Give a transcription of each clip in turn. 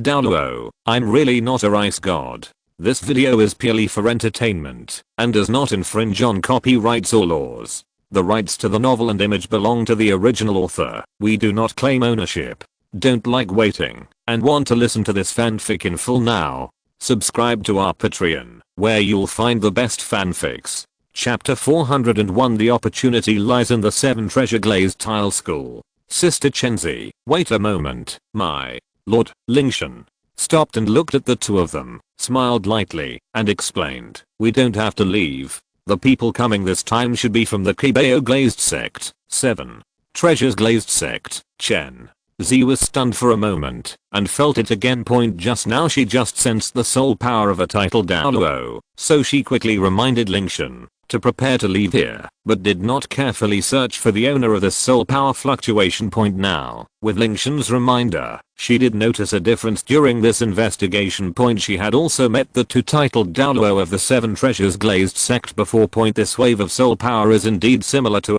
Douluo, I'm really not a rice god. This video is purely for entertainment and does not infringe on copyrights or laws. The rights to the novel and image belong to the original author. We do not claim ownership. Don't like waiting and want to listen to this fanfic in full now? Subscribe to our Patreon, where you'll find the best fanfics. Chapter 401. The opportunity lies in the 7 treasure glazed tile school. Sister Chenzi, wait a moment, my lord. Lingtian stopped and looked at the two of them, smiled lightly, and explained, we don't have to leave. The people coming this time should be from the Qian glazed sect. 7 treasures glazed sect. Chen Zi was stunned for a moment and felt it again. Just now she just sensed the soul power of a title Douluo, so she quickly reminded Lingtian to prepare to leave here, but did not carefully search for the owner of this soul power fluctuation. Now, with Lingtian's reminder, she did notice a difference during this investigation. She had also met the two titled Douluo of the 7 treasures glazed sect before. This wave of soul power is indeed similar to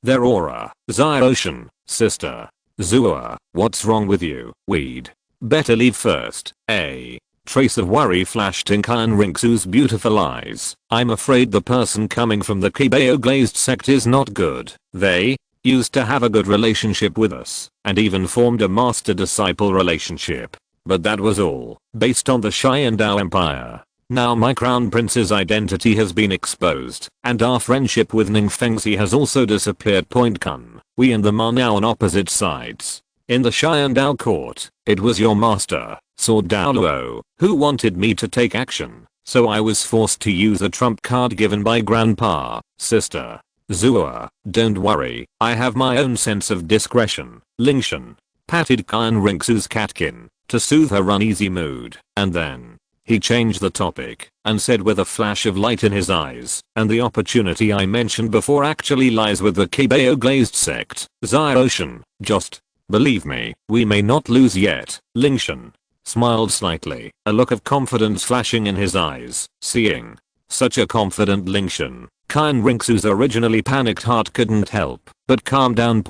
their aura. Ocean, sister Zua, what's wrong with you? We'd better leave first. A trace of worry flashed in Qian Renxue's beautiful eyes. I'm afraid the person coming from the Qian glazed sect is not good. They used to have a good relationship with us and even formed a master-disciple relationship. But that was all based on the Qian Dou Empire. Now my crown prince's identity has been exposed and our friendship with Ningfengzi has also disappeared. Kun, we and them are now on opposite sides. In the Qian Dou court, it was your master, Sword Douluo, who wanted me to take action, so I was forced to use a trump card given by Grandpa. Sister Zua, don't worry, I have my own sense of discretion. Lingtian patted Qian Renxue's catkin to soothe her uneasy mood, and then he changed the topic and said with a flash of light in his eyes, and the opportunity I mentioned before actually lies with the Qian glazed sect. Ocean, just believe me, we may not lose yet. Lingtian smiled slightly, a look of confidence flashing in his eyes. Seeing such a confident Lingtian, Qian Renxue's originally panicked heart couldn't help but calm down.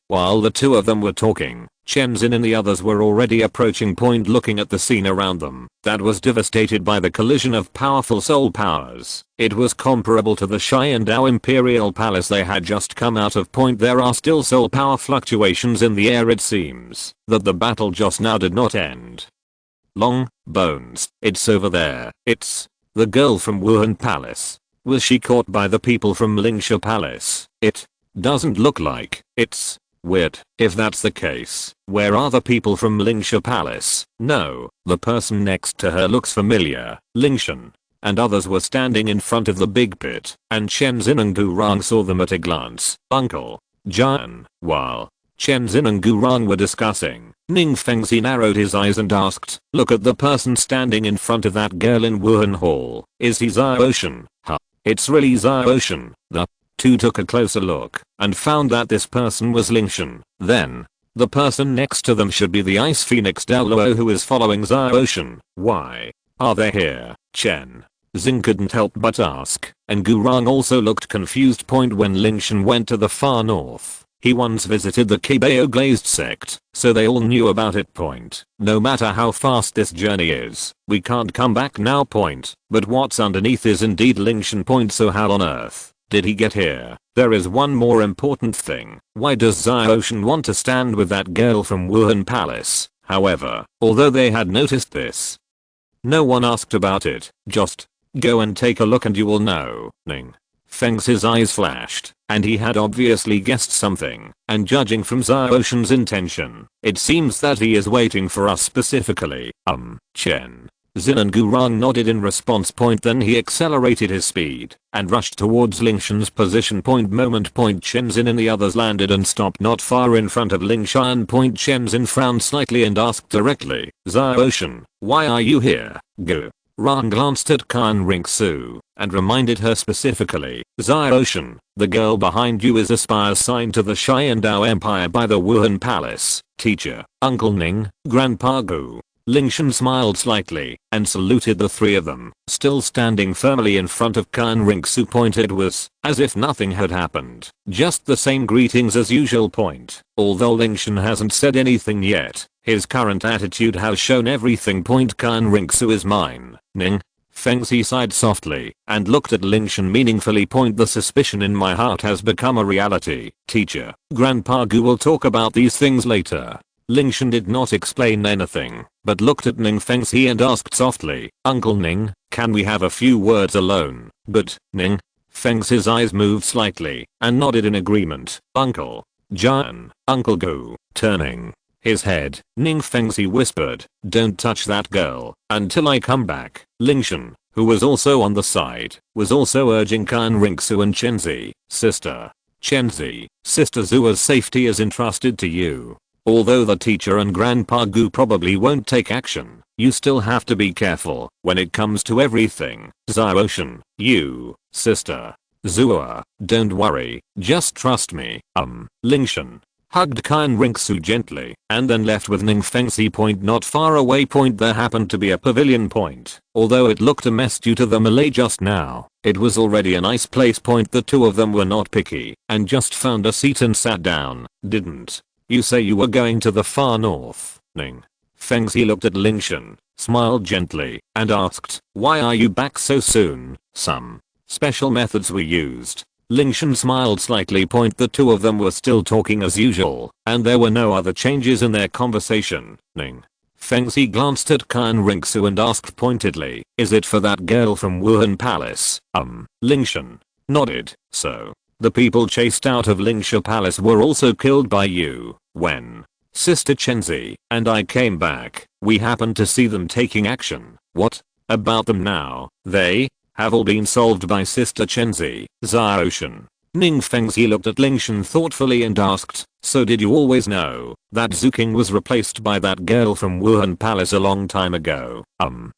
While the two of them were talking, Chenzin and the others were already approaching. Looking at the scene around them that was devastated by the collision of powerful soul powers, it was comparable to the Qian Dou Imperial Palace they had just come out of. There are still soul power fluctuations in the air. It seems that the battle just now did not end. Long bones, it's over there. It's the girl from Wuhan Palace. Was she caught by the people from Lingtian Palace? It doesn't look like. It's weird. If that's the case, where are the people from Lingtian Palace? No, the person next to her looks familiar. Lingtian and others were standing in front of the big pit, and Chenzin and Gurang saw them at a glance. Uncle Jian. While Chenzin and Gurang were discussing, Ningfengzi narrowed his eyes and asked, look at the person standing in front of that girl in Wuhan Hall. Is he Ocean? Huh. It's really Ocean. The two took a closer look and found that this person was Lingtian. Then the person next to them should be the Ice Phoenix Douluo who is following Ocean. Why are they here? Chen Xing couldn't help but ask, and Gurang also looked confused. When Lingtian went to the far north, he once visited the Qian glazed sect, so they all knew about it. No matter how fast this journey is, we can't come back now. But what's underneath is indeed Lingtian. So how on earth did he get here? There is one more important thing. Why does Ocean want to stand with that girl from Wuhan Palace? However, although they had noticed this, no one asked about it. Just go and take a look and you will know. Ning Feng's eyes flashed, and he had obviously guessed something, and judging from Ocean's intention, it seems that he is waiting for us specifically. Chen Xin and Gurang nodded in response. Then he accelerated his speed and rushed towards Lingtian's position. Chenzin and the others landed and stopped not far in front of Lingtian. Chenzin frowned slightly and asked directly, Ocean, why are you here? Gurang glanced at Qian Renxue and reminded her specifically, Ocean, the girl behind you is a spire signed to the Qian Dou Empire by the Wuhan Palace. Teacher, Uncle Ning, Grandpa Gu, Lingtian smiled slightly and saluted the three of them, still standing firmly in front of Qian Renxue. It was as if nothing had happened, just the same greetings as usual. Although Lingtian hasn't said anything yet, his current attitude has shown everything. Qian Renxue is mine, Ning. Fengzi sighed softly and looked at Lingtian meaningfully. The suspicion in my heart has become a reality, teacher. Grandpa Gu will talk about these things later. Lingtian did not explain anything, but looked at Ning Fengzi and asked softly, Uncle Ning, can we have a few words alone? But, Ning. Fengzi's eyes moved slightly and nodded in agreement. Uncle. Jian, Uncle Gu, turning his head, Ning Fengzi whispered, don't touch that girl until I come back. Lingtian, who was also on the side, was also urging Qian Renxue and Chenzi, sister. Chenzi, Sister Zua's safety is entrusted to you. Although the teacher and Grandpa Gu probably won't take action, you still have to be careful when it comes to everything. Xiaoshan, you, Sister Zua, don't worry, just trust me. Lingtian hugged Qian Renxue gently and then left with Ning Fengzi. Not far away. There happened to be a pavilion. Although it looked a mess due to the melee just now, it was already a nice place. The two of them were not picky and just found a seat and sat down. Didn't you say you were going to the far north, Ning? Fengzi looked at Lingtian, smiled gently, and asked, why are you back so soon? Some special methods were used. Lingtian smiled slightly. The two of them were still talking as usual, and there were no other changes in their conversation. Ning Fengzi glanced at Qian Renxue and asked pointedly, is it for that girl from Wuhan Palace? Lingtian nodded. So the people chased out of Lingxia Palace were also killed by you. When Sister Chenzi and I came back, we happened to see them taking action. What about them now? They have all been solved by Sister Chenzi. Xiaoshan. Ning Fengzi looked at Lingtian thoughtfully and asked, so did you always know that Zhu King was replaced by that girl from Wuhan Palace a long time ago?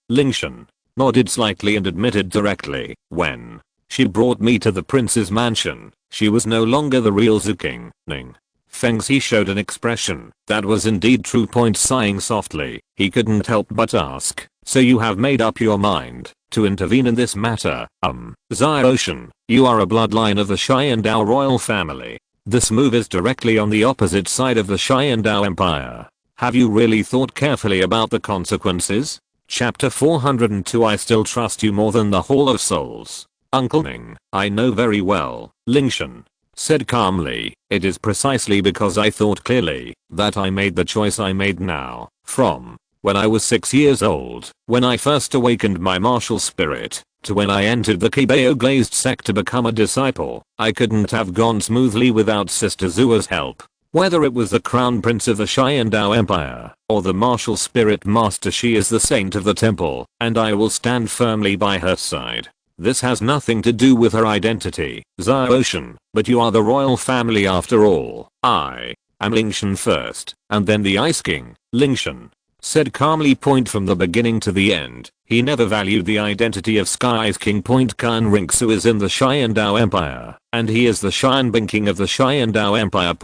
Lingtian nodded slightly and admitted directly, when she brought me to the prince's mansion, she was no longer the real Zhu King. Ning Fengzi showed an expression that was indeed true. Sighing softly, he couldn't help but ask, so you have made up your mind to intervene in this matter? Xiaoshan, you are a bloodline of the Qian Dou royal family. This move is directly on the opposite side of the Qian Dou Empire. Have you really thought carefully about the consequences? Chapter 402. I still trust you more than the Hall of Souls. Uncle Ning, I know very well, Lingtian said calmly, it is precisely because I thought clearly that I made the choice I made now. From when I was 6 years old, when I first awakened my martial spirit, to when I entered the Kibao glazed sect to become a disciple, I couldn't have gone smoothly without Sister Zua's help. Whether it was the crown prince of the Qian Dou Empire, or the martial spirit master, she is the saint of the temple, and I will stand firmly by her side. This has nothing to do with her identity, Xiaoshan, but you are the royal family after all. I am Lingtian first, and then the Ice King. Lingtian said calmly. From the beginning to the end, he never valued the identity of Sky's King. Qian Renxue is in the Qian Dou Empire, and he is the Qianbing King of the Qian Dou Empire.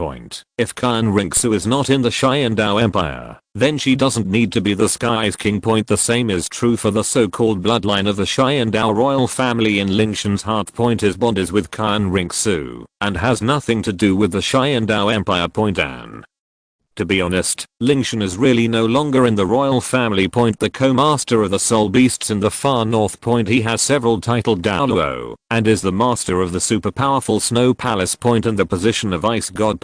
If Qian Renxue is not in the Qian Dou Empire, then she doesn't need to be the Sky's King. The same is true for the so-called bloodline of the Qian Dou royal family. In Lingtian's heart, his bond is with Qian Renxue, and has nothing to do with the Qian Dou Empire. And to be honest, Lingtian is really no longer in the royal family. The co-master of the soul beasts in the far north. He has several titled Douluo, and is the master of the super powerful snow palace. And the position of ice god.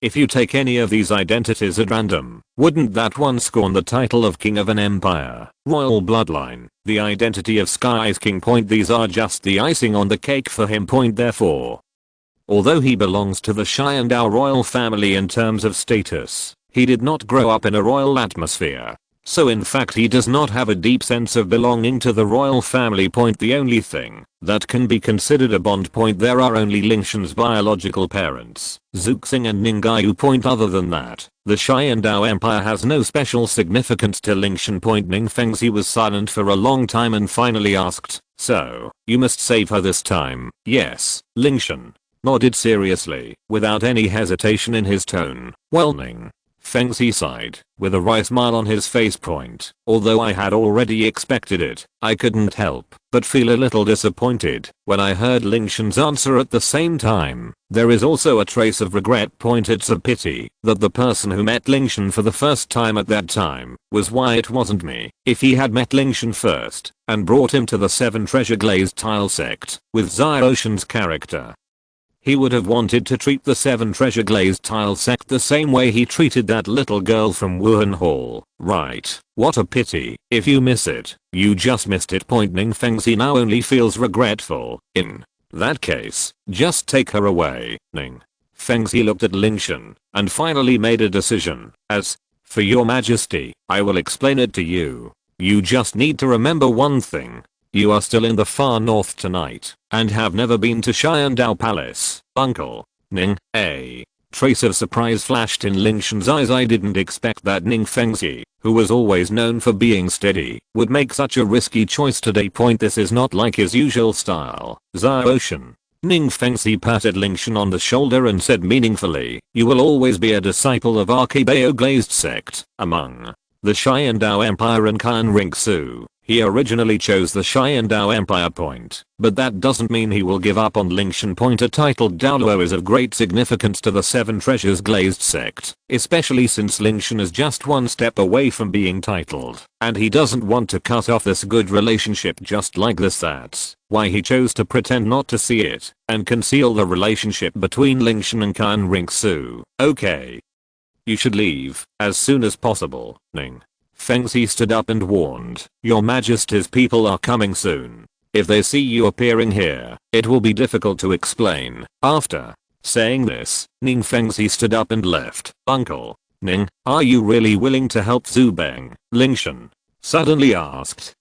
If you take any of these identities at random, wouldn't that one scorn the title of king of an empire? Royal bloodline, the identity of Sky's King. These are just the icing on the cake for him. Therefore, although he belongs to the Qian Dou royal family in terms of status, he did not grow up in a royal atmosphere. So in fact he does not have a deep sense of belonging to the royal family. The only thing that can be considered a bond. There are only Lingtian's biological parents, Zuxing and Ningyu. Other than that, the Qian Dou Empire has no special significance to Lingtian. Ning Fengzi was silent for a long time and finally asked, so, you must save her this time? Yes, Lingtian nodded seriously, without any hesitation in his tone. Well, Ning Fengzi sighed, with a wry smile on his face point. Although I had already expected it, I couldn't help but feel a little disappointed when I heard Lingtian's answer at the same time. There is also a trace of regret. It's a pity that the person who met Lingtian for the first time at that time was why it wasn't me. If he had met Lingtian first and brought him to the 7 treasure glazed tile sect with Xiaoshen's character, he would have wanted to treat the 7 treasure glazed tile sect the same way he treated that little girl from Wuhan Hall. Right. What a pity. If you miss it, you just missed it. Ning Fengzi now only feels regretful. In that case, just take her away. Ning Fengzi looked at Lingtian and finally made a decision. As for your majesty, I will explain it to you. You just need to remember one thing. You are still in the far north tonight and have never been to Qian Dou Palace, uncle. Ning, a trace of surprise flashed in Lingtian's eyes. I didn't expect that Ning Fengzi, who was always known for being steady, would make such a risky choice today. This is not like his usual style. Xiaoshen. Ning Fengzi patted Lingtian on the shoulder and said meaningfully, you will always be a disciple of our Qibao glazed sect. Among the Qian Dou Empire and Qian Renxue, he originally chose the Qian Dou Empire point, but that doesn't mean he will give up on Lingtian point. A titled Douluo is of great significance to the 7 treasures glazed sect, especially since Lingtian is just one step away from being titled, and he doesn't want to cut off this good relationship just like this. That's why he chose to pretend not to see it and conceal the relationship between Lingtian and Qian Renxue. Okay. You should leave as soon as possible. Ning Fengzi stood up and warned, Your Majesty's people are coming soon. If they see you appearing here, it will be difficult to explain. After saying this, Ning Fengzi stood up and left. Uncle Ning, are you really willing to help Zubeng? Lingtian suddenly asked.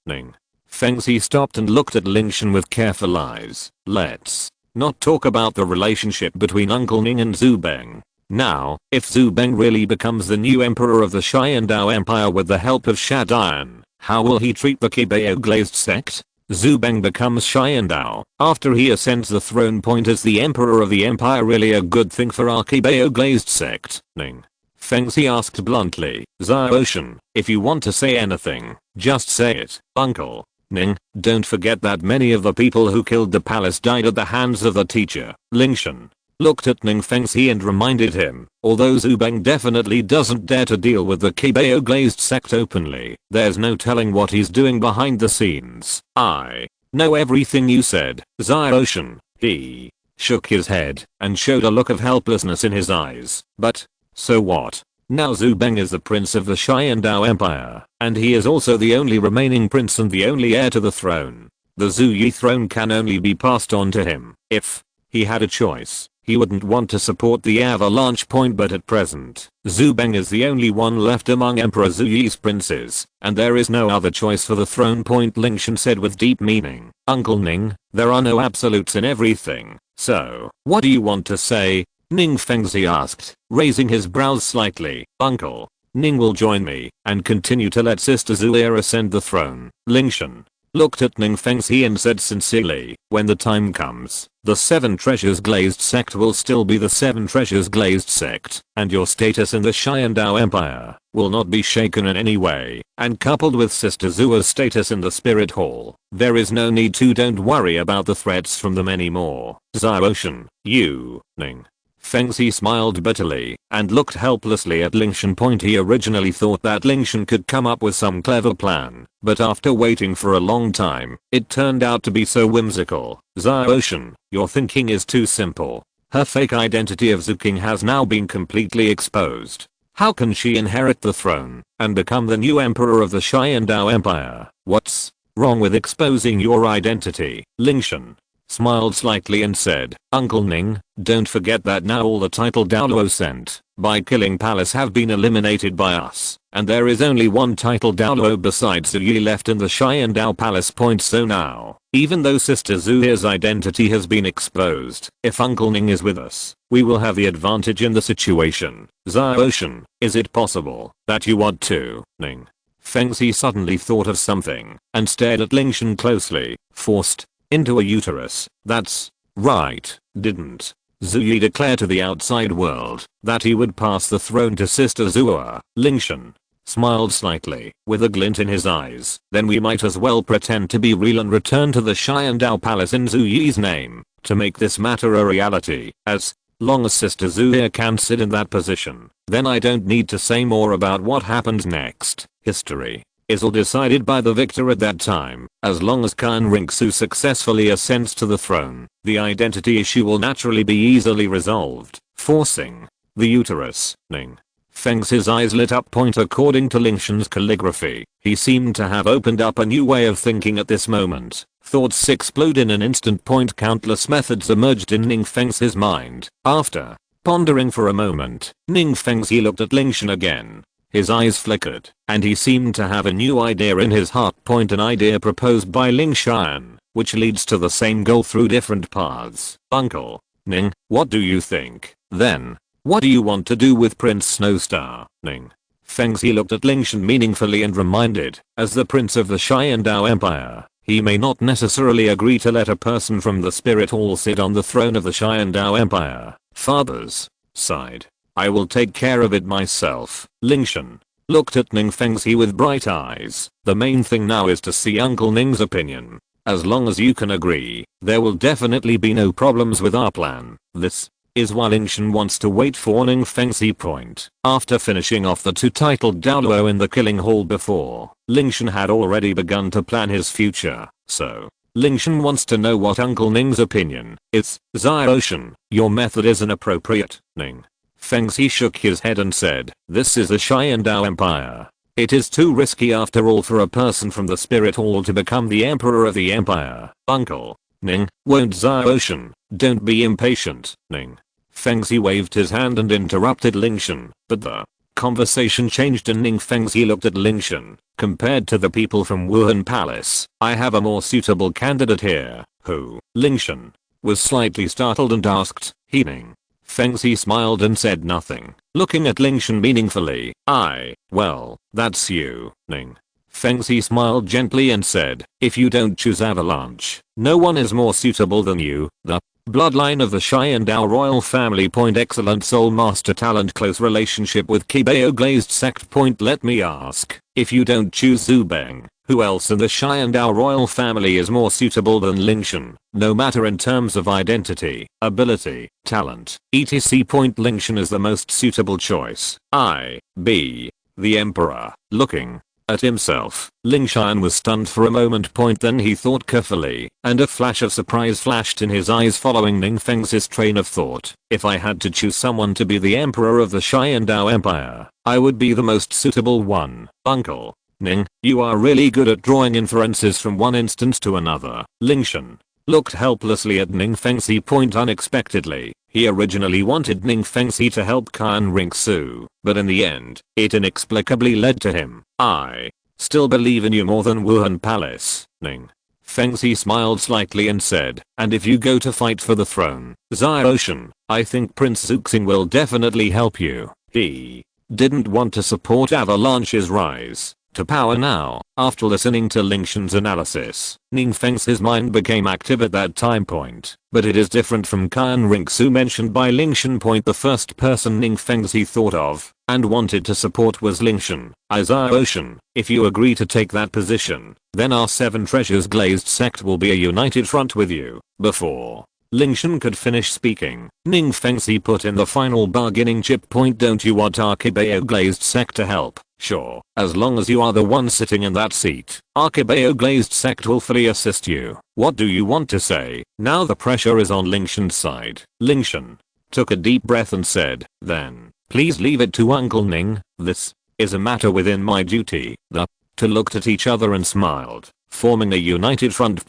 Ning Fengzi stopped and looked at Lingtian with careful eyes. Let's not talk about the relationship between Uncle Ning and Zubeng. Now, if Zubeng really becomes the new emperor of the Qian Dou Empire with the help of Shadian, how will he treat the Qibao glazed sect? Zubeng becomes Qian Dou after he ascends the throne. As the emperor of the empire really a good thing for our Qibao glazed sect? Ning Fengzi asked bluntly. Xiaoshen, if you want to say anything, just say it, uncle. Ning, don't forget that many of the people who killed the palace died at the hands of the teacher. Lingtian looked at Ning Fengzi and reminded him, although Zubeng definitely doesn't dare to deal with the Qibao glazed sect openly, there's no telling what he's doing behind the scenes. I know everything you said, Xiaoshen. He shook his head and showed a look of helplessness in his eyes. But so what? Now Zubeng is the prince of the Qian Dou Empire, and he is also the only remaining prince and the only heir to the throne. The Zuyi throne can only be passed on to him. If he had a choice, he wouldn't want to support the avalanche point, but at present, Zubeng is the only one left among Emperor Zuyi's princes, and there is no other choice for the throne. Lingtian said with deep meaning. Uncle Ning, there are no absolutes in everything, so what do you want to say? Ning Fengzi asked, raising his brows slightly. Uncle Ning will join me and continue to let Sister Zuya ascend the throne. Lingtian looked at Ning Fengzi and said sincerely, when the time comes, the 7 treasures glazed sect will still be the 7 treasures glazed sect, and your status in the Qian Dou Empire will not be shaken in any way, and coupled with Sister Zua's status in the Spirit Hall, there is no need to. Don't worry about the threats from them anymore. Xiaoshen, you, Ning Fengzi smiled bitterly and looked helplessly at Lingtian. He originally thought that Lingtian could come up with some clever plan, but after waiting for a long time, it turned out to be so whimsical. Xiaoshen, your thinking is too simple. Her fake identity of Zuking has now been completely exposed. How can she inherit the throne and become the new emperor of the Qian Dou Empire? What's wrong with exposing your identity? Lingtian smiled slightly and said, Uncle Ning, don't forget that now all the title Douluo sent by killing palace have been eliminated by us, and there is only one title Douluo besides Zuyi left in the Qian Dou Palace. So now, even though Sister Zuya's identity has been exposed, if Uncle Ning is with us, we will have the advantage in the situation. Xiaoshen, is it possible that you want to? Ning Fengzi suddenly thought of something and stared at Lingtian closely. Forced into a uterus. That's right, didn't Zhu Yi declared to the outside world that he would pass the throne to Sister Zhuo. Lingtian smiled slightly with a glint in his eyes. Then we might as well pretend to be real and return to the Qian Dou palace in Zhu Yi's name to make this matter a reality. As long as Sister Zhu here can sit in that position, then I don't need to say more about what happens next. History is all decided by the victor at that time. As long as Qian Renxue successfully ascends to the throne, the identity issue will naturally be easily resolved, forcing the uterus. Ning Feng's his eyes lit up. According to Lingtian's calligraphy, he seemed to have opened up a new way of thinking at this moment. Thoughts explode in an instant. Countless methods emerged in Ning Feng's his mind. After pondering for a moment, Ning Feng's he looked at Lingtian again. His eyes flickered, and he seemed to have a new idea in his heart. An idea proposed by Lingtian, which leads to the same goal through different paths. Uncle Ning, what do you think? Then, what do you want to do with Prince Snowstar? Ning Feng's he looked at Lingtian meaningfully and reminded, as the prince of the Qian Dou Empire, he may not necessarily agree to let a person from the spirit hall sit on the throne of the Qian Dou Empire. Father's side, I will take care of it myself. Lingtian looked at Ning Feng's he with bright eyes. The main thing now is to see Uncle Ning's opinion. As long as you can agree, there will definitely be no problems with our plan. This is why Lingtian wants to wait for Ning Feng's point. After finishing off the two titled Douluo in the killing hall before, Lingtian had already begun to plan his future. So, Lingtian wants to know what Uncle Ning's opinion is. Ziotian, your method is inappropriate. Ning Feng's he shook his head and said, this is the Qian Dou Empire. It is too risky after all for a person from the spirit hall to become the emperor of the empire. Uncle Ning, won't Ziotian, don't be impatient. Ning Feng's he waved his hand and interrupted Lingtian, but the conversation changed and Ning Feng's he looked at Lingtian. Compared to the people from Wuhan Palace, I have a more suitable candidate here. Who? Lingtian was slightly startled and asked. Ning Feng's he smiled and said nothing, looking at Lingtian meaningfully. Well, that's you. Ning Feng's he smiled gently and said, if you don't choose Avalanche, no one is more suitable than you. The bloodline of the Qian Dou royal family. Excellent soul master talent. Close relationship with Qibao glazed sect. Let me ask, if you don't choose Zhu Beng, who else in the Qian Dou royal family is more suitable than Lingtian, no matter in terms of identity, ability, talent, etc. Lingtian is the most suitable choice. The emperor. Looking at himself, Lingtian was stunned for a moment. Then he thought carefully, and a flash of surprise flashed in his eyes following Ning Feng's train of thought. If I had to choose someone to be the emperor of the Qian Dou Empire, I would be the most suitable one. Uncle Ning, you are really good at drawing inferences from one instance to another. Lingtian looked helplessly at Ning Feng's he. Unexpectedly, he originally wanted Ning Feng's he to help Qian Renxue, but in the end, it inexplicably led to him. I still believe in you more than Wuhan Palace. Ning Feng's he smiled slightly and said, and if you go to fight for the throne, Ziotian, I think Prince Zuxing will definitely help you. He didn't want to support Avalanche's rise to power now. After listening to Lingtian's analysis, Ning Feng's his mind became active at that time point. But it is different from Qian Renxue mentioned by Lingtian. The first person Ning Feng's he thought of and wanted to support was Lingtian. Ziotian, if you agree to take that position, then our Seven Treasures glazed sect will be a united front with you. Before Lingtian could finish speaking, Ning Feng's he put in the final bargaining chip. Don't you want our Qibao glazed sect to help? Sure, as long as you are the one sitting in that seat, our Qibao glazed sect will fully assist you. What do you want to say? Now the pressure is on Lingtian's side. Lingtian took a deep breath and said, then, please leave it to Uncle Ning. This is a matter within my duty. The two looked at each other and smiled, forming a united front.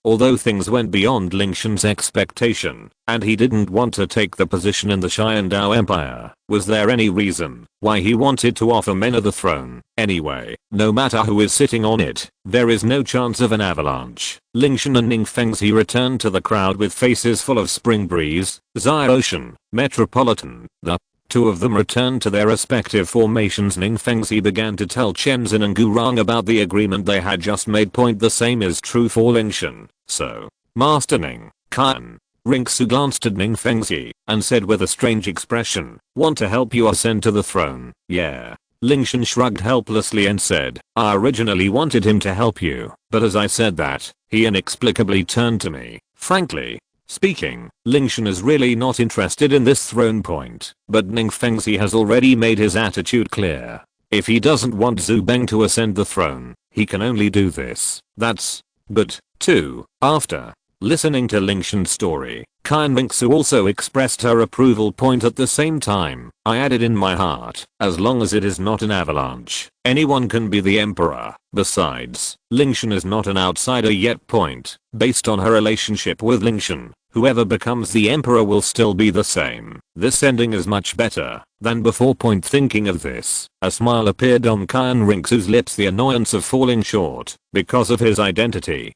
Although things went beyond Lingtian's expectation, and he didn't want to take the position in the Qian Dou Empire, was there any reason why he wanted to offer Mena the throne? Anyway, no matter who is sitting on it, there is no chance of an avalanche. Lingtian and Ning Feng's he returned to the crowd with faces full of spring breeze. Ziotian, Metropolitan, the two of them returned to their respective formations. Ning Feng's he began to tell Chenzin and Gurang about the agreement they had just made. The same is true for Lingtian. So, Master Ning, Qian Renxue glanced at Ning Fengxi and said with a strange expression, "Want to help you ascend to the throne, yeah?" Lingtian shrugged helplessly and said, "I originally wanted him to help you, but as I said that, he inexplicably turned to me. Frankly speaking, Lingtian is really not interested in this throne point, but Ning Fengxi has already made his attitude clear. If he doesn't want Zhu Beng to ascend the throne, he can only do this. That's good, too." After listening to Lingtian's story, Qian Renxue also expressed her approval point at the same time. I added in my heart, as long as it is not an avalanche, anyone can be the emperor. Besides, Lingtian is not an outsider yet. Point. Based on her relationship with Lingtian, whoever becomes the emperor will still be the same. This ending is much better than before. Point. Thinking of this, a smile appeared on Qian Renxue's lips. The annoyance of falling short because of his identity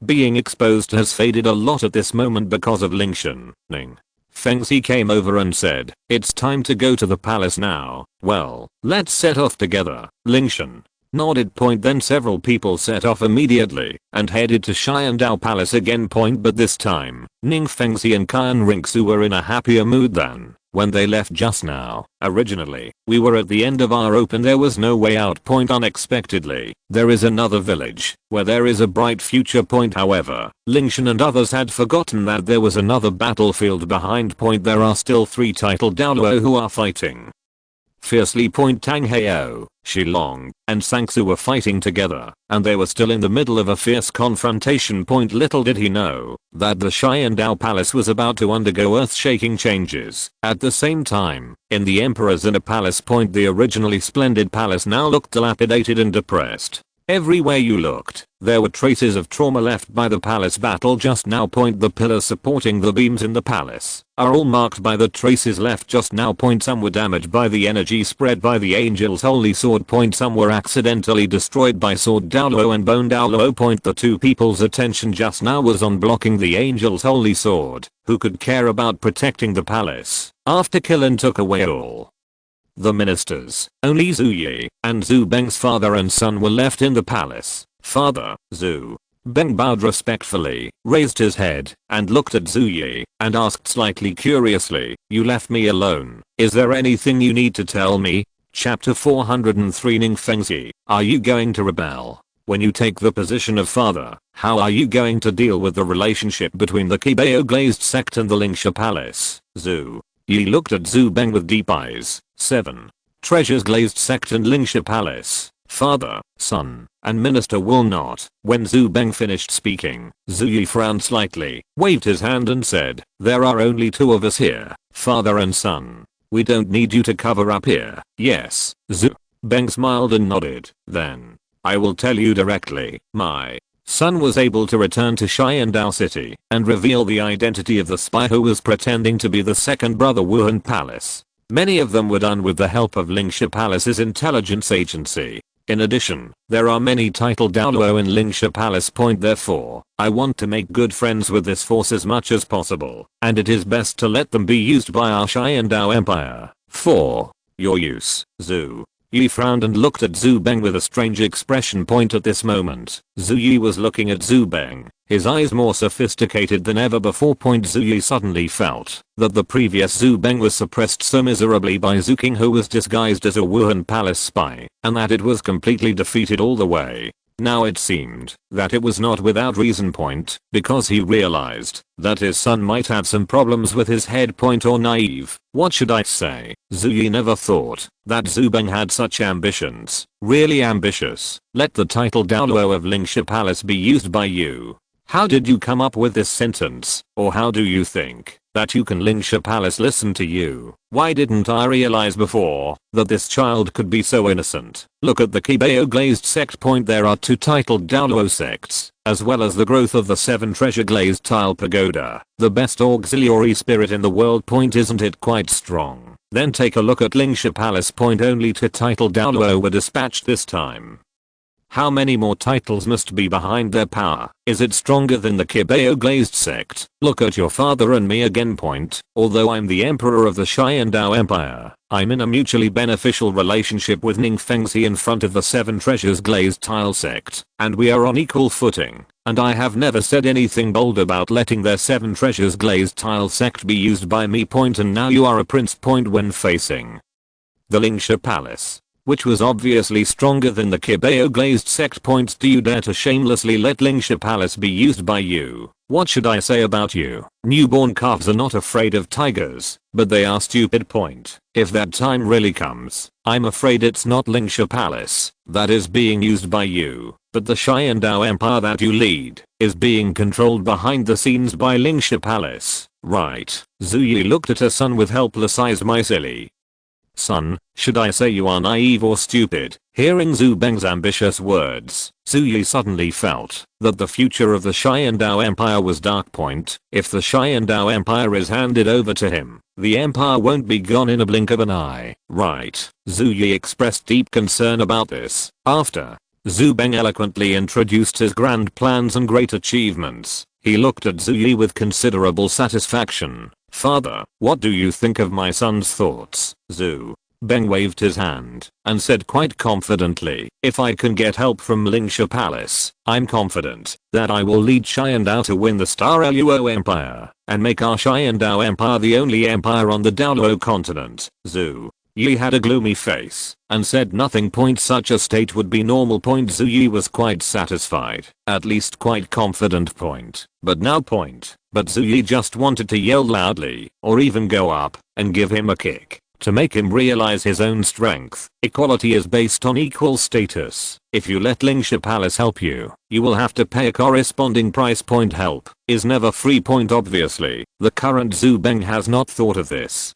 being exposed has faded a lot at this moment because of Lingtian. Ning Fengxi came over and said, "It's time to go to the palace now. Well, let's set off together." Lingtian nodded. Point. Then several people set off immediately and headed to Qian Dou Palace again. Point. But this time, Ning Fengxi and Qian Renxue were in a happier mood than when they left just now. Originally, we were at the end of our rope and there was no way out. Point. Unexpectedly, there is another village where there is a bright future. Point. However, Lingtian and others had forgotten that there was another battlefield behind. Point. There are still 3 titled Douluo who are fighting fiercely. Point. Tang Heo, Shilong, and Sangsu were fighting together, and they were still in the middle of a fierce confrontation. Point. Little did he know that the Qian Dou Palace was about to undergo earth-shaking changes. At the same time, in the Emperor's inner palace. Point. The originally splendid palace now looked dilapidated and depressed. Everywhere you looked, there were traces of trauma left by the palace battle just now. Point. The pillars supporting the beams in the palace are all marked by the traces left just now. Point. Some were damaged by the energy spread by the angel's holy sword. Point. Some were accidentally destroyed by sword Douluo and bone Douluo. Point. The 2 people's attention just now was on blocking the angel's holy sword. Who could care about protecting the palace after Qian took away all the ministers? Only Zhu Yi and Zhu Beng's father and son were left in the palace. Father Zhu Beng bowed respectfully, raised his head, and looked at Zhu Yi, and asked slightly curiously, "You left me alone. Is there anything you need to tell me?" Chapter 403. Ning Fengxi, are you going to rebel? When you take the position of father, how are you going to deal with the relationship between the Qibao glazed sect and the Lingxia palace? Zhu Yi looked at Zhu Beng with deep eyes. 7. Treasures glazed sect and Lingxia palace. Father, son, and minister will not. When Zhu Beng finished speaking, Zhu Yi frowned slightly, waved his hand and said, "There are only 2 of us here, father and son. We don't need you to cover up here." "Yes." Zhu Beng smiled and nodded. "Then I will tell you directly. My son was able to return to Qian Dou City and reveal the identity of the spy who was pretending to be the second brother Wuhan Palace. Many of them were done with the help of Lingxia Palace's intelligence agency. In addition, there are many titled Douluo in Lingxia Palace. Point. Therefore, I want to make good friends with this force as much as possible, and it is best to let them be used by our Qian Dou Empire for your use." Zhu Yi frowned and looked at Zhu Beng with a strange expression. Point. At this moment, Zhu Yi was looking at Zhu Beng, his eyes more sophisticated than ever before. Point. Zhu Yi suddenly felt that the previous Zhu Beng was suppressed so miserably by Zhu King, who was disguised as a Wuhan Palace spy, and that it was completely defeated all the way. Now it seemed that it was not without reason. Point. Because he realized that his son might have some problems with his head. Point. Or naive. What should I say? Zhu Yi never thought that Zhu Beng had such ambitions. Really ambitious. Let the title Douluo of Lingxia Palace be used by you. How did you come up with this sentence? Or how do you think that you can Lingxia Palace listen to you? Why didn't I realize before that this child could be so innocent? Look at the Qibao glazed sect. Point. There are 2 titled Douluo sects, as well as the growth of the 7 treasure glazed tile pagoda. The best auxiliary spirit in the world. Point. Isn't it quite strong? Then take a look at Lingxia Palace. Point. Only 2 titled Douluo were dispatched this time. How many more titles must be behind their power? Is it stronger than the Qibao glazed sect? Look at your father and me again. Point. Although I'm the emperor of the Qian Dou Empire, I'm in a mutually beneficial relationship with Ning Fengxi in front of the 7 treasures glazed tile sect, and we are on equal footing. and I have never said anything bold about letting their 7 treasures glazed tile sect be used by me. And now you are a prince. When facing the Lingtian palace, which was obviously stronger than the Kibeo glazed sect. Do you dare to shamelessly let Lingtian palace be used by you? What should I say about you? Newborn calves are not afraid of tigers, but they are stupid. If that time really comes, I'm afraid it's not Lingtian palace that is being used by you, but the Qian Dou empire that you lead is being controlled behind the scenes by Lingtian palace, right? Zuyi looked at her son with helpless eyes. My silly son, should I say you are naive or stupid? Hearing Zhu Beng's ambitious words, Zuyi suddenly felt that the future of the Qian Dou empire was dark. If the Qian Dou empire is handed over to him, the empire won't be gone in a blink of an eye, right? Zuyi expressed deep concern about this. After Zhu Beng eloquently introduced his grand plans and great achievements, he looked at Zuyi with considerable satisfaction. Father, what do you think of my son's thoughts? Zhu Beng waved his hand and said quite confidently, if I can get help from Lingtian palace, I'm confident that I will lead Qian Dou to win the Star Luo empire and make our Qian Dou empire the only empire on the Douluo continent. Zhu Yi had a gloomy face and said nothing. Such a state would be normal. Zhu Yi was quite satisfied, at least quite confident. But now. But Zhu Yi just wanted to yell loudly or even go up and give him a kick to make him realize his own strength. Equality is based on equal status. If you let Lingtian palace help you, you will have to pay a corresponding price. Help is never free. Obviously, the current Zhu Beng has not thought of this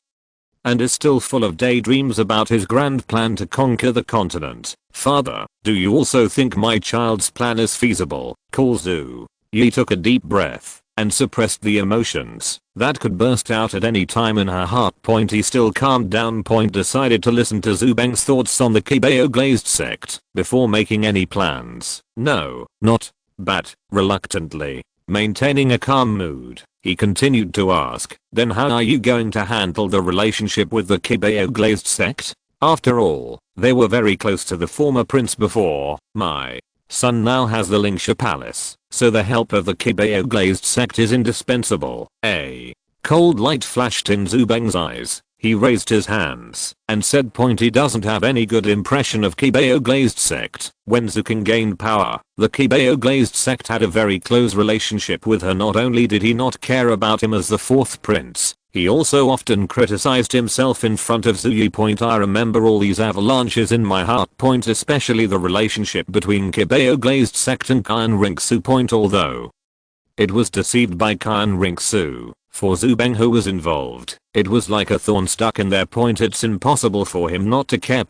and is still full of daydreams about his grand plan to conquer the continent. Father, do you also think my child's plan is feasible? Zhu Yi took a deep breath and suppressed the emotions that could burst out at any time in her heart. He still calmed down. Decided to listen to Zhu Beng's thoughts on the Kibeo glazed sect before making any plans. No, not. But, reluctantly, maintaining a calm mood, he continued to ask, then how are you going to handle the relationship with the Kibeo glazed sect? After all, they were very close to the former prince before. My son now has the Lingtian palace, so the help of the Kibeo glazed sect is indispensable. A cold light flashed in Zhu Beng's eyes. He raised his hands and said he doesn't have any good impression of Kibeo glazed sect. When Zuking gained power, the Kibeo glazed sect had a very close relationship with her. Not only did he not care about him as the 4th prince, he also often criticized himself in front of Zuyi. I remember all these avalanches in my heart. Especially the relationship between Kibeo glazed sect and Qian Renxue. Although it was deceived by Qian Renxue, for Zhu Beng who was involved, it was like a thorn stuck in their. It's impossible for him not to care.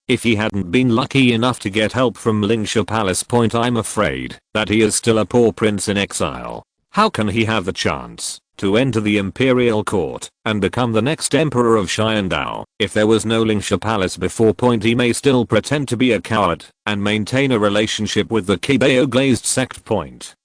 If he hadn't been lucky enough to get help from Lingtian palace. I'm afraid that he is still a poor prince in exile. How can he have the chance to enter the imperial court and become the next emperor of Qian Dou? If there was no Lingtian palace before, he may still pretend to be a coward and maintain a relationship with the Kibeo glazed sect.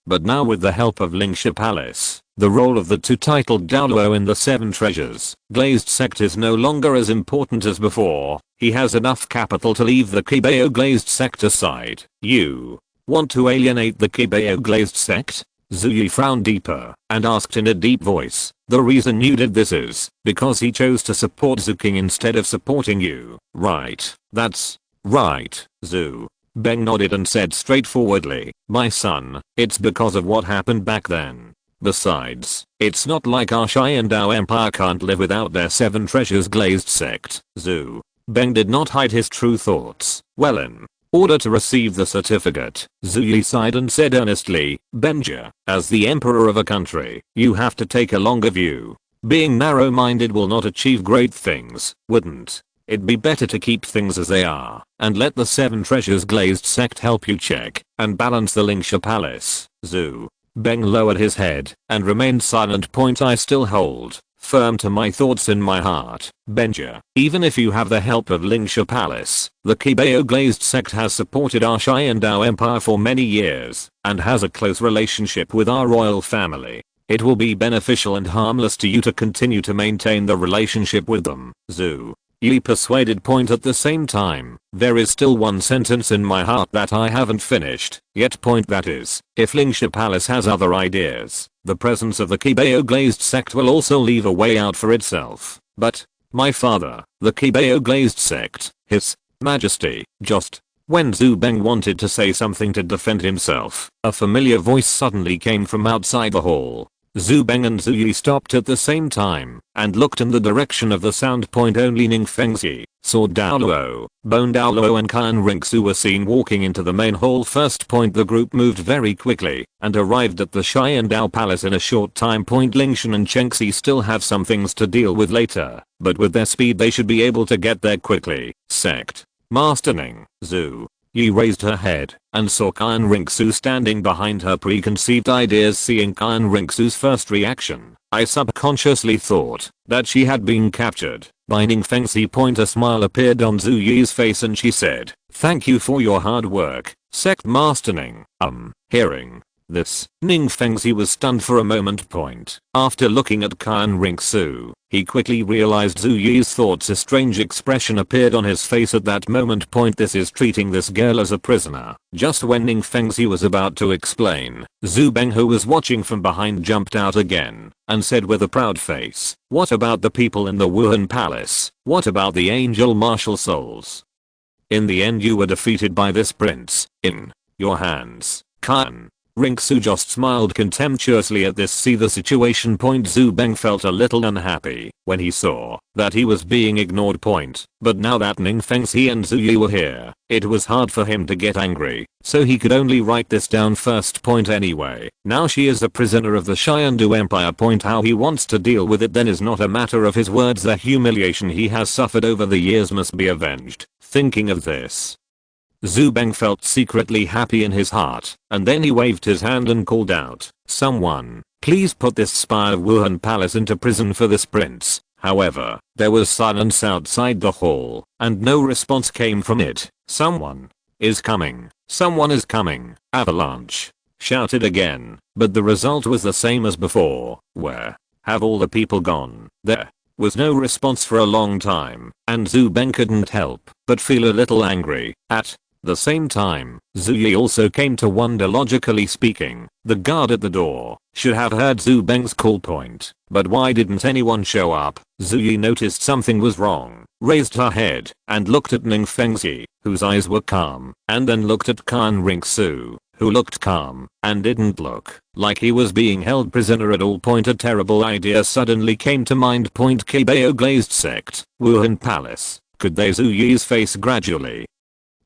But now with the help of Lingtian palace, the role of the 2-titled Douluo in the 7 treasures glazed sect is no longer as important as before. He has enough capital to leave the Kibeo glazed sect aside. You want to alienate the Kibeo glazed sect? Zuyi frowned deeper and asked in a deep voice, the reason you did this is because he chose to support Zuking instead of supporting you, right? That's right. Zhu Beng nodded and said straightforwardly, my son, it's because of what happened back then. Besides, it's not like our Qian Dou empire can't live without their 7 treasures glazed sect. Zhu Beng did not hide his true thoughts. Well, in order to receive the certificate, Zuyi sighed and said earnestly, Benja, as the emperor of a country, you have to take a longer view. Being narrow-minded will not achieve great things, wouldn't it be better to keep things as they are and let the 7 treasures glazed sect help you check and balance the Lingtian palace? Zhu Beng lowered his head and remained silent. I still hold firm to my thoughts in my heart, Benja. Even if you have the help of Lingtian palace, the Kibeo glazed sect has supported our Qian Dou empire for many years and has a close relationship with our royal family. It will be beneficial and harmless to you to continue to maintain the relationship with them. Zhu Yi persuaded point at the same time. There is still one sentence in my heart that I haven't finished yet point, that is, if Lingtian Palace has other ideas, the presence of the Kibeo glazed sect will also leave a way out for itself. But, my father, the Kibeo glazed sect, His Majesty, just when Zhu Beng wanted to say something to defend himself, a familiar voice suddenly came from outside the hall. Zhu Beng and Zhu Yi stopped at the same time and looked in the direction of the sound point. Only Ning Fengzi, saw Douluo, Bone Douluo and Qian Renxue were seen walking into the main hall. First point, the group moved very quickly and arrived at the Qian Dou Palace in a short time. Point, Lingtian and Chengxi still have some things to deal with later, but with their speed they should be able to get there quickly. Sect Master Ning, Zhu Yi raised her head and saw Qian Renxue standing behind her. Preconceived ideas. Seeing Qian Renxue's first reaction, I subconsciously thought that she had been captured by Ning Fengzi. Point, a smile appeared on Zhu Yi's face and she said, "Thank you for your hard work, Sect Master Ning." Hearing this, Ning Fengzi was stunned for a moment. Point, after looking at Qian Renxue, he quickly realized Zhu Yi's thoughts. A strange expression appeared on his face at that moment. Point, this is treating this girl as a prisoner. Just when Ning Fengzi was about to explain, Zhu Beng, who was watching from behind, jumped out again and said with a proud face, "What about the people in the Wuhan Palace? What about the angel martial souls? In the end you were defeated by this prince, in your hands." Qian Renxue just smiled contemptuously at this. See the situation. Point, Zhu Beng felt a little unhappy when he saw that he was being ignored. Point, but now that Ning Fengzi and Zhu Yi were here, it was hard for him to get angry, so he could only write this down. First point, anyway, now she is a prisoner of the Qian Dou Empire. Point, how he wants to deal with it then is not a matter of his words. The humiliation he has suffered over the years must be avenged. Thinking of this, Zhu Beng felt secretly happy in his heart, and then he waved his hand and called out, "Someone, please put this spy of Wuhan Palace into prison for this prince." However, there was silence outside the hall, and no response came from it. "Someone is coming. Someone is coming." Avalanche shouted again, but the result was the same as before. Where have all the people gone? There was no response for a long time, and Zhu Beng couldn't help but feel a little angry. At the same time, Zhu Yi also came to wonder, logically speaking, the guard at the door should have heard Zhu Beng's call. Point, but why didn't anyone show up? Zhu Yi noticed something was wrong, raised her head, and looked at Ning Fengzi, whose eyes were calm, and then looked at Qian Renxue, who looked calm, and didn't look like he was being held prisoner at all. Point, a terrible idea suddenly came to mind. Point, Kibeo glazed sect, Wuhan Palace, could they? Zhu Yi's face gradually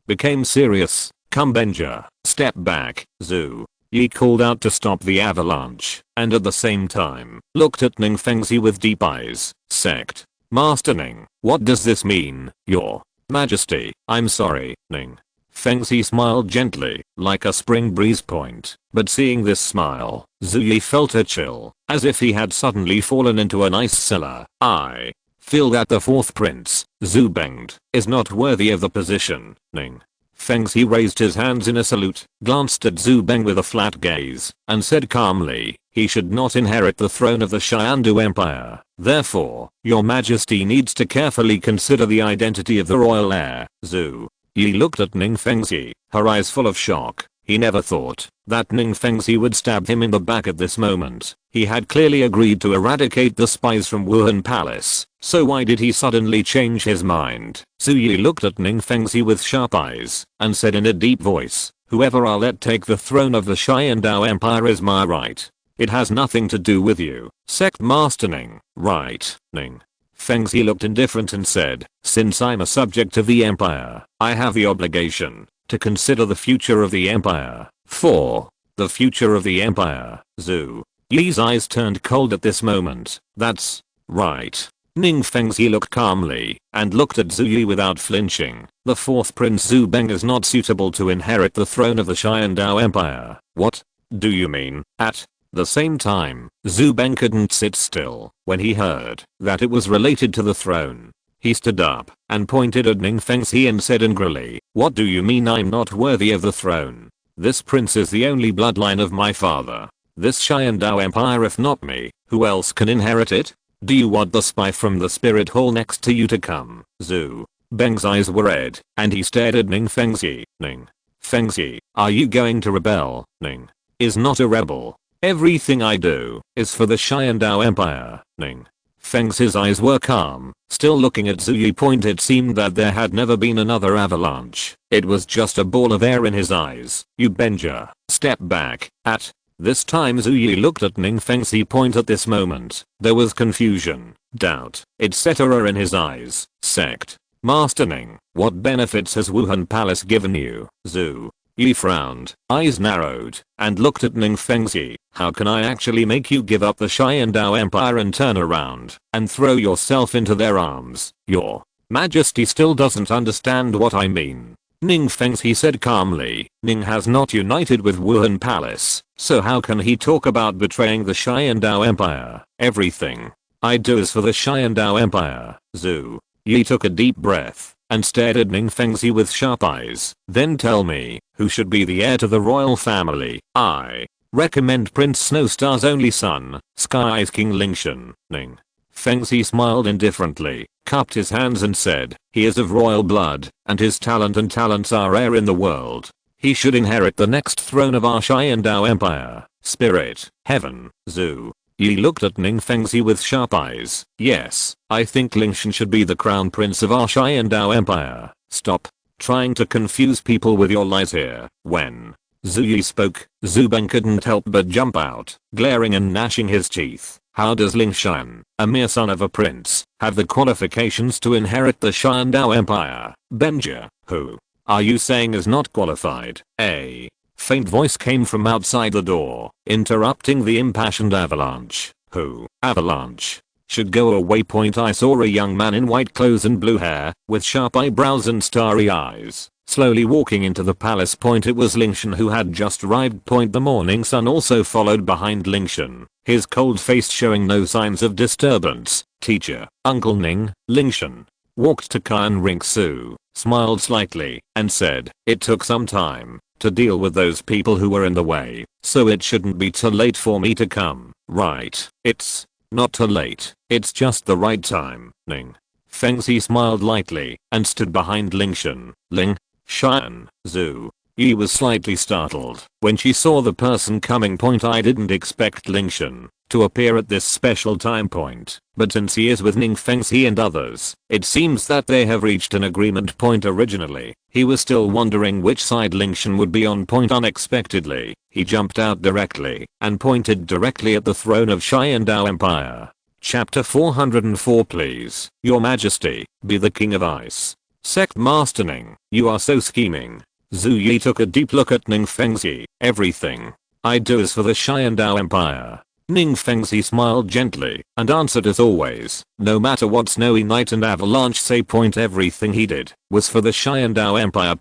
became serious. "Come Benja, step back." Zhu Yi called out to stop the avalanche, and at the same time, looked at Ning Fengzi with deep eyes. "Sect Master Ning, what does this mean?" "Your Majesty, I'm sorry." Ning Fengzi smiled gently, like a spring breeze. Point, but seeing this smile, Zhu Yi felt a chill, as if he had suddenly fallen into an ice cellar. "I feel that the fourth prince, Zhu Beng, is not worthy of the position." Ning Fengzi raised his hands in a salute, glanced at Zhu Beng with a flat gaze, and said calmly, "He should not inherit the throne of the Qian Dou Empire. Therefore, your Majesty needs to carefully consider the identity of the royal heir." Zhu Yi looked at Ning Fengzi, her eyes full of shock. He never thought that Ning Fengzi would stab him in the back at this moment. He had clearly agreed to eradicate the spies from Wuhan Palace, so why did he suddenly change his mind? Zhu Yi looked at Ning Fengzi with sharp eyes, and said in a deep voice, "Whoever I'll let take the throne of the Qian Dou Empire is my right. It has nothing to do with you, Sect Master Ning." "Right." Ning Fengzi looked indifferent and said, "Since I'm a subject of the empire, I have the obligation to consider the future of the empire." "For the future of the empire." Zhu Yi's eyes turned cold at this moment. "That's right." Ning Fengzi looked calmly and looked at Zhu Yi without flinching. "The fourth prince Zhu Beng is not suitable to inherit the throne of the Qian Dou Empire." "What do you mean?" At the same time, Zhu Beng couldn't sit still when he heard that it was related to the throne. He stood up and pointed at Ning Fengzi and said angrily, "What do you mean I'm not worthy of the throne? This prince is the only bloodline of my father. This Qian Dou Empire, if not me, who else can inherit it? Do you want the spy from the spirit hall next to you to come Zhu Beng's eyes were red, and he stared at Ning Fengzi. Ning Fengzi, are you going to rebel? Ning is not a rebel. Everything I do is for the Qian Dou Empire. Ning Fengzi's eyes were calm, still looking at Zhu Yi. It seemed that there had never been another avalanche. It was just a ball of air in his eyes. You Benja, step back. At this time Zhu Yi looked at Ning Fengzi. At this moment, there was confusion, doubt, etc. in his eyes. Sect. Master Ning, what benefits has Wuhan Palace given you? Zhu Yi frowned, eyes narrowed, and looked at Ning Fengzi. How can I actually make you give up the Qian Dou Empire and turn around and throw yourself into their arms? Your Majesty still doesn't understand what I mean. Ning Fengzi said calmly. Ning has not united with Wuhan Palace, so how can he talk about betraying the Qian Dou Empire? Everything I do is for the Qian Dou Empire. Zhu Yi took a deep breath and stared at Ning Fengzi with sharp eyes. Then tell me, who should be the heir to the royal family? I recommend Prince Snowstar's only son, Sky's King Lingtian. Ning Fengzi smiled indifferently, cupped his hands and said, he is of royal blood, and his talents are rare in the world. He should inherit the next throne of our Qian Dou Empire. Spirit, heaven. Zhu Yi looked at Ning Fengzi with sharp eyes. Yes, I think Lingtian should be the crown prince of our Qian Dou Empire. Stop trying to confuse people with your lies here. When Zhu Yi spoke, Zhu Beng couldn't help but jump out, glaring and gnashing his teeth. How does Lingtian, a mere son of a prince, have the qualifications to inherit the Qian Dou Empire? Benja, who are you saying is not qualified? A faint voice came from outside the door, interrupting the impassioned avalanche. Who? Avalanche should go away. I saw a young man in white clothes and blue hair, with sharp eyebrows and starry eyes, slowly walking into the palace. It was Lingtian who had just arrived. The morning sun also followed behind Lingtian, his cold face showing no signs of disturbance. Teacher, Uncle Ning. Lingtian walked to Qian Renxue, smiled slightly, and said, it took some time to deal with those people who were in the way, so it shouldn't be too late for me to come. Right, it's not too late, it's just the right time. Ning Fengzi smiled lightly and stood behind Lingtian. Qian. Zhu Yi was slightly startled when she saw the person coming. I didn't expect Lingtian to appear at this special time point, but since he is with Ning Fengzi and others, it seems that they have reached an agreement. Originally, he was still wondering which side Lingtian would be on. Unexpectedly, he jumped out directly and pointed directly at the throne of Qian Dou Empire. Chapter 404. Please, Your Majesty, be the King of Ice. Sect Master Ning, you are so scheming. Zhu Yi took a deep look at Ning Fengzi. Everything I do is for the Qian Dou Empire. Ning Fengzi smiled gently and answered as always, no matter what Snowy Night and Avalanche say. Everything he did was for the Qian Dou Empire.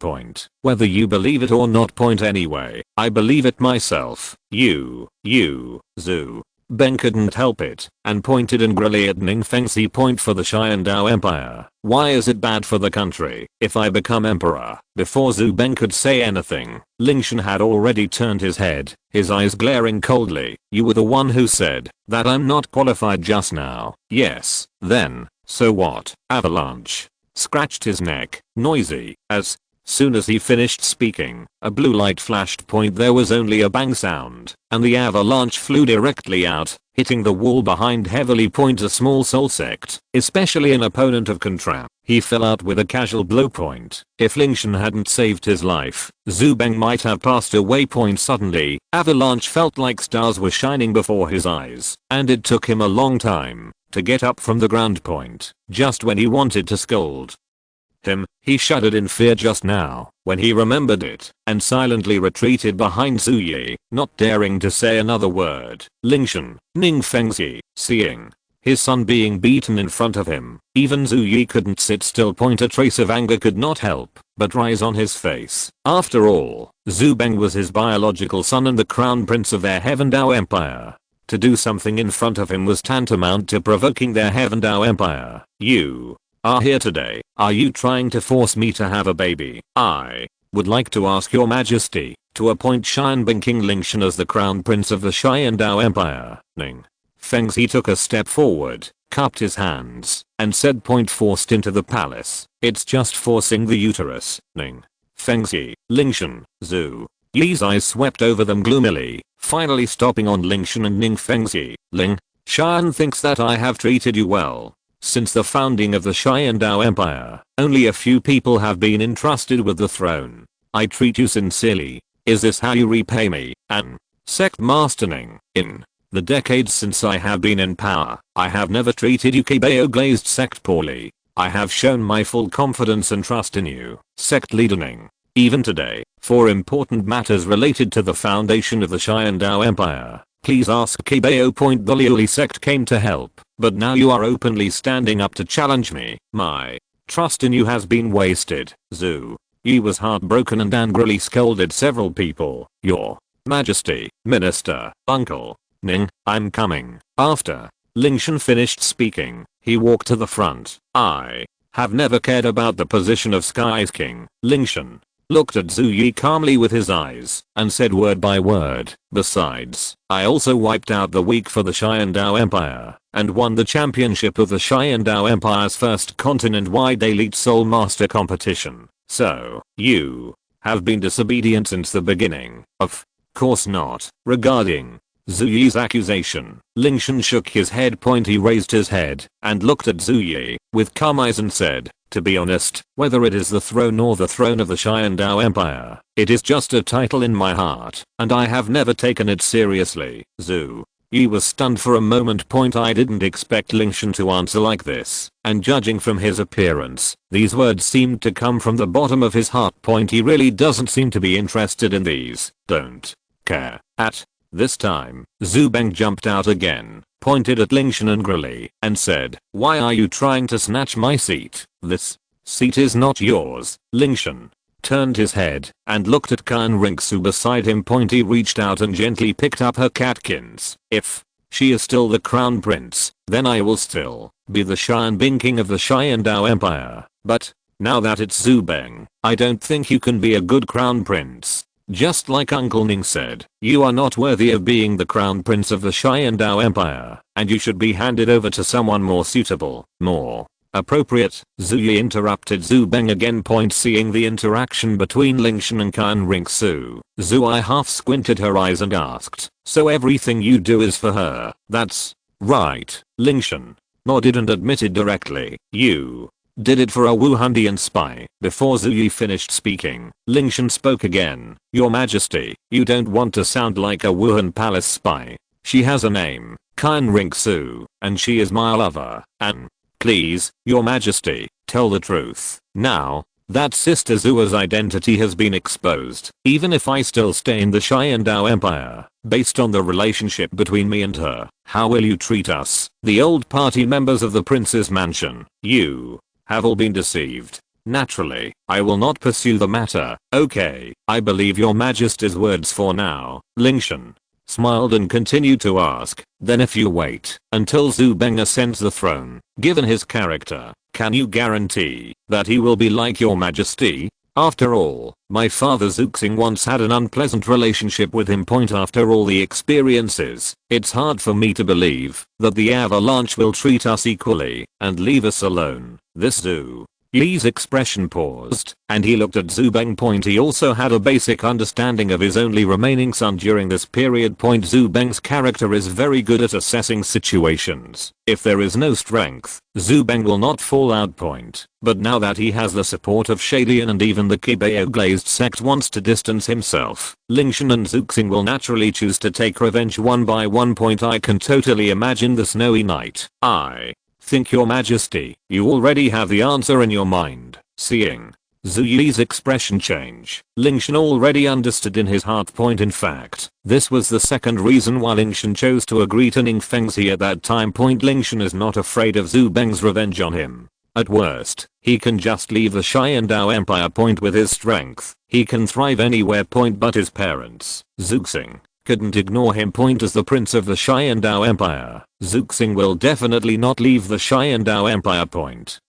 Whether you believe it or not. Anyway, I believe it myself. You, Zhu Beng couldn't help it and pointed angrily at Ning Fengzi. For the Qian Dou Empire. Why is it bad for the country if I become emperor? Before Zhu Beng could say anything, Lingtian had already turned his head, his eyes glaring coldly. You were the one who said that I'm not qualified just now. Yes, then, so what? Avalanche scratched his neck, noisy, as soon as he finished speaking, a blue light flashed. There was only a bang sound, and the avalanche flew directly out, hitting the wall behind heavily. A small soul sect, especially an opponent of Contrap, he fell out with a casual blow. If Lingtian hadn't saved his life, Zhu Beng might have passed away. Suddenly, avalanche felt like stars were shining before his eyes, and it took him a long time to get up from the ground. Just when he wanted to scold him, he shuddered in fear just now when he remembered it, and silently retreated behind Zhu Yi, not daring to say another word. Lingtian, Ning Fengzi, seeing his son being beaten in front of him, even Zhu Yi couldn't sit still. A trace of anger could not help but rise on his face. After all, Zhu Beng was his biological son and the crown prince of their Heaven Dou Empire. To do something in front of him was tantamount to provoking their Heaven Dou Empire. You are here today. Are you trying to force me to have a baby? I would like to ask Your Majesty to appoint Qian Beng King Lingtian as the crown prince of the Qian Dou Empire. Ning Fengzi took a step forward, cupped his hands, and said point forced into the palace. It's just forcing the uterus, Ning. Fengzi, Lingtian, Zhu. Yi's eyes swept over them gloomily, finally stopping on Lingtian and Ning. Fengzi, Ling. Shan thinks that I have treated you well. Since the founding of the Qian Dou Empire, only a few people have been entrusted with the throne. I treat you sincerely. Is this how you repay me, An? Sect Master Ning? In the decades since I have been in power, I have never treated you Kibao glazed sect poorly. I have shown my full confidence and trust in you, Sect Leader Ning. Even today, for important matters related to the foundation of the Qian Dou Empire, please ask Kibao. The Liuli sect came to help, but now you are openly standing up to challenge me. My trust in you has been wasted, Zhu. Yi was heartbroken and angrily scolded several people. Your Majesty, Minister, Uncle, Ning, I'm coming. After Lingtian finished speaking, he walked to the front. I have never cared about the position of Sky's King. Lingtian looked at Zhu Yi calmly with his eyes and said word by word, besides, I also wiped out the weak for the Qian Dou Empire and won the championship of the Qian Dou Empire's first continent-wide elite soul master competition. So, you have been disobedient since the beginning. Of course not. Regarding Zhu Yi's accusation, Lingtian shook his head. He raised his head and looked at Zhu Yi with calm eyes and said, to be honest, whether it is the throne or the throne of the Qian Dou Empire, it is just a title in my heart, and I have never taken it seriously. Zhu Yi was stunned for a moment. I didn't expect Lingtian to answer like this, and judging from his appearance, these words seemed to come from the bottom of his heart. He really doesn't seem to be interested in these. Don't care. At this time, Zhu Beng jumped out again, pointed at Lingtian angrily, and said, why are you trying to snatch my seat? This seat is not yours. Lingtian turned his head and looked at Qian Renxue beside him. He reached out and gently picked up her catkins. If she is still the crown prince, then I will still be the Qian King of the Qian Dou Empire. But now that it's Zhu Beng, I don't think you can be a good crown prince. Just like Uncle Ning said, you are not worthy of being the crown prince of the Qian Dou Empire, and you should be handed over to someone more suitable, more appropriate. Zhu Yi interrupted Zhu Beng again. Seeing the interaction between Lingtian and Qian Renxue, Zhu Yi half squinted her eyes and asked, so everything you do is for her? That's right. Lingtian nodded and admitted directly, you did it for a Wuhandian spy. Before Zhu Yi finished speaking, Lingtian spoke again. Your Majesty, you don't want to sound like a Wuhan palace spy. She has a name, Qian Renxue, and she is my lover. And please, Your Majesty, tell the truth. Now that Sister Zhua's identity has been exposed, even if I still stay in the Qian Dou Empire, based on the relationship between me and her, how will you treat us, the old party members of the prince's mansion? You have all been deceived. Naturally, I will not pursue the matter. Okay, I believe Your Majesty's words for now. Lingtian smiled and continued to ask, then if you wait until Zhu Beng ascends the throne, given his character, can you guarantee that he will be like Your Majesty? After all, my father Zuxing once had an unpleasant relationship with him. After all the experiences, it's hard for me to believe that the avalanche will treat us equally and leave us alone. This Zhu Yi's expression paused, and he looked at Zhu Beng. He also had a basic understanding of his only remaining son during this period. Zhu Beng's character is very good at assessing situations. If there is no strength, Zhu Beng will not fall out. But now that he has the support of Shadian and even the Kibao glazed sect wants to distance himself, Lingtian and Zuxing will naturally choose to take revenge one by one. I can totally imagine the snowy night. I think Your Majesty, you already have the answer in your mind. Seeing Zhu Yi's expression change, Lingtian already understood in his heart. In fact, this was the second reason why Lingtian chose to agree to Ning Fengzi at that time. Lingtian is not afraid of Zhu Beng's revenge on him. At worst, he can just leave the Qian Dou Empire. With his strength, he can thrive anywhere. But his parents, Zuxing, couldn't ignore him. As the prince of the Qian Dou Empire, Zuxing will definitely not leave the Qian Dou Empire.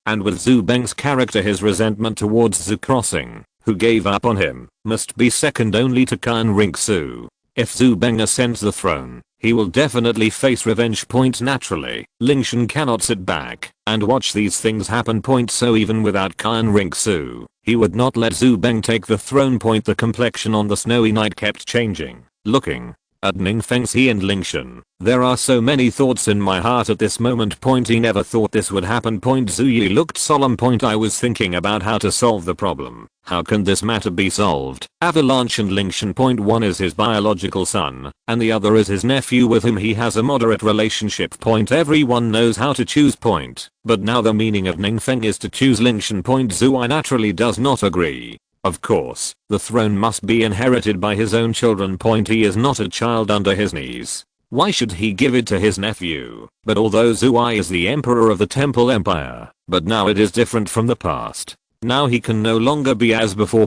And with Zhu Beng's character, his resentment towards Zhu Crossing, who gave up on him, must be second only to Qian Renxue. If Zhu Beng ascends the throne, he will definitely face revenge. Naturally, Lingtian cannot sit back and watch these things happen. So even without Qian Renxue, he would not let Zhu Beng take the throne. The complexion on the snowy night kept changing. Looking at Ningfengzi and Lingtian, there are so many thoughts in my heart at this moment. He never thought this would happen. Zhu Yi looked solemn. I was thinking about how to solve the problem. How can this matter be solved? Avalanche and Lingtian. One is his biological son, and the other is his nephew with whom he has a moderate relationship. Everyone knows how to choose. But now the meaning of Ningfeng is to choose Lingtian. Zhu Yi naturally does not agree. Of course, the throne must be inherited by his own children. He is not a child under his knees. Why should he give it to his nephew? But although Zhu Yi is the emperor of the Temple Empire, but now it is different from the past. Now he can no longer be as before.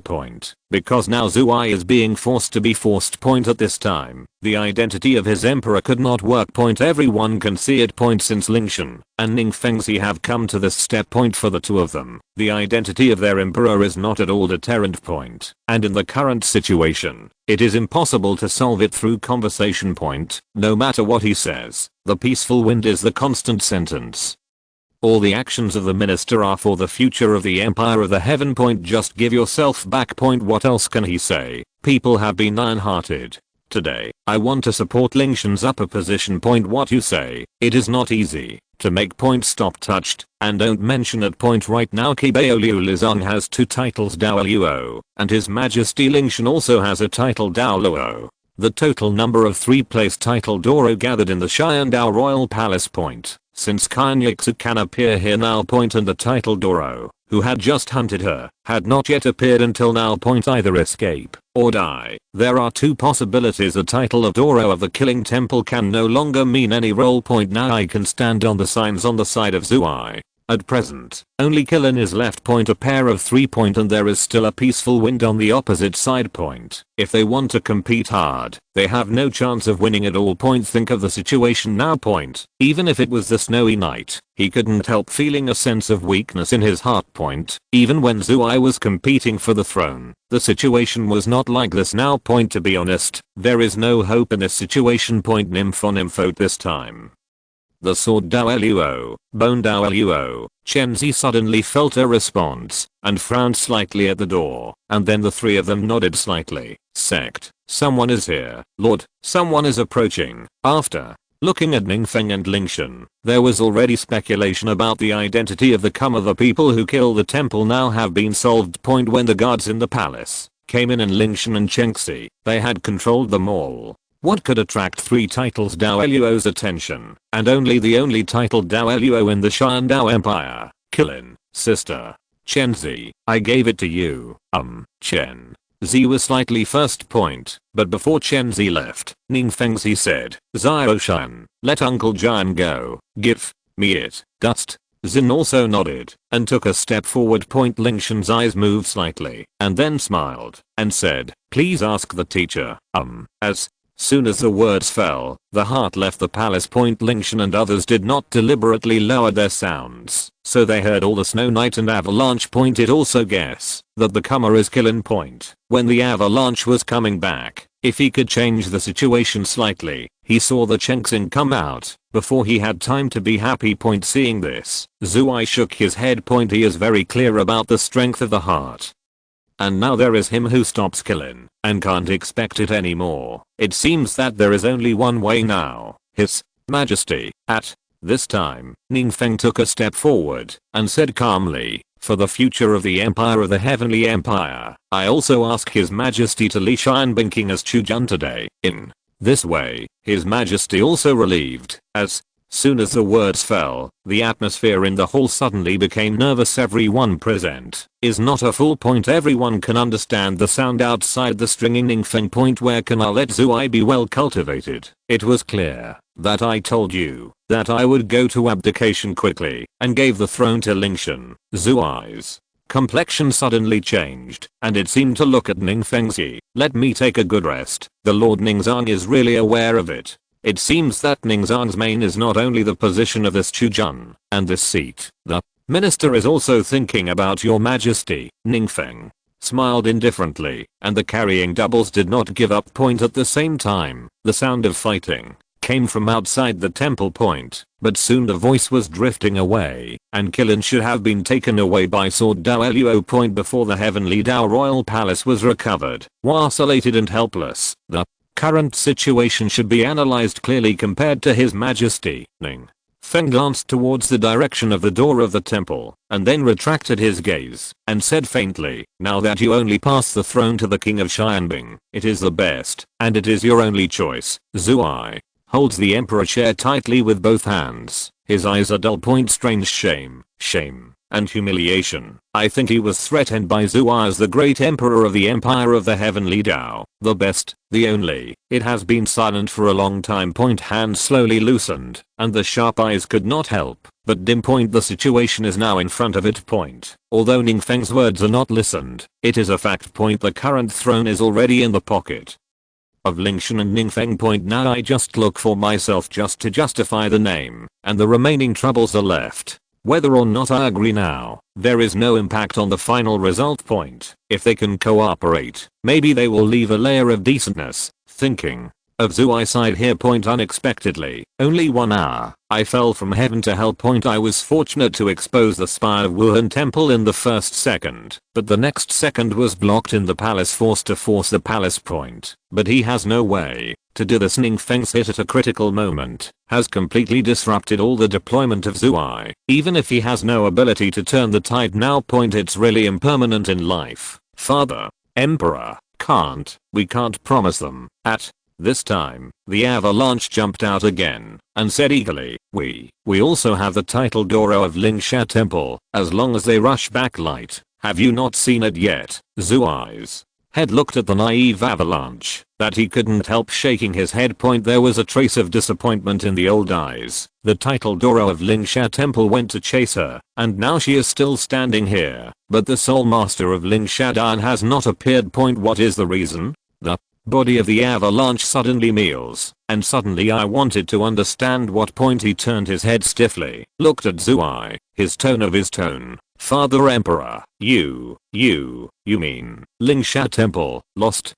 Because now Zhu Yi is being forced to be forced. At this time, the identity of his emperor could not work. Everyone can see it. Since Lingtian and Ningfengzi have come to this step. For the two of them, the identity of their emperor is not at all deterrent. And in the current situation, it is impossible to solve it through conversation. No matter what he says, the peaceful wind is the constant sentence. All the actions of the minister are for the future of the Empire of the Heaven. Just give yourself back. What else can he say? People have been iron-hearted. Today, I want to support Lingtian's upper position. What you say, it is not easy to make. Stop touched, and don't mention it. Right now Qibao Liu Lizong has 2 titles. Douluo, and His Majesty Lingtian also has a title. Douluo. The total number of 3 place title Douluo gathered in the Qian Dou royal palace. Since Qian Renxue can appear here now. And the title Douluo, who had just hunted her, had not yet appeared until now. Either escape or die. There are 2 possibilities. The title of Douluo of the Killing Temple can no longer mean any role. Now I can stand on the signs on the side of Zhu Yi. At present, only Qian is left. A pair of 3. And there is still a peaceful wind on the opposite side. If they want to compete hard, they have no chance of winning at all. Think of the situation now. Even if it was the snowy night, he couldn't help feeling a sense of weakness in his heart. Even when Zhu Yi was competing for the throne, the situation was not like this now. To be honest, there is no hope in this situation. Nympho this time. The sword Douluo, bone Douluo. Chenzi suddenly felt a response and frowned slightly at the door, and then the 3 of them nodded slightly. Sect, someone is here. Lord, someone is approaching. After looking at Ningfeng and Lingtian, there was already speculation about the identity of the come of the people who killed the temple now have been solved. When the guards in the palace came in and Lingtian and Chenxi, they had controlled them all. What could attract 3 titles Douluo's attention, and only the only title Douluo in the Qian Dou Empire? Qian, sister. Chenzi, I gave it to you. Chen. Zi was slightly first. But before Chenzi left, Ningfengzi said, Xiaoshan, let Uncle Jian go. Give me it. Dust. Zin also nodded and took a step forward. Lingtian's eyes moved slightly and then smiled and said, please ask the teacher. As soon as the words fell, the heart left the palace. Lingtian and others did not deliberately lower their sounds, so they heard all the snow night and avalanche. It also guess that the comer is Qian. When the avalanche was coming back, if he could change the situation slightly, he saw the Chenxing come out before he had time to be happy. Seeing this, Zhu Yi shook his head. He is very clear about the strength of the heart. And now there is him who stops Qian and can't expect it anymore. It seems that there is only one way now. His Majesty. At this time, Ningfeng took a step forward and said calmly, for the future of the Empire of the Heavenly Empire, I also ask His Majesty to Li Qianbing King as Chujun today. In this way, His Majesty also relieved. As soon as the words fell, the atmosphere in the hall suddenly became nervous. Everyone present is not a fool. Everyone can understand the sound outside the stringing Ningfeng. Where can I let Zhu Yi be well cultivated? It was clear that I told you that I would go to abdication quickly and gave the throne to Lingtian. Zhu Yi's complexion suddenly changed, and it seemed to look at Ningfengzi. Let me take a good rest. The Lord Ningzang is really aware of it. It seems that Ningzang's main is not only the position of this Chujun and this seat. The minister is also thinking about your majesty. Ningfeng smiled indifferently, and the carrying doubles did not give up. At the same time, the sound of fighting came from outside the temple point, but soon the voice was drifting away, and Qian should have been taken away by Sword Douluo point before the Heavenly Dao Royal Palace was recovered. Isolated and helpless, the current situation should be analyzed clearly compared to His Majesty. Ning Feng glanced towards the direction of the door of the temple, and then retracted his gaze, and said faintly, now that you only pass the throne to the king of Xianbing, it is the best, and it is your only choice. Zui holds the emperor chair tightly with both hands. His eyes are dull. Strange shame, and humiliation. I think he was threatened by Zui as the great emperor of the empire of the Heavenly Dao, the best, the only. It has been silent for a long time. Hands slowly loosened, and the sharp eyes could not help but dim. The situation is now in front of it. Although Ning Feng's words are not listened, it is a fact. The current throne is already in the pocket of Lingtian and Ning Feng. Now I just look for myself just to justify the name, and the remaining troubles are left. Whether or not I agree now, there is no impact on the final result. If they can cooperate, maybe they will leave a layer of decentness. Thinking of Zui side here. Unexpectedly, only 1 hour, I fell from heaven to hell. I was fortunate to expose the spire of Wuhan temple in the first second, but the next second was blocked in the palace, forced to force the palace. But he has no way to do this. Ning Feng's hit at a critical moment has completely disrupted all the deployment of Zui. Even if he has no ability to turn the tide now. It's really impermanent in life. Father, Emperor, we can't promise them. At this time, the avalanche jumped out again and said eagerly, we also have the title Douluo of Lingsha Temple, as long as they rush back light. Have you not seen it yet? Zui's head looked at the naive avalanche, that he couldn't help shaking his head. There was a trace of disappointment in the old eyes. The title Douluo of Lingsha Temple went to chase her, and now she is still standing here, but the sole master of Lingsha Dan has not appeared. What is the reason? The body of the avalanche suddenly meals, and suddenly I wanted to understand what point. He turned his head stiffly, looked at Zui, his tone. Father Emperor, you mean Lingsha Temple, lost.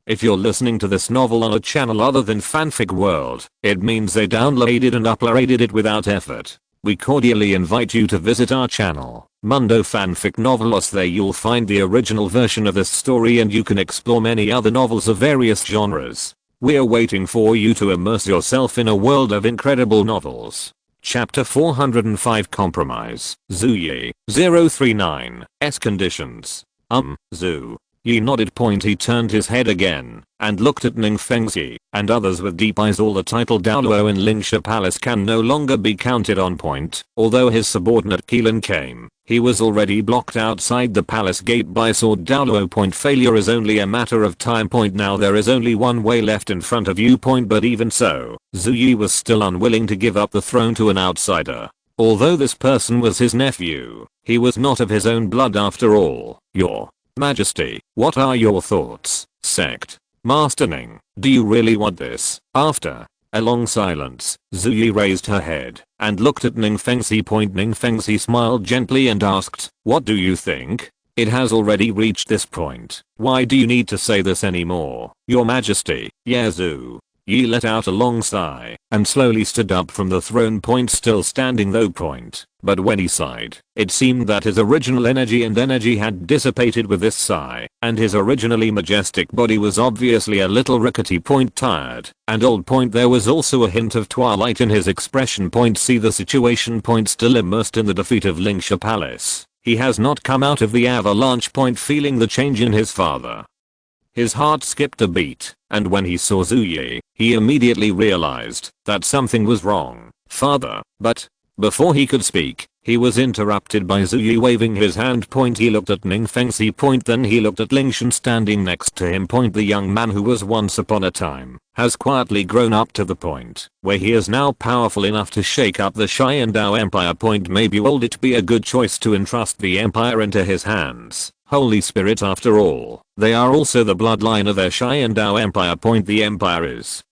If you're listening to this novel on a channel other than Fanfic World, it means they downloaded and uploaded it without effort. We cordially invite you to visit our channel, Mundo Fanfic Novelos. There you'll find the original version of this story, and you can explore many other novels of various genres. We're waiting for you to immerse yourself in a world of incredible novels. Chapter 405 Compromise. Zhu Yi 039 S conditions. Zhu Yi nodded. He turned his head again and looked at Ning Fengzi and others with deep eyes. All the title Douluo in Lingsha Palace can no longer be counted on. Although his subordinate Qian came, he was already blocked outside the palace gate by Sword Douluo. Failure is only a matter of time. Now there is only one way left in front of you. But even so, Zhu Yi was still unwilling to give up the throne to an outsider. Although this person was his nephew, he was not of his own blood after all. Your Majesty, what are your thoughts? Sect Master Ning, do you really want this? After a long silence, Zhu Yi raised her head and looked at Ning Fengzi. Ning Fengzi smiled gently and asked, what do you think? It has already reached this point. Why do you need to say this anymore? Your Majesty. Yeah. Zhu Yi let out a long sigh and slowly stood up from the throne. Still standing though. But when he sighed, it seemed that his original energy had dissipated with this sigh, and his originally majestic body was obviously a little rickety. Tired and old. There was also a hint of twilight in his expression. See the situation. Still immersed in the defeat of Lingsha Palace, he has not come out of the avalanche. Feeling the change in his father, his heart skipped a beat, and when he saw Zhu Yi, he immediately realized that something was wrong. Father, but before he could speak, he was interrupted by Zhu Yi waving his hand. He looked at Ning Fengzi. Then he looked at Lingtian standing next to him. The young man who was once upon a time has quietly grown up to the point where he is now powerful enough to shake up the Qian Dou Empire. Maybe would it be a good choice to entrust the empire into his hands? Holy Spirit, after all, they are also the bloodline of their Qian Dou Empire. The empire is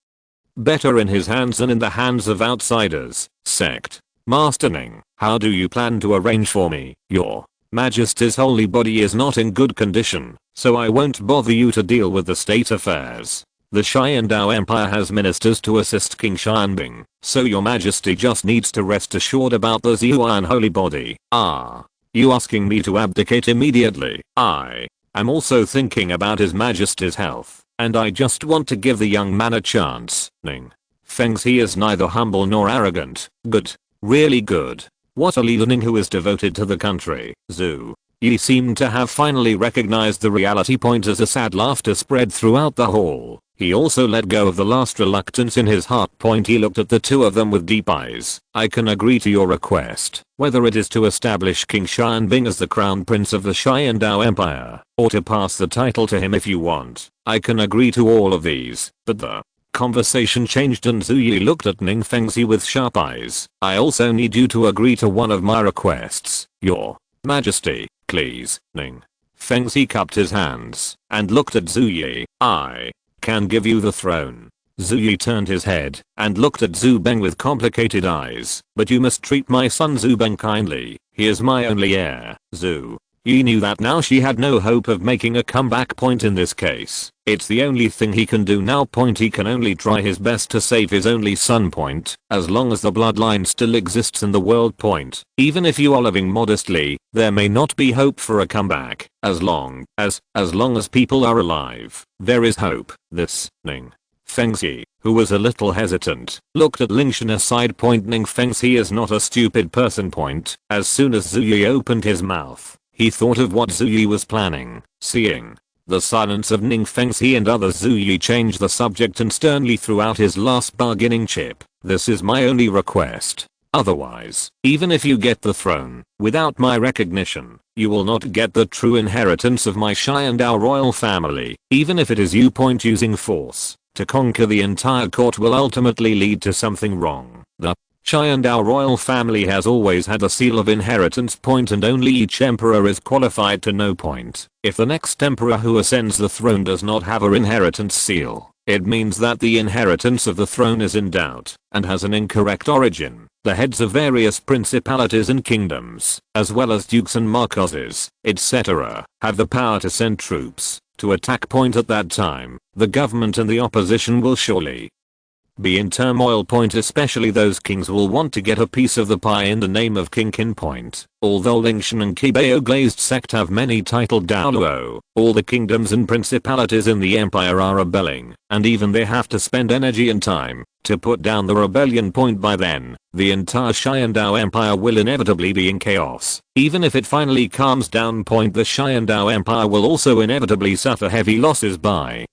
better in his hands than in the hands of outsiders. Sect Master Ning, how do you plan to arrange for me? Your Majesty's holy body is not in good condition, so I won't bother you to deal with the state affairs. The Qian Dou Empire has ministers to assist King Xianbing, so your majesty just needs to rest assured about the Zhuan holy body. Ah. You asking me to abdicate immediately? I am also thinking about his majesty's health, and I just want to give the young man a chance. Ning Feng's he is neither humble nor arrogant. Good. Really good. What a leader Ning who is devoted to the country. Zhu Yi seemed to have finally recognized the reality point as a sad laughter spread throughout the hall. He also let go of the last reluctance in his heart point. He looked at the two of them with deep eyes. I can agree to your request, whether it is to establish King Xianbing as the crown prince of the Qian Dou Empire, or to pass the title to him if you want. I can agree to all of these, but the conversation changed and Zhu Yi looked at Ning Fengzi with sharp eyes. I also need you to agree to one of my requests. Your Majesty, please. Ning Fengzi cupped his hands and looked at Zhu Yi. I can give you the throne. Zhu Yi turned his head and looked at Zhu Beng with complicated eyes. But you must treat my son Zhu Beng kindly. He is my only heir. Zhu Yi knew that now she had no hope of making a comeback point in this case. It's the only thing he can do now point. He can only try his best to save his only son point. As long as the bloodline still exists in the world point. Even if you are living modestly, there may not be hope for a comeback. As long as people are alive, there is hope. This Ning Fengzi, who was a little hesitant, looked at Lingtian aside point. Ning Fengzi is not a stupid person point. As soon as Zhu Yi opened his mouth, he thought of what Zhu Yi was planning. Seeing the silence of Ning Fengzi and others, Zhu Yi changed the subject and sternly threw out his last bargaining chip. This is my only request. Otherwise, even if you get the throne, without my recognition, you will not get the true inheritance of my Qian Dou royal family. Even if it is you point using force to conquer the entire court will ultimately lead to something wrong. The Qian Dou royal family has always had a seal of inheritance point and only each emperor is qualified to know point. If the next emperor who ascends the throne does not have an inheritance seal, it means that the inheritance of the throne is in doubt and has an incorrect origin. The heads of various principalities and kingdoms, as well as dukes and marquesses, etc., have the power to send troops to attack point. At that time, the government and the opposition will surely be in turmoil point. Especially those kings will want to get a piece of the pie in the name of King Qin point. Although Lingtian and Qibao glazed sect have many titled Douluo, all the kingdoms and principalities in the empire are rebelling, and even they have to spend energy and time to put down the rebellion point. By then, the entire Qian Dou Empire will inevitably be in chaos. Even if it finally calms down point, the Qian Dou Empire will also inevitably suffer heavy losses by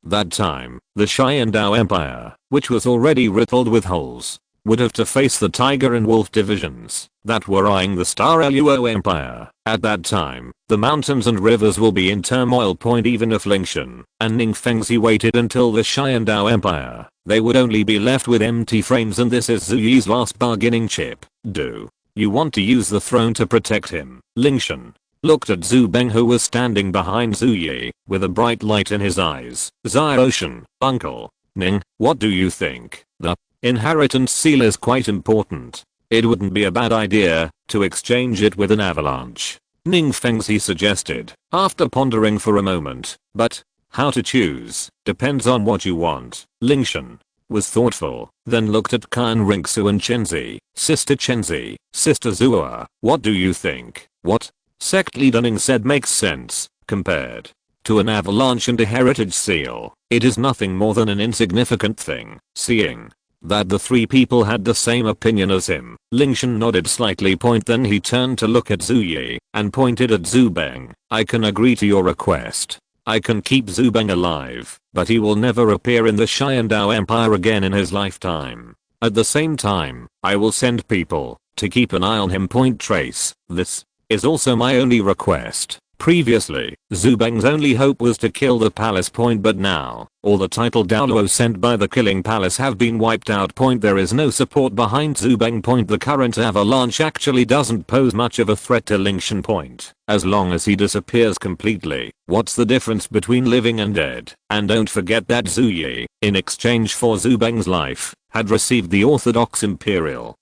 that time. The Qian Dou Empire, which was already riddled with holes, would have to face the tiger and wolf divisions that were eyeing the Star Luo Empire. At that time, the mountains and rivers will be in turmoil point. Even if Lingtian and Ning Fengzi waited until the Qian Dou Empire, they would only be left with empty frames, and this is Zhu Yi's last bargaining chip. Do you want to use the throne to protect him? Lingtian looked at Zhu Beng, who was standing behind Zhu Yi with a bright light in his eyes. Ocean, uncle. Ning, what do you think? The inheritance seal is quite important. It wouldn't be a bad idea to exchange it with an avalanche. Ning Fengzi suggested, after pondering for a moment. But how to choose depends on what you want. Lingtian was thoughtful, then looked at Qian Renxue and Chenzi. Sister Chenzi, Sister Zhua, what do you think? What sect leader Ning said makes sense. Compared to an avalanche and a heritage seal, it is nothing more than an insignificant thing. Seeing that the three people had the same opinion as him, Lingtian nodded slightly point. Then he turned to look at Zhu Yi and pointed at Zhu Beng. I can agree to your request. I can keep Zhu Beng alive, but he will never appear in the Qian Dou Empire again in his lifetime. At the same time, I will send people to keep an eye on him point. Trace, this is also my only request. Previously, Zhu Beng's only hope was to kill the palace point, but now, all the title Douluo sent by the killing palace have been wiped out point. There is no support behind Zhu Beng point. The current avalanche actually doesn't pose much of a threat to Lingtian point. As long as he disappears completely, what's the difference between living and dead? And don't forget that Zhu Yi, in exchange for Zhu Beng's life, had received the orthodox imperial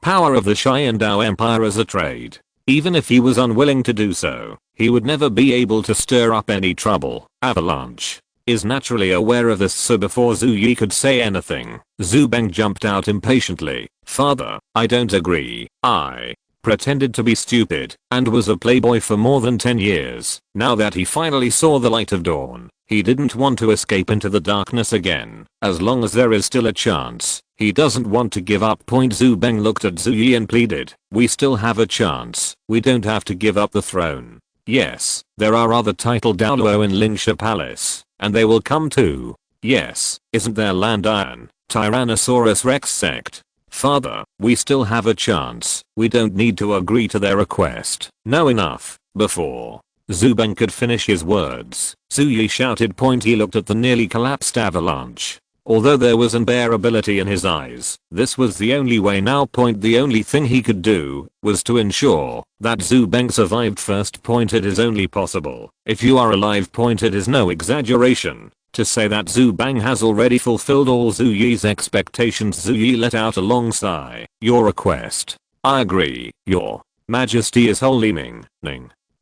power of the Qian Dou Empire as a trade. Even if he was unwilling to do so, he would never be able to stir up any trouble. Avalanche is naturally aware of this, so before Zhu Yi could say anything, Zhu Beng jumped out impatiently. Father, I don't agree. I pretended to be stupid and was a playboy for more than 10 years. Now that he finally saw the light of dawn, he didn't want to escape into the darkness again. As long as there is still a chance, he doesn't want to give up. Zhu Beng looked at Zhu Yi and pleaded, we still have a chance. We don't have to give up the throne. Yes, there are other title Douluo in Lingtian Palace, and they will come too. Yes, isn't there land iron, Tyrannosaurus Rex sect? Father, we still have a chance. We don't need to agree to their request. No, enough. Before Zhu Beng could finish his words, Zhu Yi shouted. He looked at the nearly collapsed avalanche. Although there was unbearability in his eyes, this was the only way now. The only thing he could do was to ensure that Zhu Beng survived first. It is only possible if you are alive. It is no exaggeration to say that Zhu Beng has already fulfilled all Zhu Yi's expectations. Zhu Yi let out a long sigh. Your request. I agree. Your Majesty is holy. Ning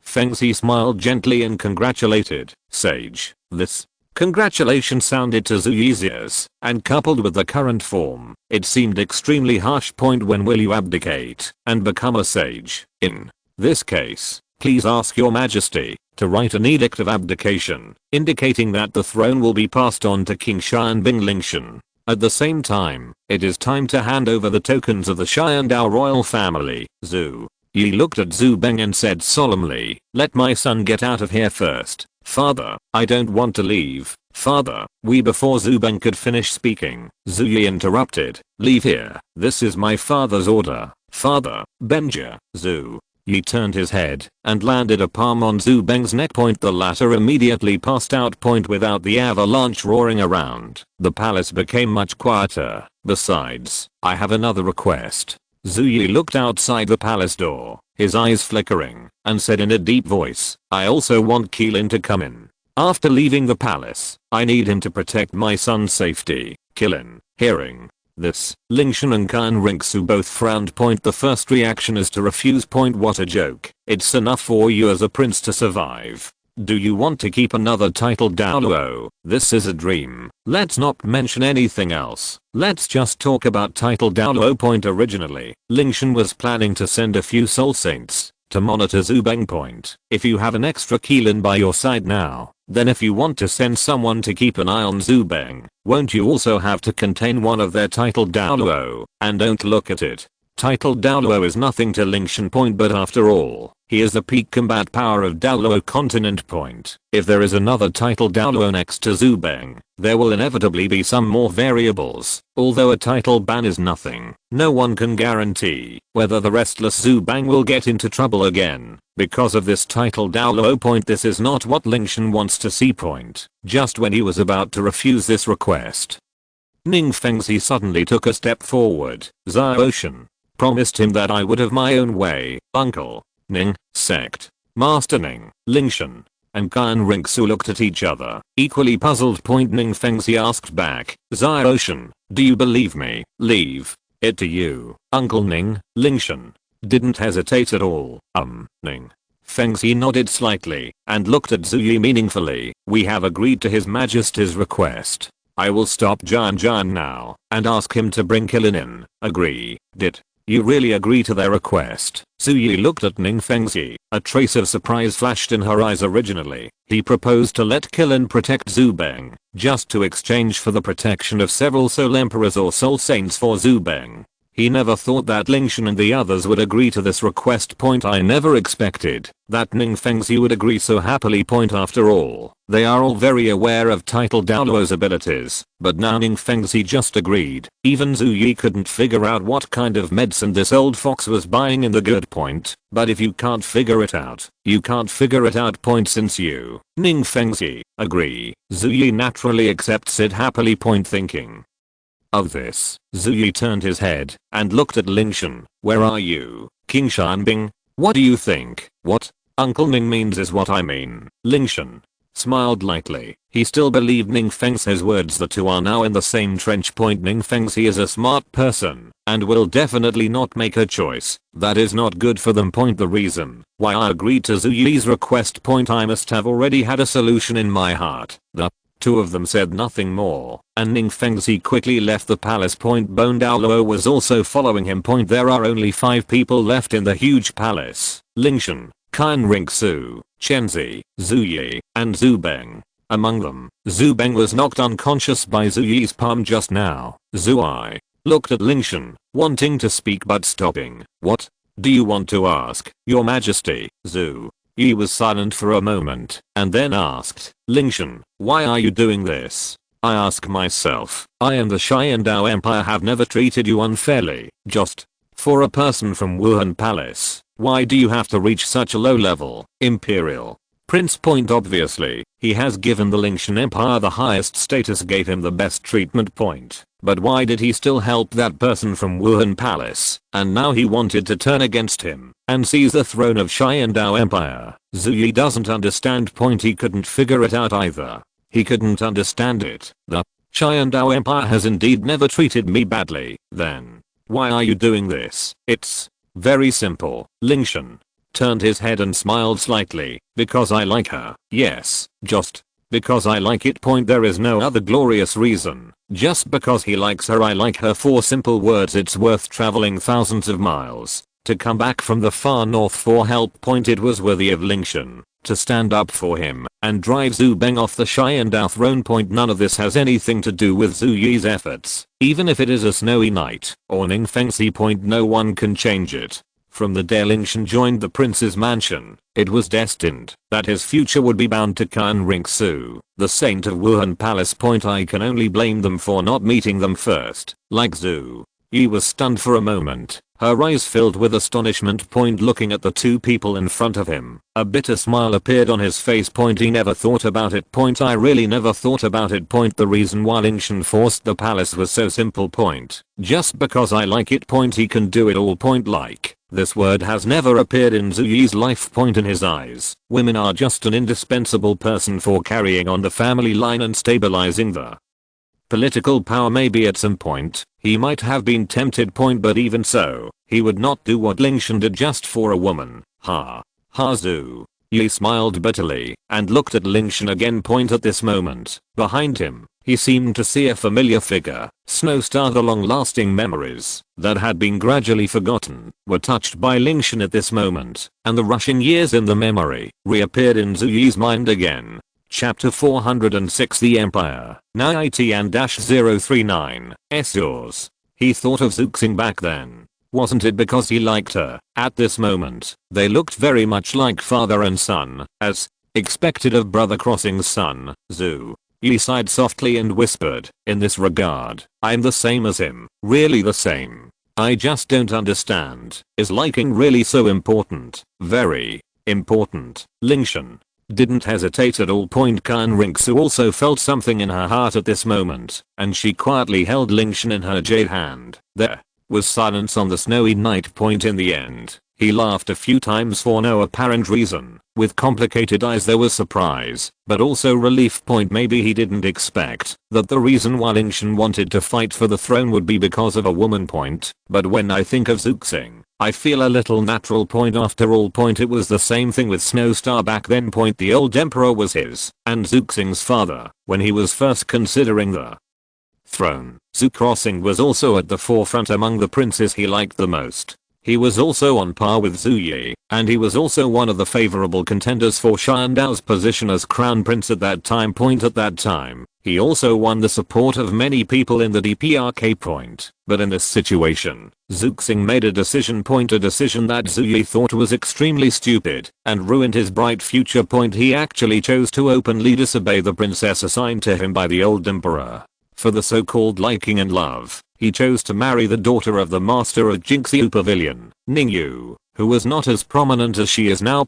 Fengzi smiled gently and congratulated. Sage, this congratulation sounded to Zhu Yi's ears, and coupled with the current form, it seemed extremely harsh. When will you abdicate and become a sage? In this case, please ask your Majesty to write an edict of abdication, indicating that the throne will be passed on to King Xianbing Lingtian. At the same time, it is time to hand over the tokens of the Qian Dou royal family. Zhu Yi looked at Zhu Beng and said solemnly, let my son get out of here first. Father, I don't want to leave. Father, before Zhu Beng could finish speaking, Zhu Yi interrupted. Leave here. This is my father's order. Father, Benja. Zhu Yi turned his head and landed a palm on Zhu Beng's neck. The latter immediately passed out. Without the avalanche roaring around, the palace became much quieter. Besides, I have another request. Zhu Yi looked outside the palace door, his eyes flickering, and said in a deep voice, I also want Qilin to come in. After leaving the palace, I need him to protect my son's safety. Qilin, hearing this, Lingtian and Qian Renxue both frowned. The first reaction is to refuse. What a joke. It's enough for you as a prince to survive. Do you want to keep another title Douluo? This is a dream. Let's not mention anything else. Let's just talk about title Douluo. Originally, Lingtian was planning to send a few soul saints to monitor Zhu Beng. If you have an extra Qilin by your side now, then if you want to send someone to keep an eye on Zhu Beng, won't you also have to contain one of their title Douluo? And don't look at it. Title Douluo is nothing to Lingtian. But after all, he is the peak combat power of Douluo continent. If there is another title Douluo next to Zhu Beng, there will inevitably be some more variables. Although a title ban is nothing, no one can guarantee whether the restless Zhu Beng will get into trouble again because of this title Douluo. This is not what Lingtian wants to see. Just when he was about to refuse this request, Ning Fengzi suddenly took a step forward. Zhao promised him that I would have my own way. Uncle Ning, sect, Master Ning, Lingtian, and Qian Renxue looked at each other, equally puzzled. Ning Fengzi asked back, Zhao, do you believe me? Leave it to you. Uncle Ning, Lingtian didn't hesitate at all. Ning Fengzi nodded slightly and looked at Zhu Yi meaningfully. We have agreed to His Majesty's request. I will stop Jian now and ask him to bring Qilin in. Agree. Did you really agree to their request? Zhu Yi looked at Ning Fengzi. A trace of surprise flashed in her eyes. Originally, he proposed to let Qilin protect Zhu Beng, just to exchange for the protection of several soul emperors or soul saints for Zhu Beng. He never thought that Lingtian and the others would agree to this request. I never expected that Ning Fengzi would agree so happily. After all, they are all very aware of title Douluo's abilities, but now Ning Fengzi just agreed. Even Zhu Yi couldn't figure out what kind of medicine this old fox was buying in the good point. But if you can't figure it out, you can't figure it out. Since you, Ning Fengzi, agree, Zhu Yi naturally accepts it happily. Thinking of this, Zhu Yi turned his head and looked at Lingtian. Where are you, King Xianbing? What do you think? What Uncle Ning means is what I mean. Lingtian smiled lightly. He still believed Ning Fengzi's words. The two are now in the same trench. Ning Fengzi is a smart person and will definitely not make a choice that is not good for them. The reason why I agreed to Zhu Yi's request. I must have already had a solution in my heart. The Two of them said nothing more, and Ning Fengzi quickly left the palace. Douluo was also following him. There are only 5 people left in the huge palace: Lingtian, Qian Renxue, Chenzi, Zhu Yi, and Zhu Beng. Among them, Zhu Beng was knocked unconscious by Zhu Yi's palm just now. Zhu Yi looked at Lingtian, wanting to speak but stopping. "What do you want to ask, your majesty?" Zhu Yi was silent for a moment, and then asked, "Lingtian, why are you doing this?" "I ask myself. I and the Qian Dou Empire have never treated you unfairly. Just for a person from Wuhan Palace, why do you have to reach such a low level, Imperial Prince?" Obviously, he has given the Lingtian Empire the highest status, gave him the best treatment. But why did he still help that person from Wuhan Palace? And now he wanted to turn against him and seize the throne of Qian Dou Empire. Zhu Yi doesn't understand. He couldn't figure it out either. He couldn't understand it. The Qian Dou Empire has indeed never treated me badly. Then why are you doing this? It's very simple. Lingtian turned his head and smiled slightly. "Because I like her. Yes, just because I like it. There is no other glorious reason. Just because he likes her, I like her." 4 simple words. It's worth traveling thousands of miles to come back from the far north for help. It was worthy of Lingtian to stand up for him and drive Zhu Beng off the Qian Dou throne. None of this has anything to do with Zhu Yi's efforts, even if it is a snowy night or Ning Fengzi. No one can change it. From the day Lingtian joined the prince's mansion, it was destined that his future would be bound to Qian Renxue, the saint of Wuhan Palace. I can only blame them for not meeting them first. Like Zhu Yi was stunned for a moment, her eyes filled with astonishment. Looking at the 2 people in front of him, a bitter smile appeared on his face. He never thought about it. I really never thought about it. The reason why Lingtian forced the palace was so simple. Just because I like it. He can do it all. Like this word has never appeared in Zhu Yi's life. In his eyes, women are just an indispensable person for carrying on the family line and stabilizing the political power. Maybe at some point, he might have been tempted. But even so, he would not do what Lingtian did just for a woman. Ha. Zhu Yi smiled bitterly and looked at Lingtian again. At this moment, behind him, he seemed to see a familiar figure. Snowstar. The long-lasting memories that had been gradually forgotten were touched by Lingtian at this moment, and the rushing years in the memory reappeared in Zhu Yi's mind again. Chapter 406. The Empire. Now Tian-039, yours. He thought of Zuxing back then. Wasn't it because he liked her? At this moment, they looked very much like father and son, as expected of brother crossing son. Zhu Yi sighed softly and whispered, "In this regard, I'm the same as him. Really the same. I just don't understand. Is liking really so important?" "Very important." Lingtian didn't hesitate at all. Qian Renxue also felt something in her heart at this moment, and she quietly held Lingtian in her jade hand. There was silence on the snowy night. In the end, he laughed a few times for no apparent reason. With complicated eyes there was surprise, but also relief. Maybe he didn't expect that the reason why Lingtian wanted to fight for the throne would be because of a woman. But when I think of Zuxing, I feel a little natural. After all. It was the same thing with Snowstar back then. The old emperor was his and Zuxing's father when he was first considering the throne. Zhu Crossing was also at the forefront among the princes he liked the most. He was also on par with Zhu Yi, and he was also one of the favorable contenders for Qian Dou's position as crown prince at that time. At that time, he also won the support of many people in the DPRK. But in this situation, Zuxing made a decision. A decision that Zhu Yi thought was extremely stupid and ruined his bright future. He actually chose to openly disobey the princess assigned to him by the old emperor. For the so-called liking and love, he chose to marry the daughter of the master of Jingxiu Pavilion, Ningyu, who was not as prominent as she is now.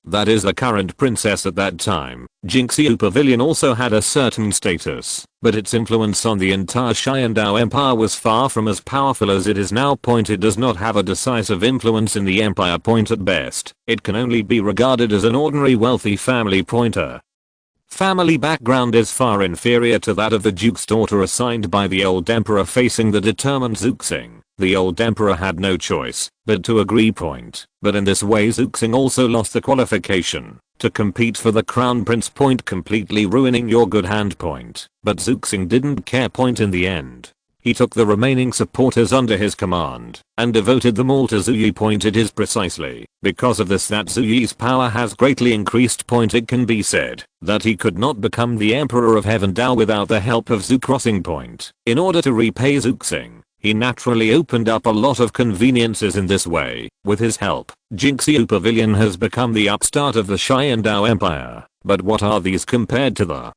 That is the current princess at that time. Jingxiu Pavilion also had a certain status, but its influence on the entire Qian Dou Empire was far from as powerful as it is now. It does not have a decisive influence in the empire. At best, it can only be regarded as an ordinary wealthy family. Family background is far inferior to that of the duke's daughter assigned by the old emperor. Facing the determined Zuxing, the old emperor had no choice but to agree. But in this way Zuxing also lost the qualification to compete for the crown prince point, completely ruining your good hand point. But Zuxing didn't care point in the end. He took the remaining supporters under his command and devoted them all to Zhu Yi point. It is precisely because of this that Zhu Yi's power has greatly increased point. It can be said that he could not become the Emperor of Heaven Dao without the help of Zhu crossing point. In order to repay Zuxing, he naturally opened up a lot of conveniences in this way. With his help, Jingxiu Pavilion has become the upstart of the Qian Dou Empire. But what are these compared to the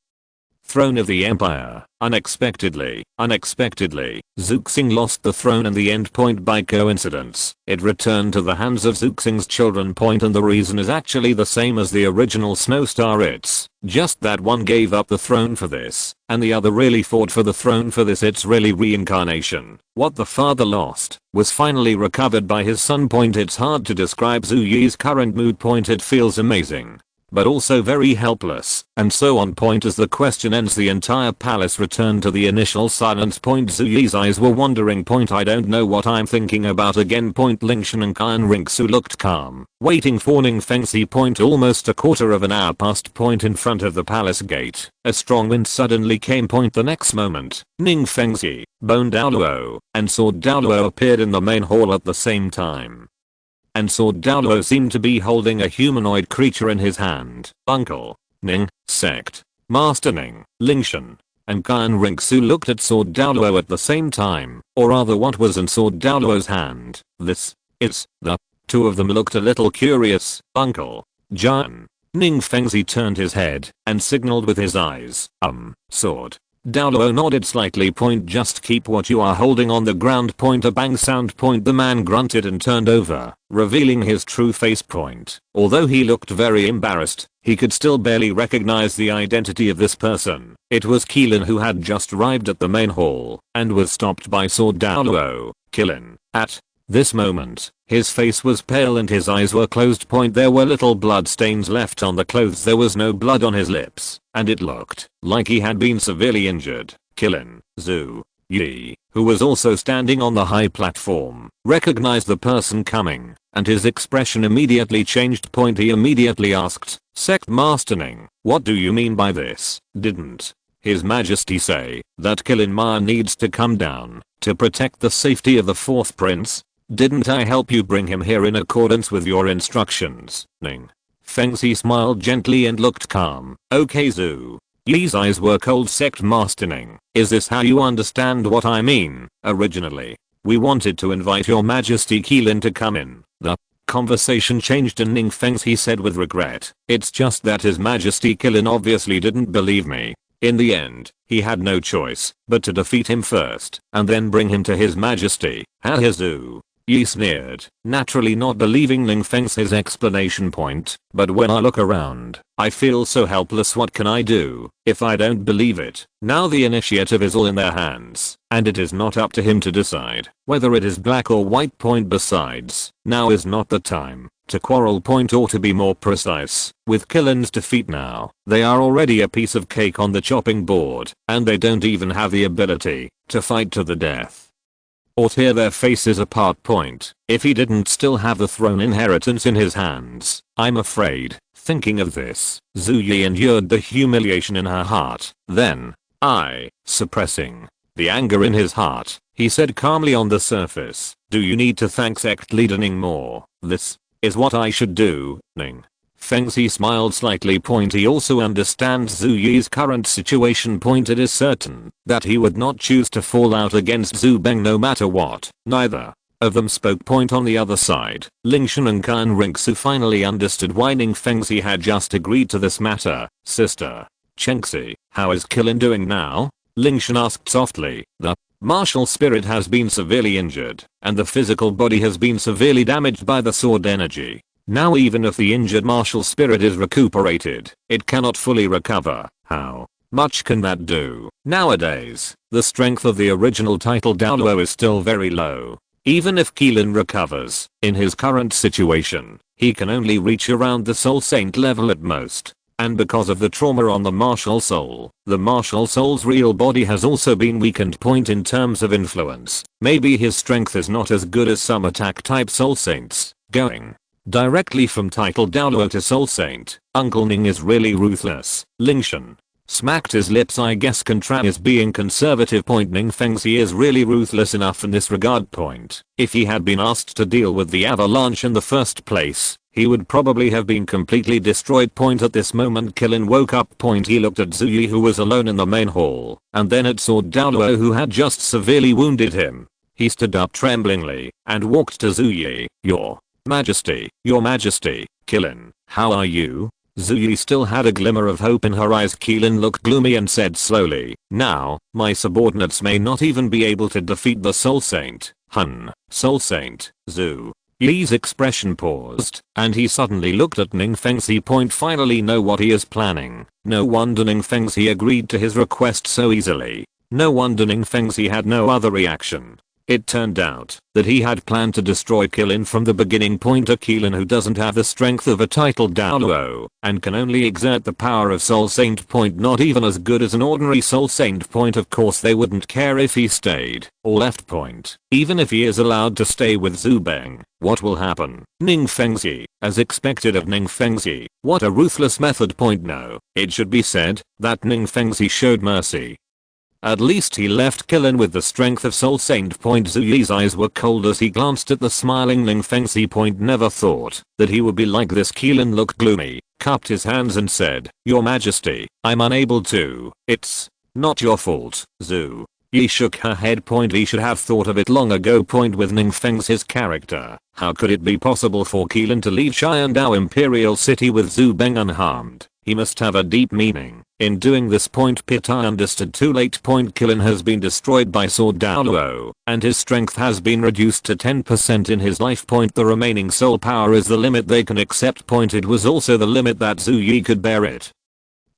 throne of the empire? Unexpectedly, Zuxing lost the throne and the end point by coincidence. It returned to the hands of Zuxing's children point, and the reason is actually the same as the original Snow Star. It's just that one gave up the throne for this, and the other really fought for the throne for this. It's really reincarnation. What the father lost was finally recovered by his son point. It's hard to describe Zhu Yi's current mood point. It feels amazing, but also very helpless, and so on point. As the question ends, the entire palace returned to the initial silence point. Zhu Yi's eyes were wandering point. I don't know what I'm thinking about again point. Lingtian and Qian Renxue looked calm, waiting for Ning Fengxi point. Almost a quarter of an hour passed point in front of the palace gate. A strong wind suddenly came point. The next moment, Ning Fengxi, Bone Douluo, and Sword Douluo appeared in the main hall at the same time. And Sword Douluo seemed to be holding a humanoid creature in his hand. Uncle Ning, Sect Master Ning, Lingtian, and Qian Renxue looked at Sword Douluo at the same time, or rather what was in Sword Douluo's hand. This is the two of them looked a little curious. Uncle Jian. Ning Fengxi turned his head and signaled with his eyes. Sword Douluo nodded slightly point. Just keep what you are holding on the ground point. A bang sound point. The man grunted and turned over, revealing his true face point. Although he looked very embarrassed, he could still barely recognize the identity of this person. It was Qian, who had just arrived at the main hall and was stopped by Sword Douluo. Qian. At this moment, his face was pale and his eyes were closed point. There were little blood stains left on the clothes. There was no blood on his lips, and it looked like he had been severely injured. Qian, Zhu Yi, who was also standing on the high platform, recognized the person coming, and his expression immediately changed point. He immediately asked, Sect Master Ning, what do you mean by this? Didn't His Majesty say that Qian Ma needs to come down to protect the safety of the fourth prince? Didn't I help you bring him here in accordance with your instructions? Ning Fengxi smiled gently and looked calm. Okay Zhu Yi's eyes were cold. Sect Master Ning, is this how you understand what I mean? Originally, we wanted to invite your Majesty Qian to come in. The conversation changed and Ning Fengxi said with regret, it's just that His Majesty Qian obviously didn't believe me. In the end, he had no choice but to defeat him first and then bring him to His Majesty. Zhu Yi sneered, naturally not believing Ning Fengxi's explanation point. But when I look around, I feel so helpless. What can I do if I don't believe it? Now the initiative is all in their hands, and it is not up to him to decide whether it is black or white point. Besides, now is not the time to quarrel point, or to be more precise, with Qian's defeat now, they are already a piece of cake on the chopping board, and they don't even have the ability to fight to the death or tear their faces apart point. If he didn't still have the throne inheritance in his hands, I'm afraid. Thinking of this, Zhu Yi endured the humiliation in her heart. Then, suppressing the anger in his heart, he said calmly on the surface, do you need to thank sect leader Ning more? This is what I should do. Ning Fengxi smiled slightly point. He also understands Zhu Yi's current situation point. It is certain that he would not choose to fall out against Zhu Beng no matter what. Neither of them spoke point. On the other side, Lingtian and Qian Renxue finally understood why Ning Fengxi had just agreed to this matter. Sister Chengxi, how is Qian doing now? Lingtian asked softly. The martial spirit has been severely injured, and the physical body has been severely damaged by the sword energy. Now even if the injured martial spirit is recuperated, it cannot fully recover. How much can that do? Nowadays, the strength of the original title Douluo is still very low. Even if Qian recovers, in his current situation, he can only reach around the soul saint level at most. And because of the trauma on the martial soul, the martial soul's real body has also been weakened point in terms of influence. Maybe his strength is not as good as some attack type soul saints. Going Directly from title Douluo to Soul Saint, Uncle Ning is really ruthless. Lingtian smacked his lips. I guess Contran is being conservative. Ning Fengxi is really ruthless enough in this regard. If he had been asked to deal with the avalanche in the first place, he would probably have been completely destroyed. At this moment Qilin woke up. He looked at Zuyi, who was alone in the main hall, and then at Sword Douluo, who had just severely wounded him. He stood up tremblingly and walked to Zuyi. Your Majesty, Your Majesty. Qilin, how are you? Zuyi still had a glimmer of hope in her eyes. Qilin looked gloomy and said slowly, now, my subordinates may not even be able to defeat the Soul Saint. Soul Saint, Zhu. Yi's expression paused, and he suddenly looked at Ning Fengxi. Finally know what he is planning. No wonder Ning Fengxi agreed to his request so easily. No wonder Ning Fengxi had no other reaction. It turned out that he had planned to destroy Qilin from the beginning. A Qilin who doesn't have the strength of a titled Douluo and can only exert the power of Soul Saint. Not even as good as an ordinary Soul Saint. Of course they wouldn't care if he stayed or left. Even if he is allowed to stay with Zhu Beng, what will happen? Ning Fengxi, as expected of Ning Fengxi, what a ruthless method. No, it should be said that Ning Fengxi showed mercy. At least he left Qilin with the strength of Soul Saint. Zuyi's eyes were cold as he glanced at the smiling Ning Fengxi. Never thought that he would be like this. Qilin looked gloomy, cupped his hands and said, Your Majesty, I'm unable to. It's not your fault, Zhu. Yi shook her head. He should have thought of it long ago. With Ning Fengxi's character, how could it be possible for Qilin to leave Qian Dou Imperial City with Zhu Beng unharmed? He must have a deep meaning in doing this. I understood too late. Qilin has been destroyed by Sword Douluo, and his strength has been reduced to 10% in his life. The remaining soul power is the limit they can accept. It was also the limit that Zhu Yi could bear. It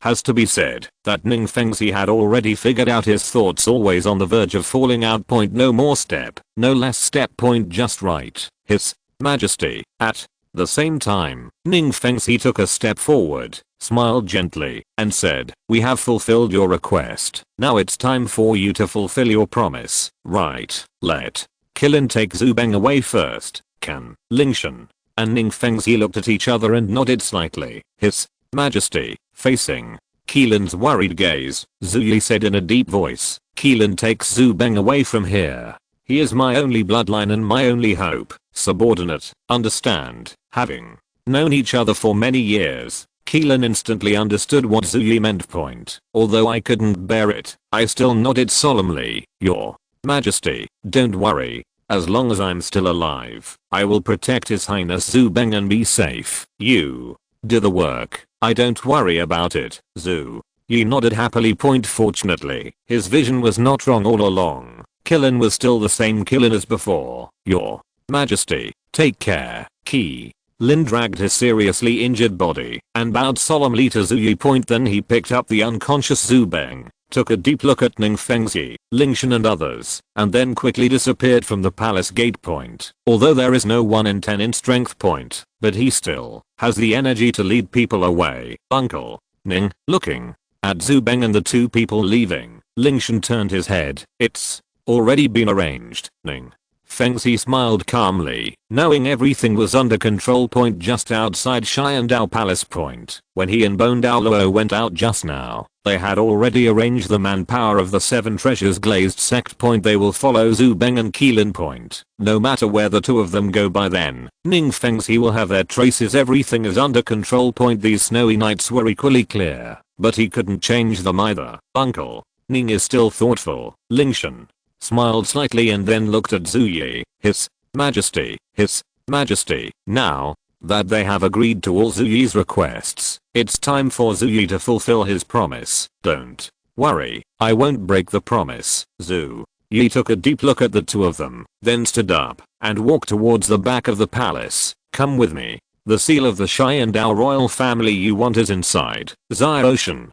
has to be said that Ning Fengxi had already figured out his thoughts, always on the verge of falling out. No more step, no less step. Just right. His Majesty. At the same time, Ning Fengxi took a step forward, smiled gently, and said, we have fulfilled your request. Now it's time for you to fulfill your promise. Right. Let Qilin take Zhu Beng away first. Can Lingtian and Ning Fengxi looked at each other and nodded slightly. His Majesty, facing Qilin's worried gaze, Zuyi said in a deep voice, Qilin takes Zhu Beng away from here. He is my only bloodline and my only hope. Subordinate, understand? Having known each other for many years, Qilin instantly understood what Zuyi meant. Although I couldn't bear it, I still nodded solemnly. Your Majesty, don't worry. As long as I'm still alive, I will protect His Highness Zhu Beng and be safe. You do the work. I don't worry about it, Zhu. Yi nodded happily. Fortunately, his vision was not wrong all along. Qilin was still the same Qilin as before. Your Majesty, take care. Lin dragged his seriously injured body and bowed solemnly to Zuyi. Then he picked up the unconscious Zhu Beng, took a deep look at Ning Fengxi, Lingtian and others, and then quickly disappeared from the palace gate. Although there is no 1 in 10 in strength, but he still has the energy to lead people away. Uncle Ning, looking at Zhu Beng and the two people leaving, Lingtian turned his head. It's already been arranged. Ning Fengxi smiled calmly, knowing everything was under control. Just outside Qian Dou Palace. When he and Bone Douluo went out just now, they had already arranged the manpower of the 7 treasures glazed sect. They will follow Zhu Beng and Qilin. No matter where the two of them go by then, Ning Fengxi will have their traces. Everything is under control. These snowy nights were equally clear, but he couldn't change them either. Uncle Ning is still thoughtful. Lingtian smiled slightly and then looked at Zuyi. His Majesty, His Majesty. Now that they have agreed to all Zuyi's requests, it's time for Zuyi to fulfill his promise. Don't worry, I won't break the promise, Zhu. Yi took a deep look at the two of them, then stood up and walked towards the back of the palace. Come with me. The seal of the Qian Dou royal family you want is inside. Xiaoshan,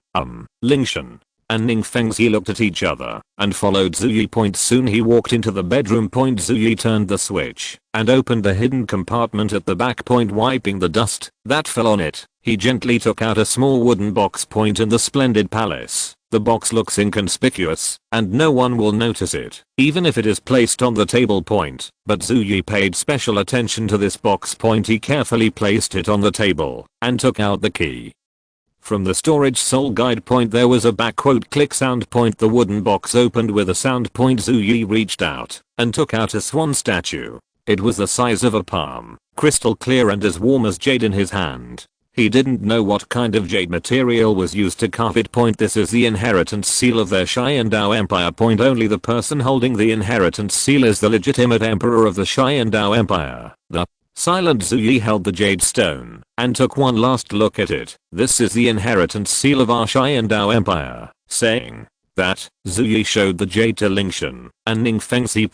Lingtian and Ning Fengxi looked at each other and followed Zuyi. Soon he walked into the bedroom. Zuyi turned the switch and opened the hidden compartment at the back. Wiping the dust that fell on it, he gently took out a small wooden box. In the splendid palace, The box looks inconspicuous, and no one will notice it, even if it is placed on the table point, but Zhu Yi paid special attention to this box point. He carefully placed it on the table, and took out the key. From the storage soul guide point there was a click sound point. The wooden box opened with a sound point. Zhu Yi reached out, and took out a swan statue. It was the size of a palm, crystal clear and as warm as jade in his hand. He didn't know what kind of jade material was used to carve it. This is the inheritance seal of their Qian Dou Empire. Only the person holding the inheritance seal is the legitimate emperor of the Qian Dou Empire. The silent Zhu Yi held the jade stone, and took one last look at it. This is the inheritance seal of our Qian Dou Empire. Saying that, Zhu Yi showed the jade to Lingtian and Ning Fengxi.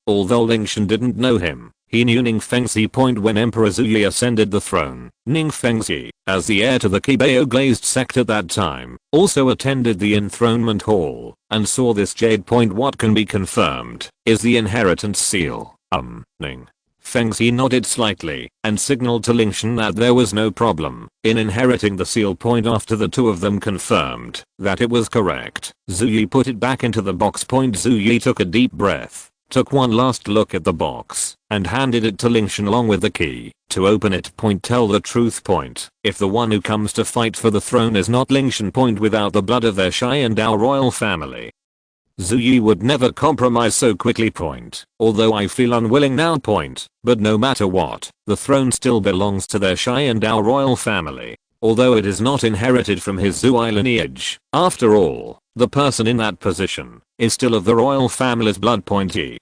Although Lingtian didn't know him, he knew Ning Fengxi. When Emperor Zhu Yi ascended the throne, Ning Fengxi, as the heir to the Qibao glazed sect at that time, also attended the enthronement hall, and saw this jade. What can be confirmed is the inheritance seal. Ning Fengxi nodded slightly, and signaled to Lingtian that there was no problem in inheriting the seal. After the two of them confirmed that it was correct, Zhu Yi put it back into the box. Zhu Yi took a deep breath, took one last look at the box, and handed it to Lingtian along with the key to open it. Tell the truth. If the one who comes to fight for the throne is not Lingtian. Without the blood of their Qian Dou royal family, Zhu Yi would never compromise so quickly. Although I feel unwilling now. But no matter what, the throne still belongs to their Qian Dou royal family. Although it is not inherited from his Zhuai lineage, after all, the person in that position is still of the royal family's blood. Zhu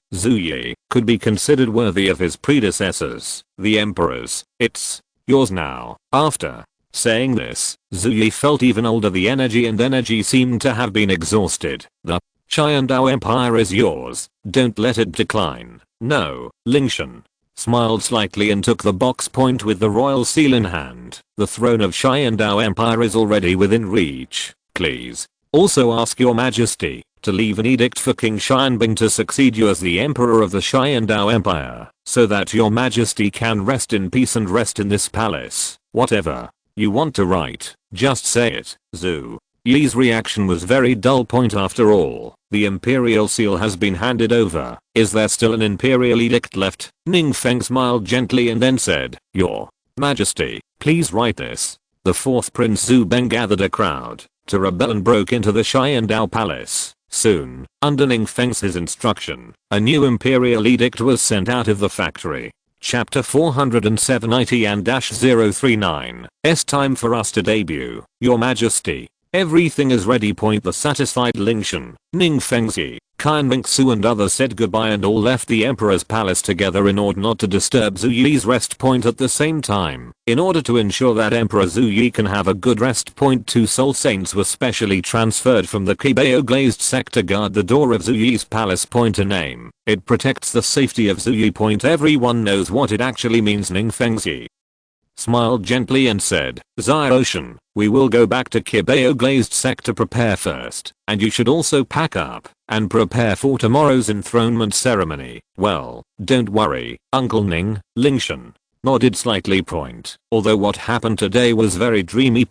Yi could be considered worthy of his predecessors, the emperors. It's yours now. After saying this, Zhu Yi felt even older. The energy seemed to have been exhausted. The Qian Dou Empire is yours. Don't let it decline. No. Lingtian smiled slightly and took the box. With the royal seal in hand, the throne of Qian Dou Empire is already within reach. Please also ask your majesty to leave an edict for King Xianbing to succeed you as the emperor of the Qian Dou Empire, so that your majesty can rest in peace and rest in this palace. Whatever you want to write, just say it. Zhu Yi's reaction was very dull. After all, the imperial seal has been handed over. Is there still an imperial edict left? Ning Feng smiled gently and then said, Your Majesty, please write this. The fourth Prince Zhu Beng gathered a crowd to rebel and broke into the Qian Dou Palace. Soon, under Ning Feng's instruction, a new imperial edict was sent out of the factory. Chapter 407 ITN-039. It's time for us to debut, Your Majesty. Everything is ready. The satisfied Lingtian, Ning Fengxi, Qian Renxue and others said goodbye and all left the emperor's palace together in order not to disturb Zhu Yi's rest. At the same time, in order to ensure that Emperor Zhu Yi can have a good rest. 2 soul saints were specially transferred from the Qibao glazed sect to guard the door of Zhu Yi's palace. A name. It protects the safety of Zhu Yi. Everyone knows what it actually means. Ning Fengxi smiled gently and said, Xiaoshan, we will go back to Qibao glazed sect to prepare first, and you should also pack up and prepare for tomorrow's enthronement ceremony. Well, don't worry, Uncle Ning. Lingtian nodded slightly. Although what happened today was very dreamy.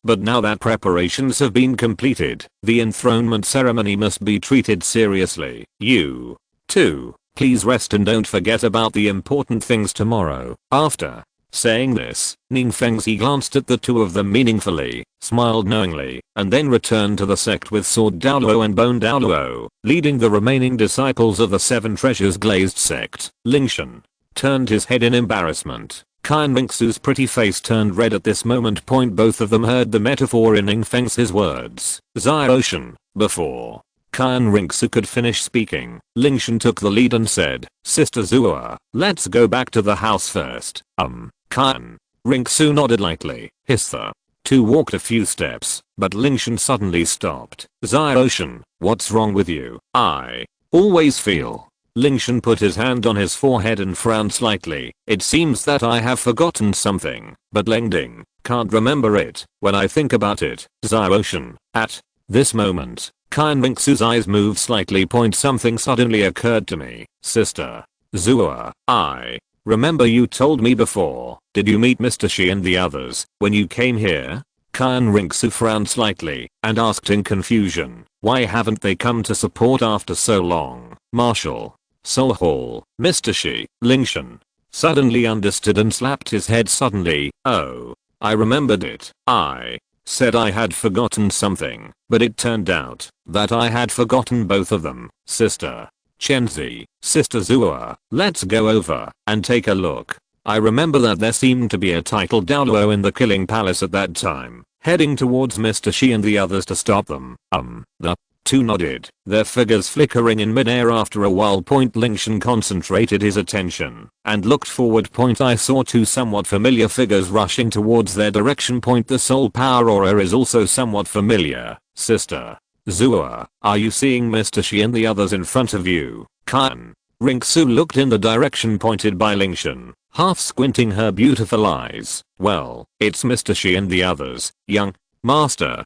But now that preparations have been completed, the enthronement ceremony must be treated seriously. You too, please rest and don't forget about the important things tomorrow. After saying this, Ning Fengxi glanced at the two of them meaningfully, smiled knowingly, and then returned to the sect with Sword Douluo and Bone Douluo, leading the remaining disciples of the Seven Treasures glazed sect. Lingtian turned his head in embarrassment. Qian Renxue's pretty face turned red at this moment. Both of them heard the metaphor in Ning Fengxi's words. Xiaoshan, before Qian Renxue could finish speaking, Lingtian took the lead and said, Sister Zhuo, let's go back to the house first. Qian Renxue nodded lightly. The two walked a few steps, but Lingtian suddenly stopped. Xiaoshan, what's wrong with you? I always feel. Lingtian put his hand on his forehead and frowned slightly. It seems that I have forgotten something, but Lengding can't remember it when I think about it. Xiaoshan. At this moment, Qian Renxue's eyes moved slightly. Something suddenly occurred to me. Sister Zhuo, I remember you told me before. Did you meet Mr. Shi and the others when you came here? Qian Renxue frowned slightly and asked in confusion, why haven't they come to support after so long? Marshal. Soul Hall. Mr. Shi. Lingtian suddenly understood and slapped his head suddenly. Oh, I remembered it. I said I had forgotten something, but it turned out that I had forgotten both of them. Sister Chenzi, Sister Zua, let's go over and take a look. I remember that there seemed to be a title Douluo in the killing palace at that time, heading towards Mr. Shi and the others to stop them. The two nodded, their figures flickering in midair. After a while, Lingtian concentrated his attention and looked forward. I saw two somewhat familiar figures rushing towards their direction. The soul power aura is also somewhat familiar. Sister Zua, are you seeing Mr. Shi and the others in front of you? Qian Renxue looked in the direction pointed by Lingtian, half squinting her beautiful eyes. Well, it's Mr. Shi and the others, young master.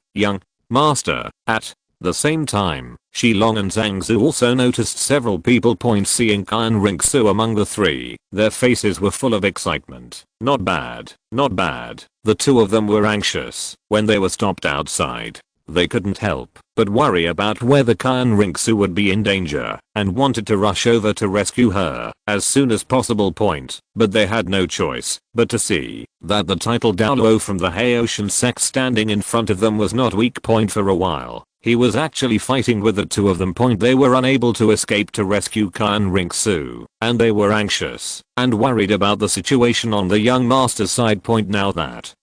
At the same time, Shilong and Zhang Zhu also noticed several people. Seeing Qian Renxue among the three, their faces were full of excitement. Not bad. The two of them were anxious when they were stopped outside. They couldn't help but worry about whether Qian Renxue would be in danger and wanted to rush over to rescue her as soon as possible. But they had no choice but to see that the title Douluo from the Haotian sect standing in front of them was not weak. For a while, he was actually fighting with the two of them. They were unable to escape to rescue Qian Renxue, and they were anxious and worried about the situation on the young master's side. Now that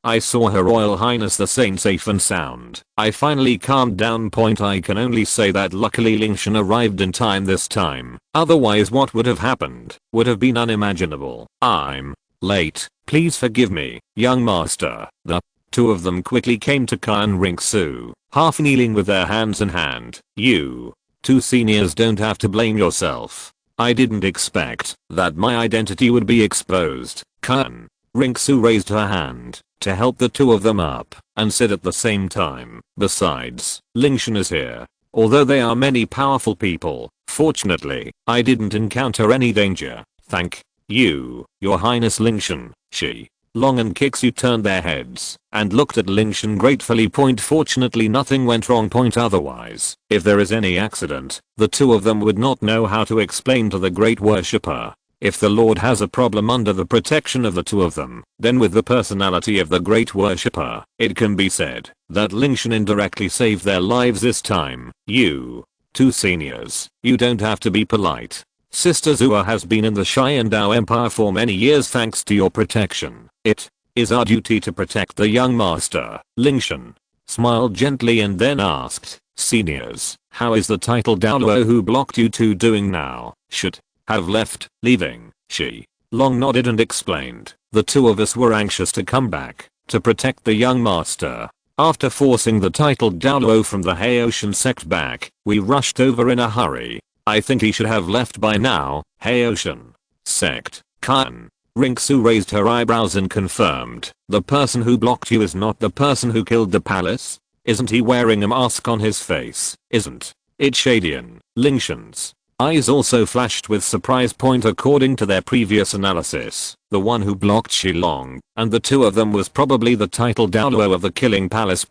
I saw Her Royal Highness the Saint safe and sound, I finally calmed down. I can only say that luckily Lingtian arrived in time this time, otherwise what would have happened would have been unimaginable. I'm late, please forgive me, young master. The two of them quickly came to Qian Renxue, half kneeling with their hands in hand. You two seniors don't have to blame yourself. I didn't expect that my identity would be exposed. Qian Renxue raised her hand to help the two of them up and said at the same time, besides, Lingtian is here. Although they are many powerful people, fortunately, I didn't encounter any danger. Thank you, your highness. Lingtian, Shi, Long and Kixu turned their heads and looked at Lingtian gratefully. Fortunately nothing went wrong. Otherwise, if there is any accident, the two of them would not know how to explain to the great worshipper. If the Lord has a problem under the protection of the two of them, then with the personality of the great worshipper, it can be said that Lingtian indirectly saved their lives this time. You two seniors, you don't have to be polite. Sister Zua has been in the Qian Dou Empire for many years. Thanks to your protection, it is our duty to protect the young master. Lingtian smiled gently and then asked, seniors, how is the title Douluo who blocked you two doing now? Should have left. Leaving. She Long nodded and explained, the two of us were anxious to come back to protect the young master. After forcing the titled Douluo from the Haotian sect back, we rushed over in a hurry. I think he should have left by now. Haotian sect. Qian Renxue raised her eyebrows and confirmed, the person who blocked you is not the person who killed the palace? Isn't he wearing a mask on his face? Isn't it Shadian? Lingtian's eyes also flashed with surprise. According to their previous analysis, the one who blocked Shilong and the two of them was probably the title Douluo of the killing palace.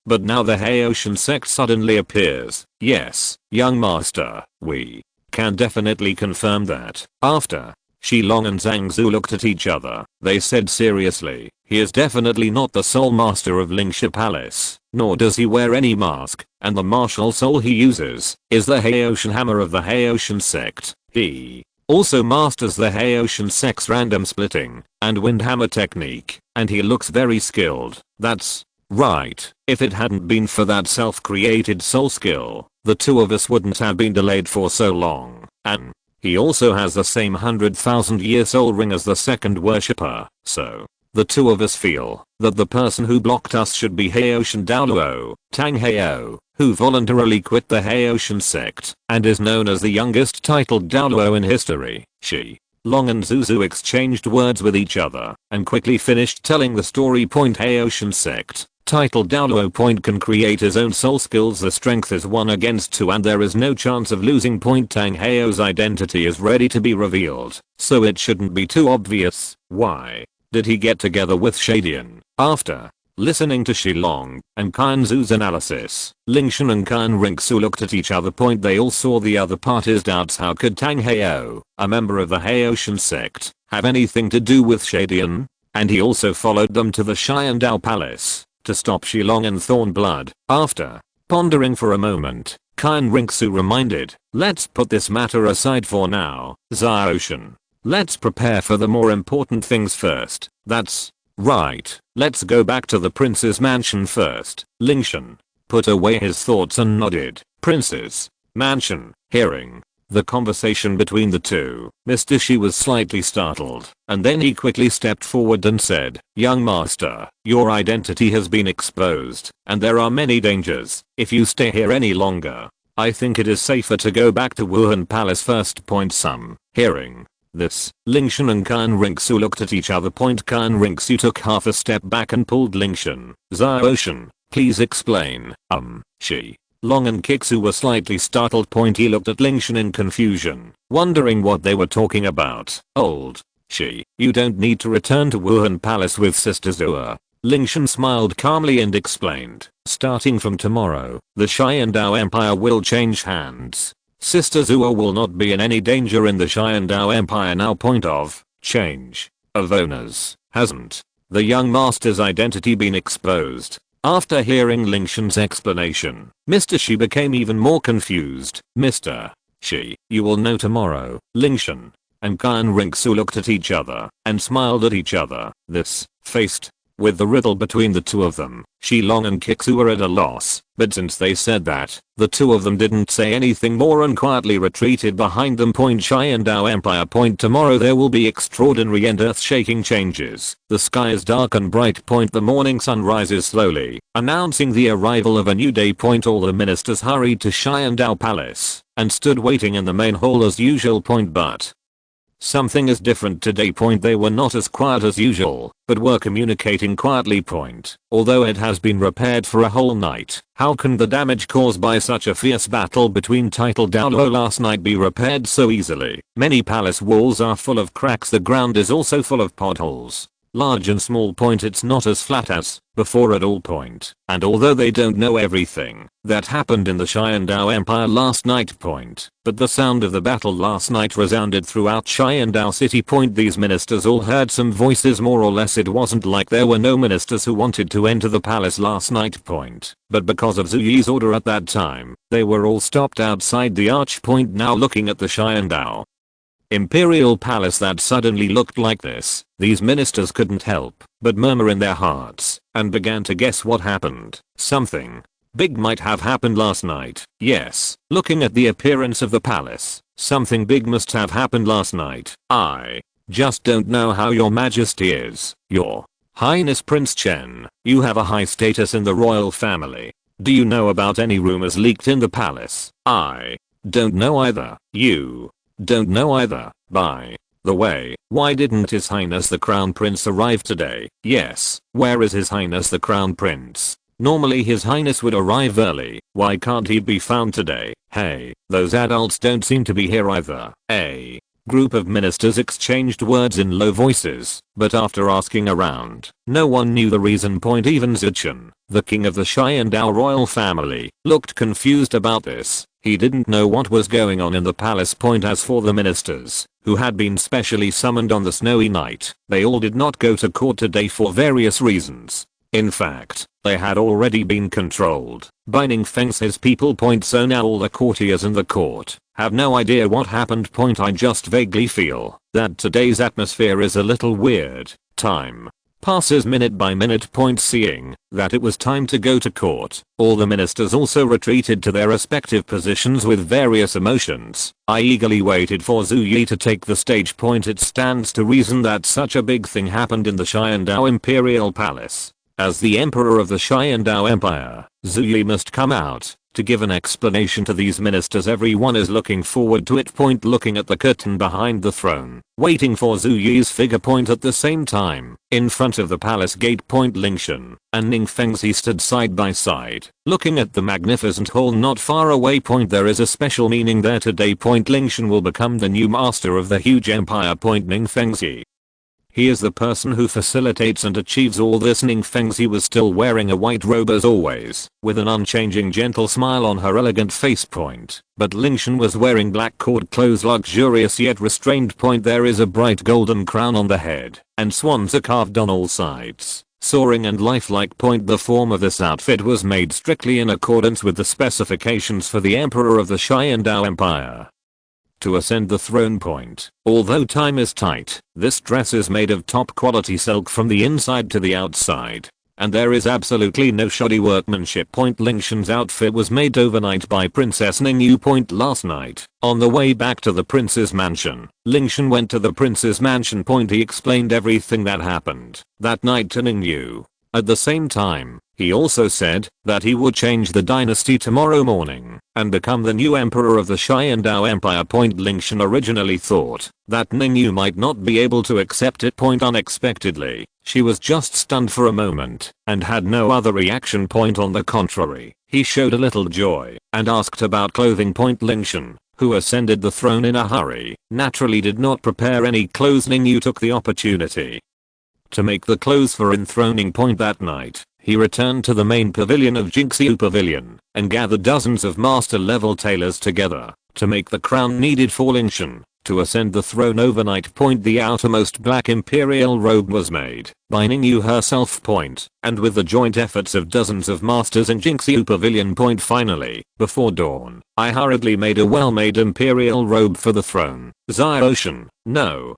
But now the Haotian sect suddenly appears. Yes, young master, we can definitely confirm that. After Shilong and Zhang Zhu looked at each other, they said seriously, he is definitely not the sole master of Lingtian Palace, nor does he wear any mask, and the martial soul he uses is the Haotian hammer of the Haotian sect. He also masters the Haotian sect's random splitting and wind hammer technique, and he looks very skilled. That's right, if it hadn't been for that self-created soul skill, the two of us wouldn't have been delayed for so long. And he also has the same 100,000-year soul ring as the second worshipper, so the two of us feel that the person who blocked us should be Haotian Douluo, Tang Hao, who voluntarily quit the Haotian sect and is known as the youngest titled Douluo in history. Shi Long and Zuzu exchanged words with each other and quickly finished telling the story. Haotian sect titled Douluo can create his own soul skills. The strength is 1 against 2 and there is no chance of losing. Tang Hao's identity is ready to be revealed, so it shouldn't be too obvious. Why did he get together with Shadian? After Listening to Shilong and Qian Zhu's analysis, Lingtian and Qian Renxue looked at each other. They all saw the other party's doubts. How could Tang Heio, a member of the Haitian sect, have anything to do with Shadian? And he also followed them to the Qian Dou palace to stop Shilong and Thornblood. After pondering for a moment, Qian Renxue reminded, let's put this matter aside for now, Xiaoshan. Let's prepare for the more important things first. That's right, let's go back to the prince's mansion first. Lingtian put away his thoughts and nodded. Prince's mansion. Hearing the conversation between the two, Mr. Shi was slightly startled, and then he quickly stepped forward and said, young master, your identity has been exposed, and there are many dangers. If you stay here any longer, I think it is safer to go back to Wuhan Palace first. Some. Hearing this, Lingtian and Qian Renxue looked at each other. Qian Renxue took half a step back and pulled Lingtian. Xiaoshan, please explain. Shi Long and Kixu were slightly startled. He looked at Lingtian in confusion, wondering what they were talking about. Old Shi, you don't need to return to Wuhan Palace with Sister Zua. Lingtian smiled calmly and explained, starting from tomorrow, the Qian Dou Empire will change hands. Sister Zua will not be in any danger in the Qian Dou Empire now. Change of owners. Hasn't the young master's identity been exposed? After hearing Lingtian's explanation, Mr. Shi became even more confused. Mr. Shi, you will know tomorrow. Lingtian and Qian Renxue looked at each other and smiled at each other. This faced with the riddle between the two of them. Shilong and Kixu were at a loss, but since they said that, the two of them didn't say anything more and quietly retreated behind them. Qian Dou Empire. Tomorrow there will be extraordinary and earth-shaking changes. The sky is dark and bright. The morning sun rises slowly, announcing the arrival of a new day. All the ministers hurried to Qian Dou Palace and stood waiting in the main hall as usual. But something is different today. They were not as quiet as usual, but were communicating quietly. Although it has been repaired for a whole night, how can the damage caused by such a fierce battle between title Douluo last night be repaired so easily? Many palace walls are full of cracks. The ground is also full of potholes, large and small. It's not as flat as before at all. And although they don't know everything that happened in the Qian Dou Empire last night, but the sound of the battle last night resounded throughout Qian Dou City. These ministers all heard some voices. More or less, it wasn't like there were no ministers who wanted to enter the palace last night. But because of Zhu Yi's order at that time, they were all stopped outside the arch. Now looking at the Qian Dou Imperial Palace that suddenly looked like this, these ministers couldn't help but murmur in their hearts and began to guess what happened. Something big might have happened last night. Yes, looking at the appearance of the palace, something big must have happened last night. I just don't know how your majesty is. Your Highness Prince Chen, you have a high status in the royal family. Do you know about any rumors leaked in the palace? I don't know either. You don't know either. By the way, why didn't His Highness the Crown Prince arrive today? Yes, where is His Highness the Crown Prince? Normally His Highness would arrive early. Why can't he be found today? Hey, those adults don't seem to be here either. A group of ministers exchanged words in low voices, but after asking around, no one knew the reason. Even Zichen, the king of the Qian Dou royal family, looked confused about this. He didn't know what was going on in the palace. As for the ministers, who had been specially summoned on the snowy night, they all did not go to court today for various reasons. In fact, they had already been controlled by Ning Feng's his people. So now all the courtiers in the court have no idea what happened. I just vaguely feel that today's atmosphere is a little weird. Time passes minute by minute. Seeing that it was time to go to court, all the ministers also retreated to their respective positions with various emotions. I eagerly waited for Zhu Yi to take the stage. It stands to reason that such a big thing happened in the Qian Dou Imperial Palace. As the emperor of the Qian Dou Empire, Zhu Yi must come out to give an explanation to these ministers. Everyone is looking forward to it. Looking at the curtain behind the throne, waiting for Zhu Yi's figure. At the same time, in front of the palace gate, Lingtian and Ning Fengzi stood side by side, looking at the magnificent hall not far away. There is a special meaning there today. Lingtian will become the new master of the huge empire. Ning Fengzi He is the person who facilitates and achieves all this. Ning Fengzi was still wearing a white robe as always, with an unchanging gentle smile on her elegant face point, but Lingtian was wearing black cord clothes, luxurious yet restrained point. There is a bright golden crown on the head, and swans are carved on all sides, soaring and lifelike point. The form of this outfit was made strictly in accordance with the specifications for the Emperor of the Qian Dou Empire. To ascend the throne point, although time is tight, this dress is made of top quality silk from the inside to the outside, and there is absolutely no shoddy workmanship point. Lingtian's outfit was made overnight by Princess Ningyu point. Last night, on the way back to the prince's mansion, Lingtian went to the prince's mansion point. He explained everything that happened that night to Ningyu. At the same time, he also said that he would change the dynasty tomorrow morning and become the new emperor of the Qian Dou Empire point. Lingtian originally thought that Ningyu might not be able to accept it point. Unexpectedly, she was just stunned for a moment and had no other reaction point. On the contrary, he showed a little joy and asked about clothing point. Lingtian, who ascended the throne in a hurry, naturally did not prepare any clothes. Ningyu took the opportunity to make the clothes for enthroning point. That night, he returned to the main pavilion of Jinxiu Pavilion and gathered dozens of master level tailors together to make the crown needed for Lingtian to ascend the throne overnight point. The outermost black imperial robe was made by Ningyu herself point, and with the joint efforts of dozens of masters in Jinxiu Pavilion point. Finally, before dawn, I hurriedly made a well-made imperial robe for the throne. Ocean, no.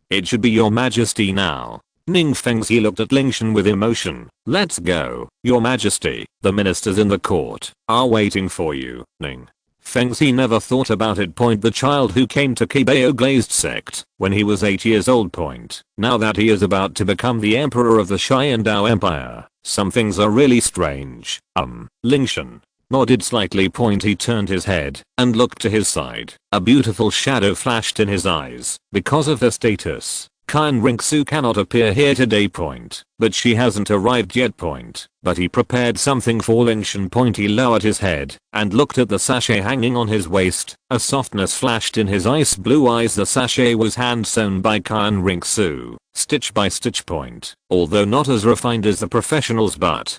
It should be your majesty now. Ning Fengzi looked at Lingtian with emotion. Let's go, your majesty. The ministers in the court are waiting for you. Ning Fengzi never thought about it point. The child who came to Kibao glazed sect when he was 8 years old point. Now that he is about to become the emperor of the Qian Dou Empire, some things are really strange. Lingtian nodded slightly point. He turned his head and looked to his side. A beautiful shadow flashed in his eyes. Because of her status, Qian Renxue cannot appear here today point, but she hasn't arrived yet point. But he prepared something for Lingtian point. He lowered his head and looked at the sachet hanging on his waist. A softness flashed in his ice blue eyes. The sachet was hand sewn by Qian Renxue, stitch by stitch point, although not as refined as the professionals, but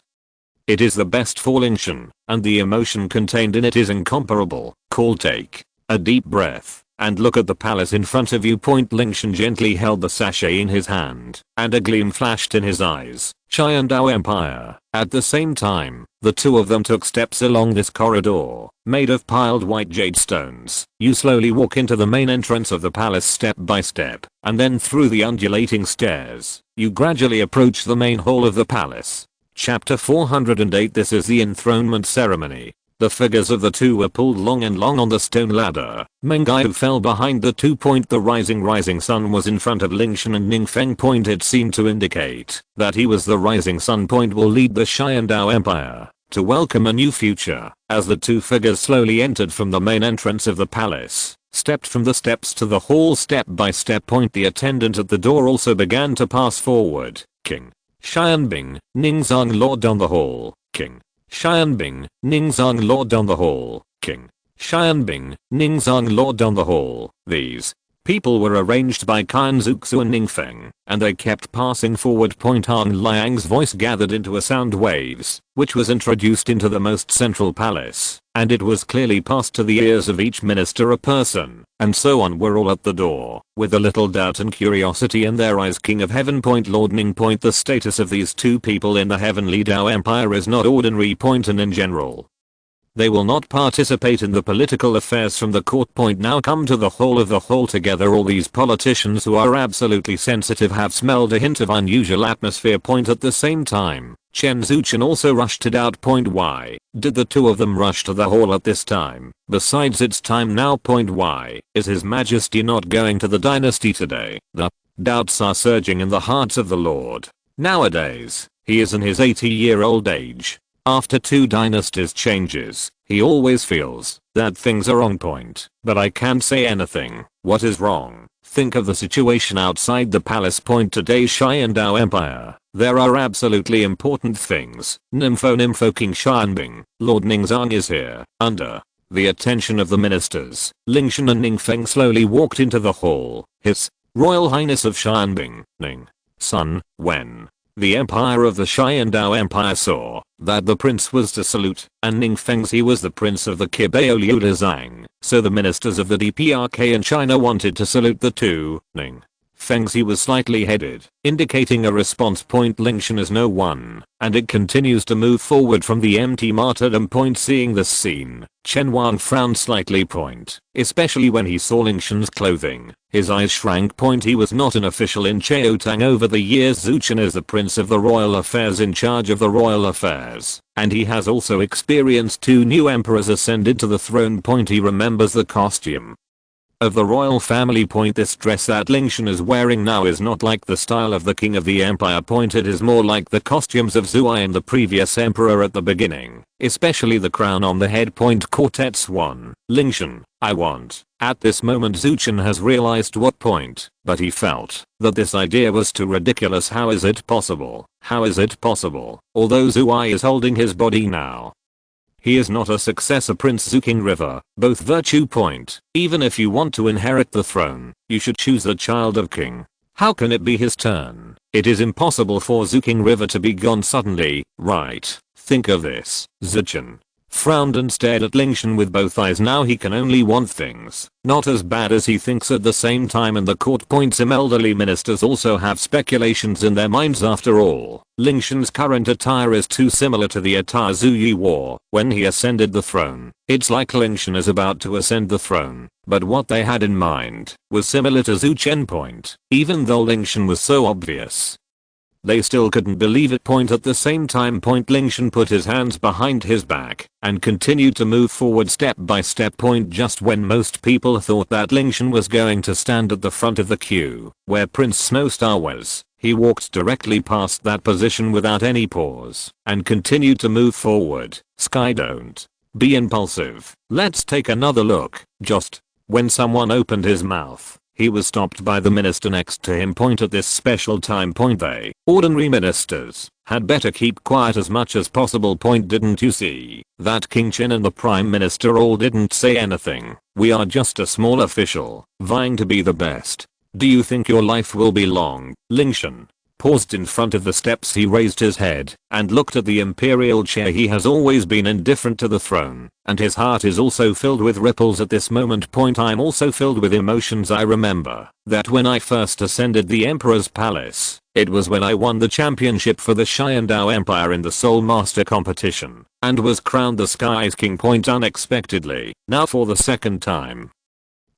it is the best for Lingtian, and the emotion contained in it is incomparable. Take a deep breath and look at the palace in front of you point. Lingtian gently held the sachet in his hand, and a gleam flashed in his eyes. Qian Dou Empire. At the same time, the two of them took steps along this corridor, made of piled white jade stones. You slowly walk into the main entrance of the palace step by step, and then through the undulating stairs, you gradually approach the main hall of the palace. Chapter 408. This is the enthronement ceremony. The figures of the two were pulled long and long on the stone ladder. Mengai fell behind the two point. The rising sun was in front of Lingtian and Ning Feng point. It seemed to indicate that he was the rising sun point will lead the Qian Dou Empire to welcome a new future. As the two figures slowly entered from the main entrance of the palace, stepped from the steps to the hall step by step point, the attendant at the door also began to pass forward. King Xianbing, Ningzong Lord down the hall. King Xianbing, Ningzong Lord down the hall. King Xianbing, Ningzong Lord down the hall. These people were arranged by Qian Zuxu and Ningfeng, and they kept passing forward. Han Liang's voice gathered into a sound waves, which was introduced into the most central palace, and it was clearly passed to the ears of each minister a person, and so on were all at the door, with a little doubt and curiosity in their eyes. King of Heaven point, Lord Ning point. The status of these two people in the Heavenly Dou Empire is not ordinary point, and in general, they will not participate in the political affairs from the court point. Now come to the hall of the hall together. All these politicians who are absolutely sensitive have smelled a hint of unusual atmosphere point. At the same time, Chen Zuchen also rushed to doubt point. Why did the two of them rush to the hall at this time? Besides, it's time now point. Why is His Majesty not going to the dynasty today? The doubts are surging in the hearts of the Lord. Nowadays, he is in his 80-year-old age. After 2 dynasties changes, he always feels that things are on point, but I can't say anything. What is wrong? Think of the situation outside the palace point. Today's Qian Dou Empire, there are absolutely important things. Nympho King Xianbing, Lord Ningzong is here. Under the attention of the ministers, Lingtian and Ningfeng slowly walked into the hall. His Royal Highness of Qian Ning. Son, when the Empire of the Qian Dou Empire saw that the prince was to salute, and Ning Fengxi was the prince of the Qibao Liu Zhang, so the ministers of the DPRK in China wanted to salute the two. Ning Fengxi was slightly headed, indicating a response point. Lingtian is no one, and it continues to move forward from the empty martyrdom point. Seeing this scene, Chen Wang frowned slightly. Especially when he saw Lingtian's clothing, his eyes shrank. He was not an official in Cheotang over the years. Zuchen is the prince of the royal affairs in charge of the royal affairs, and he has also experienced 2 new emperors ascended to the throne. He remembers the costume of the royal family. This dress that Lingtian is wearing now is not like the style of the king of the empire. It is more like the costumes of Zhuai and the previous emperor at the beginning, especially the crown on the head. Quartets 1. Lingtian, I want. At this moment Zuchen has realized what point, but he felt that this idea was too ridiculous. How is it possible? How is it possible? Although Zhuai is holding his body now, he is not a successor. Prince Zuking River, both virtue. Even if you want to inherit the throne, you should choose the child of king. How can it be his turn? It is impossible for Zuking River to be gone suddenly, right? Think of this. Zuchen frowned and stared at Lingtian with both eyes. Now he can only want things not as bad as he thinks. At the same time in the court, some elderly ministers also have speculations in their minds. After all, Lingtian's current attire is too similar to the attire Zhu Yi wore when he ascended the throne. It's like Lingtian is about to ascend the throne, but what they had in mind was similar to Zhu Chen. Even though Lingtian was so obvious, they still couldn't believe it. At the same time, Lingtian put his hands behind his back and continued to move forward step by step. Just when most people thought that Lingtian was going to stand at the front of the queue where Prince Snowstar was, he walked directly past that position without any pause and continued to move forward. Sky, don't be impulsive. Let's take another look. Just when someone opened his mouth, he was stopped by the minister next to him. At this special time, they, ordinary ministers, had better keep quiet as much as possible. Didn't you see that King Qin and the prime minister all didn't say anything? We are just a small official, vying to be the best. Do you think your life will be long? Lingtian paused in front of the steps. He raised his head and looked at the imperial chair. He has always been indifferent to the throne, and his heart is also filled with ripples at this moment. I'm also filled with emotions. I remember that when I first ascended the emperor's palace, it was when I won the championship for the Qian Dou Empire in the Soul Master competition and was crowned the Sky's King. Unexpectedly, now for the second time,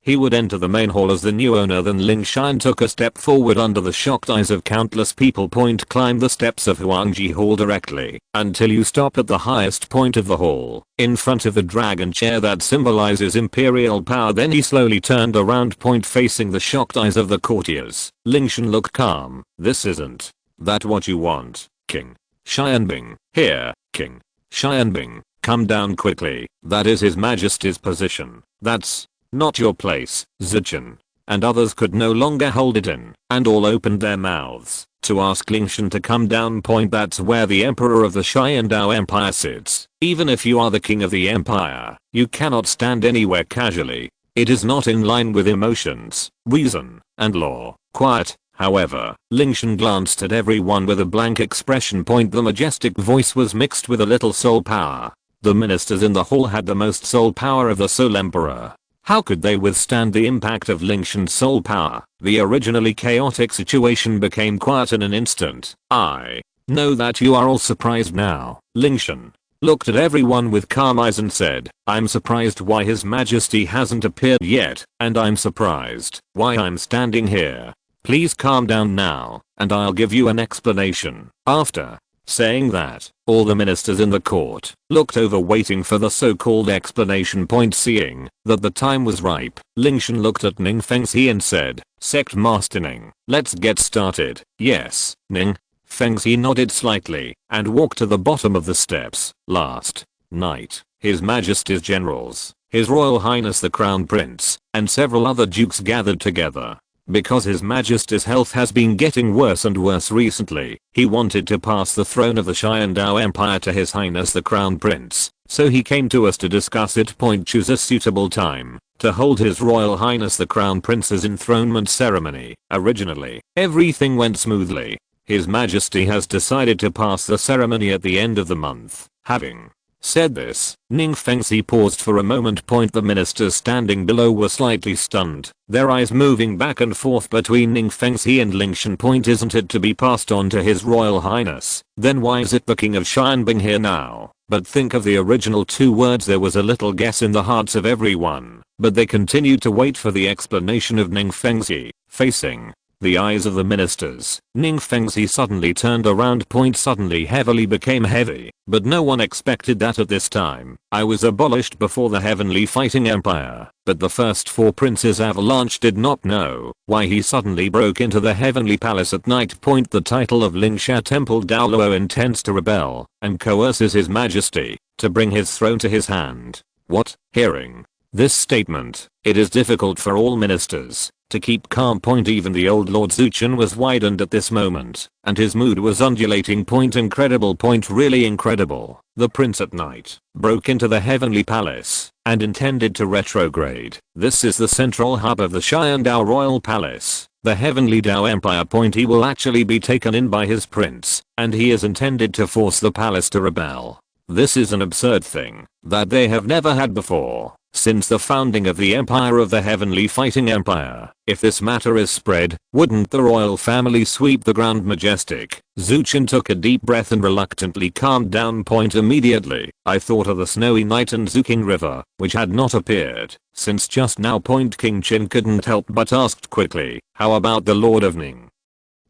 he would enter the main hall as the new owner. Then Lingtian took a step forward under the shocked eyes of countless people. Climb the steps of Huangji Hall directly until you stop at the highest point of the hall, in front of the dragon chair that symbolizes imperial power. Then he slowly turned around, facing the shocked eyes of the courtiers. Lingtian looked calm. This isn't that what you want, King Xianbing? Here, King Xianbing, come down quickly. That is His Majesty's position. That's not your place. Zuchen and others could no longer hold it in, and all opened their mouths to ask Lingtian to come down. That's where the emperor of the Qian Dou Empire sits. Even if you are the king of the empire, you cannot stand anywhere casually. It is not in line with emotions, reason, and law. Quiet. However, Lingtian glanced at everyone with a blank expression. The majestic voice was mixed with a little soul power. The ministers in the hall had the most soul power of the Soul Emperor. How could they withstand the impact of Lingtian's soul power? The originally chaotic situation became quiet in an instant. I know that you are all surprised now. Lingtian looked at everyone with calm eyes and said, I'm surprised why His Majesty hasn't appeared yet, and I'm surprised why I'm standing here. Please calm down now, and I'll give you an explanation. After saying that, all the ministers in the court looked over waiting for the so-called explanation. Seeing that the time was ripe, Lingtian looked at Ning Fengxi and said, Sect Master Ning, let's get started. Yes, Ning. Fengxi nodded slightly and walked to the bottom of the steps. Last night, His Majesty's generals, His Royal Highness the Crown Prince, and several other dukes gathered together Because His Majesty's health has been getting worse and worse recently, he wanted to pass the throne of the Qian Dou Empire to His Highness the Crown Prince, so he came to us to discuss it. Choose a suitable time to hold His Royal Highness the Crown Prince's enthronement ceremony. Originally, everything went smoothly. His Majesty has decided to pass the ceremony at the end of the month. Having said this, Ning Fengxi paused for a moment. The ministers standing below were slightly stunned, their eyes moving back and forth between Ning Fengxi and Lingtian. Isn't it to be passed on to His Royal Highness? Then why is it the King of Xianbing here now? But think of the original 2 words. There was a little guess in the hearts of everyone, but they continued to wait for the explanation of Ning Fengxi. Facing the eyes of the ministers, Ning Fengxi suddenly turned around. Suddenly heavily became heavy, but no one expected that at this time. I was abolished before the Heavenly Fighting Empire, but the first 4 princes Avalanche did not know why he suddenly broke into the Heavenly Palace at night. The title of Lingxia Temple Douluo intends to rebel and coerces His Majesty to bring his throne to his hand. What? Hearing this statement, it is difficult for all ministers to keep calm. Even the old Lord Zuchen was widened at this moment, and his mood was undulating. Incredible. Really incredible. The prince at night broke into the Heavenly Palace and intended to retrograde. This is the central hub of the Qian Dou Royal Palace, the Heavenly Dou Empire. He will actually be taken in by his prince, and he is intended to force the palace to rebel. This is an absurd thing that they have never had before since the founding of the Empire of the Heavenly Fighting Empire. If this matter is spread, wouldn't the royal family sweep the ground? Majestic. Zuchen took a deep breath and reluctantly calmed down. Immediately, I thought of the snowy night and Zuking River, which had not appeared since just now. King Qin couldn't help but asked quickly, how about the Lord of Ning?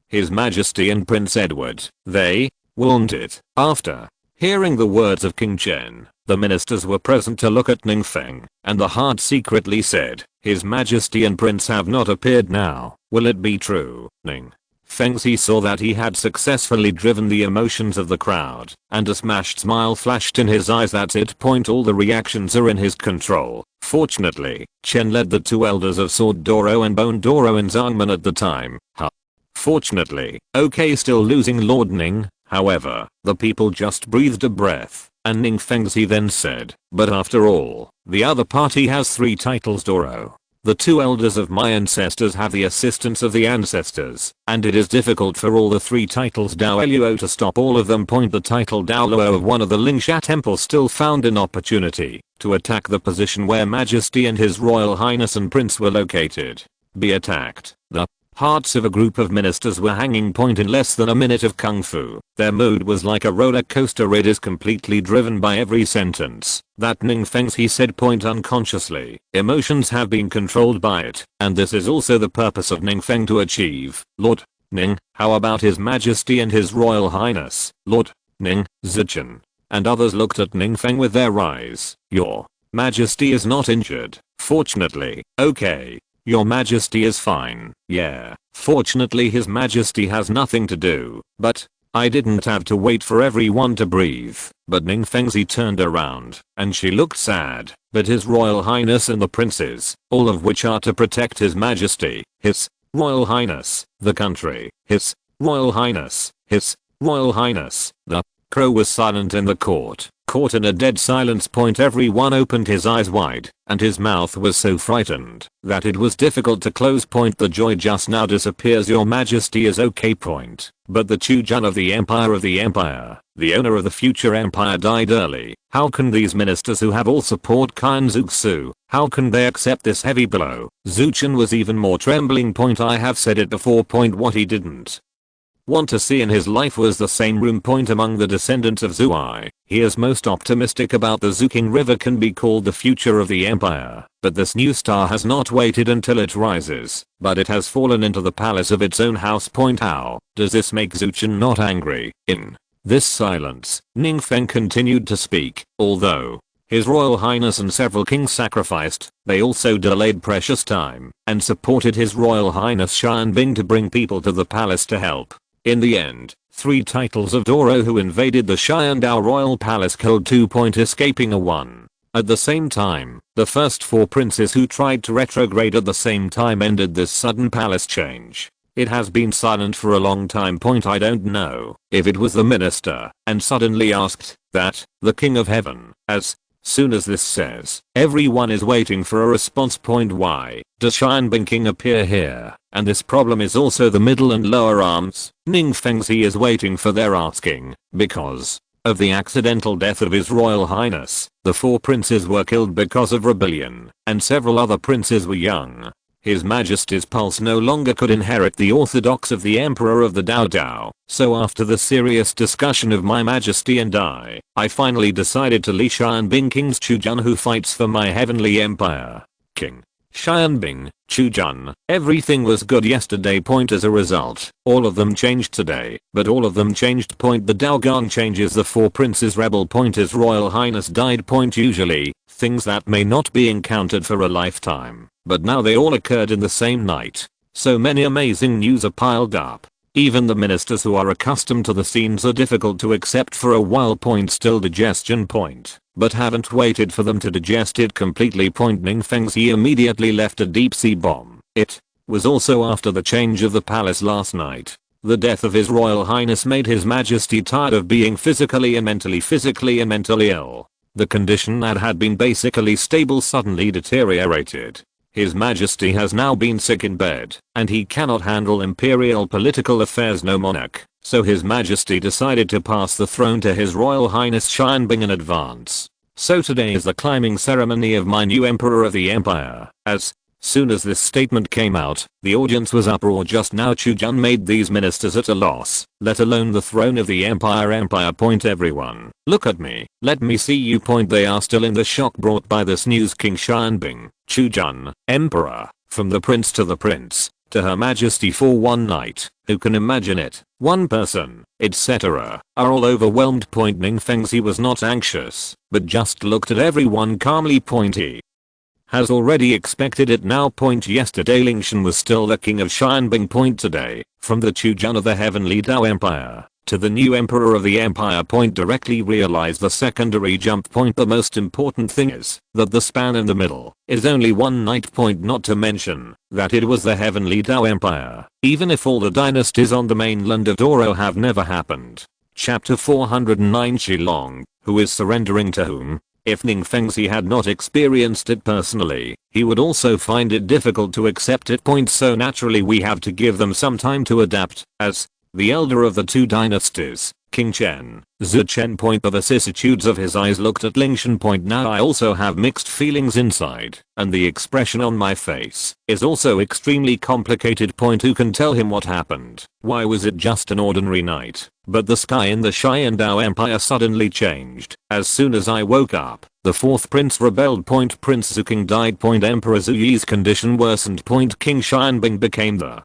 His Majesty and Prince Edward, they won't it? After hearing the words of King Qin, the ministers were present to look at Ning Feng, and the heart secretly said, His Majesty and Prince have not appeared now. Will it be true? Ning Fengxi saw that he had successfully driven the emotions of the crowd, and a smashed smile flashed in his eyes. That's it. All the reactions are in his control. Fortunately, Chen led the 2 elders of Sword Douluo and Bone Douluo in Zhangmen at the time. Fortunately, okay, still losing Lord Ning. However, the people just breathed a breath, and Ning Fengxi then said, but after all, the other party has 3 titles. Douluo. The 2 elders of my ancestors have the assistance of the ancestors, and it is difficult for all the 3 titles Douluo to stop all of them. The title Douluo of one of the Lingxia temples still found an opportunity to attack the position where Majesty and His Royal Highness and Prince were located. Be attacked. The hearts of a group of ministers were hanging. In less than a minute of kung fu, their mood was like a roller coaster. It is completely driven by every sentence that Ning Fengxi said. Unconsciously, emotions have been controlled by it, and this is also the purpose of Ning Feng to achieve. Lord Ning, how about His Majesty and His Royal Highness? Lord Ning, Zuchen and others looked at Ning Feng with their eyes. Your Majesty is not injured. Fortunately, okay. Your Majesty is fine. Yeah, fortunately His Majesty has nothing to do, but I didn't have to wait for everyone to breathe. But Ning Fengxi turned around, and she looked sad. But His Royal Highness and the princes, all of which are to protect His Majesty, His Royal Highness, the country, His Royal Highness, His Royal Highness. The crow was silent in the court. Caught in a dead silence. Everyone opened his eyes wide, and his mouth was so frightened that it was difficult to close. The joy just now disappears. Your Majesty is okay. But the Chujun of the Empire, the owner of the future empire, died early. How can these ministers who have all support Qian Zuxu, how can they accept this heavy blow? Zuchen was even more trembling. I have said it before. What he didn't want to see in his life was the same room. Among the descendants of Zuai, he is most optimistic about the Zuking River can be called the future of the empire, but this new star has not waited until it rises, but it has fallen into the palace of its own house. How does this make Zuchen not angry? In this silence, Ning Feng continued to speak. Although His Royal Highness and several kings sacrificed, they also delayed precious time and supported His Royal Highness Xianbing to bring people to the palace to help. In the end, 3 titles of Douluo who invaded the Qian Dou Royal Palace killed 2. Escaping a 1. At the same time, the first 4 princes who tried to retrograde at the same time ended this sudden palace change. It has been silent for a long time. I don't know if it was the minister and suddenly asked that the king of heaven. As soon as this says, everyone is waiting for a response. Why does Qian King appear here? And this problem is also the middle and lower arms. Ning Fengzi is waiting for their asking because of the accidental death of His Royal Highness. The 4 princes were killed because of rebellion and several other princes were young. His Majesty's pulse no longer could inherit the orthodox of the Emperor of the Dao. So after the serious discussion of my Majesty and I finally decided to Li Qianbing King's Chujun who fights for my heavenly empire. King Qianbing, Chujun, everything was good yesterday. As a result, all of them changed today, but all of them changed. The Daogong changes. The 4 princes rebel. His Royal Highness died. Usually, things that may not be encountered for a lifetime, but now they all occurred in the same night. So many amazing news are piled up. Even the ministers who are accustomed to the scenes are difficult to accept for a while. Still digestion. But haven't waited for them to digest it completely. Ning Fengzi immediately left a deep sea bomb. It was also after the change of the palace last night. The death of His Royal Highness made His Majesty tired of being physically and mentally ill. The condition that had been basically stable suddenly deteriorated. His Majesty has now been sick in bed, and he cannot handle imperial political affairs. No monarch. So His Majesty decided to pass the throne to His Royal Highness Qianbing in advance. So today is the climbing ceremony of my new Emperor of the Empire. As soon as this statement came out, the audience was uproar. Just now Chujun made these ministers at a loss, let alone the throne of the empire. Everyone, look at me, let me see you. They are still in the shock brought by this news. King Qianbing, Chujun, Emperor, from the prince to the prince, to Her Majesty for one night. Who can imagine it? One person, etc., are all overwhelmed. Ning Fengzi was not anxious, but just looked at everyone calmly. He has already expected it now. Yesterday Lingtian was still the king of Qianbing. Today, from the Chujun of the heavenly Dao Empire to the new emperor of the empire. Directly realize the secondary jump. The most important thing is that the span in the middle is only one night. Not to mention that it was the heavenly Dao Empire, even if all the dynasties on the mainland of Douluo have never happened. Chapter 409 Shilong, who is surrendering to whom? If Ning Fengzi had not experienced it personally, he would also find it difficult to accept it. So naturally we have to give them some time to adapt. As the elder of the 2 dynasties, King Chen, Zuchen. The vicissitudes of his eyes looked at Lingtian. Now I also have mixed feelings inside, and the expression on my face is also extremely complicated. Who can tell him what happened? Why was it just an ordinary night? But the sky in the Qian Dao Empire suddenly changed. As soon as I woke up, the 4th prince rebelled. Prince Zuking died. Emperor Zhu Yi's condition worsened. King Qianbing became the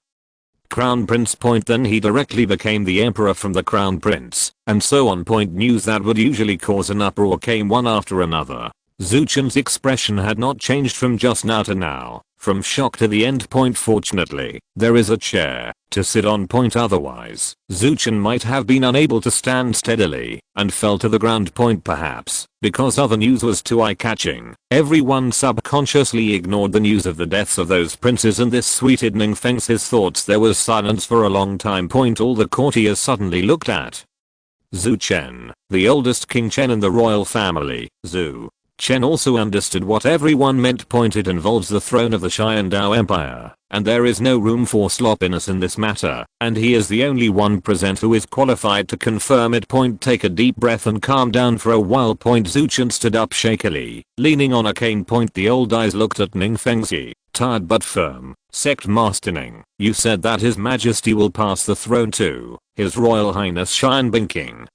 crown prince. Then he directly became the emperor from the crown prince, and so on. News that would usually cause an uproar came one after another. Zuchen's expression had not changed from just now to now, from shock to the end. Fortunately, there is a chair to sit on. Otherwise, Zuchen might have been unable to stand steadily and fell to the ground. Perhaps because other news was too eye-catching, everyone subconsciously ignored the news of the deaths of those princes, and this sweeted Ning Fengzi's thoughts. There was silence for a long time. All the courtiers suddenly looked at Zhu Chen, the oldest King Chen in the royal family. Zhu Chen also understood what everyone meant. It involves the throne of the Qian Dao Empire, and there is no room for sloppiness in this matter, and he is the only one present who is qualified to confirm it. Take a deep breath and calm down for a while. Zhu Chen stood up shakily, leaning on a cane. The old eyes looked at Ning Fengzi, tired but firm. Sect Master Ning, you said that His Majesty will pass the throne to His Royal Highness Qianbing King.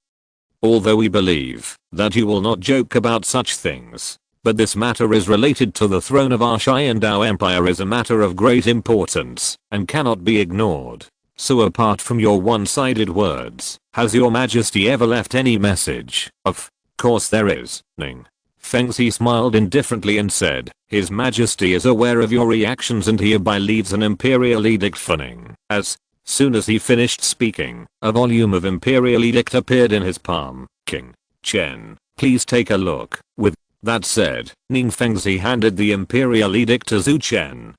Although we believe that you will not joke about such things, but this matter is related to the throne of our Qian Dao Empire, is a matter of great importance and cannot be ignored. So apart from your one-sided words, has your Majesty ever left any message? Of course there is, Ning Fengzi smiled indifferently and said, His Majesty is aware of your reactions and hereby leaves an imperial edict for Ning. As soon as he finished speaking, a volume of imperial edict appeared in his palm. King Chen, please take a look. With That said, Ning Fengzi handed the imperial edict to Zhu Chen.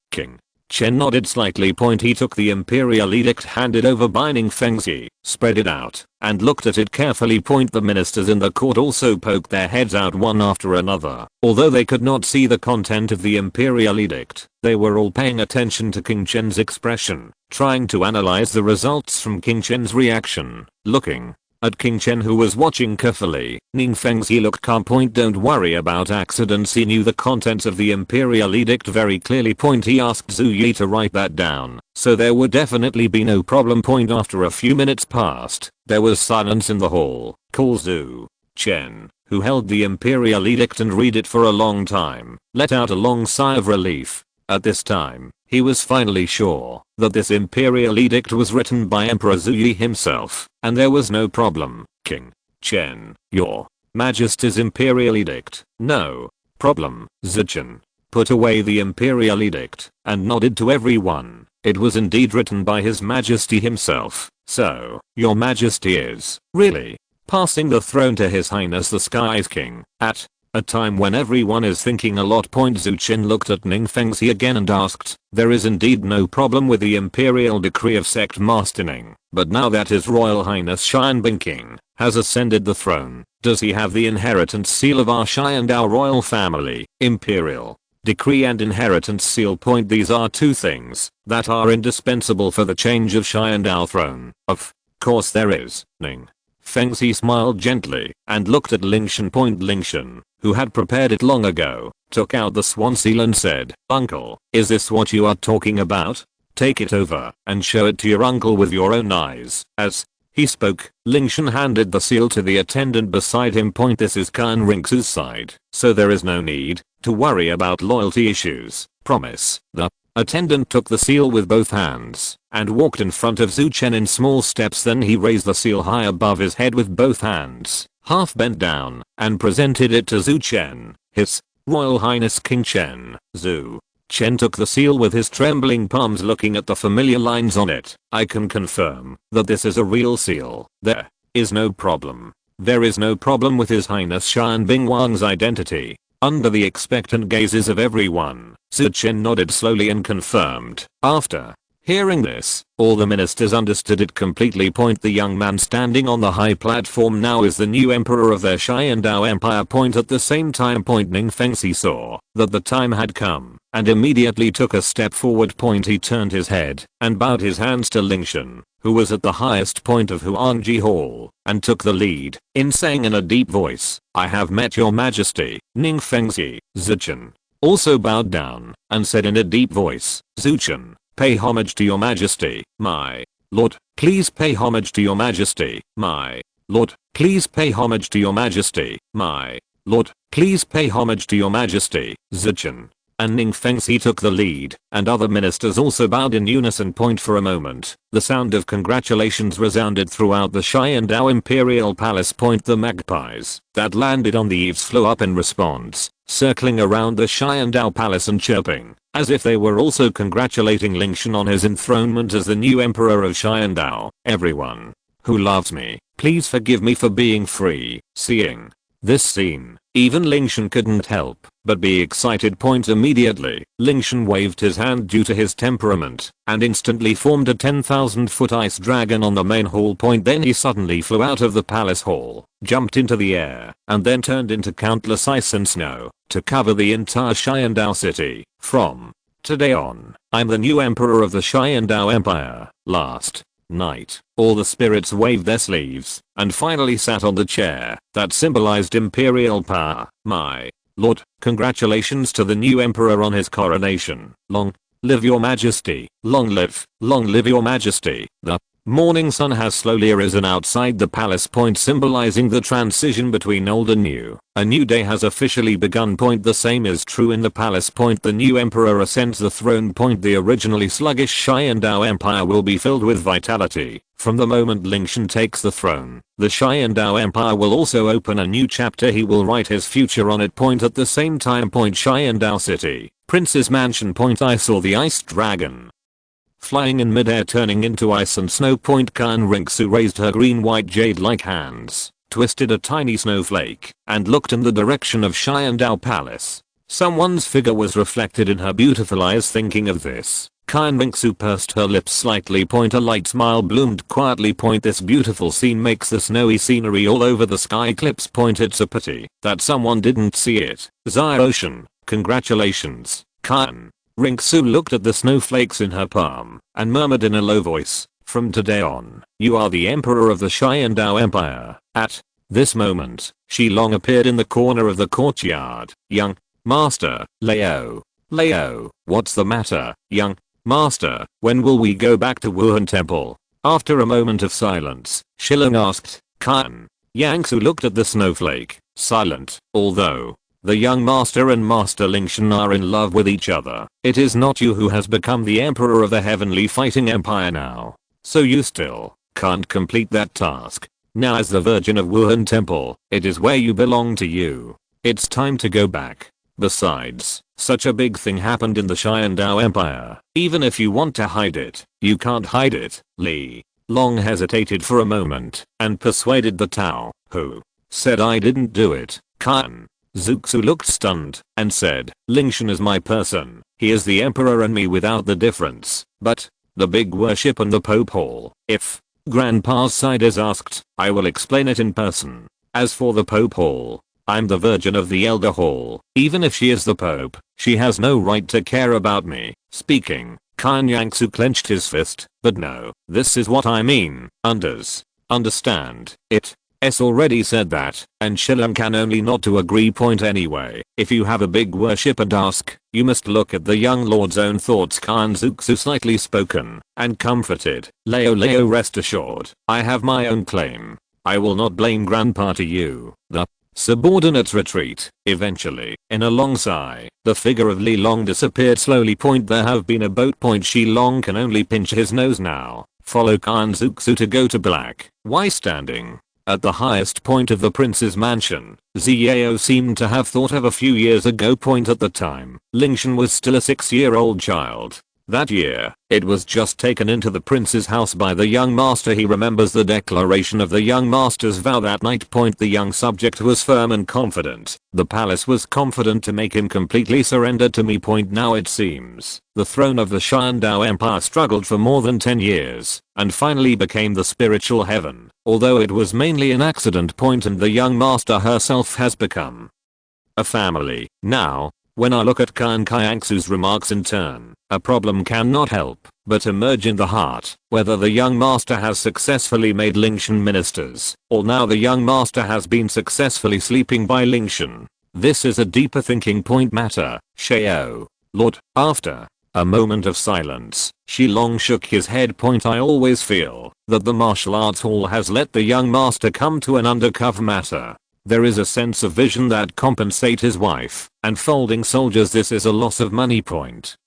King Chen nodded slightly. He took the imperial edict handed over by Ning Fengzi, spread it out, and looked at it carefully. The ministers in the court also poked their heads out one after another. Although they could not see the content of the imperial edict, they were all paying attention to King Chen's expression, trying to analyze the results from King Chen's reaction. Looking at King Chen, who was watching carefully, Ning Fengzi looked calm. Don't worry about accidents. He knew the contents of the imperial edict very clearly. He asked Zhu Yi to write that down, so there would definitely be no problem. After a few minutes passed, there was silence in the hall. Zhu Chen, who held the imperial edict and read it for a long time, let out a long sigh of relief. At this time, he was finally sure that this imperial edict was written by Emperor Zhu Yi himself, and there was no problem. King Chen, your Majesty's imperial edict. No problem. Zhu Chen put away the imperial edict and nodded to everyone. It was indeed written by His Majesty himself. So, your Majesty is really passing the throne to His Highness the Sky's King at a time when everyone is thinking a lot. Zhu Chen looked at Ning Fengzi again and asked, there is indeed no problem with the imperial decree of sect master Ning, but now that His Royal Highness Xianbing King has ascended the throne, does he have the inheritance seal of our Xiandao royal family? Imperial decree and inheritance seal. These are two things that are indispensable for the change of Xiandao throne. Of course there is. Ning Fengzi smiled gently and looked at Lingtian. Lingtian, who had prepared it long ago, took out the swan seal and said, Uncle, is this what you are talking about? Take it over and show it to your uncle with your own eyes. As he spoke, Lingtian handed the seal to the attendant beside him. This is Qian Renxue's side, so there is no need to worry about loyalty issues. Promise. The attendant took the seal with both hands and walked in front of Zhu Chen in small steps. Then he raised the seal high above his head with both hands, half bent down, and presented it to Zhu Chen. His Royal Highness King Chen. Zhu Chen took the seal with his trembling palms, looking at the familiar lines on it. I can confirm that this is a real seal. There is no problem. There is no problem with His Highness Xianbing Wang's identity. Under the expectant gazes of everyone, Zhu Chen nodded slowly and confirmed. After hearing this, all the ministers understood it completely. The young man standing on the high platform now is the new emperor of their Xiandao empire. At the same time, Ning Fengzi saw that the time had come and immediately took a step forward. He turned his head and bowed his hands to Lingtian, who was at the highest point of Huangji Hall, and took the lead in saying in a deep voice, I have met your majesty. Ning Fengzi. Zhu Chen also bowed down and said in a deep voice, Zhu Chen, pay homage to your majesty, my lord. Please pay homage to your majesty, my lord. Please pay homage to your majesty, my lord. Please pay homage to your majesty. Zhu Chen and Ning Fengzi took the lead, and other ministers also bowed in unison. For a moment, the sound of congratulations resounded throughout the Xiandao Imperial Palace. The magpies that landed on the eaves flew up in response, circling around the Xiandao Palace and chirping, as if they were also congratulating Lingtian on his enthronement as the new emperor of Xiandao. Everyone who loves me, please forgive me for being free. Seeing this scene, even Lingtian couldn't help but be excited. Immediately, Lingtian waved his hand due to his temperament, and instantly formed a 10,000-foot ice dragon on the main hall. Then he suddenly flew out of the palace hall, jumped into the air, and then turned into countless ice and snow to cover the entire Xiandao city. From today on, I'm the new emperor of the Xiandao Empire. Last night, all the spirits waved their sleeves and finally sat on the chair that symbolized imperial power. My lord, congratulations to the new emperor on his coronation. Long live your majesty. Long live your majesty. The morning sun has slowly arisen outside the palace. Symbolizing the transition between old and new. A new day has officially begun. The same is true in the palace. The new emperor ascends the throne. The originally sluggish Xiandao empire will be filled with vitality. From the moment Lingtian takes the throne, the Xiandao empire will also open a new chapter. He will write his future on it. At the same time, Xiandao city, Prince's mansion. I saw the ice dragon flying in midair, turning into ice and snow. Qian Renxue raised her green-white jade-like hands twisted a tiny snowflake, and looked in the direction of Qian Dou Palace. Someone's figure was reflected in her beautiful eyes. Thinking of this, Qian Renxue pursed her lips slightly. A light smile bloomed quietly. This beautiful scene makes the snowy scenery all over the sky clips. It's a pity that someone didn't see it. Ocean, congratulations. Qian Renxue looked at the snowflakes in her palm and murmured in a low voice, from today on, you are the emperor of the Qian Dou Empire. At this moment, Shi Long appeared in the corner of the courtyard. Young Master, Leo. Leo, what's the matter, young Master? When will we go back to Wuhan Temple? After a moment of silence, Shi Long asked. Qian Renxue looked at the snowflake, silent, although the young master and Master Lingtian are in love with each other. It is not you who has become the emperor of the heavenly fighting empire now. So you still can't complete that task. Now as the virgin of Wuhan Temple, it is where you belong to you. It's time to go back. Besides, such a big thing happened in the Qian Dou Empire. Even if you want to hide it, you can't hide it. Li Long hesitated for a moment and persuaded the Tao, who said I didn't do it. Qian Renxue looked stunned and said, Lingtian is my person. He is the emperor and me without the difference. But the big worship and the Pope Hall. If Grandpa's side is asked, I will explain it in person. As for the Pope Hall, I'm the virgin of the Elder Hall. Even if she is the Pope, she has no right to care about me. Speaking, Qian Renxue clenched his fist. But no, this is what I mean. Understand it. Already said that, and Shi Long can only nod to agree. Anyway, if you have a big worship and ask, you must look at the young lord's own thoughts. Qian Renxue slightly spoken and comforted. Leo, rest assured, I have my own claim. I will not blame Grandpa to you. The subordinates retreat. Eventually, in a long sigh, the figure of Li Long disappeared slowly. There have been a boat. Shi Long can only pinch his nose now. Follow Qian Renxue to go to black. Why standing at the highest point of the prince's mansion? Xiao seemed to have thought of a few years ago. At the time, Lingtian was still a 6-year-old child. That year, it was just taken into the prince's house by the young master. He remembers the declaration of the young master's vow that night. The young subject was firm and confident. The palace was confident to make him completely surrender to me. Now it seems the throne of the Qian Dou Empire struggled for more than 10 years and finally became the spiritual heaven, although it was mainly an accident. And the young master herself has become a family. Now, when I look at Qian Renxue's remarks in turn, a problem cannot help but emerge in the heart. Whether the young master has successfully made Lingtian ministers, or now the young master has been successfully sleeping by Lingtian. This is a deeper thinking matter. Xiao, Lord. After a moment of silence, Shi Long shook his head. I always feel that the martial arts hall has let the young master come to an undercover matter. There is a sense of vision that compensate his wife and folding soldiers. This is a loss of money.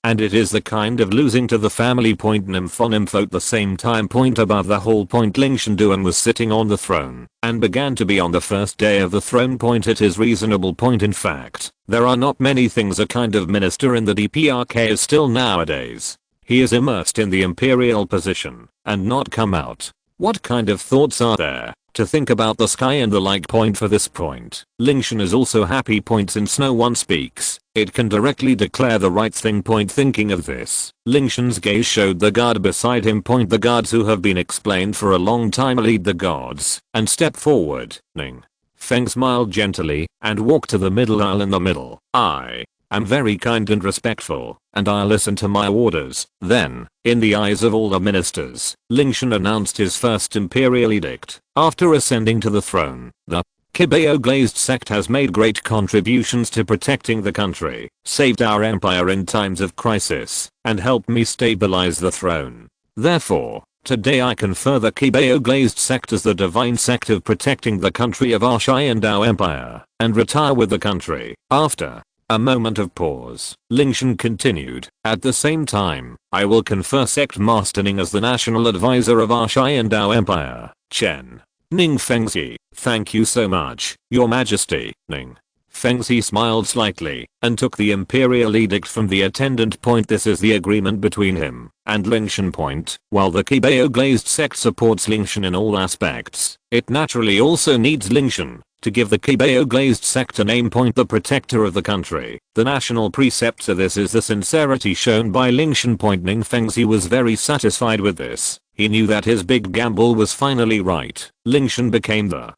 And it is the kind of losing to the family. Nympho at the same time. Above the whole. Lingtian Duan was sitting on the throne and began to be on the first day of the throne. It is reasonable. In fact, there are not many things a kind of minister in the DPRK is still nowadays. He is immersed in the imperial position and not come out. What kind of thoughts are there to think about the sky and the like? For this Lingtian is also happy. Since no one speaks, it can directly declare the right thing. Thinking of this, Lingtian's gaze showed the guard beside him. The guards who have been explained for a long time lead the guards and step forward. Ning Feng smiled gently and walked to the middle aisle. In the middle, I am very kind and respectful, and I'll listen to my orders. Then, in the eyes of all the ministers, Lingtian announced his first imperial edict. After ascending to the throne, the Kibeo glazed sect has made great contributions to protecting the country, saved our empire in times of crisis, and helped me stabilize the throne. Therefore, today I confer the Kibeo glazed sect as the divine sect of protecting the country of our Qian Dou Empire, and retire with the country. After a moment of pause, Lingtian continued, at the same time, I will confer sect master Ning as the national advisor of our Qian Dou Empire. Chen Ning Fengzi, thank you so much, your majesty. Ning Fengzi smiled slightly and took the imperial edict from the attendant. This is the agreement between him and Lingtian. While the Qibao glazed sect supports Lingtian in all aspects, it naturally also needs Lingtian to give the Qibao glazed sect a name. The protector of the country, the national precept to this is the sincerity shown by Lingtian. Ning Fengzi was very satisfied with this. He knew that his big gamble was finally right. Lingtian became the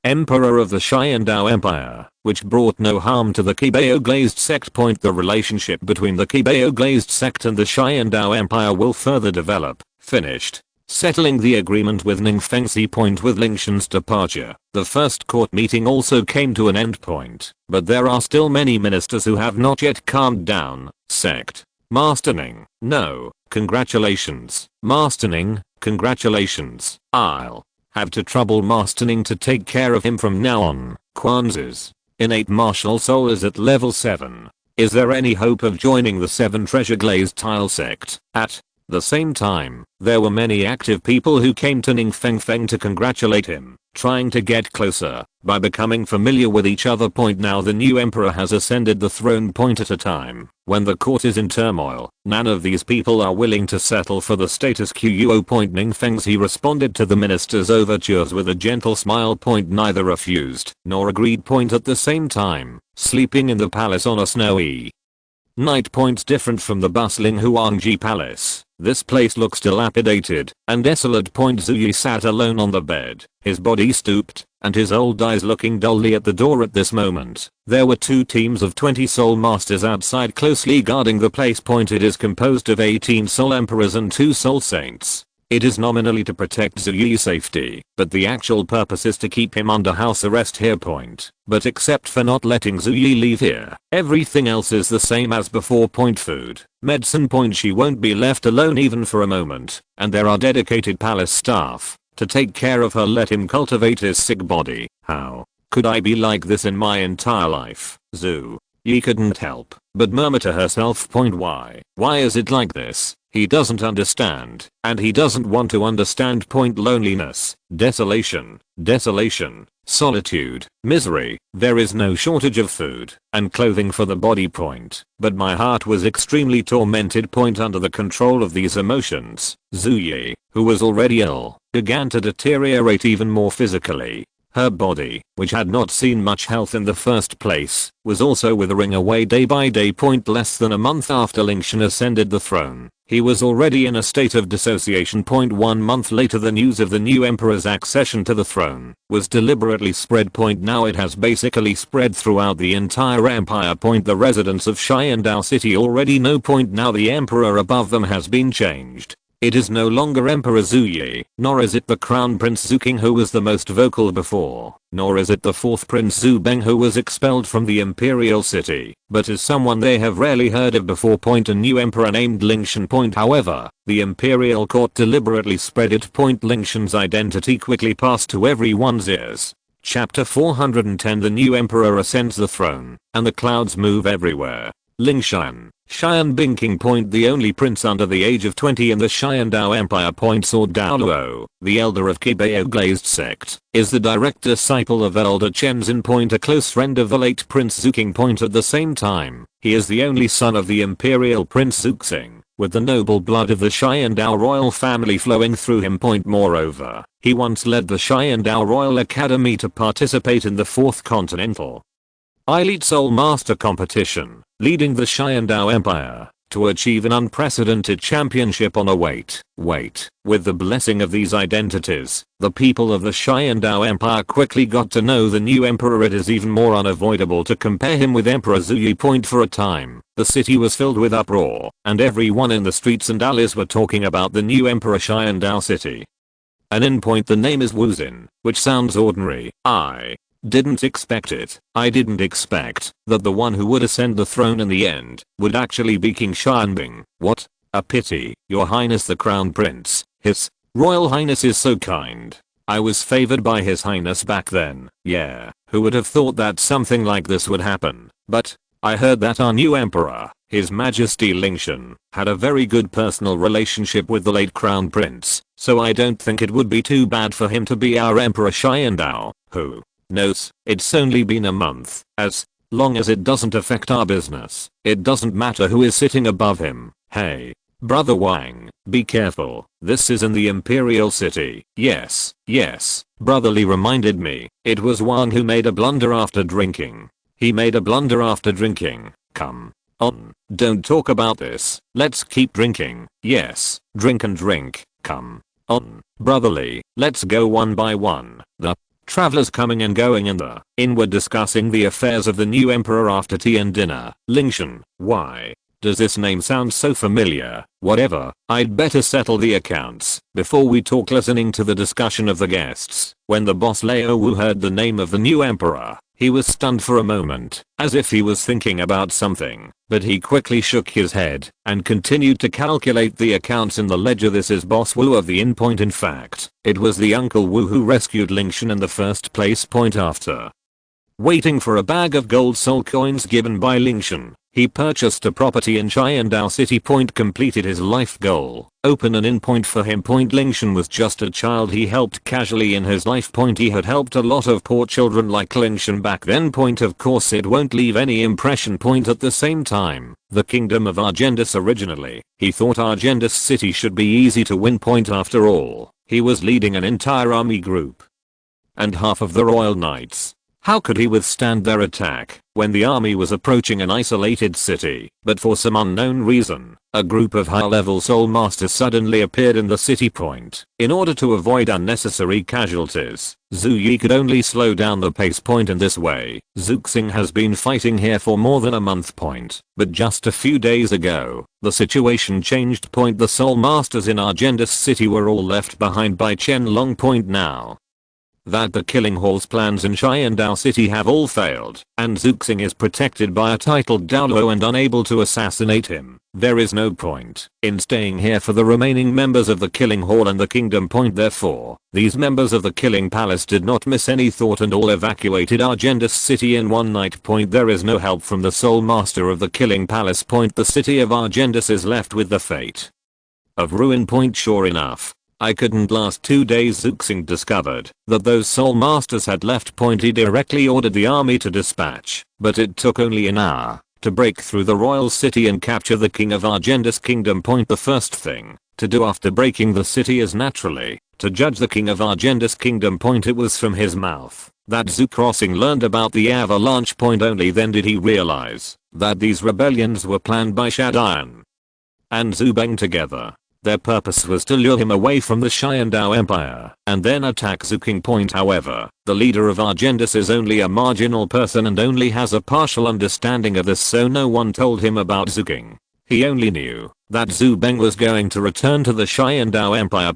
Emperor of the Qian Dou Empire, which brought no harm to the Qibao glazed sect. The relationship between the Qibao glazed sect and the Qian Dou Empire will further develop. Finished settling the agreement with Ning Fengzi. With Lingtian's departure, the first court meeting also came to an end. But there are still many ministers who have not yet calmed down. Sect Master Ning, no, congratulations. Master Ning, congratulations. I'll have to trouble Master Ning to take care of him from now on. Quanz's innate martial soul is at level 7. Is there any hope of joining the 7 treasure glazed tile sect? At the same time, there were many active people who came to Ning Fengfeng to congratulate him, trying to get closer by becoming familiar with each other. Now the new emperor has ascended the throne. At a time when the court is in turmoil, none of these people are willing to settle for the status quo. Ning Fengzi responded to the minister's overtures with a gentle smile. Neither refused nor agreed. At the same time, sleeping in the palace on a snowy night. Different from the bustling Huangji Palace, this place looks dilapidated and desolate. Zuyi sat alone on the bed, his body stooped, and his old eyes looking dully at the door. At this moment, there were 2 teams of 20 soul masters outside closely guarding the place. It is composed of 18 soul emperors and 2 soul saints. It is nominally to protect Zuyi's safety, but the actual purpose is to keep him under house arrest here. But except for not letting Zuyi leave here, everything else is the same as before. Food, medicine. She won't be left alone even for a moment, and there are dedicated palace staff to take care of her. Let him cultivate his sick body. How could I be like this in my entire life? Zuyi couldn't help but murmur to herself. Why is it like this? He doesn't understand, and he doesn't want to understand. Loneliness, desolation, solitude, misery. There is no shortage of food and clothing for the body. But my heart was extremely tormented. Under the control of these emotions, Zuyi, who was already ill, began to deteriorate even more physically. Her body, which had not seen much health in the first place, was also withering away day by day. Less than a month after Lingtian ascended the throne, he was already in a state of dissociation. 1 month later, the news of the new emperor's accession to the throne was deliberately spread. Now it has basically spread throughout the entire empire. The residents of Qian Dou City already know. Now the emperor above them has been changed. It is no longer Emperor Zuyi, nor is it the Crown Prince Zuking who was the most vocal before, nor is it the 4th Prince Zubeng who was expelled from the imperial city, but is someone they have rarely heard of before. A new emperor named Lingtian. However, the imperial court deliberately spread it. Lingtian's identity quickly passed to everyone's ears. Chapter 410. The new emperor ascends the throne, and the clouds move everywhere. Lingtian, Qian Bingking. The only prince under the age of 20 in the Qian Dou Empire. Or Douluo, the elder of Qibao glazed sect, is the direct disciple of elder Chen Zin. A close friend of the late Prince Zuking. At the same time, he is the only son of the imperial Prince Zuxing, with the noble blood of the Qian Dou royal family flowing through him. Moreover, he once led the Qian Dou Royal Academy to participate in the 4th Continental Elite Soul Master competition, leading the Qian Dou Empire to achieve an unprecedented championship on a weight. With the blessing of these identities, the people of the Qian Dou Empire quickly got to know the new emperor. It is even more unavoidable to compare him with Emperor Zuyi. For a time, the city was filled with uproar, and everyone in the streets and alleys were talking about the new emperor. Qian Dou City. An in. The name is Wuzin, which sounds ordinary. I didn't expect it. I didn't expect that the one who would ascend the throne in the end would actually be King Xianbing. What a pity, Your Highness the Crown Prince. His Royal Highness is so kind. I was favored by His Highness back then. Yeah, who would have thought that something like this would happen? But I heard that our new emperor, His Majesty Lingtian, had a very good personal relationship with the late Crown Prince, so I don't think it would be too bad for him to be our Emperor Qian Dou. Who Notes, it's only been a month. As long as it doesn't affect our business, it doesn't matter who is sitting above him. Hey, Brother Wang, be careful. This is in the Imperial City. Yes, Brother Li reminded me. It was Wang who made a blunder after drinking. He made a blunder after drinking. Come on, don't talk about this. Let's keep drinking. Yes, drink and drink. Come on, Brother Li, let's go one by one. The travelers coming and going in the inn were discussing the affairs of the new emperor after tea and dinner. Lingtian, why does this name sound so familiar? Whatever, I'd better settle the accounts before we talk. Listening to the discussion of the guests, when the boss Lao Wu heard the name of the new emperor, he was stunned for a moment, as if he was thinking about something, but he quickly shook his head and continued to calculate the accounts in the ledger. This is Boss Wu of the inn. In fact, it was the Uncle Wu who rescued Lingtian in the first place. After waiting for a bag of gold soul coins given by Lingtian, he purchased a property in Qian Dou City. Completed his life goal, open an inn. For him. Lingtian was just a child he helped casually in his life. He had helped a lot of poor children like Lingtian back then. Of course it won't leave any impression. At the same time, the kingdom of Argendus originally, he thought Argendus City should be easy to win. After all, he was leading an entire army group and half of the royal knights. How could he withstand their attack when the army was approaching an isolated city? But for some unknown reason, a group of high-level soul masters suddenly appeared in the city. In order to avoid unnecessary casualties, Zhu Yi could only slow down the pace. In this way, Zuxing has been fighting here for more than a month. But just a few days ago, the situation changed. The soul masters in Argendus City were all left behind by Qianlong. Now that the killing hall's plans in Qian Dou City have all failed, and Zuxing is protected by a titled Douluo and unable to assassinate him, there is no point in staying here for the remaining members of the killing hall and the kingdom. Therefore, these members of the killing palace did not miss any thought and all evacuated Argendus City in one night. There is no help from the soul master of the killing palace. The city of Argendus is left with the fate of ruin. Sure enough, I couldn't last 2 days. Zuxing discovered that those soul masters had left. He directly ordered the army to dispatch, but it took only an hour to break through the royal city and capture the king of Argendus kingdom. The first thing to do after breaking the city is naturally to judge the king of Argendus kingdom. It was from his mouth that Zhu Crossing learned about the avalanche. Only then did he realize that these rebellions were planned by Shadian and Zhu Beng together. Their purpose was to lure him away from the Qian Dou Empire and then attack Zuking. However, the leader of Argendus is only a marginal person and only has a partial understanding of this, so no one told him about Zuking. He only knew that Zhu Beng was going to return to the Qian Dou Empire.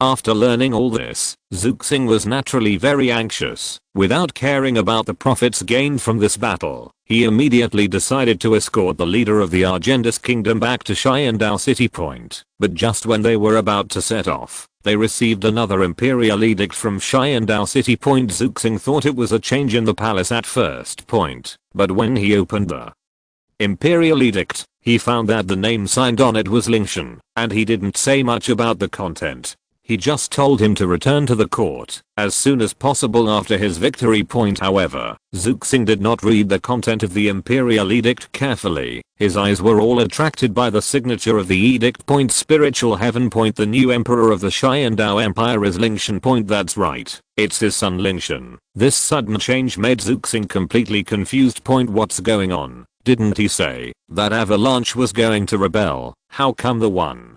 After learning all this, Zuxing was naturally very anxious. Without caring about the profits gained from this battle, he immediately decided to escort the leader of the Argendus kingdom back to Qian Dou City. But just when they were about to set off, they received another imperial edict from Qian Dou City. Zuxing thought it was a change in the palace at first. But when he opened the imperial edict, he found that the name signed on it was Lingtian, and he didn't say much about the content. He just told him to return to the court as soon as possible after his victory. However, Zuxing did not read the content of the imperial edict carefully. His eyes were all attracted by the signature of the edict. Spiritual heaven. The new emperor of the Qian Dou Empire is Lingtian. That's right, it's his son Lingtian. This sudden change made Zuxing completely confused. What's going on? Didn't he say that Avalanche was going to rebel? How come the one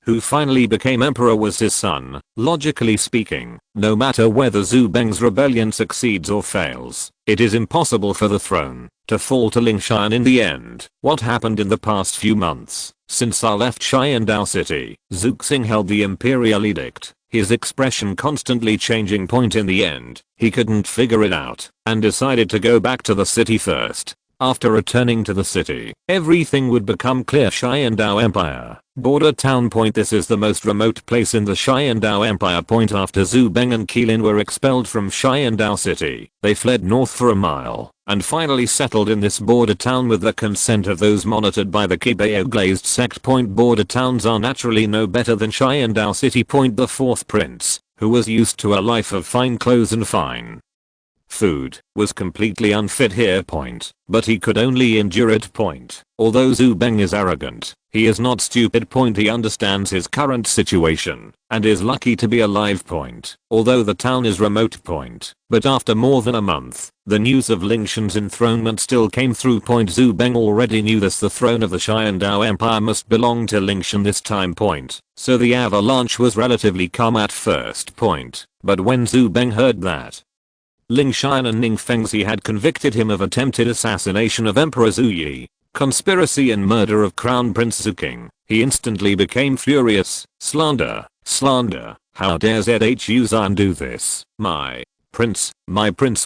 who finally became emperor was his son? Logically speaking, no matter whether Zhu Beng's rebellion succeeds or fails, it is impossible for the throne to fall to Lingtian in the end. What happened in the past few months since I left Qian Dou City? Zuxing held the imperial edict, his expression constantly changing. In the end, he couldn't figure it out and decided to go back to the city first. After returning to the city, everything would become clear. Qian Dou Empire, border town. This is the most remote place in the Qian Dou Empire. After Zhu Beng and Qilin were expelled from Qian Dou City, they fled north for a mile and finally settled in this border town with the consent of those monitored by the Kibeo glazed sect. Border towns are naturally no better than Qian Dou City. The fourth prince, who was used to a life of fine clothes and fine Food was completely unfit here. Point. But he could only endure it. Point. Although Zhu Beng is arrogant, he is not stupid. Point. He understands his current situation and is lucky to be alive. Point. Although the town is remote. Point. But after more than a month, the news of Lingtian's enthronement still came through. Point. Zhu Beng already knew this. The throne of the Qian Dou Empire must belong to Lingtian this time. Point. So the avalanche was relatively calm at first. Point. But when Zhu Beng heard that Lingtian and Ning Fengzi had convicted him of attempted assassination of Emperor Zhu Yi, conspiracy and murder of Crown Prince Zuqing, he instantly became furious. Slander, slander, how dare Zhu Zan do this? My prince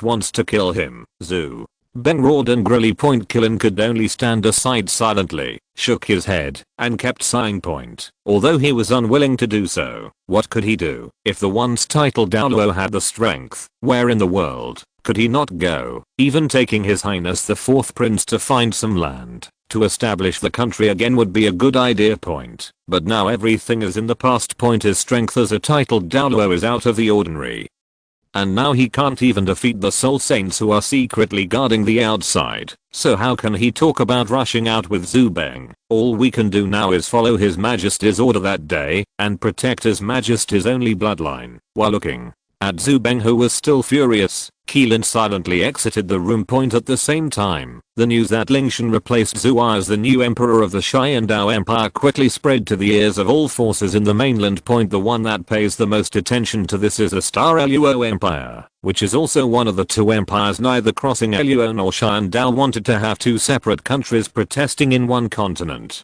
wants to kill him. Zhu Beng roared angrily. Point. Qilin could only stand aside silently, shook his head, and kept sighing. Point. Although he was unwilling to do so, what could he do? If the once titled Douluo had the strength, where in the world could he not go, even taking His Highness the 4th Prince to find some land to establish the country again would be a good idea. Point. But now everything is in the past. Point. His strength as a titled Douluo is out of the ordinary. And now he can't even defeat the Soul Saints who are secretly guarding the outside, so how can he talk about rushing out with Zhu Beng? All we can do now is follow His Majesty's order that day, and protect His Majesty's only bloodline. While looking at Zhu Beng, who was still furious, Qilin silently exited the room. Point. At the same time, the news that Lingtian replaced Zhu Yi as the new emperor of the Qian Dou Empire quickly spread to the ears of all forces in the mainland. Point. The one that pays the most attention to this is the Star Luo Empire, which is also one of the two empires. Neither crossing Luo nor Qian Dou wanted to have two separate countries protesting in one continent.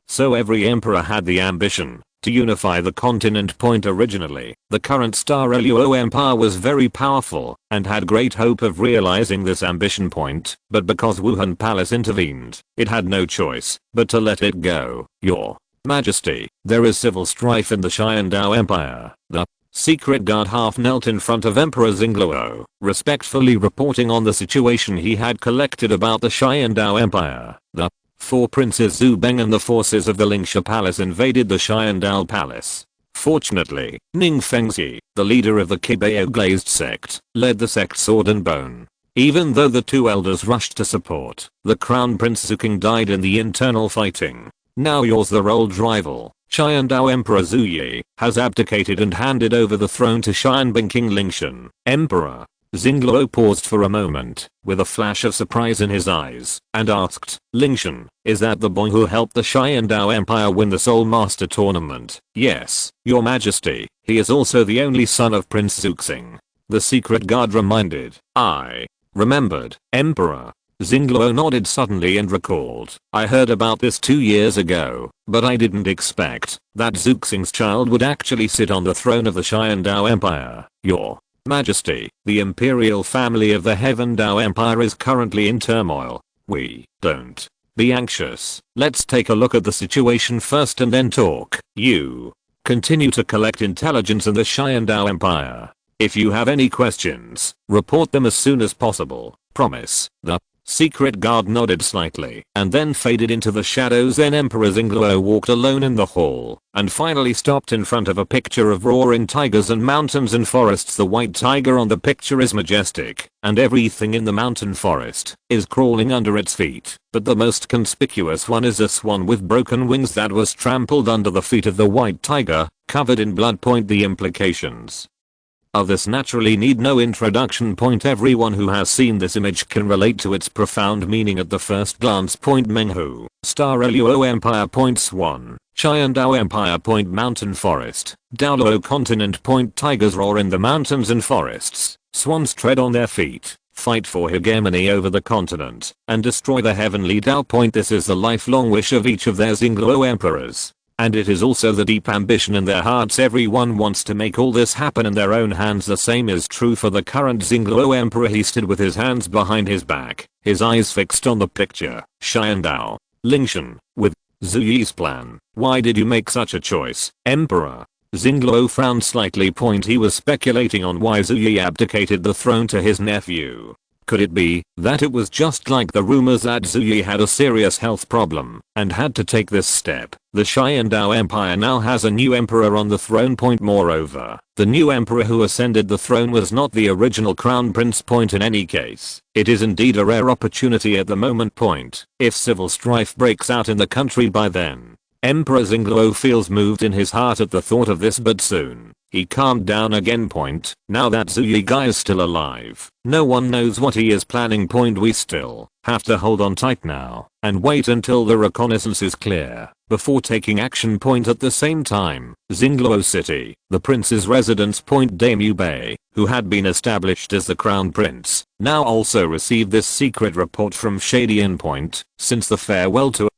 So every emperor had the ambition to unify the continent. Point. Originally, the current Star Luo Empire was very powerful and had great hope of realizing this ambition. Point. But because Wuhan Palace intervened, it had no choice but to let it go. Your Majesty, there is civil strife in the Qian Dou Empire. The secret guard half knelt in front of Emperor Xingluo, respectfully reporting on the situation he had collected about the Qian Dou Empire. The 4 princes Zhu Beng and the forces of the Lingtian Palace invaded the Qian Dou Palace. Fortunately, Ning Fengzi, the leader of the Kibao Glazed sect, led the sect Sword and Bone. Even though the two elders rushed to support, the Crown Prince Zuqing died in the internal fighting. Now yours, the old rival, Qian Dou Emperor Zhu Yi, has abdicated and handed over the throne to Qianbing King Lingtian. Emperor Xingluo paused for a moment, with a flash of surprise in his eyes, and asked, Lingtian, is that the boy who helped the Qian Dou Empire win the Soul Master tournament? Yes, Your Majesty, he is also the only son of Prince Zuqing. The secret guard reminded. I remembered, Emperor. Xingluo nodded suddenly and recalled, I heard about this 2 years ago, but I didn't expect that Zuqing's child would actually sit on the throne of the Qian Dou Empire. Your Majesty, the imperial family of the Heaven Dou Empire is currently in turmoil. We don't be anxious. Let's take a look at the situation first and then talk. You continue to collect intelligence in the Qian Dou Empire. If you have any questions, report them as soon as possible. Promise. The secret guard nodded slightly and then faded into the shadows. Then Emperor Xingluo walked alone in the hall and finally stopped in front of a picture of roaring tigers and mountains and forests. The white tiger on the picture is majestic, and everything in the mountain forest is crawling under its feet, but the most conspicuous one is a swan with broken wings that was trampled under the feet of the white tiger, covered in blood. The implications of this naturally need no introduction. Everyone who has seen this image can relate to its profound meaning at the first glance. Menghu, Star Luo Empire. Swan, Qian Dou Empire. Mountain forest, Douluo continent. Tigers roar in the mountains and forests, swans tread on their feet, fight for hegemony over the continent, and destroy the heavenly Dou. This is the lifelong wish of each of their Xingluo emperors. And it is also the deep ambition in their hearts. Everyone wants to make all this happen in their own hands. The same is true for the current Xingluo emperor. He stood with his hands behind his back, his eyes fixed on the picture. Qian Dou, Lingtian, with Zhu Yi's plan. Why did you make such a choice, Emperor? Xingluo frowned slightly. He was speculating on why Zhu Yi abdicated the throne to his nephew. Could it be that it was just like the rumors that Zhu Yi had a serious health problem and had to take this step? The Qian Dou Empire now has a new emperor on the throne. Moreover, the new emperor who ascended the throne was not the original crown prince. In any case, it is indeed a rare opportunity at the moment. If civil strife breaks out in the country by then, Emperor Xingluo feels moved in his heart at the thought of this, but soon he calmed down again. Now that Zhu Yi guy is still alive, no one knows what he is planning. We still have to hold on tight now and wait until the reconnaissance is clear before taking action. At the same time, Xingluo City, the prince's residence. Daimyo Bei, who had been established as the crown prince, now also received this secret report from Shadian. Since the farewell to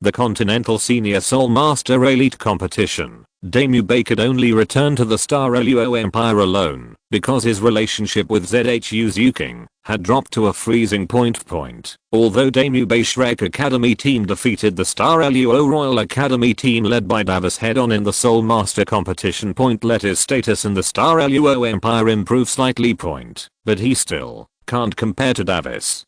the Continental Senior Soul Master Elite competition, Daimyo Bei could only return to the Star Luo Empire alone because his relationship with ZHU's Yuking had dropped to a freezing point. Although Daimyo Bei Shrek Academy team defeated the Star Luo Royal Academy team led by Davis head-on in the Soul Master competition, let his status in the Star Luo Empire improve slightly. But he still can't compare to Davis,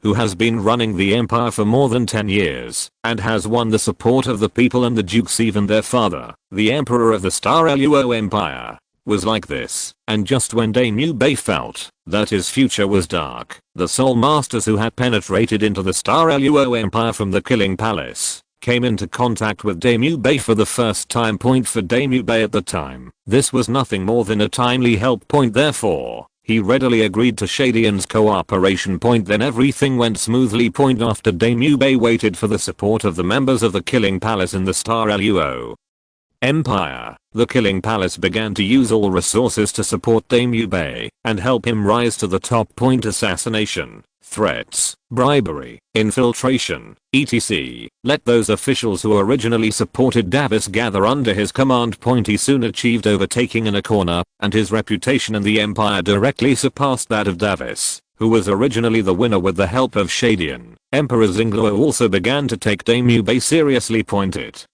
who has been running the empire for more than 10 years and has won the support of the people and the dukes. Even their father, the emperor of the Star Luo Empire, was like this. And just when Daimyo Bei felt that his future was dark, the soul masters who had penetrated into the Star Luo Empire from the Killing Palace came into contact with Daimyo Bei for the first time. For Daimyo Bei at the time, this was nothing more than a timely help. Therefore, he readily agreed to Shadian's cooperation. Then everything went smoothly. After Daimyo Bei waited for the support of the members of the Killing Palace in the Star Luo Empire, the Killing Palace began to use all resources to support Daimyo Bei and help him rise to the top. Assassination, threats, bribery, infiltration, etc. Let those officials who originally supported Davis gather under his command. He soon achieved overtaking in a corner, and his reputation in the empire directly surpassed that of Davis, who was originally the winner. With the help of Shadian, Emperor Xingluo also began to take Daimyo Bei seriously. It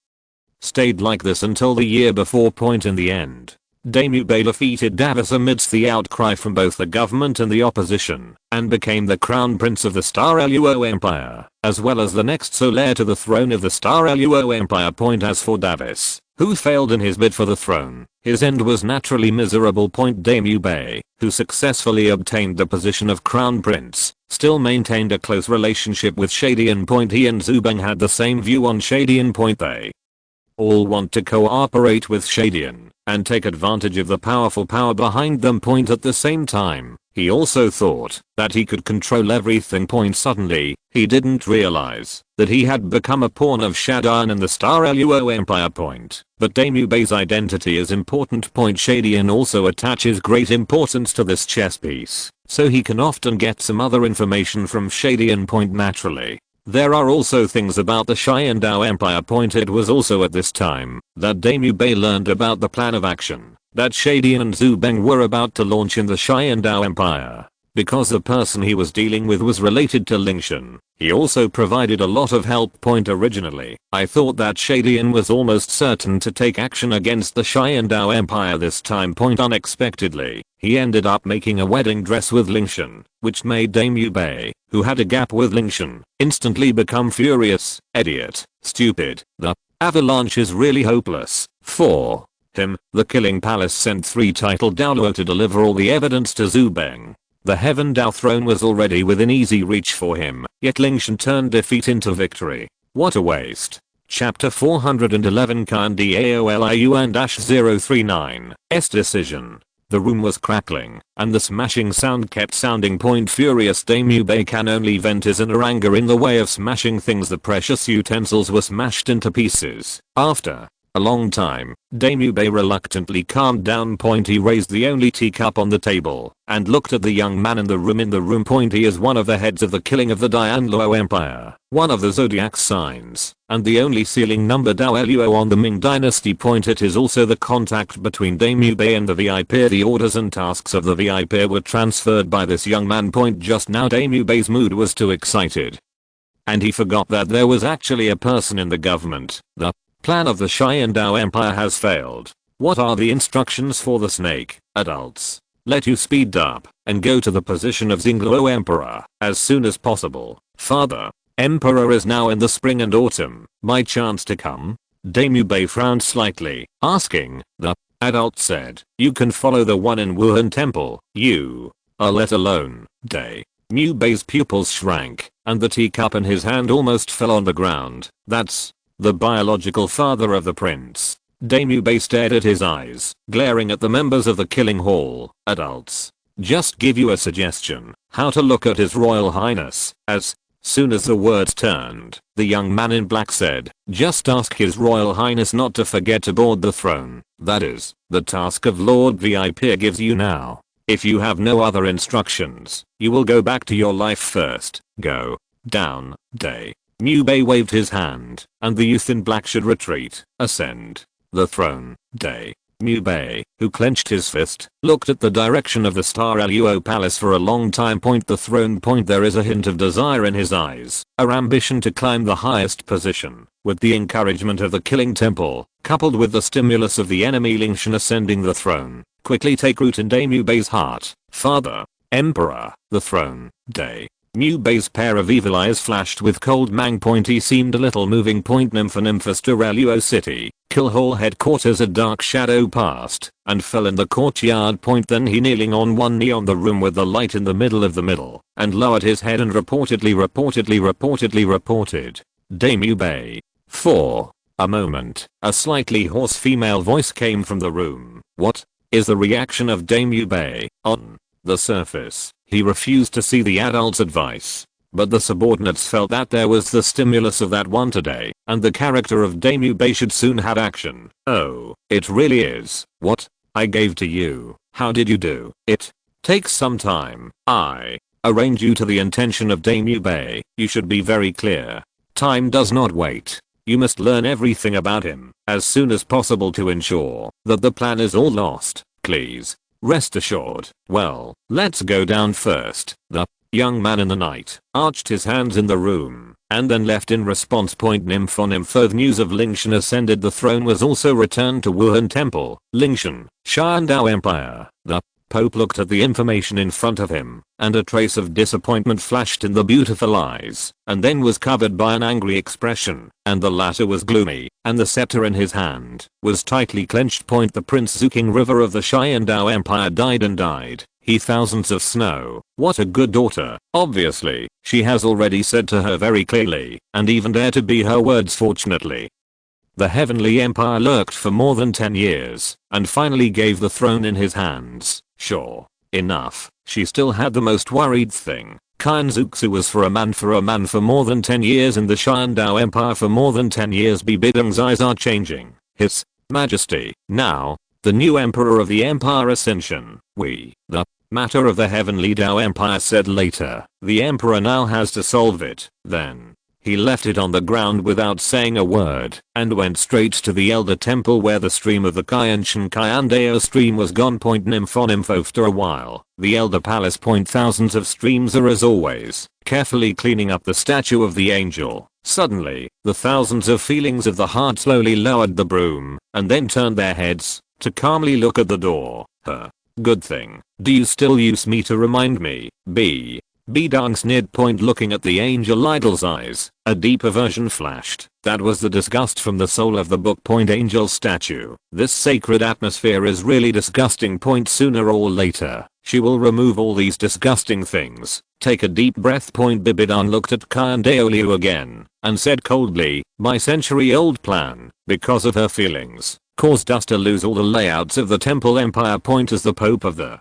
stayed like this until the year before. In the end, Daimyo Bei defeated Davis amidst the outcry from both the government and the opposition, and became the crown prince of the Star Luo Empire, as well as the next sole heir to the throne of the Star Luo Empire. As for Davis, who failed in his bid for the throne, his end was naturally miserable. Daimyo Bei, who successfully obtained the position of crown prince, still maintained a close relationship with Shadian. He and Zhu Beng had the same view on Shadian. They all want to cooperate with Shadian and take advantage of the powerful power behind them. At the same time, he also thought that he could control everything. Suddenly, he didn't realize that he had become a pawn of Shadian in the Star Luo Empire. But Daimyo Bei's identity is important. Shadian also attaches great importance to this chess piece, so he can often get some other information from Shadian. Naturally, there are also things about the Qian Dou Empire. It was also at this time that Daimyo Bei learned about the plan of action that Shadian and Zhu Beng were about to launch in the Qian Dou Empire. Because the person he was dealing with was related to Lingtian, he also provided a lot of help. Originally, I thought that Shadian was almost certain to take action against the Qian Dou Empire this time. Unexpectedly, he ended up making a wedding dress with Lingtian, which made Daimyo Bei, who had a gap with Lingtian, instantly become furious. Idiot, stupid, the avalanche is really hopeless for him. The Killing Palace sent 3 titled Douluo to deliver all the evidence to Zhu Beng. The Heaven Dao throne was already within easy reach for him, yet Lingtian turned defeat into victory. What a waste. Chapter 411 Qian Daoliuan-039 S decision. The room was crackling, and the smashing sound kept sounding. Furious Daimyo Bei can only vent his inner anger in the way of smashing things. The precious utensils were smashed into pieces. After a long time, Daimyo Bei reluctantly calmed down. He raised the only teacup on the table and looked at the young man in the room. He is one of the heads of the killing of the Dianluo Empire, one of the zodiac signs, and the only ceiling number Daoluo on the Ming Dynasty. It is also the contact between Daimyo Bei and the VIP. The orders and tasks of the VIP were transferred by this young man. Just now Daimyo Bei's mood was too excited, and he forgot that there was actually a person in the government. The plan of the Qian Dou Empire has failed. What are the instructions for the snake, adults? let you speed up and go to the position of Douluo Emperor as soon as possible. Father, Emperor is now in the spring and autumn, my chance to come? Daimyo Bei frowned slightly, asking. The adult said, you can follow the one in Wuhan temple, you are let alone. Daimyo Bei's pupils shrank, and the teacup in his hand almost fell on the ground. That's the biological father of the prince. Daimyo Bei stared at his eyes, glaring at the members of the killing hall. Adults, just give you a suggestion, how to look at his royal highness. As soon as the words turned, the young man in black said, just ask his royal highness not to forget to board the throne. That is the task of Lord VIP gives you now. If you have no other instructions, you will go back to your life first. Go down. Daimyo Bei waved his hand, and the youth in black should retreat. Ascend the throne. Daimyo Bei, who clenched his fist, looked at the direction of the Star Luo Palace for a long time. The throne. There is a hint of desire in his eyes, our ambition to climb the highest position, with the encouragement of the killing temple, coupled with the stimulus of the enemy Lingtian ascending the throne, quickly take root in Daimyo Bei's heart. Father, Emperor, the throne. Daimyo Bei's pair of evil eyes flashed with cold mang. He seemed a little moving. Nympha Star Luo City, Kill Hall headquarters. A dark shadow passed and fell in the courtyard. Then he kneeling on one knee on the room with the light in the middle, and lowered his head and reported. Daimyo Bei. For a moment, a slightly hoarse female voice came from the room. What is the reaction of Daimyo Bei? On the surface, he refused to see the adult's advice, but the subordinates felt that there was the stimulus of that one today, and the character of Daimyo Bei should soon have action. Oh, it really is. What I gave to you, how did you do it? Takes some time. I arrange you to the intention of Daimyo Bei. You should be very clear. Time does not wait. You must learn everything about him as soon as possible to ensure that the plan is all lost. Please rest assured. Well, let's go down first. The young man in the night arched his hands in the room and then left in response. Nympho news of Lingtian ascended the throne was also returned to Wuhan temple. Lingtian, Qian Dou Empire. The Pope looked at the information in front of him, and a trace of disappointment flashed in the beautiful eyes, and then was covered by an angry expression, and the latter was gloomy, and the scepter in his hand was tightly clenched. The Prince Zuking River of the Qian Dou Empire died. He thousands of snow. What a good daughter. Obviously, she has already said to her very clearly, and even dare to be her words. Fortunately, the Heavenly Empire lurked for more than 10 years, and finally gave the throne in his hands. Sure enough, she still had the most worried thing. Qian Renxue was for a man for more than 10 years in the Qian Dou Empire for more than 10 years. Bidong's eyes are changing. His Majesty, now, the new Emperor of the Empire Ascension. The matter of the Heavenly Dou Empire said later. The Emperor now has to solve it. Then he left it on the ground without saying a word, and went straight to the Elder Temple where the stream of the Qian Dou stream was gone. Nympho after a while, the Elder Palace. Thousands of streams are as always, carefully cleaning up the statue of the angel. Suddenly, the thousands of feelings of the heart slowly lowered the broom, and then turned their heads to calmly look at the door. Good thing. Do you still use me to remind me? Bidong sneered. Looking at the angel idol's eyes, a deep aversion flashed. That was the disgust from the soul of the book. Angel statue. This sacred atmosphere is really disgusting. Sooner or later, she will remove all these disgusting things. Take a deep breath. Bidong looked at Qian Dou again, and said coldly, my century-old plan, because of her feelings, caused us to lose all the layouts of the Temple Empire. As the Pope of the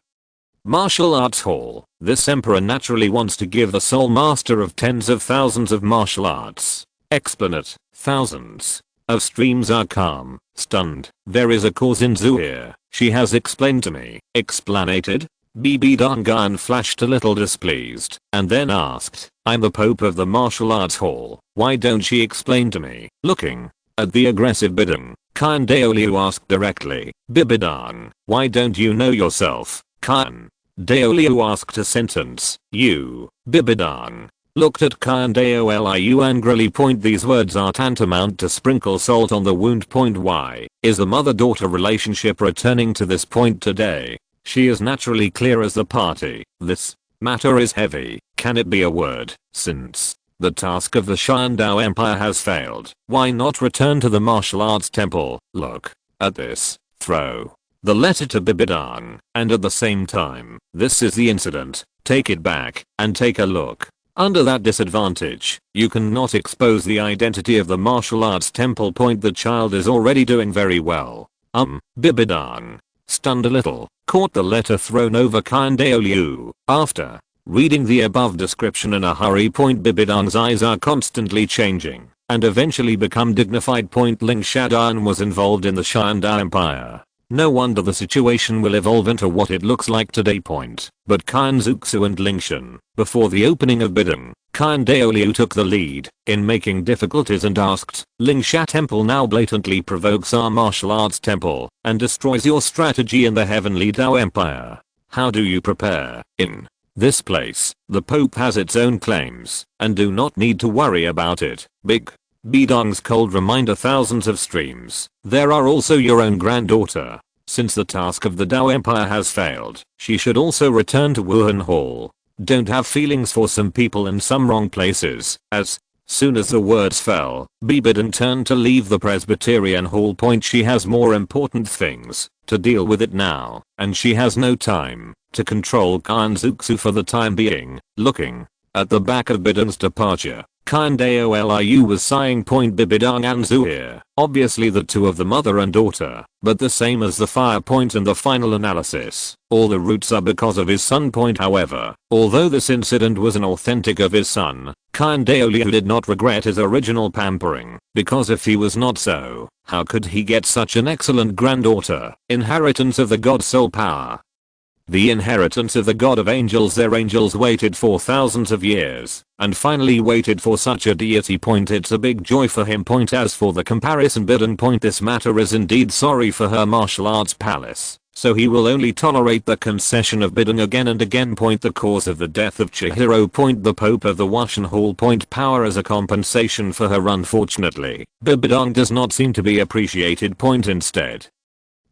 Martial Arts Hall, this emperor naturally wants to give the sole master of tens of thousands of martial arts. Explanate, thousands of streams are calm, stunned. There is a cause in Zhu here, she has explained to me. Explanated? Bidong flashed a little displeased, and then asked, I'm the Pope of the Martial Arts Hall, why don't she explain to me? Looking at the aggressive Bidong, Qian Dou asked directly, Bidong, why don't you know yourself? Qian Dou asked a sentence. You, Bidong, looked at Qian Dou angrily. These words are tantamount to sprinkle salt on the wound. Why is the mother-daughter relationship returning to this point today? She is naturally clear as the party. This matter is heavy. Can it be a word? Since the task of the Tian Dou Empire has failed, why not return to the martial arts temple? Look at this. Throw the letter to Bibidang, and at the same time, this is the incident. Take it back and take a look. Under that disadvantage, you cannot expose the identity of the martial arts temple. The child is already doing very well. Bibidang, stunned a little, caught the letter thrown over Qian Dou. After reading the above description in a hurry. Bibidang's eyes are constantly changing and eventually become dignified. Lingtian was involved in the Tian Dou Empire. No wonder the situation will evolve into what it looks like today. But Qian Zuxu and Lingtian, before the opening of bidding, Qian Dou took the lead in making difficulties and asked, Lingxia temple now blatantly provokes our martial arts temple and destroys your strategy in the heavenly Dou Empire. How do you prepare? In this place, the Pope has its own claims and do not need to worry about it. Bidang's cold reminder, thousands of streams. There are also your own granddaughter. Since the task of the Dou Empire has failed, she should also return to Wuhan Hall. Don't have feelings for some people in some wrong places. As soon as the words fell, Bibidang turned to leave the Presbyterian Hall. She has more important things to deal with it now, and she has no time to control Qian Zuxu for the time being. Looking at the back of Bidang's departure, Qian Dou was sighing. Bibidang and Zuir, obviously the two of the mother and daughter, but the same as the fire. In the final analysis, all the roots are because of his son. However, although this incident was an authentic of his son, Qian Dou did not regret his original pampering, because if he was not so, how could he get such an excellent granddaughter? Inheritance of the god soul power. The inheritance of the god of angels. Their angels waited for thousands of years and finally waited for such a deity. It's a big joy for him. As for the comparison, Bidang. This matter is indeed sorry for her martial arts palace, so he will only tolerate the concession of Bidang again and again. The cause of the death of Chihiro. The Pope of the Wuhan Hall. Power as a compensation for her. Unfortunately, Bibidang does not seem to be appreciated. Instead,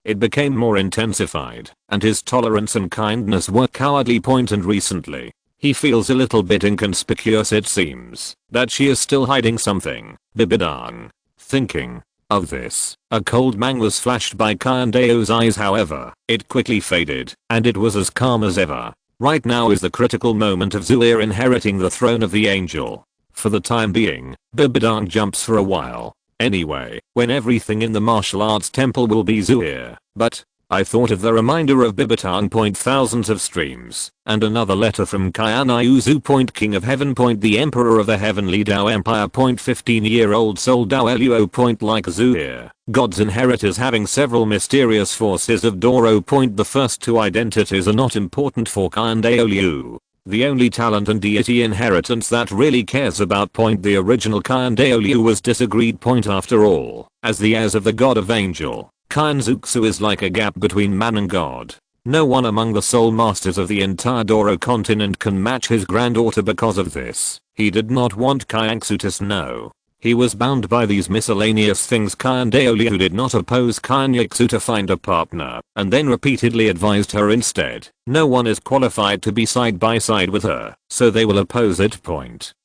it became more intensified, and his tolerance and kindness were cowardly. And recently, he feels a little bit inconspicuous. It seems that she is still hiding something. Bibidang, thinking of this, a cold mang was flashed by Qian Dou's eyes. However, it quickly faded, and it was as calm as ever. Right now is the critical moment of Zuir inheriting the throne of the angel. For the time being, Bibidang jumps for a while. Anyway, when everything in the martial arts temple will be Zuir. But I thought of the reminder of Bibidang. Thousands of streams, and another letter from Qian Iuzu. King of Heaven. The Emperor of the Heavenly Dou Empire. 15-year-old soul Douluo. Like Zuir, God's inheritors having several mysterious forces of Douluo. The first two identities are not important for Qian Dou. The only talent and deity inheritance that really cares about. The original Qian Dou was disagreed. After all, as the heirs of the god of angel, Qian Zuxu is like a gap between man and god. No one among the soul masters of the entire Douluo continent can match his granddaughter. Because of this, he did not want Qianxu to know. He was bound by these miscellaneous things. Qian Dou did not oppose Qianxu to find a partner, and then repeatedly advised her instead. No one is qualified to be side by side with her, so they will oppose it.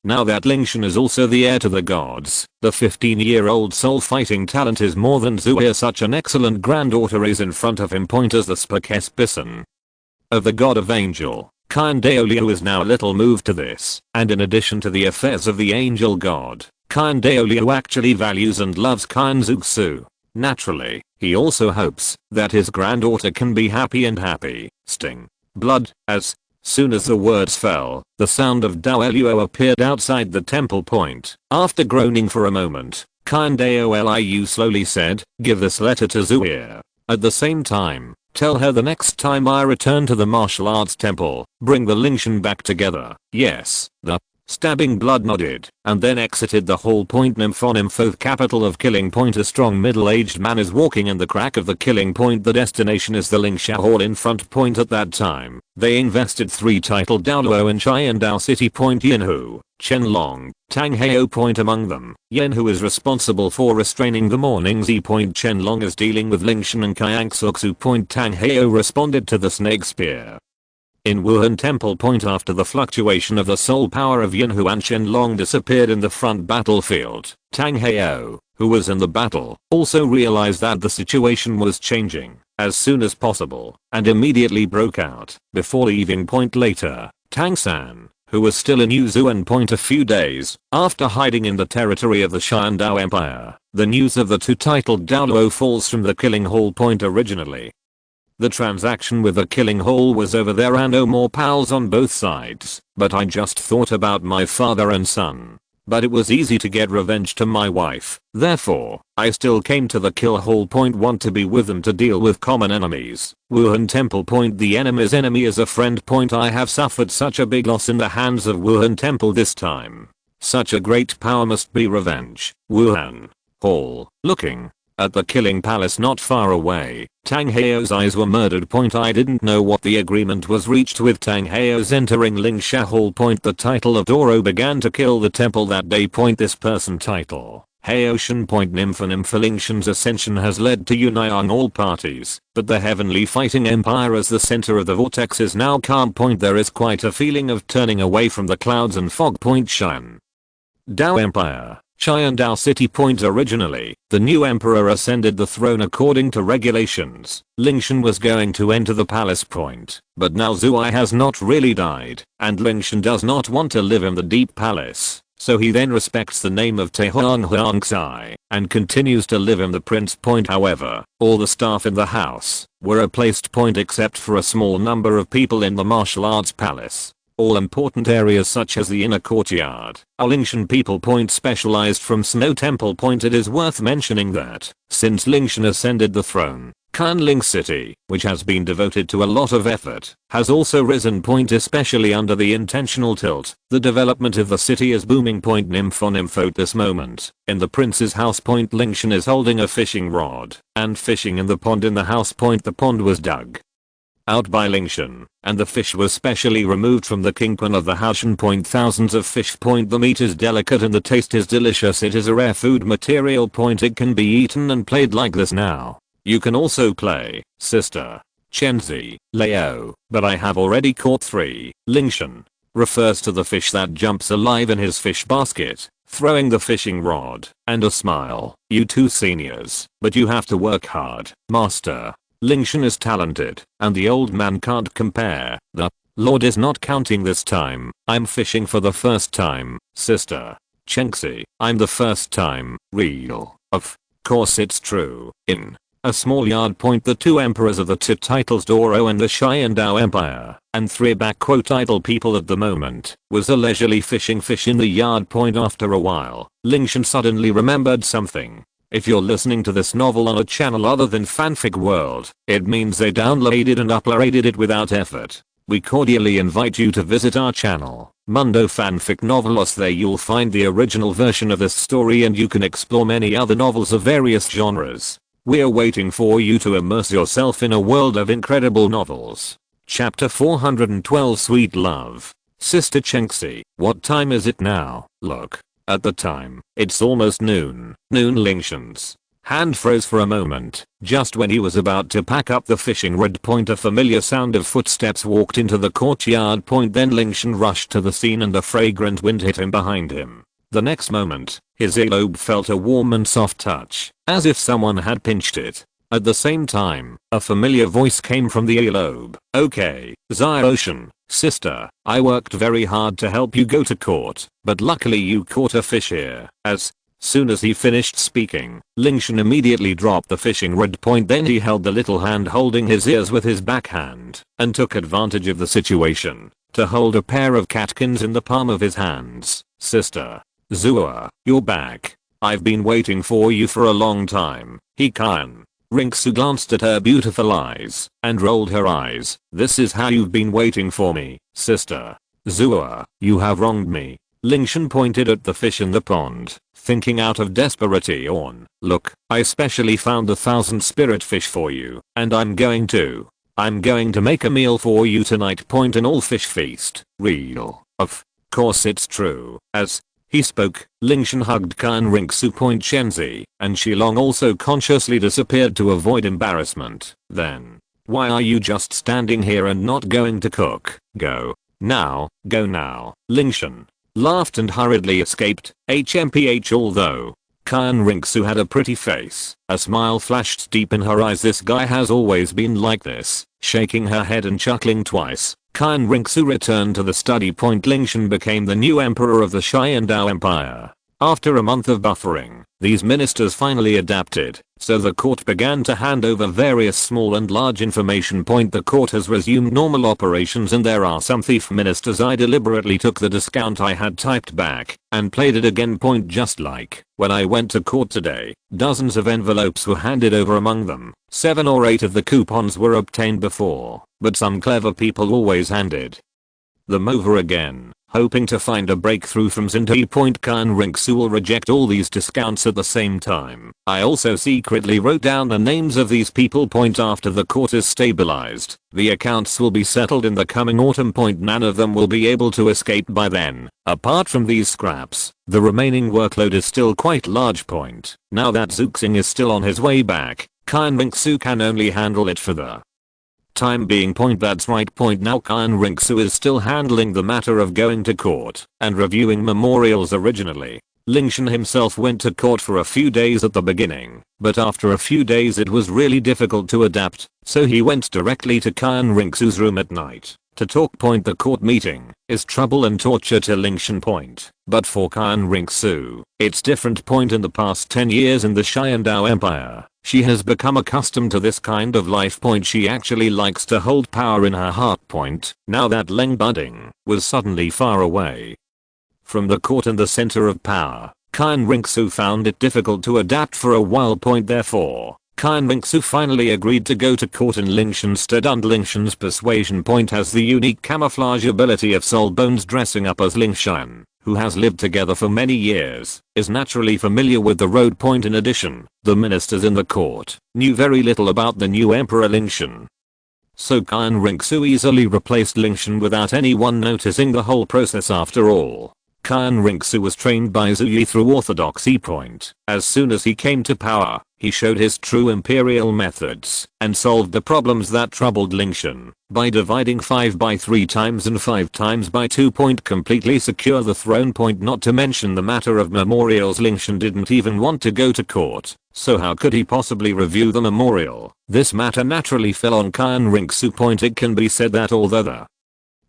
Now that Lingtian is also the heir to the gods, the 15-year-old soul fighting talent is more than Zuir. Such an excellent granddaughter is in front of him. As the spokesperson of the god of angel, Qian Dou is now a little moved to this, and in addition to the affairs of the angel god, Qian Dou actually values and loves Qian Zuxu. Naturally, he also hopes that his granddaughter can be happy. Sting. Blood. As soon as the words fell, the sound of Douluo appeared outside the temple. After groaning for a moment, Qian Dou slowly said, give this letter to Zuir. At the same time, tell her the next time I return to the martial arts temple, bring the Lingtian back together. Yes, the stabbing blood nodded, and then exited the hall. Nymphoth, capital of Killing. A strong middle-aged man is walking in the crack of the Killing. The destination is the Lingxia Hall in front. At that time, they invested 3 titled Douluo in Qian Dou City. Yinhu, Qianlong, Tang Heo point among them. Yen, who is responsible for restraining the mornings, point Qianlong is dealing with Lingtian and Qiangsuxu point Tang Heo responded to the snake spear. In Wuhan Temple point, after the fluctuation of the soul power of Yanhu and Qianlong disappeared in the front battlefield, Tang Heo, who was in the battle, also realized that the situation was changing as soon as possible and immediately broke out. Before leaving point later, Tang San, who was still in Yuzhuan point a few days after hiding in the territory of the Qian Dou Empire, the news of the two-titled Douluo falls from the killing hall point originally. The transaction with the killing hall was over there and no more pals on both sides, but I just thought about my father and son. But it was easy to get revenge to my wife, therefore, I still came to the kill hall point, want to be with them to deal with common enemies. Wuhan Temple point, the enemy's enemy is a friend point. I have suffered such a big loss in the hands of Wuhan Temple this time. Such a great power must be revenge. Wuhan Hall, looking at the killing palace not far away, Tang Heo's eyes were murdered point. I didn't know what the agreement was reached with Tang Heo's entering Lingsha Hall point. The title of Douluo began to kill the temple that day point. This person title, Heoshan point Nympha Lingtian's ascension has led to uniting all parties, but the heavenly fighting empire as the center of the vortex is now calm point. There is quite a feeling of turning away from the clouds and fog point. Qian Dou Empire, Qian Dou City point. Originally, the new emperor ascended the throne according to regulations. Lingtian was going to enter the palace point, but now Zhuai has not really died, and Lingtian does not want to live in the deep palace, so he then respects the name of Tehuanghuangxai and continues to live in the prince point. However, all the staff in the house were replaced point except for a small number of people in the martial arts palace. All important areas such as the inner courtyard are Lingtian people point specialized from Snow Temple point. It is worth mentioning that, since Lingtian ascended the throne, Qianling City, which has been devoted to a lot of effort, has also risen point, especially under the intentional tilt. The development of the city is booming point. Nympho at this moment, in the prince's house point, Lingtian is holding a fishing rod and fishing in the pond in the house point. The pond was dug out by Lingtian, and the fish was specially removed from the kingpin of the Haoshan point. Thousands of fish point. The meat is delicate and the taste is delicious. It is a rare food material point. It can be eaten and played like this now. You can also play, sister, Chenzi, Leo, but I have already caught 3. Lingtian refers to the fish that jumps alive in his fish basket, throwing the fishing rod, and a smile. You two seniors, but you have to work hard, master. Lingtian is talented, and the old man can't compare. The Lord is not counting this time. I'm fishing for the first time, sister. Chenxi, I'm the first time. Real. Of course it's true. In a small yard point, the two emperors of the two titles Douluo and the Qian Dou Empire, and 3 idle people at the moment, was a leisurely fishing fish in the yard point. After a while, Lingtian suddenly remembered something. If you're listening to this novel on a channel other than Fanfic World, it means they downloaded and uploaded it without effort. We cordially invite you to visit our channel, Mundo Fanfic Novelos. There you'll find the original version of this story and you can explore many other novels of various genres. We're waiting for you to immerse yourself in a world of incredible novels. Chapter 412, Sweet Love. Sister Chenxi, what time is it now? Look at the time. It's almost noon. Lingtian's hand froze for a moment. Just when he was about to pack up the fishing rod point, a familiar sound of footsteps walked into the courtyard point. Then Lingtian rushed to the scene and a fragrant wind hit him behind him. The next moment, his earlobe felt a warm and soft touch, as if someone had pinched it. At the same time, a familiar voice came from the earlobe. Okay, Xiaoshan, sister, I worked very hard to help you go to court, but luckily you caught a fish here. As soon as he finished speaking, Lingtian immediately dropped the fishing rod point. Then he held the little hand holding his ears with his backhand, and took advantage of the situation to hold a pair of catkins in the palm of his hands. Sister Zhuai, you're back. I've been waiting for you for a long time. Qian Renxue glanced at her beautiful eyes and rolled her eyes. This is how you've been waiting for me, sister Zhuai. You have wronged me. Lingtian pointed at the fish in the pond, thinking out of desperation. Look, I specially found 1,000 spirit fish for you, and I'm going to make a meal for you tonight. Point an all fish feast. Real. Of Course it's true. As he spoke, Lingtian hugged Qian Renxue Shenzi, and Shilong also consciously disappeared to avoid embarrassment. Then, why are you just standing here and not going to cook? Go. Now, go now. Lingtian laughed and hurriedly escaped. HMPH. Although Qian Renxue had a pretty face, a smile flashed deep in her eyes. This guy has always been like this. Shaking her head and chuckling twice, Qian Renxue returned to the study point. Lingtian became the new emperor of the Qian Dou Empire. After a month of buffering, these ministers finally adapted, so the court began to hand over various small and large information. The court has resumed normal operations and there are some thief ministers. I deliberately took the discount I had typed back and played it again. Just like when I went to court today, dozens of envelopes were handed over. Among them, 7 or 8 of the coupons were obtained before, but some clever people always handed them over again, hoping to find a breakthrough from Qian Renxue will reject all these discounts at the same time. I also secretly wrote down the names of these people. After the court is stabilized, the accounts will be settled in the coming autumn. None of them will be able to escape by then. Apart from these scraps, the remaining workload is still quite large. Now that Zuxing is still on his way back, Qian Renxue can only handle it for the time being. That's right. Now Qian Renxue is still handling the matter of going to court and reviewing memorials. Originally, Lingtian himself went to court for a few days at the beginning, but after a few days it was really difficult to adapt, so he went directly to Qian Renxue's room at night to talk. The court meeting is trouble and torture to Lingtian. But for Qian Renxue, it's different. In the past 10 years in the Qian Dou Empire, she has become accustomed to this kind of life. She actually likes to hold power in her heart. Now that Leng Budding was suddenly far away from the court and the center of power, Qian Renxue found it difficult to adapt for a while. Therefore, Qian Renxue finally agreed to go to court in Lingtian's stead. Lingtian's persuasion has the unique camouflage ability of Soul Bones. Dressing up as Lingtian, who has lived together for many years, is naturally familiar with the road. In addition, the ministers in the court knew very little about the new emperor Lingtian. So Qian Renxue easily replaced Lingtian without anyone noticing the whole process. After all, Qian Renxue was trained by Zhu Yi through orthodoxy. As soon as he came to power, he showed his true imperial methods and solved the problems that troubled Lingtian by dividing 5 by 3 times and 5 times by 2. Completely secure the throne. Not to mention the matter of memorials. Lingtian didn't even want to go to court, so how could he possibly review the memorial? This matter naturally fell on Qian Renxue. It can be said that although the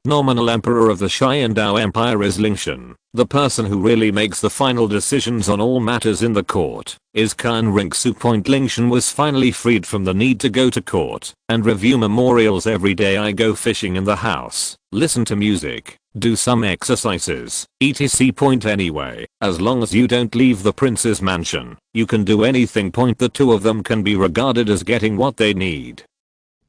nominal emperor of the Qian Dou Empire is Lingtian, the person who really makes the final decisions on all matters in the court is Qian Renxue. Lingtian was finally freed from the need to go to court and review memorials every day. I go fishing in the house, listen to music, do some exercises, etc. Anyway, as long as you don't leave the prince's mansion, you can do anything. The two of them can be regarded as getting what they need,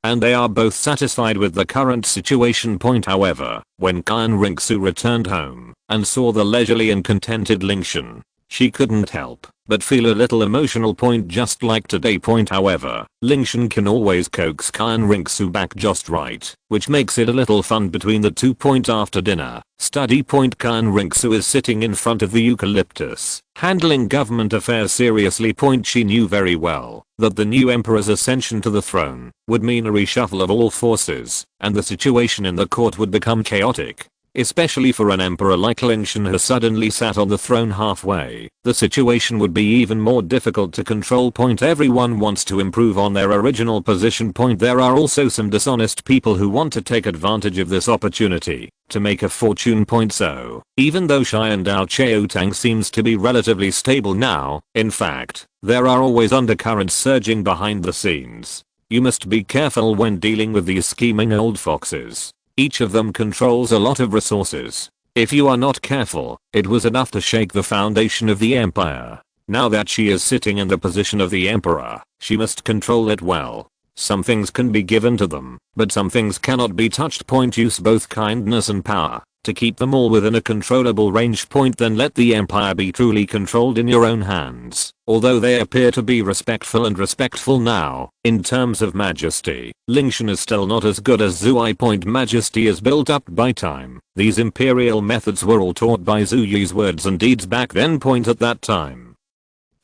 and they are both satisfied with the current situation. However, when Qian Renxue returned home and saw the leisurely and contented Lingtian, she couldn't help but feel a little emotional. Just like today. However, Lingtian can always coax Qian Renxue back just right, which makes it a little fun between the two. After dinner, study. Qian Renxue is sitting in front of the eucalyptus, handling government affairs seriously. She knew very well that the new emperor's ascension to the throne would mean a reshuffle of all forces, and the situation in the court would become chaotic. Especially for an emperor like Lingtian who suddenly sat on the throne halfway, the situation would be even more difficult to control. Everyone wants to improve on their original position. There are also some dishonest people who want to take advantage of this opportunity to make a fortune. So, even though Qian Dou Cheotang seems to be relatively stable now, in fact, there are always undercurrents surging behind the scenes. You must be careful when dealing with these scheming old foxes. Each of them controls a lot of resources. If you are not careful, it was enough to shake the foundation of the empire. Now that she is sitting in the position of the emperor, she must control it well. Some things can be given to them, but some things cannot be touched. Use both kindness and power to keep them all within a controllable range. Then let the empire be truly controlled in your own hands. Although they appear to be respectful now, in terms of majesty, Lingtian is still not as good as Zhu. Majesty is built up by time. These imperial methods were all taught by Zhu Yi's words and deeds back then. At that time,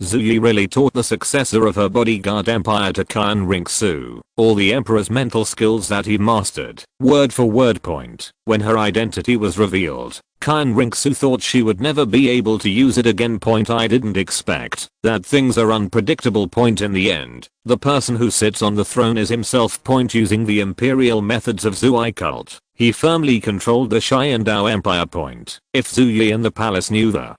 Zhu Yi really taught the successor of her bodyguard empire to Qian Renxue all the emperor's mental skills that he mastered, word for word. When her identity was revealed, Qian Renxue thought she would never be able to use it again. I didn't expect that things are unpredictable. In the end, the person who sits on the throne is himself. Using the imperial methods of Zhu cult, he firmly controlled the Tian Dou empire. If Zhu Yi in the palace knew the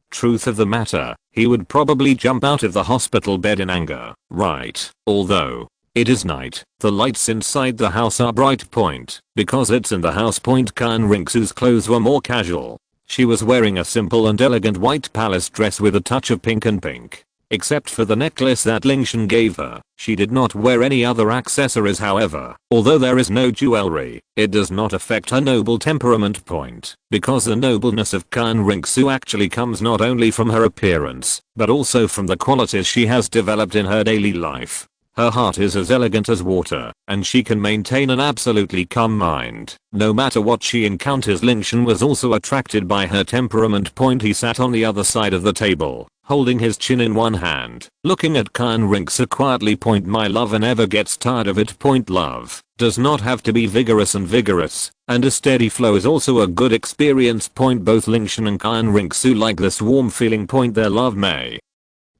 truth of the matter, he would probably jump out of the hospital bed in anger, right? Although it is night, the lights inside the house are bright. Because it's in the house. Qian Renxue's clothes were more casual. She was wearing a simple and elegant white palace dress with a touch of pink and pink. Except for the necklace that Lingtian gave her, she did not wear any other accessories. However, although there is no jewelry, it does not affect her noble temperament. Because the nobleness of Qian Renxue actually comes not only from her appearance, but also from the qualities she has developed in her daily life. Her heart is as elegant as water, and she can maintain an absolutely calm mind, no matter what she encounters. Lingtian was also attracted by her temperament. He sat on the other side of the table, holding his chin in one hand, looking at Qian Renxue quietly. My lover never gets tired of it. Love does not have to be vigorous, and a steady flow is also a good experience. Both Lingtian and Qian Renxue like this warm feeling. Their love may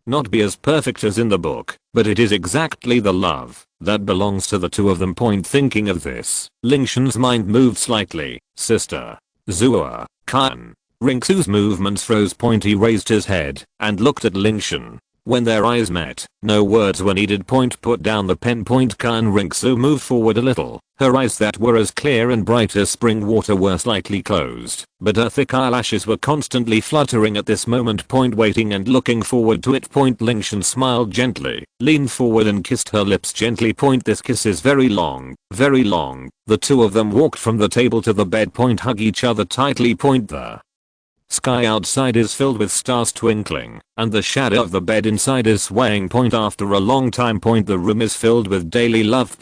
not be as perfect as in the book, but it is exactly the love that belongs to the two of them. Thinking of this, Lingtian's mind moved slightly. Sister Zhu. Qian Renxue's movements froze. He raised his head and looked at Lingtian. When their eyes met, no words were needed. Put down the pen. Qian Renxue moved forward a little. Her eyes that were as clear and bright as spring water were slightly closed, but her thick eyelashes were constantly fluttering at this moment. Waiting and looking forward to it. Lingtian smiled gently, leaned forward and kissed her lips gently. This kiss is very long, very long. The two of them walked from the table to the bed. Hug each other tightly. The sky outside is filled with stars twinkling, and the shadow of the bed inside is swaying. After a long time. The room is filled with daily love.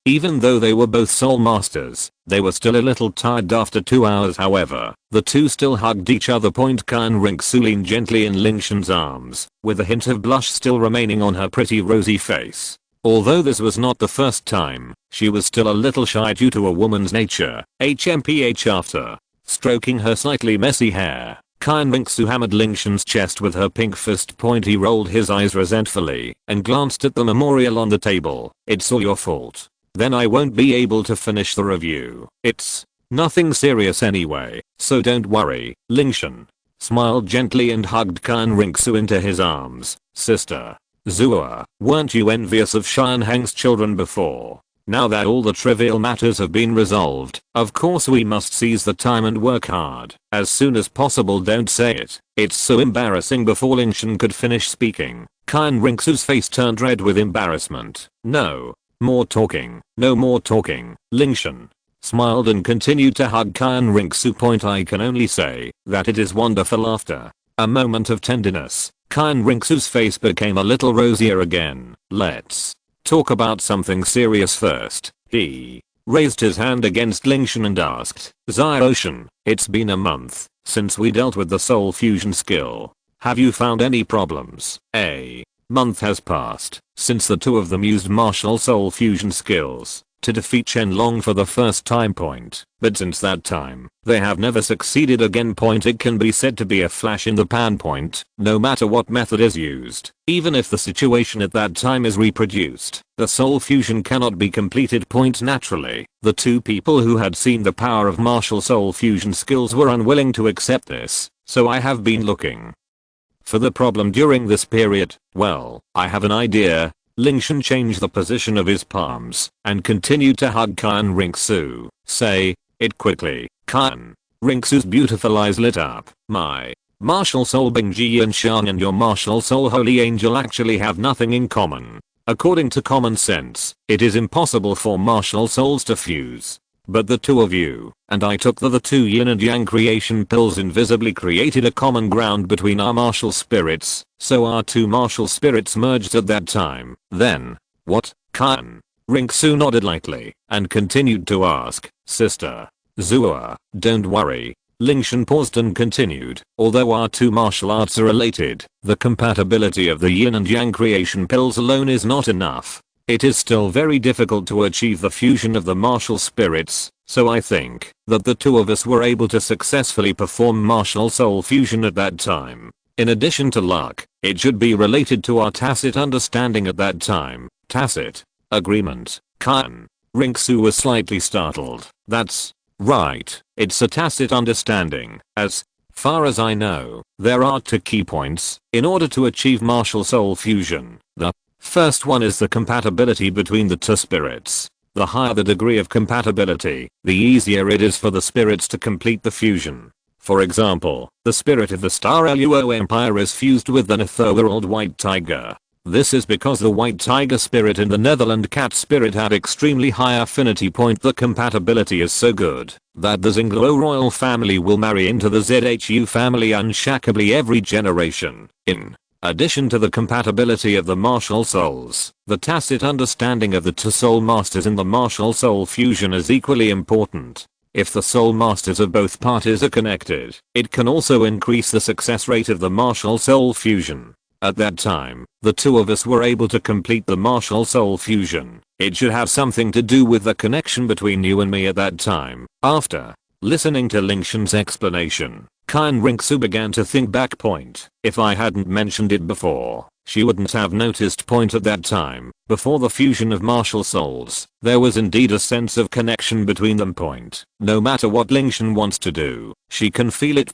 Even though they were both soul masters, they were still a little tired after 2 hours. However, the two still hugged each other. Qian Renxue leaned gently in Lingtian's arms, with a hint of blush still remaining on her pretty rosy face. Although this was not the first time, she was still a little shy due to a woman's nature. After stroking her slightly messy hair, Qian Renxue hammered Lingtian's chest with her pink fist. He rolled his eyes resentfully and glanced at the memorial on the table. It's all your fault. Then I won't be able to finish the review. It's nothing serious anyway, so don't worry. Lingtian smiled gently and hugged Qian Renxue into his arms. Sister Zhu, weren't you envious of Qian Heng's children before? Now that all the trivial matters have been resolved, of course we must seize the time and work hard as soon as possible. Don't say it. It's so embarrassing. Before Lingtian could finish speaking, Qian Renxue's face turned red with embarrassment. No more talking. No more talking. Lingtian smiled and continued to hug Qian Renxue. I can only say that it is wonderful. After a moment of tenderness, Qian Renxue's face became a little rosier again. Let's talk about something serious first. He raised his hand against Lingtian and asked, Xiaoshan, it's been a month since we dealt with the soul fusion skill. Have you found any problems? A month has passed since the two of them used martial soul fusion skills to defeat Shenlong for the first time. But since that time, they have never succeeded again. It can be said to be a flash in the pan. No matter what method is used, even if the situation at that time is reproduced, the soul fusion cannot be completed. Naturally, the two people who had seen the power of martial soul fusion skills were unwilling to accept this, so I have been looking for the problem during this period. Well, I have an idea. Lingtian changed the position of his palms and continued to hug Qian Renxue. Say it quickly. Qian Renxue's beautiful eyes lit up. My martial soul Bingji and Shan and your martial soul Holy Angel actually have nothing in common. According to common sense, it is impossible for martial souls to fuse. But the two of you, and I took the two yin and yang creation pills invisibly created a common ground between our martial spirits, so our two martial spirits merged at that time. Then, what? Qian Renxue nodded lightly, and continued to ask, Sister Zua, don't worry. Lingtian paused and continued, although our two martial arts are related, the compatibility of the yin and yang creation pills alone is not enough. It is still very difficult to achieve the fusion of the martial spirits, so I think that the two of us were able to successfully perform martial soul fusion at that time. In addition to luck, it should be related to our tacit understanding at that time. Tacit agreement. Qian Renxue was slightly startled. That's right, it's a tacit understanding. As far as I know, there are two key points in order to achieve martial soul fusion. The first one is the compatibility between the two spirits. The higher the degree of compatibility, the easier it is for the spirits to complete the fusion. For example, the spirit of the Star Luo Empire is fused with an ethereal white tiger. This is because the white tiger spirit and the Netherland cat spirit have extremely high affinity point. The compatibility is so good that the Xingluo royal family will marry into the ZHU family unshackably every generation. In addition to the compatibility of the martial souls, the tacit understanding of the two soul masters in the martial soul fusion is equally important. If the soul masters of both parties are connected, it can also increase the success rate of the martial soul fusion. At that time, the two of us were able to complete the martial soul fusion. It should have something to do with the connection between you and me at that time. After listening to Lingtian's explanation, Qian Renxue began to think back. If I hadn't mentioned it before, she wouldn't have noticed. At that time, before the fusion of martial souls, there was indeed a sense of connection between them. No matter what Lingtian wants to do, she can feel it.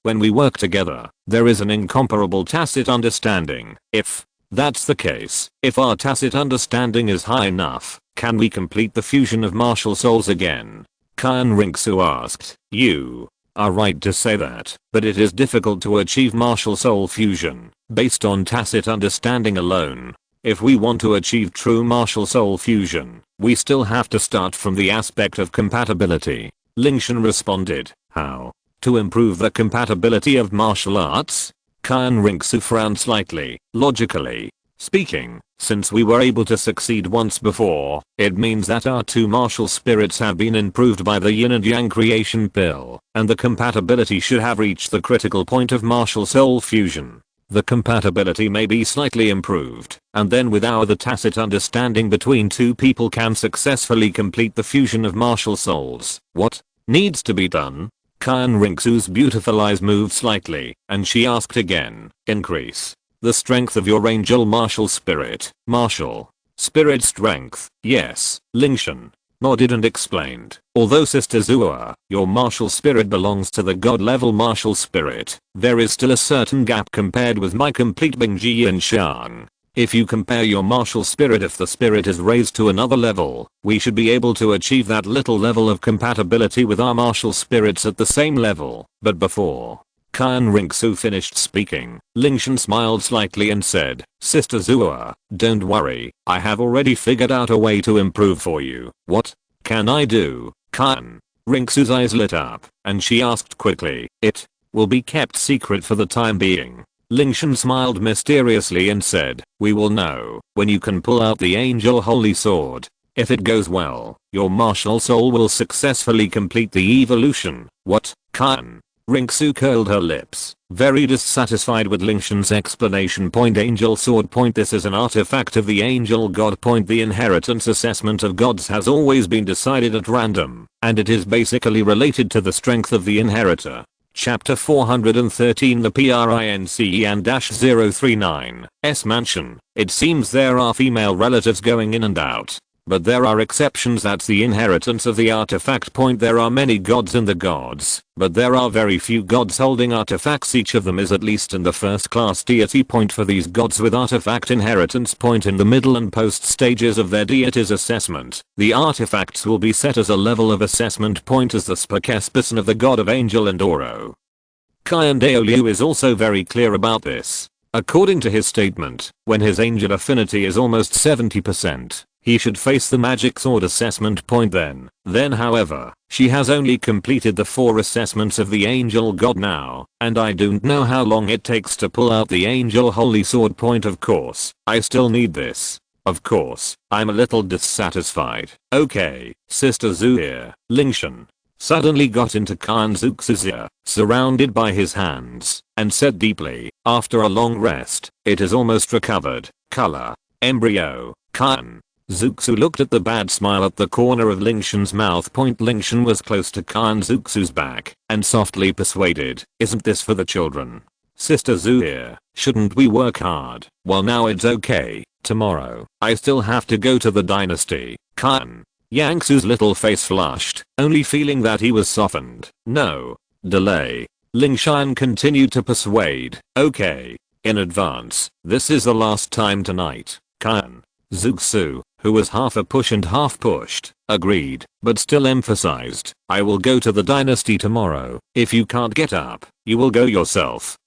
When we work together, there is an incomparable tacit understanding. If that's the case, if our tacit understanding is high enough, can we complete the fusion of martial souls again? Qian Renxue asked. You are right to say that, but it is difficult to achieve martial soul fusion based on tacit understanding alone. If we want to achieve true martial soul fusion, we still have to start from the aspect of compatibility. Lingtian responded. How? To improve the compatibility of martial arts? Qian Renxue frowned slightly. Logically speaking, since we were able to succeed once before, it means that our two martial spirits have been improved by the yin and yang creation pill, and the compatibility should have reached the critical point of martial soul fusion. The compatibility may be slightly improved, and then with the tacit understanding between two people can successfully complete the fusion of martial souls. What needs to be done? Qian Renxue's beautiful eyes moved slightly, and she asked again. Increase the strength of your angel martial spirit. Martial spirit strength. Yes. Lingtian nodded and explained. Although Sister Zua, your martial spirit belongs to the god level martial spirit, there is still a certain gap compared with my complete Bingji Yin Shang. If you compare your martial spirit, if the spirit is raised to another level, we should be able to achieve that little level of compatibility with our martial spirits at the same level. But before Qian Renxue finished speaking, Lingtian smiled slightly and said, Sister Zua, don't worry, I have already figured out a way to improve for you. What can I do? Qian Renxue's eyes lit up, and she asked quickly. It will be kept secret for the time being. Lingtian smiled mysteriously and said, we will know when you can pull out the angel holy sword. If it goes well, your martial soul will successfully complete the evolution. What? Qian Renxue curled her lips, very dissatisfied with Lingtian's explanation. Angel sword. This is an artifact of the angel god. The inheritance assessment of gods has always been decided at random, and it is basically related to the strength of the inheritor. Chapter 413. The PRINCE and -039 S mansion. It seems there are female relatives going in and out, but there are exceptions. That's the inheritance of the artifact. There are many gods in the gods, but there are very few gods holding artifacts. Each of them is at least in the first class deity. For these gods with artifact inheritance. In the middle and post stages of their deity's assessment, the artifacts will be set as a level of assessment. As the Spokesperson of the god of angel and Oro. Qian Dou is also very clear about this. According to his statement, when his angel affinity is almost 70%, he should face the magic sword assessment point then. However, she has only completed the 4 assessments of the angel god now, and I don't know how long it takes to pull out the angel holy sword point. Of course, I still need this. Of course, I'm a little dissatisfied. Okay, Sister Zhu here, Lingtian, suddenly got into Qian Renxue's ear, surrounded by his hands, and said deeply, after a long rest, it is almost recovered. Color, embryo, Qian. Renxue looked at the bad smile at the corner of Lingtian's mouth. Lingtian was close to Qian Renxue's back, and softly persuaded, isn't this for the children? Sister Zhu here, shouldn't we work hard? Well, now it's okay. Tomorrow, I still have to go to the dynasty. Qian. Renxue's little face flushed, only feeling that he was softened. No. Delay. Lingtian continued to persuade. Okay. In advance, this is the last time tonight. Qian. Renxue, who was half a push and half pushed, agreed, but still emphasized, I will go to the dynasty tomorrow. If you can't get up, you will go yourself.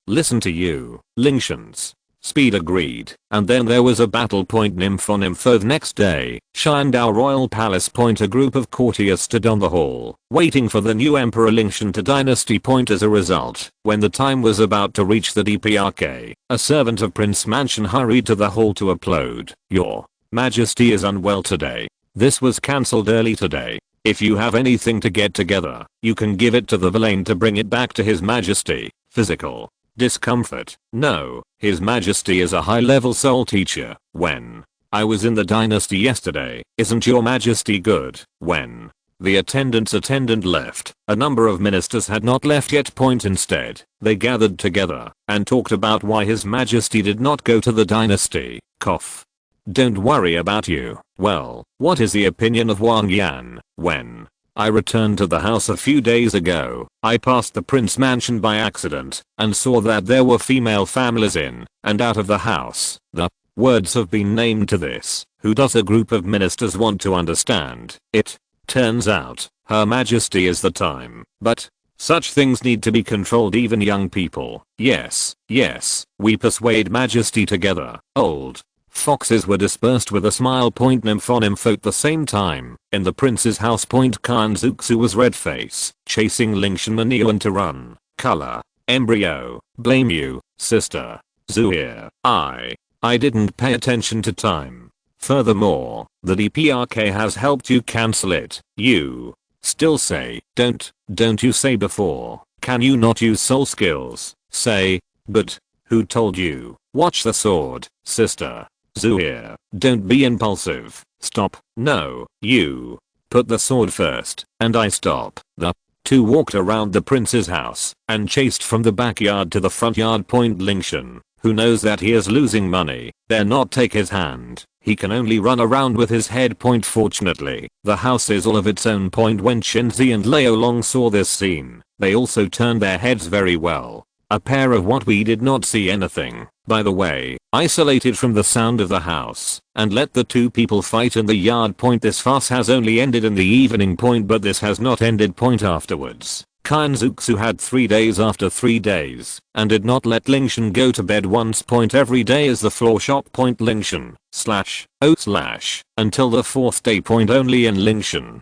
Listen to you. Lingtian's Speed agreed, and then there was a battle. Nympho the next day, Qian Dou Royal Palace. A group of courtiers stood on the hall, waiting for the new Emperor Lingtian to dynasty. As a result, when the time was about to reach the DPRK, a servant of Prince Mansion hurried to the hall to applaud. Your Majesty is unwell today. This was cancelled early today. If you have anything to get together, you can give it to the villain to bring it back to His Majesty. Physical discomfort. No, His Majesty is a high-level soul teacher. When I was in the dynasty yesterday, isn't your Majesty good? When the attendant left, a number of ministers had not left yet. Instead, they gathered together and talked about why His Majesty did not go to the dynasty. Cough. Don't worry about you. Well, what is the opinion of Wang Yan? When I returned to the house a few days ago, I passed the Prince Mansion by accident and saw that there were female families in and out of the house. The words have been named to this. Who does a group of ministers want to understand? It turns out, Her Majesty is the time. But such things need to be controlled, even young people. Yes, we persuade Majesty together. Old foxes were dispersed with a smile. Nympho at the same time, in the prince's house. Qian Renxue was red face, chasing Lingtian Manuan to run. Color, embryo, blame you, Sister Zhu here. I didn't pay attention to time. Furthermore, the DPRK has helped you cancel it. You still say, don't you say before. Can you not use soul skills? Say, but who told you? Watch the sword, Sister Zhu here. Don't be impulsive. Stop. No, you put the sword first, and I stop. The two walked around the prince's house and chased from the backyard to the front yard. Lingtian, who knows that he is losing money, dare not take his hand. He can only run around with his head. Fortunately, the house is all of its own. When Shinzi and Leo Long saw this scene, they also turned their heads very well. A pair of what we did not see anything, by the way, isolated from the sound of the house, and let the two people fight in the yard. This farce has only ended in the evening. But this has not ended. Afterwards, Qian Renxue had 3 days after 3 days, and did not let Lingtian go to bed once. Every day is the floor shop. Lingtian, / until the 4th day. Only in Lingtian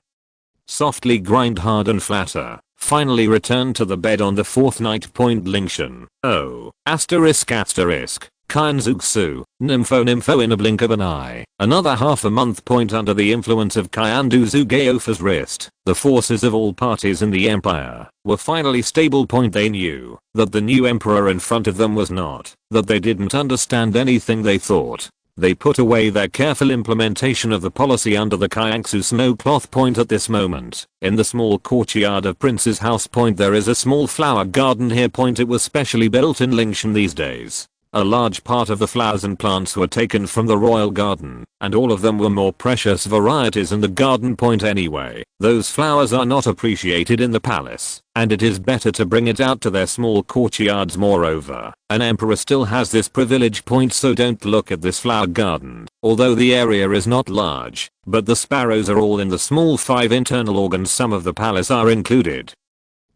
softly grind hard and flatter. Finally returned to the bed on the 4th night. Lingtian. Oh. Qian Renxue, nympho in a blink of an eye. Another half a month. Under the influence of Qian Dou Gaofa's wrist, the forces of all parties in the empire were finally stable. They knew that the new emperor in front of them was not, that they didn't understand anything they thought. They put away their careful implementation of the policy under the Qiangsu snow cloth. At this moment, in the small courtyard of Prince's house. There is a small flower garden here. It was specially built in Lingtian these days. A large part of the flowers and plants were taken from the royal garden, and all of them were more precious varieties in the garden. Anyway, those flowers are not appreciated in the palace, and it is better to bring it out to their small courtyards. Moreover, an emperor still has this privilege. So don't look at this flower garden, although the area is not large, but the sparrows are all in the small 5 internal organs. Some of the palace are included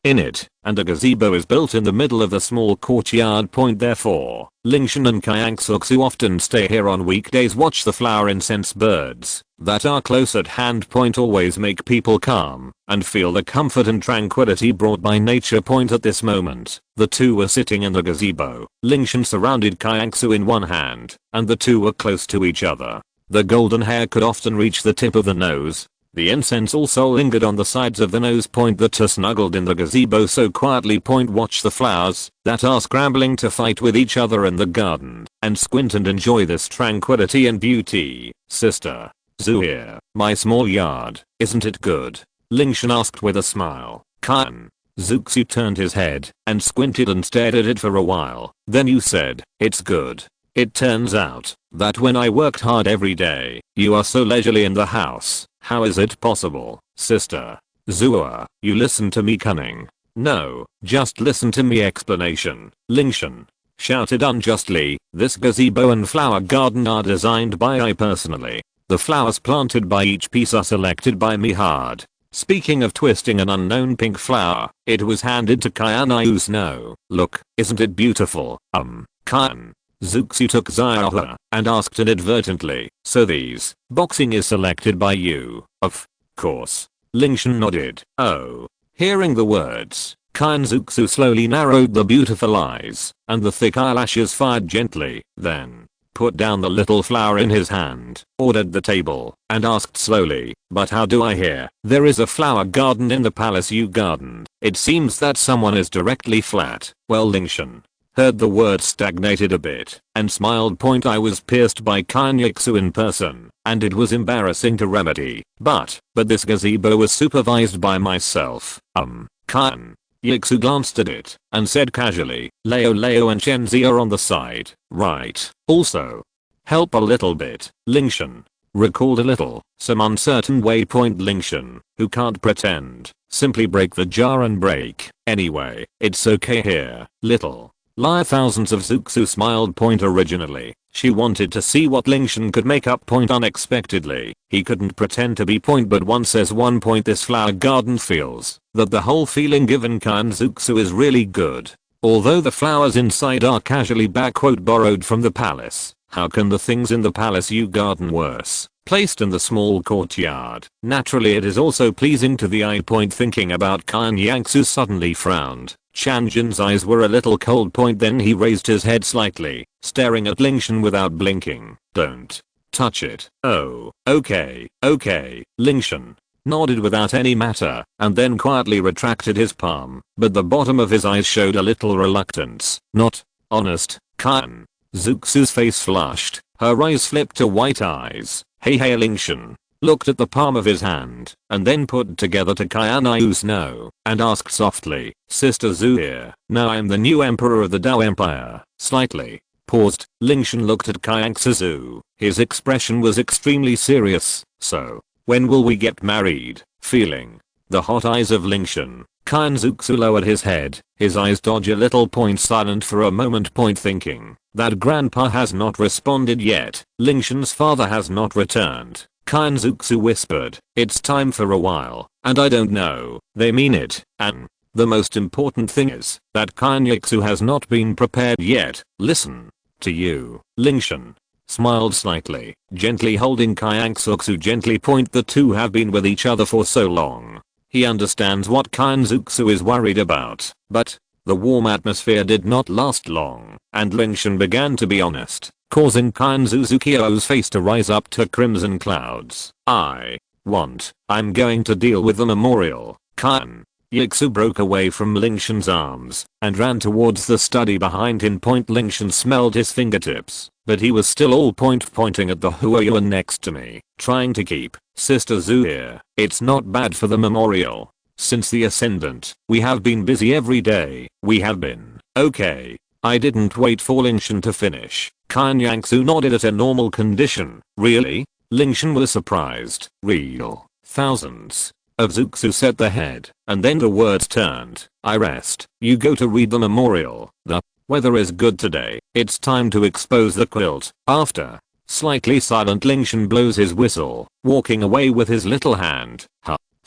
in it, and a gazebo is built in the middle of the small courtyard. Therefore, Lingtian and Qian often stay here on weekdays. Watch the flower incense birds that are close at hand. Always make people calm and feel the comfort and tranquility brought by nature. At this moment, the two were sitting in the gazebo. Lingtian surrounded Qian in one hand, and the two were close to each other. The golden hair could often reach the tip of the nose. The incense also lingered on the sides of the nose. The two snuggled in the gazebo so quietly. Watch the flowers that are scrambling to fight with each other in the garden, and squint and enjoy this tranquility and beauty. Sister Zhu here, my small yard, isn't it good? Lingtian asked with a smile. Qian Renxue turned his head and squinted and stared at it for a while. Then you said, it's good. It turns out that when I worked hard every day, you are so leisurely in the house. How is it possible, sister? Zhu, you listen to me cunning. No, just listen to me explanation. Lingtian shouted unjustly. This gazebo and flower garden are designed by I personally. The flowers planted by each piece are selected by me hard. Speaking of twisting an unknown pink flower, it was handed to Qian Renxue. Look, isn't it beautiful? Qian Renxue took Zaya and asked inadvertently, so these boxing is selected by you? Of course. Lingtian nodded. Oh. Hearing the words, Qian Renxue slowly narrowed the beautiful eyes, and the thick eyelashes fired gently, then put down the little flower in his hand, ordered the table, and asked slowly, but how do I hear there is a flower garden in the palace you gardened? It seems that someone is directly flat. Well, Lingtian heard the word, stagnated a bit, and smiled. I was pierced by Qian Renxue in person, and it was embarrassing to remedy, but this gazebo was supervised by myself. Qian Renxue glanced at it and said casually, Leo and Chenzi are on the side, right? Also help a little bit. Lingtian recalled a little, some uncertain way. Lingtian, who can't pretend, simply break the jar and break. Anyway, it's okay here, little lie. Thousands of Renxue smiled. Originally, she wanted to see what Lingtian could make up. Unexpectedly, he couldn't pretend to be. But one says one. This flower garden feels that the whole feeling given Qian Renxue is really good. Although the flowers inside are casually borrowed from the palace, how can the things in the palace you garden worse? Placed in the small courtyard. Naturally it is also pleasing to the eye. Thinking about Qian Renxue suddenly frowned. Chanjin's eyes were a little cold. Then he raised his head slightly, staring at Lingtian without blinking. Don't touch it. Oh, okay. Lingtian nodded without any matter, and then quietly retracted his palm, but the bottom of his eyes showed a little reluctance. Not honest. Qian Renxue's face flushed, her eyes flipped to white eyes. Hey Lingtian looked at the palm of his hand, and then put together to Qian Renxue, and asked softly, Sister Zhu here, now I'm the new emperor of the Dou Empire. Slightly paused, Lingtian looked at Qian Renxue. His expression was extremely serious. So, when will we get married? Feeling the hot eyes of Lingtian, Qian Renxue lowered his head, his eyes dodge a little. Silent for a moment. Thinking that grandpa has not responded yet. Lingtian's father has not returned. Qian Renxue whispered, it's time for a while, and I don't know, they mean it, and the most important thing is that Qian Renxue has not been prepared yet. Listen to you. Lingtian smiled slightly, gently holding Qian Renxue gently. The two have been with each other for so long. He understands what Qian Renxue is worried about, but the warm atmosphere did not last long, and Lingtian began to be honest, causing Qian Renxue's face to rise up to crimson clouds. I'm going to deal with the memorial. Qian Renxue broke away from Lingtian's arms and ran towards the study behind him. Lingtian smelled his fingertips, but he was still all pointing at the Huoyuan next to me, trying to keep Sister Zhu here. It's not bad for the memorial. Since the ascendant, we have been busy every day. We have been. Okay. I didn't wait for Lingtian to finish. Qian Renxue nodded at a normal condition. Really? Lingtian was surprised. Real. Thousands of Renxue said the head, and then the words turned. I rest. You go to read the memorial. The weather is good today. It's time to expose the quilt. After slightly silent, Lingtian blows his whistle, walking away with his little hand.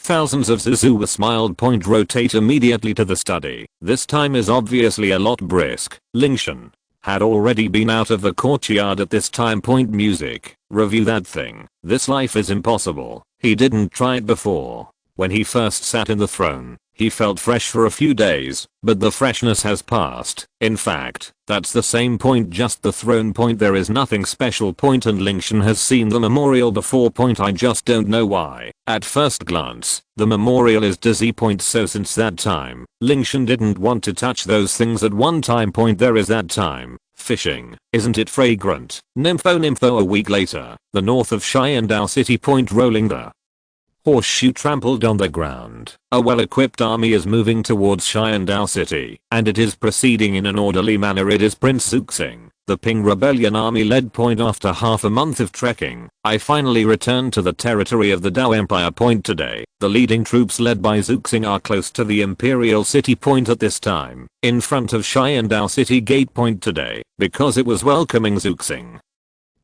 Thousands of Zuzu smiled. Rotate immediately to the study. This time is obviously a lot brisk. Lingtian had already been out of the courtyard at this time. Music. Review that thing. This life is impossible. He didn't try it before. When he first sat in the throne, he felt fresh for a few days, but the freshness has passed. In fact, that's the same point, just the throne. There is nothing special. And Lingtian has seen the memorial before. I just don't know why. At first glance, the memorial is dizzy. So since that time, Lingtian didn't want to touch those things at one time. There is that time. Fishing. Isn't it fragrant? Nympho. A week later, the north of Qian Dou city. Rolling the horseshoe trampled on the ground. A well-equipped army is moving towards Qian Dou city, and it is proceeding in an orderly manner. It is Prince Zuxing, the Ping rebellion army led. After half a month of trekking, I finally returned to the territory of the Dou Empire. Today, the leading troops led by Zuxing are close to the imperial city. At this time, in front of Qian Dou city gate. Today, because it was welcoming Zuxing,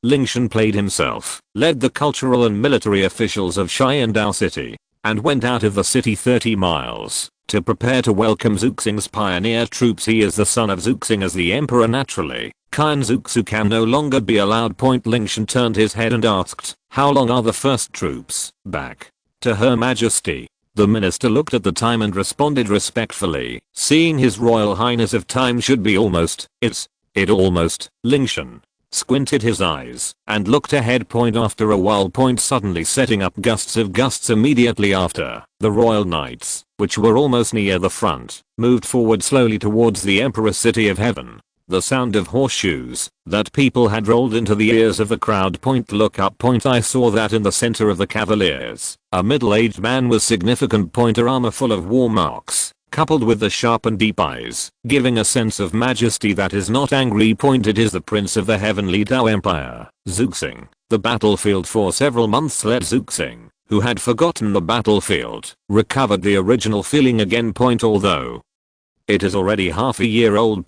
Lingtian played himself, led the cultural and military officials of Qian Dou city, and went out of the city 30 miles to prepare to welcome Zuxing's pioneer troops. He is the son of Zuxing as the emperor. Naturally, Qian Zuxu can no longer be allowed. Lingtian turned his head and asked, "How long are the first troops back?" To Her Majesty. The minister looked at the time and responded respectfully, "Seeing His Royal Highness, of time should be almost. Is it almost?" Lingtian squinted his eyes and looked ahead. After a while. Suddenly setting up gusts immediately after, the royal knights, which were almost near the front, moved forward slowly towards the emperor's city of heaven. The sound of horseshoes that people had rolled into the ears of the crowd. Look up. I saw that in the center of the cavaliers, a middle-aged man with significant armor full of war marks, coupled with the sharp and deep eyes, giving a sense of majesty that is not angry. It is the prince of the heavenly Dou Empire, Zuxing. The battlefield for several months led Zuxing, who had forgotten the battlefield, recovered the original feeling again. Although it is already half a year old.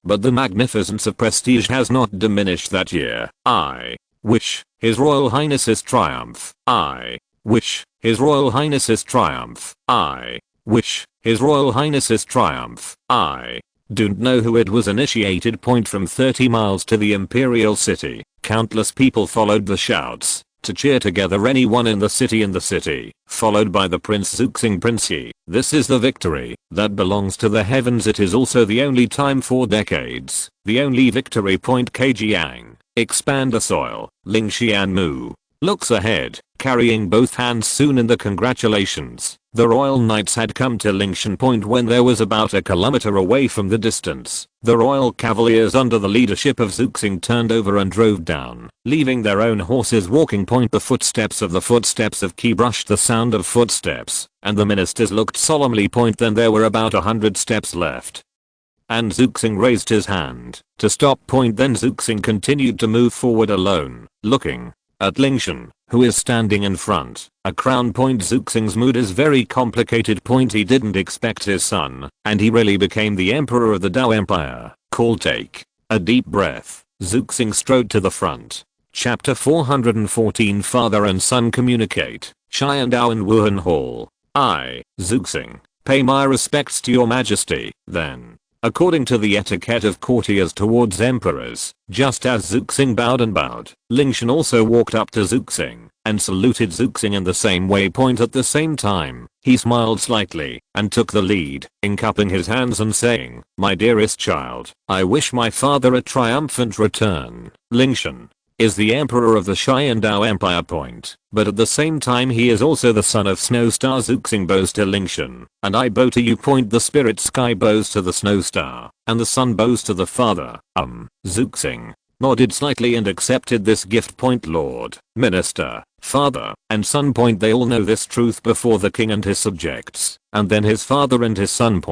But the magnificence of prestige has not diminished that year. I wish His Royal Highness's triumph. I wish His Royal Highness's triumph. I wish His Royal Highness's triumph. I don't know who it was initiated. From 30 miles to the imperial city, countless people followed the shouts to cheer together anyone in the city, followed by the Prince Zuxing Princey. This is the victory that belongs to the heavens. It is also the only time for decades, the only victory. Kjiang, expand the soil. Ling Xianmu looks ahead, carrying both hands. Soon in the congratulations, the royal knights had come to Lingtian. When there was about a kilometer away from the distance, the royal cavaliers under the leadership of Zuxing turned over and drove down, leaving their own horses walking. The footsteps of Qi brushed the sound of footsteps, and the ministers looked solemnly. Then there were about 100 steps left, and Zuxing raised his hand to stop. Then Zuxing continued to move forward alone, looking at Lingtian, who is standing in front, a crown. Zuxing's mood is very complicated. He didn't expect his son, and he really became the emperor of the Dou Empire. Take a deep breath. Zuxing strode to the front. Chapter 414. Father and son communicate. Qian Dou and Wuhan Hall. I, Zuxing, pay my respects to your majesty. Then, according to the etiquette of courtiers towards emperors, just as Zuxing bowed, Lingtian also walked up to Zuxing and saluted Zuxing in the same way. At the same time, he smiled slightly and took the lead in cupping his hands and saying, "My dearest child, I wish my father a triumphant return." Lingtian is the emperor of the Qian Dou Empire. But at the same time he is also the son of Snow Star. Zuxing bows to Lingtian, and I bow to you. The spirit sky bows to the Snow Star, and the sun bows to the father. Zuxing nodded slightly and accepted this gift. Lord, minister, father, and son. They all know this truth before the king and his subjects, and then his father and his son.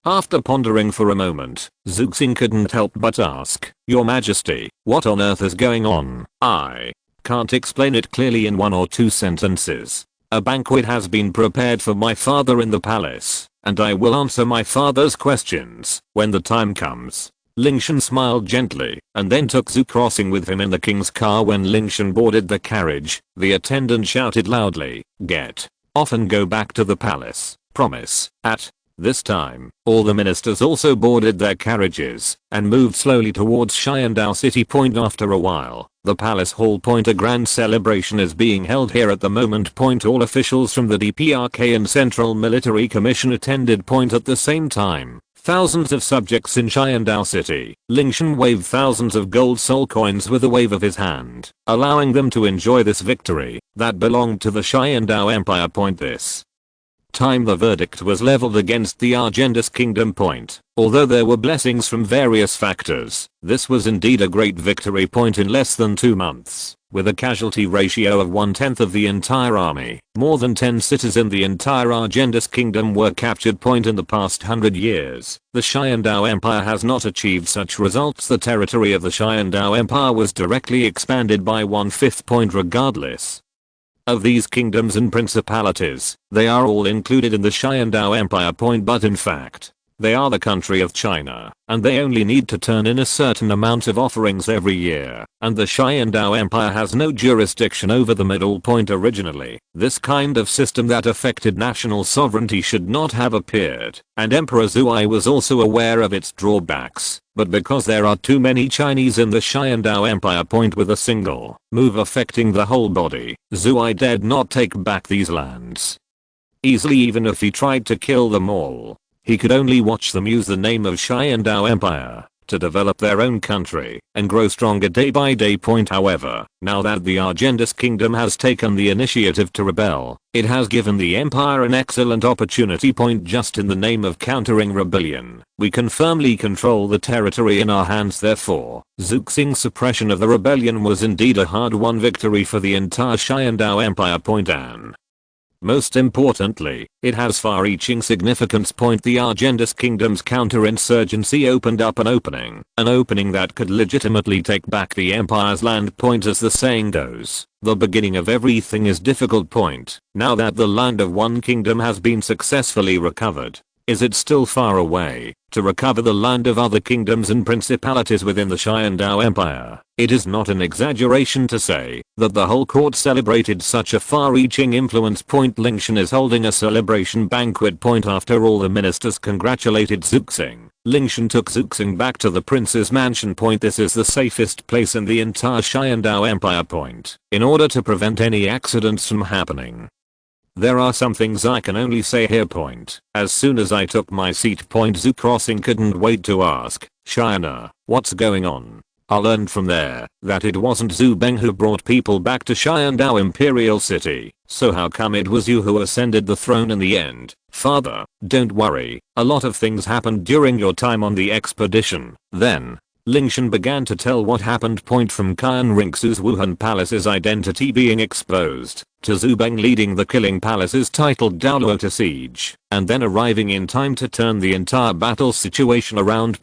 After pondering for a moment, Zuxing couldn't help but ask, "Your Majesty, what on earth is going on?" I can't explain it clearly in one or two sentences. A banquet has been prepared for my father in the palace, and I will answer my father's questions when the time comes. Lingtian smiled gently and then took Zhu crossing with him in the king's car. When Lingtian boarded the carriage, the attendant shouted loudly, "Get often go back to the palace, promise. At this time, all the ministers also boarded their carriages and moved slowly towards Qian Dou city. After a while, the palace hall. A grand celebration is being held here at the moment. All officials from the DPRK and Central Military Commission attended. At the same time, thousands of subjects in Qian Dou city. Lingtian waved thousands of gold soul coins with a wave of his hand, allowing them to enjoy this victory that belonged to the Qian Dou Empire. This time the verdict was leveled against the Argendis Kingdom. Although there were blessings from various factors, this was indeed a great victory. In less than 2 months, with a casualty ratio of 1/10 of the entire army, more than 10 cities in the entire Argendis Kingdom were captured. In the past 100 years, the Qian Dou Empire has not achieved such results. The territory of the Qian Dou Empire was directly expanded by 1/5. Regardless of these kingdoms and principalities, they are all included in the Qian Dou Empire. But in fact, they are the country of China, and they only need to turn in a certain amount of offerings every year, and the Qian Dou Empire has no jurisdiction over the middle. Originally, this kind of system that affected national sovereignty should not have appeared, and Emperor Zhuai was also aware of its drawbacks. But because there are too many Chinese in the Qian Dou Empire. With a single move affecting the whole body, Zhuai dared not take back these lands easily. Even if he tried to kill them all, he could only watch them use the name of Qian Dou Empire to develop their own country and grow stronger day by day. However, now that the Argendis Kingdom has taken the initiative to rebel, it has given the empire an excellent opportunity. Just in the name of countering rebellion, we can firmly control the territory in our hands. Therefore, Zuxing's suppression of the rebellion was indeed a hard-won victory for the entire Qian Dou Empire. And most importantly, it has far-reaching significance. The Argendis Kingdom's counterinsurgency opened up an opening that could legitimately take back the empire's land. As the saying goes, the beginning of everything is difficult. Now that the land of one kingdom has been successfully recovered, is it still far away to recover the land of other kingdoms and principalities within the Qian Dou Empire? It is not an exaggeration to say that the whole court celebrated such a far-reaching influence. Lingtian is holding a celebration banquet. After all the ministers congratulated Zuxing, Lingtian took Zuxing back to the prince's mansion. This is the safest place in the entire Qian Dou Empire. In order to prevent any accidents from happening, there are some things I can only say here. As soon as I took my seat, Zhu Crossing couldn't wait to ask, China, what's going on? I learned from there that it wasn't Zhu Beng who brought people back to Qian Dou Imperial City. So how come it was you who ascended the throne in the end? Father, don't worry, a lot of things happened during your time on the expedition. Then, Lingtian began to tell what happened. From Qian Renxue's Wuhan Palace's identity being exposed, to Zhu Beng leading the killing palaces titled Douluo to siege, and then arriving in time to turn the entire battle situation around.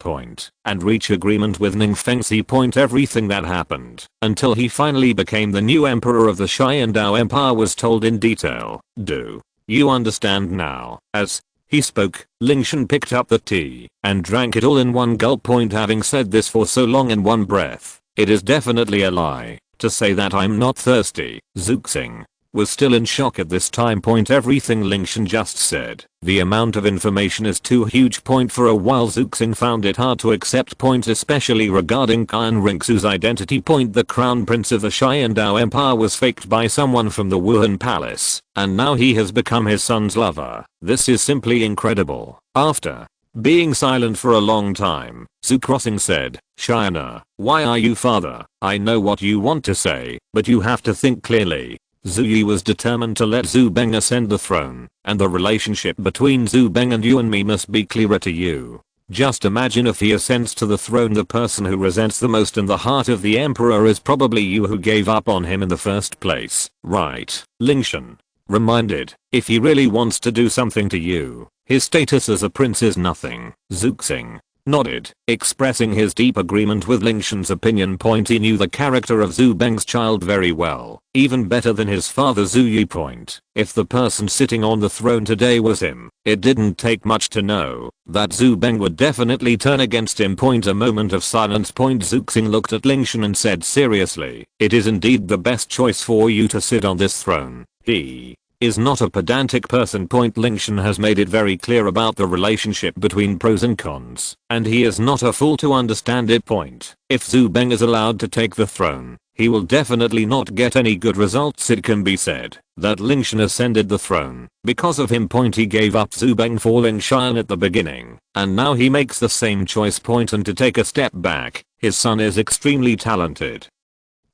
And reach agreement with Ning Fengxi. Everything that happened until he finally became the new emperor of the Qian Dou Empire was told in detail. Do you understand now? As he spoke, Lingtian picked up the tea and drank it all in one gulp. Having said this for so long in one breath, it is definitely a lie to say that I'm not thirsty. Zuxing was still in shock at this time. Everything Lingtian just said, the amount of information is too huge. For a while Zuxing found it hard to accept. Especially regarding Qian Renxue's identity. The crown prince of the Qian Dou Empire was faked by someone from the Wuhan Palace, and now he has become his son's lover. This is simply incredible. After being silent for a long time, Zhu Crossing said, China, why are you father? I know what you want to say, but you have to think clearly. Zhu Yi was determined to let Zhu Beng ascend the throne, and the relationship between Zhu Beng and you and me must be clearer to you. Just imagine if he ascends to the throne, the person who resents the most in the heart of the emperor is probably you who gave up on him in the first place, right? Lingtian reminded, if he really wants to do something to you, his status as a prince is nothing. Zuxing nodded, expressing his deep agreement with Lingtian's opinion. He knew the character of Zhu Beng's child very well, even better than his father Zhu Yi. If the person sitting on the throne today was him, it didn't take much to know that Zhu Beng would definitely turn against him. A moment of silence. Zuxing looked at Lingtian and said seriously, it is indeed the best choice for you to sit on this throne. He is not a pedantic person. Lingtian has made it very clear about the relationship between pros and cons, and he is not a fool to understand it. If Zhu Beng is allowed to take the throne, he will definitely not get any good results. It can be said that Lingtian ascended the throne because of him. He gave up Zhu Beng for Lingtian at the beginning, and now he makes the same choice. And to take a step back, his son is extremely talented,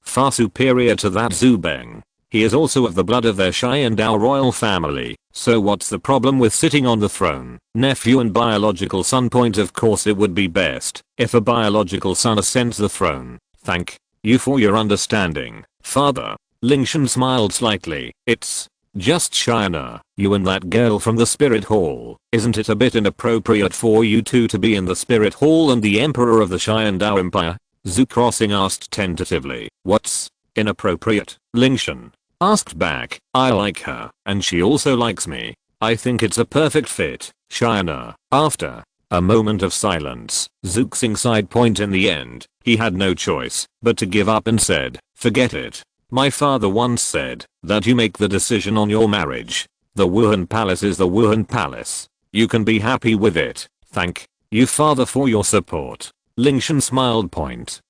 far superior to that Zhu Beng. He is also of the blood of their Qian Dou royal family, so what's the problem with sitting on the throne? Nephew and biological son. Of course it would be best if a biological son ascends the throne. Thank you for your understanding, father. Lingtian smiled slightly. It's just China, you and that girl from the spirit hall. Isn't it a bit inappropriate for you two to be in the spirit hall and the emperor of the Qian Dou empire? Zhu Crossing asked tentatively. What's inappropriate? Lingtian asked back. I like her, and she also likes me. I think it's a perfect fit. China. After a moment of silence, Zhuxing sighed. In the end, he had no choice but to give up and said, forget it. My father once said that you make the decision on your marriage. The Wuhan Palace is the Wuhan Palace. You can be happy with it. Thank you, father, for your support. Lingtian smiled.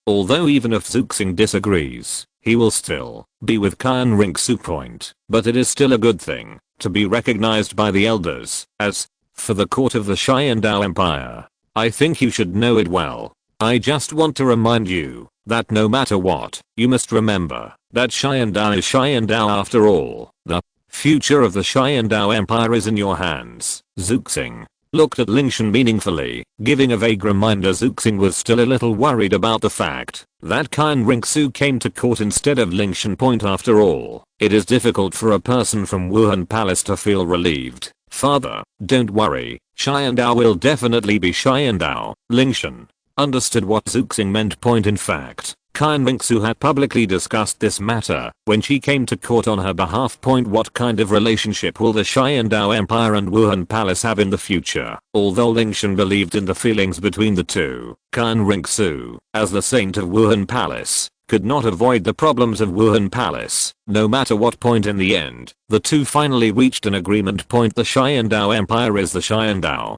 Although even if Zhuxing disagrees, he will still be with Qian Renxue. But it is still a good thing to be recognized by the elders. As for the court of the Qian Dou Empire, I think you should know it well. I just want to remind you that no matter what, you must remember that Qian Dou is Qian Dou after all. The future of the Qian Dou Empire is in your hands. Zhuxing looked at Lingtian meaningfully, giving a vague reminder. Zhuxing was still a little worried about the fact that Qian Renxue came to court instead of Lingtian. After all, it is difficult for a person from Wuhan Palace to feel relieved. Father, don't worry, Qian Dou will definitely be Qian Dou. Lingtian understood what Zhuxing meant. In fact, Qian Renxue had publicly discussed this matter when she came to court on her behalf. What kind of relationship will the Qian Dou Empire and Wuhan Palace have in the future? Although Lingtian believed in the feelings between the two, Qian Renxue, as the saint of Wuhan Palace, could not avoid the problems of Wuhan Palace. No matter what. In the end, the two finally reached an agreement. The Qian Dou Empire is the Qian Dou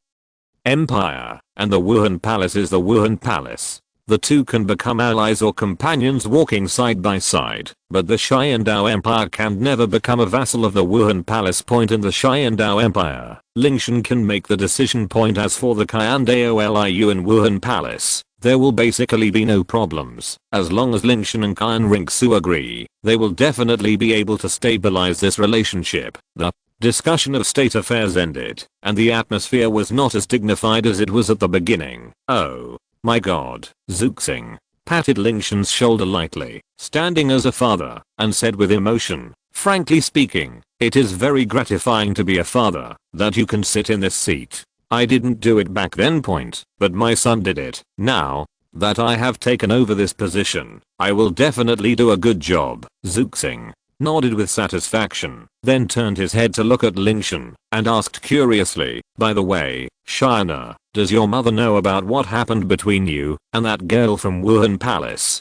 Empire, and the Wuhan Palace is the Wuhan Palace. The two can become allies or companions walking side by side, but the Qian Dou Empire can never become a vassal of the Wuhan Palace. In the Qian Dou Empire, Lingtian can make the decision. As for the Qian Dou and Wuhan Palace, there will basically be no problems. As long as Lingtian and Qian Renxue agree, they will definitely be able to stabilize this relationship. The discussion of state affairs ended, and the atmosphere was not as dignified as it was at the beginning. Oh my god. Zhuxing patted Lingtian's shoulder lightly, standing as a father, and said with emotion, frankly speaking, it is very gratifying to be a father, that you can sit in this seat. I didn't do it back then. But my son did it. Now that I have taken over this position, I will definitely do a good job. Zhuxing nodded with satisfaction, then turned his head to look at Lingtian, and asked curiously, by the way, China, does your mother know about what happened between you and that girl from Wuhan Palace?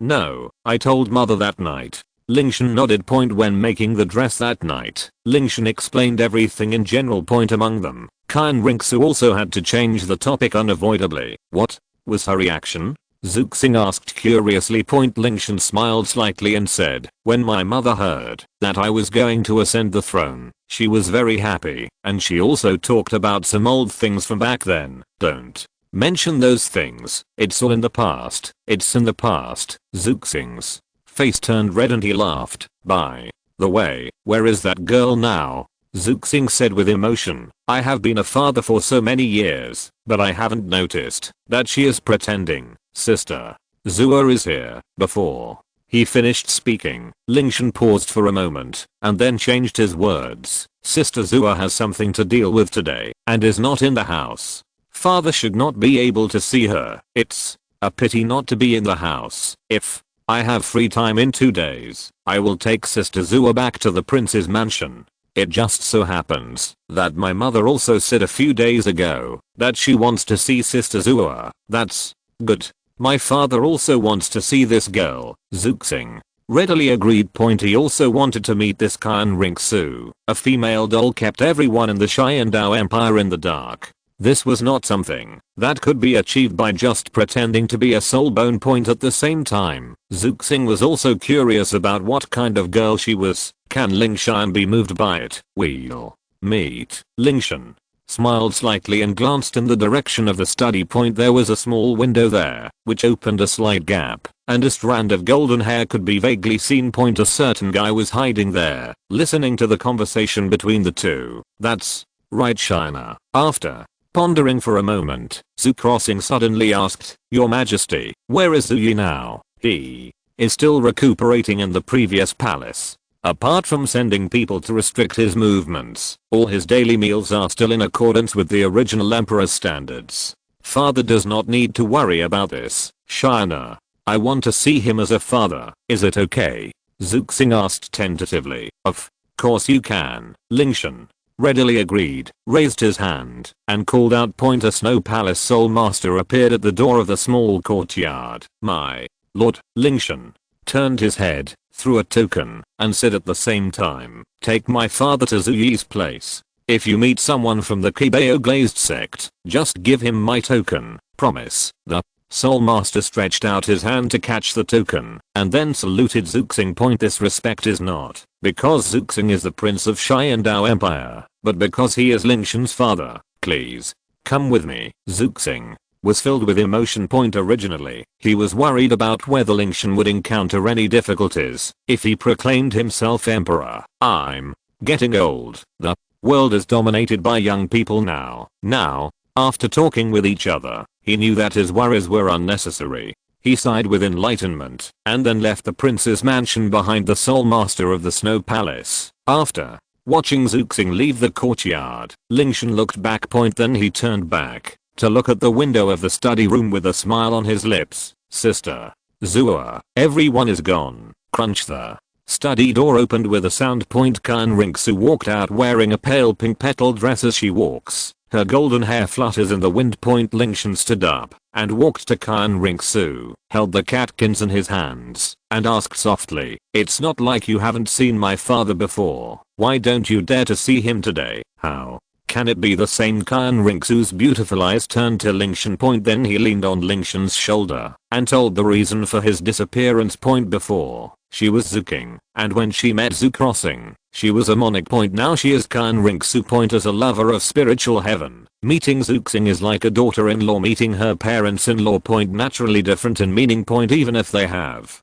No, I told mother that night. Lingtian nodded. When making the dress that night, Lingtian explained everything in general. Among them, Qian Renxue also had to change the topic unavoidably. What was her reaction? Zhuxing asked curiously. Lingtian smiled slightly and said, when my mother heard that I was going to ascend the throne, she was very happy, and she also talked about some old things from back then. Don't mention those things. It's all in the past. It's in the past. Zhuxing's face turned red and he laughed. By the way, where is that girl now? Zhuxing said with emotion, I have been a father for so many years, but I haven't noticed that she is pretending. Sister Zua is here. Before he finished speaking, Lingtian paused for a moment, and then changed his words. Sister Zua has something to deal with today, and is not in the house. Father should not be able to see her. It's a pity not to be in the house. If I have free time in 2 days, I will take Sister Zua back to the prince's mansion. It just so happens that my mother also said a few days ago that she wants to see Sister Zua. That's good. My father also wants to see this girl. Zhuxing Readily agreed. Point. He also wanted to meet this Qian Renxue, a female doll kept everyone in the Qian Dou Empire in the dark. This was not something that could be achieved by just pretending to be a soul bone. Point. At the same time, Zuxing was also curious about what kind of girl she was. Can Lingtian be moved by it? We'll meet. Lingtian smiled slightly and glanced in the direction of the study. Point. There was a small window there, which opened a slight gap, and a strand of golden hair could be vaguely seen. Point. A certain guy was hiding there, listening to the conversation between the two. That's right, China. After pondering for a moment, Zhu Crossing suddenly asked, Your Majesty, where is Zhu Yi now? He is still recuperating in the previous palace. Apart from sending people to restrict his movements, all his daily meals are still in accordance with the original emperor's standards. Father does not need to worry about this, China. I want to see him as a father. Is it okay? Zuxing asked tentatively. Of course you can. Lingtian readily agreed, raised his hand, and called out. Point. A Snow Palace Soul Master appeared at the door of the small courtyard. My lord. Lingtian turned his head, threw a token, and said at the same time, Take my father to Zhu Yi's place. If you meet someone from the Kibao Glazed sect, just give him my token. Promise. The Soul Master stretched out his hand to catch the token, and then saluted Zuxing. Point. This respect is not because Zuxing is the prince of Qian Dou Empire, but because he is Lingtian's father. Please, come with me. Zuxing was filled with emotion. Point. Originally, he was worried about whether Lingtian would encounter any difficulties if he proclaimed himself emperor. I'm getting old. The world is dominated by young people now. After talking with each other, he knew that his worries were unnecessary. He sighed with enlightenment, and then left the prince's mansion behind the Soul Master of the Snow Palace. After watching Zuxing leave the courtyard, Lingtian looked back. Point. Then he turned back to look at the window of the study room with a smile on his lips. Sister Zua, everyone is gone. Crunch. The study door opened with a sound. Point. Qian Renxue walked out wearing a pale pink petal dress. As she walks, her golden hair flutters in the wind. Point. Lingtian stood up and walked to Qian Renxue, held the catkins in his hands, and asked softly, It's not like you haven't seen my father before. Why don't you dare to see him today? How can it be the same? Qian Renxue's beautiful eyes turned to Lingtian. Point. Then he leaned on Lingtian's shoulder and told the reason for his disappearance. Point. Before, she was Zuking, and when she met Zhu Crossing, she was a monarch. Point. Now she is Qian Renxue. Point. As a lover of spiritual heaven, meeting Zuxing is like a daughter-in-law meeting her parents-in-law. Point. Naturally different in meaning. Point. Even if they have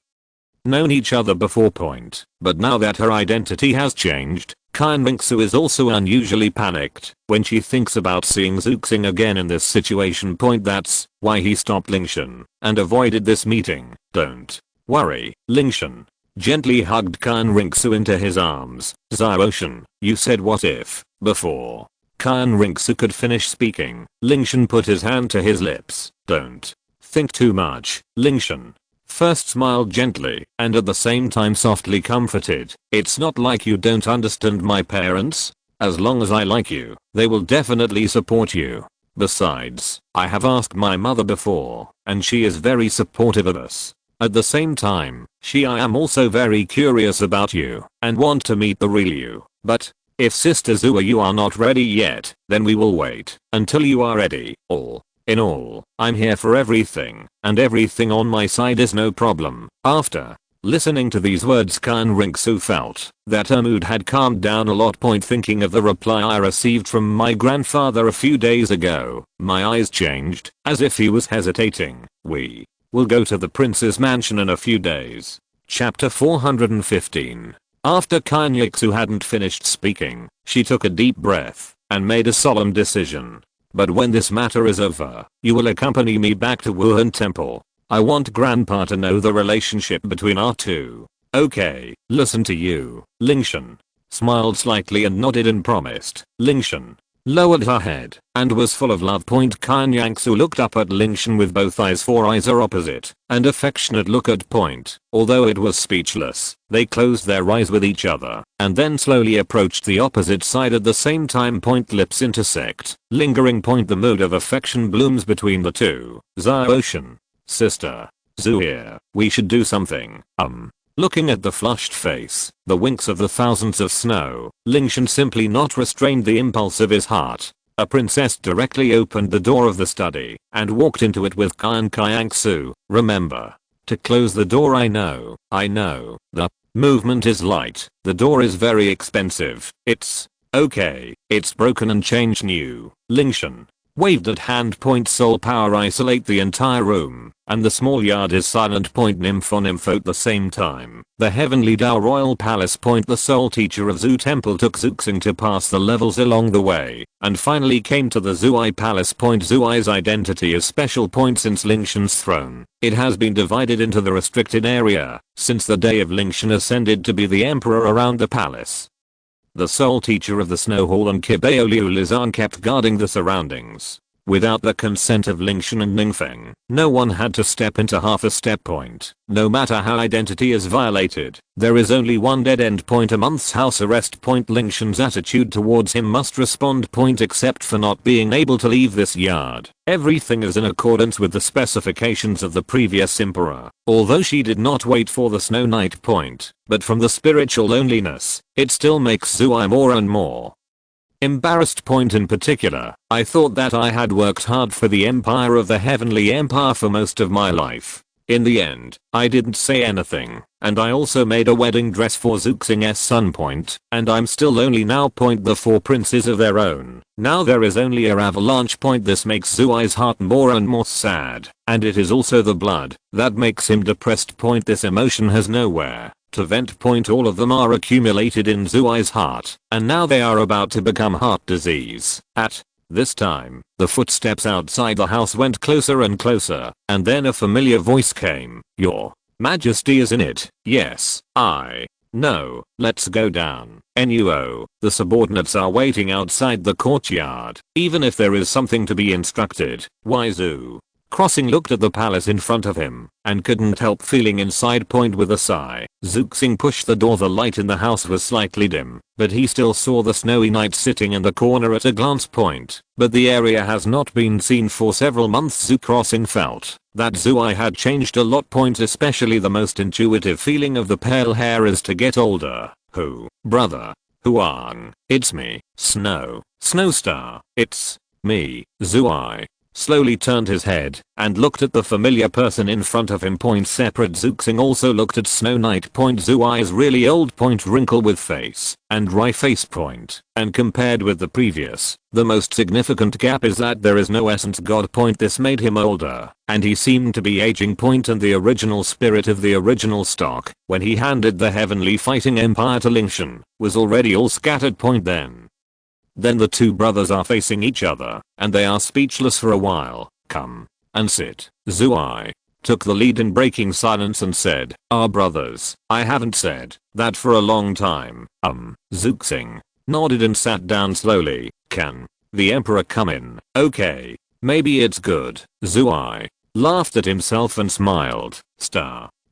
known each other before. Point. But now that her identity has changed, Qian Renxue is also unusually panicked when she thinks about seeing Zuxing again in this situation. Point. That's why he stopped Lingtian and avoided this meeting. Don't worry. Lingtian gently hugged Qian Renxue into his arms. Zhaoshan, you said what if, before Qian Renxue could finish speaking, Lingtian put his hand to his lips. Don't think too much. Lingtian first smiled gently and at the same time softly comforted. It's not like you don't understand my parents. As long as I like you, they will definitely support you. Besides, I have asked my mother before, and she is very supportive of us. At the same time, I am also very curious about you and want to meet the real you. But if Sister Zua you are not ready yet, then we will wait until you are ready. All in all, I'm here for everything, and everything on my side is no problem. After listening to these words, Qian Renxue felt that her mood had calmed down a lot. Point. Thinking of the reply I received from my grandfather a few days ago, my eyes changed, as if he was hesitating. We will go to the prince's mansion in a few days. Chapter 415. After Qian Renxue hadn't finished speaking, she took a deep breath and made a solemn decision. But when this matter is over, you will accompany me back to Wuhan Temple. I want Grandpa to know the relationship between our two. Okay, listen to you. Lingtian smiled slightly and nodded and promised. Lingtian lowered her head and was full of love. Point. Qian Renxue looked up at Lingtian with both eyes. 4 eyes are opposite and affectionate look at Point. Although it was speechless, they closed their eyes with each other and then slowly approached the opposite side at the same time. Point. Lips intersect, lingering. Point. The mood of affection blooms between the two. Zhaoshan, sister Zhu here, we should do something. Looking at the flushed face, the winks of the thousands of snow, Lingtian simply not restrained the impulse of his heart. A princess directly opened the door of the study and walked into it with Qian Renxue. Remember to close the door. I know. The movement is light. The door is very expensive. It's okay. It's broken and changed new. Lingtian waved at hand. Point soul power isolate the entire room, and the small yard is silent. Point nymph on nymph at the same time. The heavenly Dao royal palace. Point the soul teacher of Zhu temple took Zuxing to pass the levels along the way, and finally came to the Zuai palace. Point Zuai's identity is special. Point since Lingtian's throne, it has been divided into the restricted area, since the day of Lingtian ascended to be the emperor around the palace. The sole teacher of the Snow Hall and Kibao Liu Lizan kept guarding the surroundings. Without the consent of Lingtian and Ningfeng, no one had to step into half a step. Point. No matter how identity is violated, there is only one dead end. Point a month's house arrest. Point Lingtian's attitude towards him must respond. Point except for not being able to leave this yard. Everything is in accordance with the specifications of the previous emperor, although she did not wait for the Snow Knight. Point. But from the spiritual loneliness, it still makes Zuai more and more embarrassed. Point in particular, I thought that I had worked hard for the Empire of the Heavenly Empire for most of my life. In the end, I didn't say anything, and I also made a wedding dress for Zuxing's son. Point, and I'm still lonely now. Point the four princes of their own. Now there is only a avalanche. Point this makes Zuai's heart more and more sad, and it is also the blood that makes him depressed. Point this emotion has nowhere to vent. Point all of them are accumulated in Zuai's heart, and now they are about to become heart disease. At this time, the footsteps outside the house went closer and closer, and then a familiar voice came. Your Majesty is in it. Yes, I know. Let's go down. NUO. The subordinates are waiting outside the courtyard, even if there is something to be instructed. Waizu. Crossing looked at the palace in front of him and couldn't help feeling inside. Point with a sigh. Zuxing pushed the door. The light in the house was slightly dim, but he still saw the snowy knight sitting in the corner at a glance. Point, but the area has not been seen for several months. Crossing felt that Zuai had changed a lot. Point especially the most intuitive feeling of the pale hair is to get older. Who? Brother. Huang. It's me. Snowstar. It's me. Zuai slowly turned his head and looked at the familiar person in front of him. Point separate. Zuxing also looked at Snow Knight. Point Zuai is really old. Point wrinkle with face and wry face. Point, and compared with the previous, the most significant gap is that there is no essence god. Point this made him older, and he seemed to be aging. Point and the original spirit of the original stock when he handed the Heavenly Fighting Empire to Lingtian was already all scattered. Point then the two brothers are facing each other, and they are speechless for a while. Come and sit. Zuai took the lead in breaking silence and said, "Our brothers, I haven't said that for a long time." Zuxing nodded and sat down slowly. Can the emperor come in? Okay, maybe it's good. Zuai laughed at himself and smiled.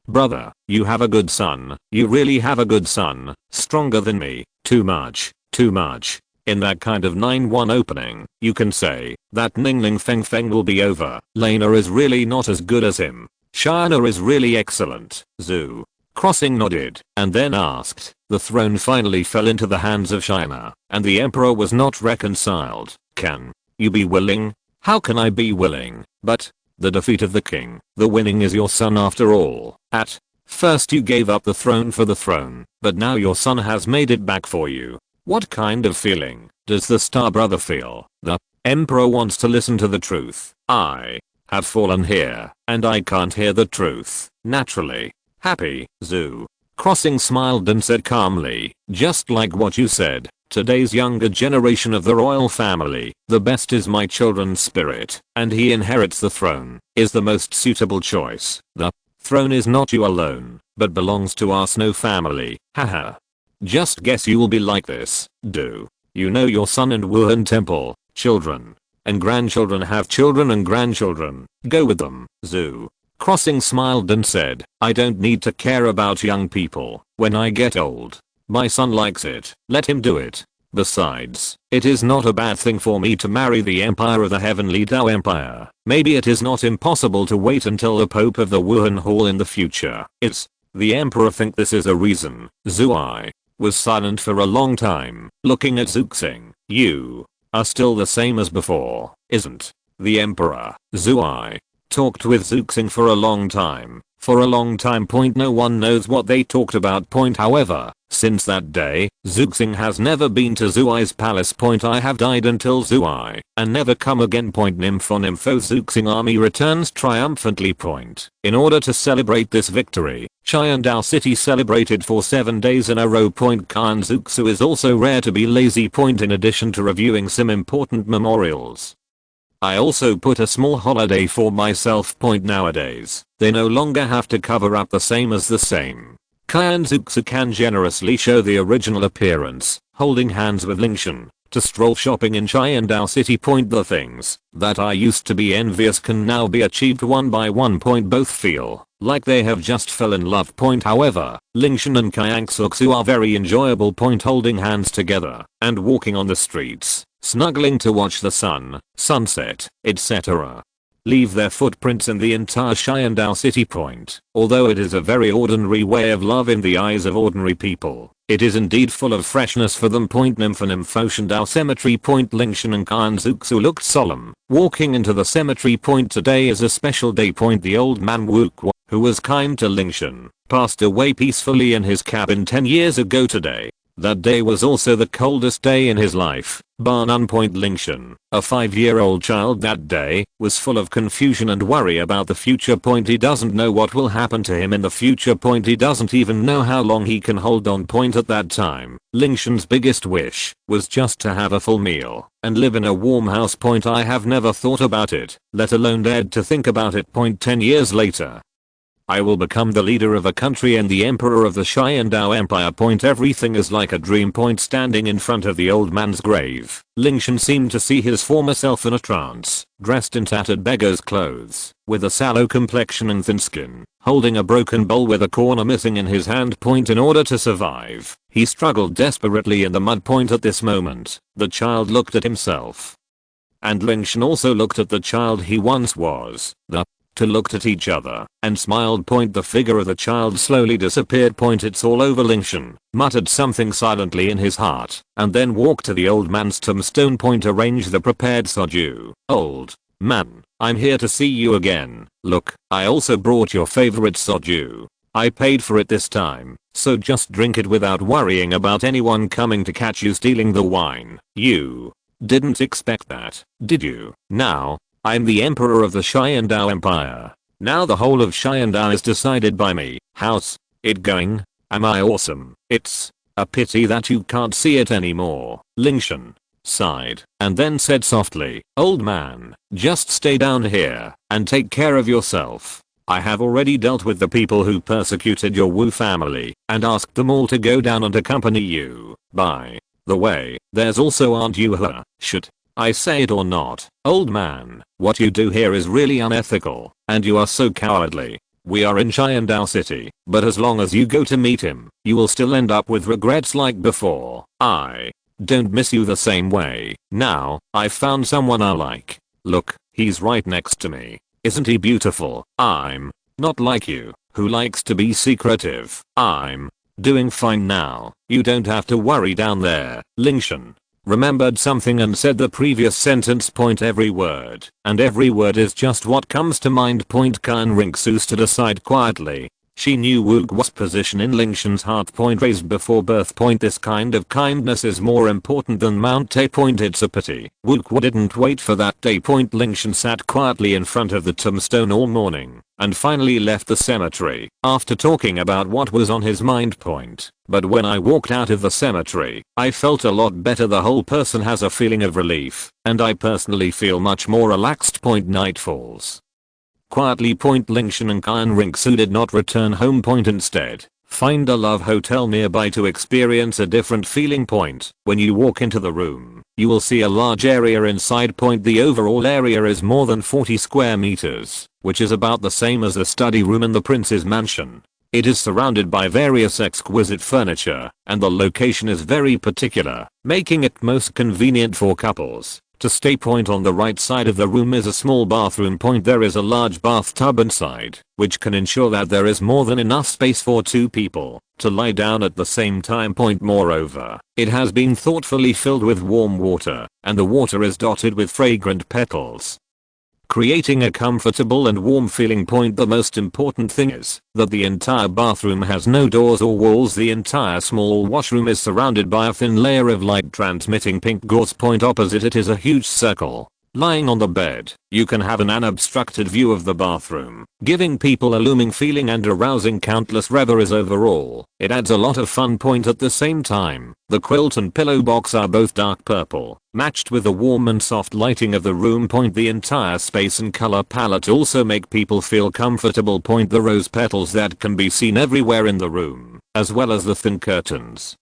Brother, you have a good son. You really have a good son. Stronger than me. Too much. In that kind of 9-1 opening, you can say that Ningling Feng will be over. Lena is really not as good as him. Shana is really excellent. Zhu. Crossing nodded, and then asked. The throne finally fell into the hands of Shina, and the emperor was not reconciled. Can you be willing? How can I be willing? But the defeat of the king. The winning is your son after all. At first you gave up the throne for the throne, but now your son has made it back for you. What kind of feeling does the star brother feel? The emperor wants to listen to the truth. I have fallen here, and I can't hear the truth. Naturally. Happy. Zhu. Crossing smiled and said calmly, just like what you said. Today's younger generation of the royal family, the best is my children's spirit, and he inherits the throne, is the most suitable choice. The throne is not you alone, but belongs to our Snow family. Haha. Just guess you will be like this. Do you know your son and Wuhan temple, children and grandchildren have children and grandchildren, go with them. Zhu. Crossing smiled and said, I don't need to care about young people when I get old. My son likes it, let him do it. Besides, it is not a bad thing for me to marry the Empire of the Heavenly Dao Empire. Maybe it is not impossible to wait until the Pope of the Wuhan Hall in the future is The emperor think this is a reason. Zui was silent for a long time, looking at Zuxing. You are still the same as before, isn't? The emperor, Zui, talked with Zuxing for a long time. For a long time. No one knows what they talked about. However, since that day, Zuxing has never been to Zui's palace. I have died until Zui and never come again. Nympho Zuxing army returns triumphantly. In order to celebrate this victory, Qian Dou city celebrated for 7 days in a row. Qian Renxue is also rare to be lazy. In addition to reviewing some important memorials, I also put a small holiday for myself. Nowadays, they no longer have to cover up the same as the same. Qian Renxue can generously show the original appearance, holding hands with Lingtian, to stroll shopping in Qian Dou city. The things that I used to be envious can now be achieved one by one. Both feel like they have just fell in love. However, Lingtian and Qian Renxue are very enjoyable. Holding hands together and walking on the streets, snuggling to watch the sun, sunset, etc. leave their footprints in the entire Qian Dou city. Although it is a very ordinary way of love in the eyes of ordinary people, it is indeed full of freshness for them. Nympho Dou cemetery. Lingtian and Qian Renxue looked solemn, walking into the cemetery. Today is a special day. The old man Wuke, who was kind to Lingtian, passed away peacefully in his cabin 10 years ago today. That day was also the coldest day in his life, bar none. Lingtian, a 5-year-old child that day, was full of confusion and worry about the future. He doesn't know what will happen to him in the future. He doesn't even know how long he can hold on. At that time, Lingtian's biggest wish was just to have a full meal and live in a warm house. I have never thought about it, let alone dared to think about it. 10 years later, I will become the leader of a country and the emperor of the Qian Dou Empire. Everything is like a dream. Standing in front of the old man's grave, Lingtian seemed to see his former self in a trance, dressed in tattered beggar's clothes, with a sallow complexion and thin skin, holding a broken bowl with a corner missing in his hand. In order to survive, he struggled desperately in the mud. At this moment, the child looked at himself, and Lingtian also looked at the child he once was. The two looked at each other and smiled. The figure of the child slowly disappeared. It's all over. Lingtian muttered something silently in his heart and then walked to the old man's tombstone. Arrange the prepared soju. Old man, I'm here to see you again. Look, I also brought your favorite soju. I paid for it this time, so just drink it without worrying about anyone coming to catch you stealing the wine. You didn't expect that, did you? Now, I'm the emperor of the Qian Dou Empire. Now the whole of Qian Dou is decided by me. How's it going? Am I awesome? It's a pity that you can't see it anymore. Lingtian sighed and then said softly, old man, just stay down here and take care of yourself. I have already dealt with the people who persecuted your Wu family and asked them all to go down and accompany you. By the way, there's also Aunt Yuha. Should I say it or not? Old man, what you do here is really unethical, and you are so cowardly. We are in Qian Dou city, but as long as you go to meet him, you will still end up with regrets like before. I don't miss you the same way. Now, I've found someone I like. Look, he's right next to me. Isn't he beautiful? I'm not like you, who likes to be secretive. I'm doing fine now. You don't have to worry down there. Lingtian remembered something and said the previous sentence. Every word, and every word is just what comes to mind. Qian Renxue stood aside quietly. She knew Wugu's position in Lingtian's heart. Raised before birth. This kind of kindness is more important than Mount Te. It's a pity Wugu didn't wait for that day. Lingtian sat quietly in front of the tombstone all morning and finally left the cemetery after talking about what was on his mind. But when I walked out of the cemetery, I felt a lot better. The whole person has a feeling of relief, and I personally feel much more relaxed. Night falls quietly. Lingtian and Qian Renxue did not return home. Instead, find a love hotel nearby to experience a different feeling. When you walk into the room, you will see a large area inside. The overall area is more than 40 square meters, which is about the same as the study room in the prince's mansion. It is surrounded by various exquisite furniture, and the location is very particular, making it most convenient for couples To stay point on the right side of the room is a small bathroom point. There is a large bathtub inside, which can ensure that there is more than enough space for 2 people to lie down at the same time point. Moreover, it has been thoughtfully filled with warm water, and the water is dotted with fragrant petals, creating a comfortable and warm feeling point. The most important thing is that the entire bathroom has no doors or walls. The entire small washroom is surrounded by a thin layer of light transmitting pink gauze. Point opposite it is a huge circle. Lying on the bed, you can have an unobstructed view of the bathroom, giving people a looming feeling and arousing countless reveries. Overall, it adds a lot of fun. Point at the same time, the quilt and pillow box are both dark purple, matched with the warm and soft lighting of the room. Point the entire space and color palette also make people feel comfortable. Point the rose petals that can be seen everywhere in the room, as well as the thin curtains,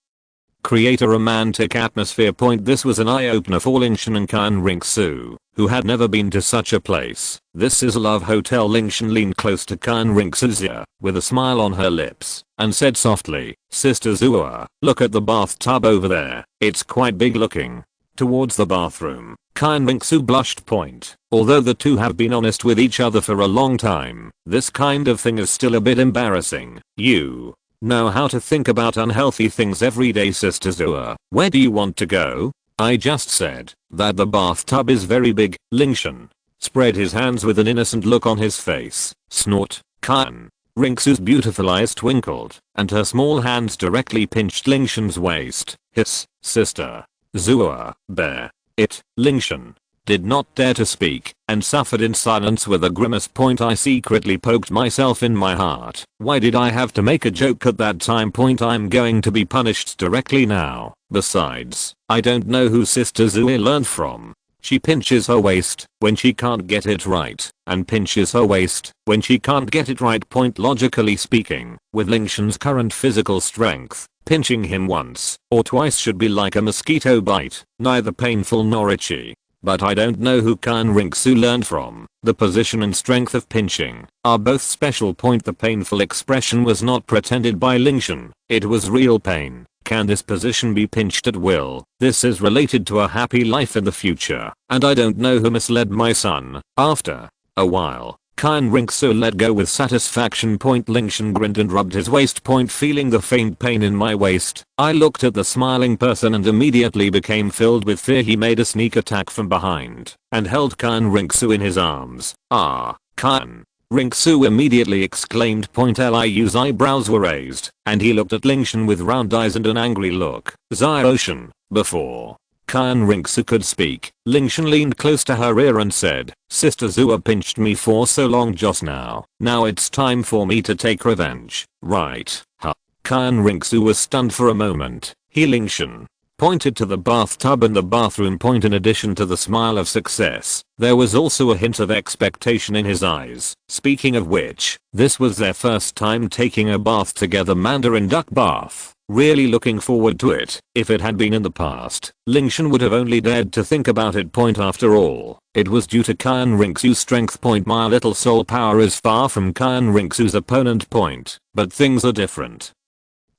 create a romantic atmosphere. Point this was an eye-opener for Lingtian and Qian Renxue, who had never been to such a place. This is a love hotel. Lingtian leaned close to Qian Renxue's ear with a smile on her lips and said softly, "Sister Zua, look at the bathtub over there. It's quite big looking." Towards the bathroom, Qian Renxue blushed. Point although the two have been honest with each other for a long time, this kind of thing is still a bit embarrassing. You know how to think about unhealthy things every day, Sister Zua. Where do you want to go? I just said that the bathtub is very big. Lingtian spread his hands with an innocent look on his face. Snort. Qian Renxue's beautiful eyes twinkled, and her small hands directly pinched Lingtian's waist. Hiss, Sister Zua, bear it. Lingtian did not dare to speak, and suffered in silence with a grimace. Point I secretly poked myself in my heart. Why did I have to make a joke at that time? Point I'm going to be punished directly now. Besides, I don't know who Sister Zua learned from. She pinches her waist when she can't get it right, and pinches her waist when she can't get it right. Point logically speaking, with Lingtian's current physical strength, pinching him once or twice should be like a mosquito bite, neither painful nor itchy. But I don't know who Qian Renxue learned from. The position and strength of pinching are both special. Point the painful expression was not pretended by Lingtian, it was real pain. Can this position be pinched at will? This is related to a happy life in the future, and I don't know who misled my son. After a while, Qian Renxue let go with satisfaction. Point Lingtian grinned and rubbed his waist. Point feeling the faint pain in my waist, I looked at the smiling person and immediately became filled with fear. He made a sneak attack from behind and held Qian Renxue in his arms. Ah, Qian Renxue immediately exclaimed. Point Liu's eyebrows were raised, and he looked at Lingtian with round eyes and an angry look. Ziotian, before Qian Renxue could speak, Lingtian leaned close to her ear and said, "Sister Zua pinched me for so long just now. Now it's time for me to take revenge, right?" Huh. Qian Renxue was stunned for a moment. Lingtian pointed to the bathtub and the bathroom. Point in addition to the smile of success, there was also a hint of expectation in his eyes. Speaking of which, this was their first time taking a bath together. Mandarin duck bath. Really looking forward to it. If it had been in the past, Lingtian would have only dared to think about it. Point after all, it was due to Qian Renxue's strength. Point my little soul power is far from Qian Renxue's opponent. Point but things are different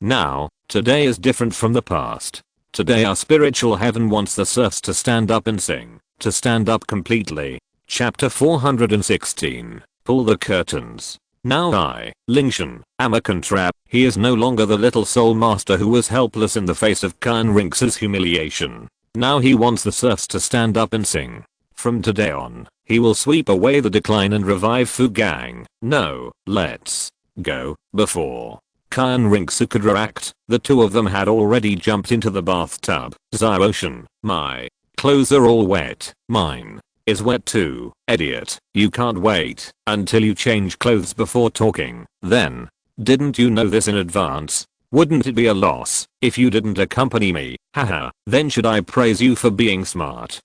now. Today is different from the past. Today our spiritual heaven wants the serfs to stand up and sing, to stand up completely. Chapter 416. Pull the curtains. Now I, Lingtian, am a contrap. He is no longer the little soul master who was helpless in the face of Qian Renxue's humiliation. Now he wants the serfs to stand up and sing. From today on, he will sweep away the decline and revive Fu Gang. No, let's go. Before Qian Renxue could react, the two of them had already jumped into the bathtub. Ziotian, my clothes are all wet. Mine is wet too. Idiot, you can't wait until you change clothes before talking. Then, didn't you know this in advance? Wouldn't it be a loss if you didn't accompany me? Haha, then should I praise you for being smart?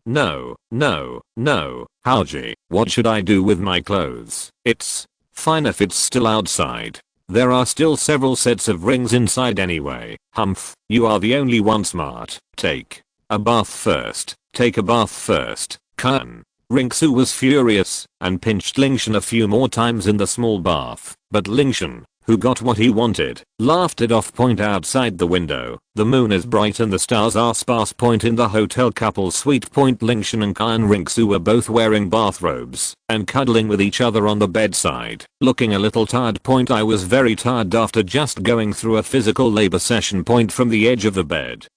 No, Haoji, what should I do with my clothes? It's fine if it's still outside. There are still several sets of rings inside anyway. Humph, you are the only one smart. Take a bath first. Take a bath first. Qian Renxue was furious and pinched Lingtian a few more times in the small bath, but Lingtian who got what he wanted, laughed it off. Outside the window, the moon is bright and the stars are sparse. In the hotel couple suite. Lingtian and Qian Renxue were both wearing bathrobes and cuddling with each other on the bedside, looking a little tired. I was very tired after just going through a physical labor session. From the edge of the bed,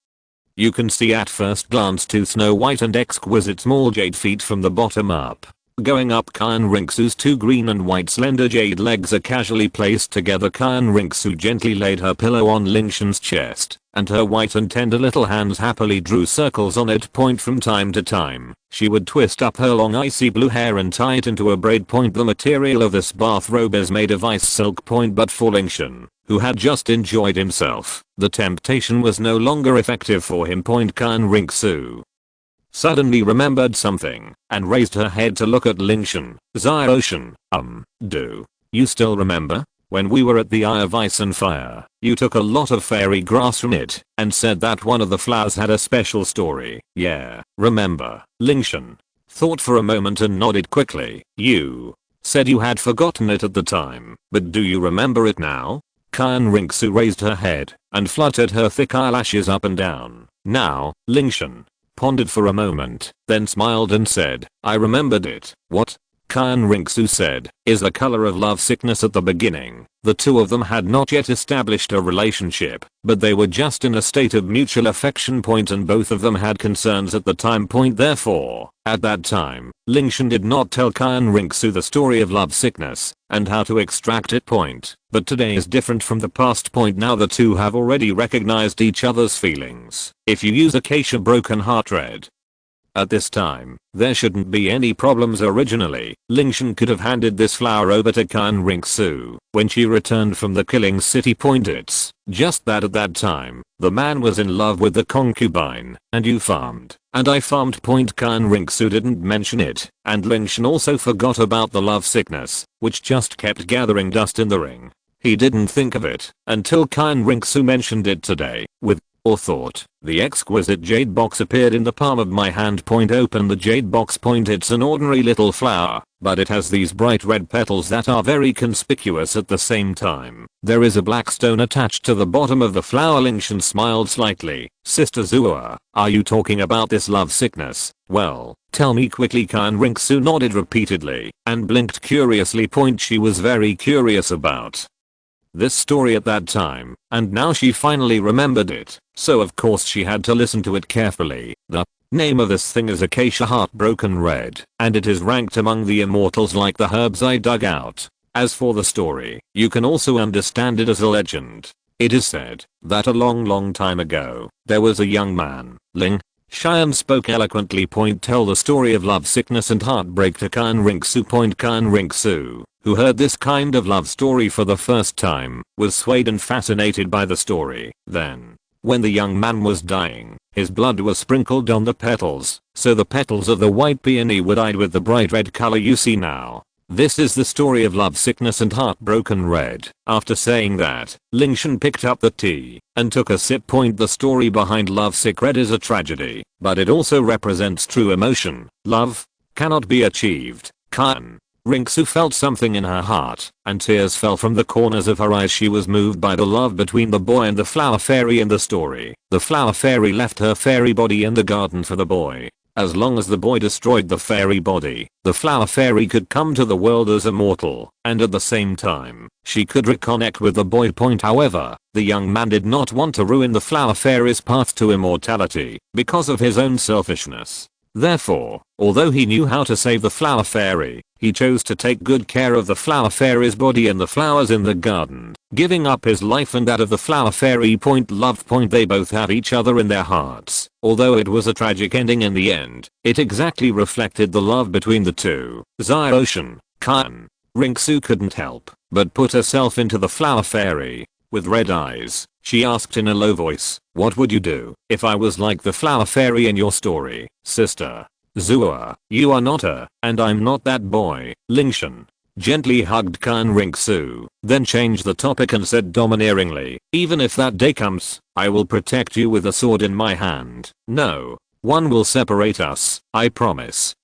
you can see at first glance two snow white and exquisite small jade feet from the bottom up. Going up, Qian Renxue's two green and white slender jade legs are casually placed together. Qian Renxue gently laid her pillow on Lingtian's chest, and her white and tender little hands happily drew circles on it. From time to time, she would twist up her long icy blue hair and tie it into a braid. The material of this bathrobe is made of ice silk. But for Lingtian, who had just enjoyed himself, the temptation was no longer effective for him. Qian Renxue suddenly remembered something and raised her head to look at Lingtian. Do you still remember? When we were at the Eye of Ice and Fire, you took a lot of fairy grass from it and said that one of the flowers had a special story. Yeah, remember? Lingtian thought for a moment and nodded quickly. You said you had forgotten it at the time, but do you remember it now? Qian Renxue raised her head and fluttered her thick eyelashes up and down. Now, Lingtian pondered for a moment, then smiled and said, I remembered it. What? Qian Renxue said, is the color of love sickness. At the beginning, the two of them had not yet established a relationship, but they were just in a state of mutual affection. And both of them had concerns at the time. Therefore, at that time, Lingtian did not tell Qian Renxue the story of love sickness and how to extract it. But today is different from the past. Now the two have already recognized each other's feelings. If you use acacia broken heart red at this time, there shouldn't be any problems. Originally, Lingtian could have handed this flower over to Qian Renxue when she returned from the killing city. It's just that at that time, the man was in love with the concubine, and you farmed, and I farmed. Qian Renxue didn't mention it, and Lingtian also forgot about the love sickness, which just kept gathering dust in the ring. He didn't think of it until Qian Renxue mentioned it today, with thought. The exquisite jade box appeared in the palm of my hand. Open the jade box. It's an ordinary little flower, but it has these bright red petals that are very conspicuous at the same time. There is a black stone attached to the bottom of the flower. Lingtian smiled slightly. Sister Zua, are you talking about this love sickness? Well, tell me quickly. Qian Renxue nodded repeatedly and blinked curiously. She was very curious about this story at that time, and now she finally remembered it, so of course she had to listen to it carefully. The name of this thing is Acacia Heartbroken Red, and it is ranked among the immortals like the herbs I dug out. As for the story, you can also understand it as a legend. It is said that a long time ago, there was a young man, Lingtian spoke eloquently. Tell the story of love sickness and heartbreak to Qian Renxue. Qian Renxue, who heard this kind of love story for the first time, was swayed and fascinated by the story. Then, when the young man was dying, his blood was sprinkled on the petals, so the petals of the white peony were dyed with the bright red color you see now. This is the story of love sickness and heartbroken red. After saying that, Lingtian picked up the tea and took a sip. The story behind love sick red is a tragedy, but it also represents true emotion. Love cannot be achieved. Qian Renxue felt something in her heart, and tears fell from the corners of her eyes. She was moved by the love between the boy and the flower fairy in the story. The flower fairy left her fairy body in the garden for the boy. As long as the boy destroyed the fairy body, the flower fairy could come to the world as a mortal, and at the same time, she could reconnect with the boy. However, the young man did not want to ruin the flower fairy's path to immortality because of his own selfishness. Therefore, although he knew how to save the flower fairy, he chose to take good care of the flower fairy's body and the flowers in the garden, giving up his life and that of the flower fairy. Love. They both have each other in their hearts. Although it was a tragic ending in the end, it exactly reflected the love between the two. Qian Renxue couldn't help but put herself into the flower fairy. With red eyes, she asked in a low voice, what would you do if I was like the flower fairy in your story? Sister Zua, you are not her, and I'm not that boy. Lingtian gently hugged Qian Renxue, then changed the topic and said domineeringly, even if that day comes, I will protect you with a sword in my hand. No one will separate us, I promise.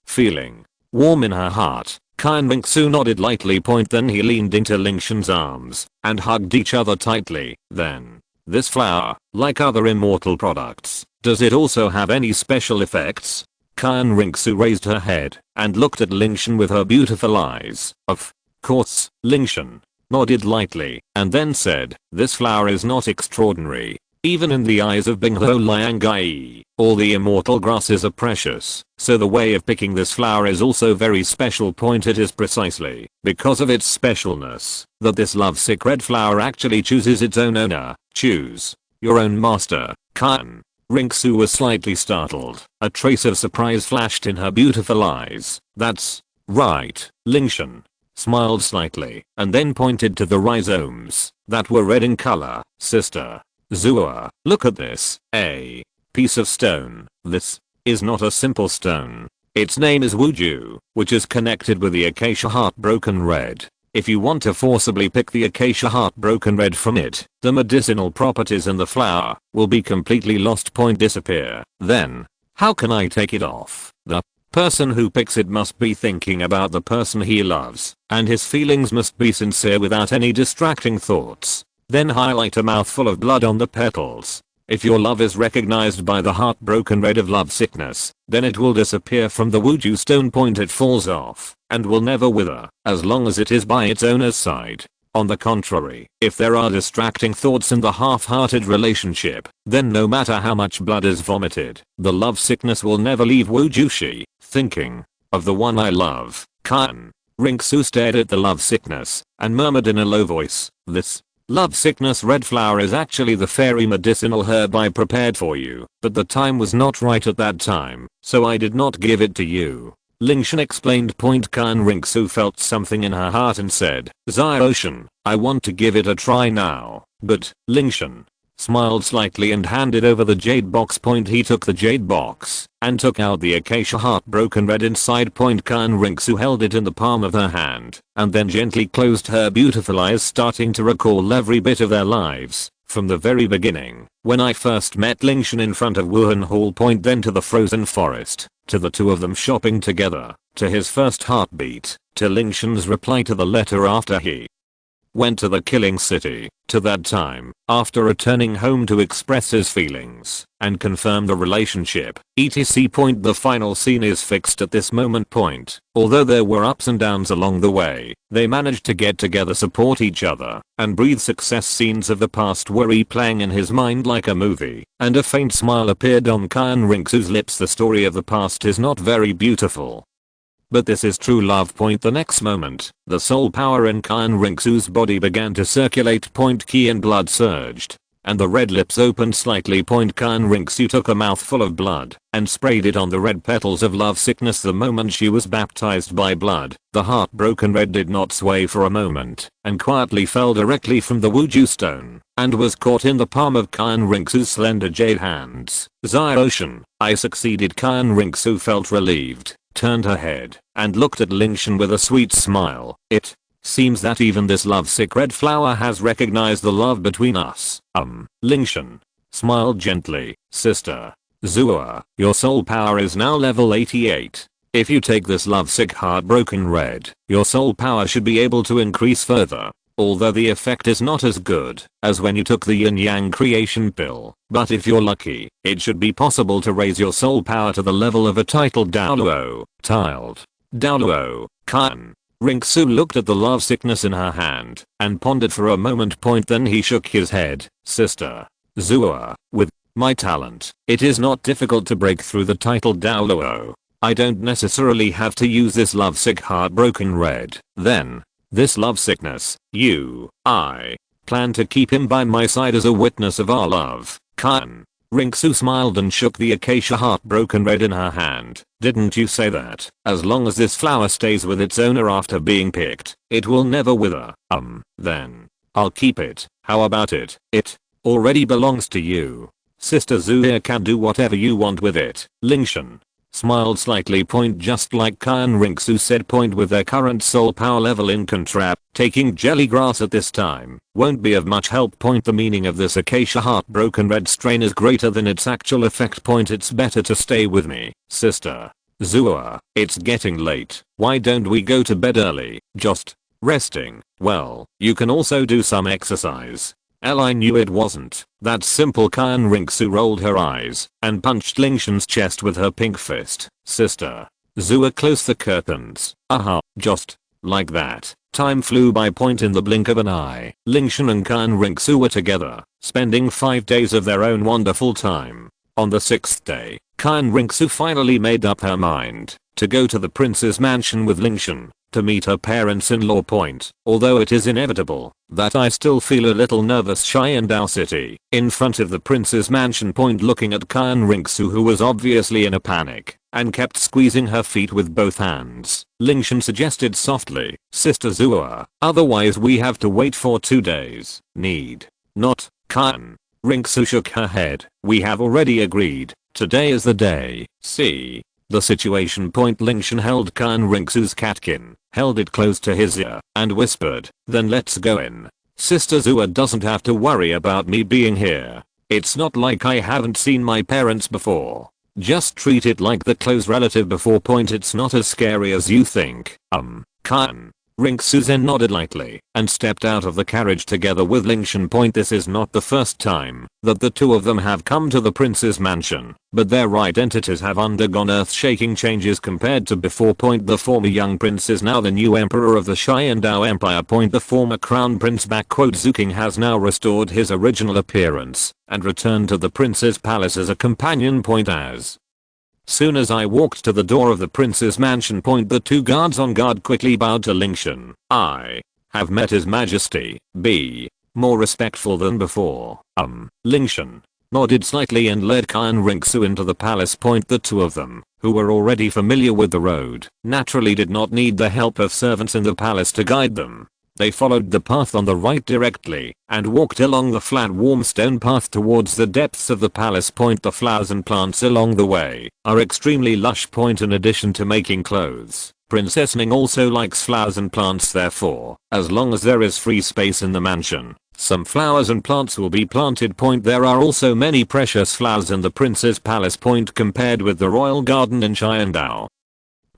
Feeling warm in her heart, Qian Renxue nodded lightly. Then he leaned into Lingtian's arms and hugged each other tightly. Then, this flower, like other immortal products, does it also have any special effects? Qian Renxue raised her head and looked at Lingtian with her beautiful eyes. Of course, Lingtian nodded lightly and then said, this flower is not extraordinary. Even in the eyes of Binghuo Liangai, all the immortal grasses are precious, so the way of picking this flower is also very special. It is precisely because of its specialness that this lovesick red flower actually chooses its own owner. Choose your own master. Qian Renxue was slightly startled. A trace of surprise flashed in her beautiful eyes. That's right. Lingtian smiled slightly and then pointed to the rhizomes that were red in color. Sister Zua, look at this. A piece of stone. This is not a simple stone. Its name is Wuju, which is connected with the acacia heartbroken red. If you want to forcibly pick the acacia heartbroken red from it, the medicinal properties in the flower will be completely lost. Disappear. Then, how can I take it off? The person who picks it must be thinking about the person he loves, and his feelings must be sincere without any distracting thoughts. Then highlight a mouthful of blood on the petals. If your love is recognized by the heartbroken red of love sickness, then it will disappear from the Wuju stone. It falls off and will never wither as long as it is by its owner's side. On the contrary, if there are distracting thoughts in the half-hearted relationship, then no matter how much blood is vomited, the love sickness will never leave Wuju. Thinking of the one I love, Qian Renxue stared at the love sickness and murmured in a low voice, this love sickness red flower is actually the fairy medicinal herb I prepared for you, but the time was not right at that time, so I did not give it to you. Lingtian explained. Qian Renxue felt something in her heart and said, Xiaoshan, I want to give it a try now, but Lingtian smiled slightly and handed over the jade box. He took the jade box and took out the acacia heartbroken red inside. Qian Renxue held it in the palm of her hand and then gently closed her beautiful eyes, starting to recall every bit of their lives from the very beginning, when I first met Lingtian in front of Wuhan Hall. Then to the frozen forest, to the two of them shopping together, to his first heartbeat, to Lingtian's reply to the letter after he went to the killing city, to that time, after returning home to express his feelings and confirm the relationship, etc. The final scene is fixed at this moment. Although there were ups and downs along the way, they managed to get together, support each other, and breathe. Success scenes of the past were replaying in his mind like a movie, and a faint smile appeared on Qian Renxue's lips. The story of the past is not very beautiful, but this is true love. The next moment, the soul power in Qian Renxue's body began to circulate. Qi and blood surged, and the red lips opened slightly. Qian Renxue took a mouthful of blood and sprayed it on the red petals of love sickness. The moment she was baptized by blood, the heartbroken red did not sway for a moment and quietly fell directly from the Wuju stone and was caught in the palm of Qian Renxue's slender jade hands. Xiaoshan, I succeeded. Qian Renxue felt relieved, turned her head, and looked at Lingtian with a sweet smile. It seems that even this lovesick red flower has recognized the love between us. Lingtian smiled gently. Sister Zua, your soul power is now level 88. If you take this lovesick heartbroken red, your soul power should be able to increase further. Although the effect is not as good as when you took the yin yang creation pill, but if you're lucky, it should be possible to raise your soul power to the level of a titled Douluo. Douluo. Qian Renxue looked at the love sickness in her hand and pondered for a moment. Then he shook his head. Sister Zua, with my talent, it is not difficult to break through the titled Douluo. I don't necessarily have to use this lovesick heartbroken red. Then, this love sickness, I plan to keep him by my side as a witness of our love. Qian Renxue smiled and shook the acacia heartbroken red in her hand. Didn't you say that, as long as this flower stays with its owner after being picked, it will never wither? Then, I'll keep it. How about it? It already belongs to you. Sister Zua can do whatever you want with it. Lingtian smiled slightly. Just like Qian Renxue said. With their current soul power level in contrast, taking jelly grass at this time won't be of much help. The meaning of this acacia heartbroken red strain is greater than its actual effect. It's better to stay with me, sister Zua, it's getting late. Why don't we go to bed early? Just resting. Well, you can also do some exercise. I knew it wasn't that simple. Qian Renxue rolled her eyes and punched Lingtian's chest with her pink fist. Sister. Zua, close the curtains. Just like that. Time flew by. In the blink of an eye, Lingtian and Qian Renxue were together, spending 5 days of their own wonderful time. On the 6th day, Qian Renxue finally made up her mind to go to the prince's mansion with Lingtian to meet her parents-in-law. Although it is inevitable that I still feel a little nervous. Qian Dou City, in front of the prince's mansion. Looking at Qian Renxue, who was obviously in a panic and kept squeezing her feet with both hands, Lingtian suggested softly, Sister Zua, otherwise we have to wait for 2 days. Need not. Qian Renxue shook her head. We have already agreed. Today is the day. See the situation. Lingtian held Qian Renxue's catkin, held it close to his ear, and whispered, then let's go in. Sister Zua doesn't have to worry about me being here. It's not like I haven't seen my parents before. Just treat it like the close relative before. It's not as scary as you think. Qian Renxue then nodded lightly and stepped out of the carriage together with Lingtian. This is not the first time that the two of them have come to the prince's mansion, but their identities have undergone earth-shaking changes compared to before. The former young prince is now the new emperor of the Qian Dou Empire. The former crown prince Zuking has now restored his original appearance and returned to the prince's palace as a companion. As soon as I walked to the door of the prince's mansion, the 2 guards on guard quickly bowed to Lingtian. I have met his majesty. Be more respectful than before. Lingtian nodded slightly and led Qian Renxue into the palace. The two of them, who were already familiar with the road, naturally did not need the help of servants in the palace to guide them. They followed the path on the right directly and walked along the flat warm stone path towards the depths of the palace. The flowers and plants along the way are extremely lush. In addition to making clothes, Princess Ning also likes flowers and plants. Therefore, as long as there is free space in the mansion, some flowers and plants will be planted. There are also many precious flowers in the prince's palace. Compared with the royal garden in Qian Dou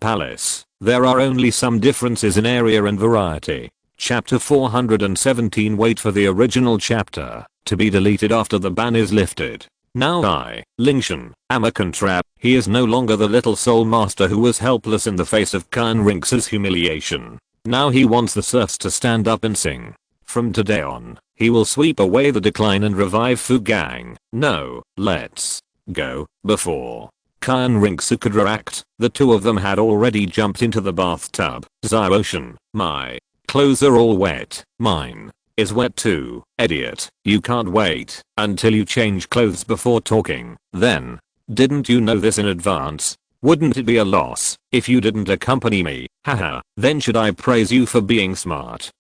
Palace, there are only some differences in area and variety. Chapter 417. Wait for the original chapter to be deleted after the ban is lifted. Now I, Lingtian, am a contrap. He is no longer the little soul master who was helpless in the face of Qian Renxue's humiliation. Now he wants the serfs to stand up and sing. From today on, he will sweep away the decline and revive Fu Gang. No, let's go. Before Qian Renxue could react, the two of them had already jumped into the bathtub. Ocean, my clothes are all wet. Mine is wet too. Idiot. You can't wait until you change clothes before talking. Then, didn't you know this in advance? Wouldn't it be a loss if you didn't accompany me? Haha. Then should I praise you for being smart?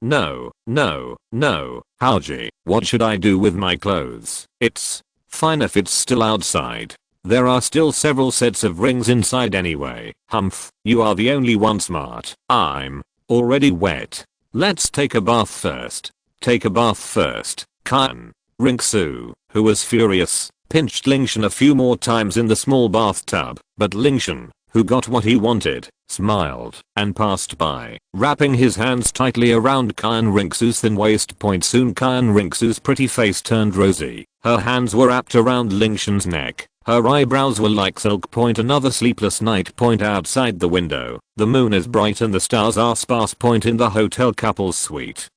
No. Haoji. What should I do with my clothes? It's fine if it's still outside. There are still several sets of rings inside anyway. Humph. You are the only one smart. I'm already wet. Let's take a bath first. Take a bath first. Qian Renxue, who was furious, pinched Lingtian a few more times in the small bathtub, but Lingtian, who got what he wanted, smiled and passed by, wrapping his hands tightly around Qian Renxue's thin waist. Soon Qian Renxue's pretty face turned rosy. Her hands were wrapped around Lingtian's neck. Her eyebrows were like silk. Another sleepless night. Outside the window, the moon is bright and the stars are sparse. In the hotel couple's suite,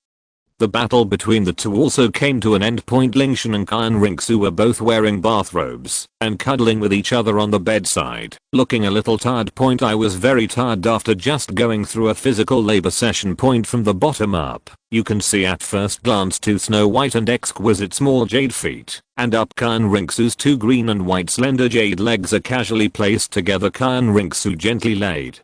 the battle between the two also came to an end. Lingtian and Qian Renxue were both wearing bathrobes and cuddling with each other on the bedside, looking a little tired. I was very tired after just going through a physical labor session. From the bottom up, you can see at first glance 2 snow white and exquisite small jade feet, and up Qian Renxue's 2 green and white slender jade legs are casually placed together. Qian Renxue gently laid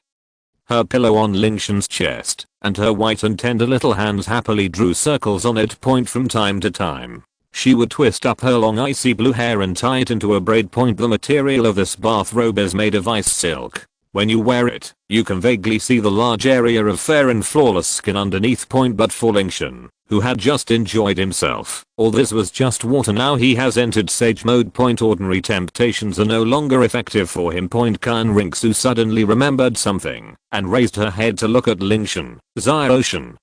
her pillow on Lingtian's chest, and her white and tender little hands happily drew circles on it. From time to time, she would twist up her long icy blue hair and tie it into a braid. The material of this bathrobe is made of ice silk, When you wear it, you can vaguely see the large area of fair and flawless skin underneath. But for Lingtian, who had just enjoyed himself, all this was just water. Now he has entered sage mode. Ordinary temptations are no longer effective for him. Qian Renxue suddenly remembered something and raised her head to look at Lingtian. Xiaoshan,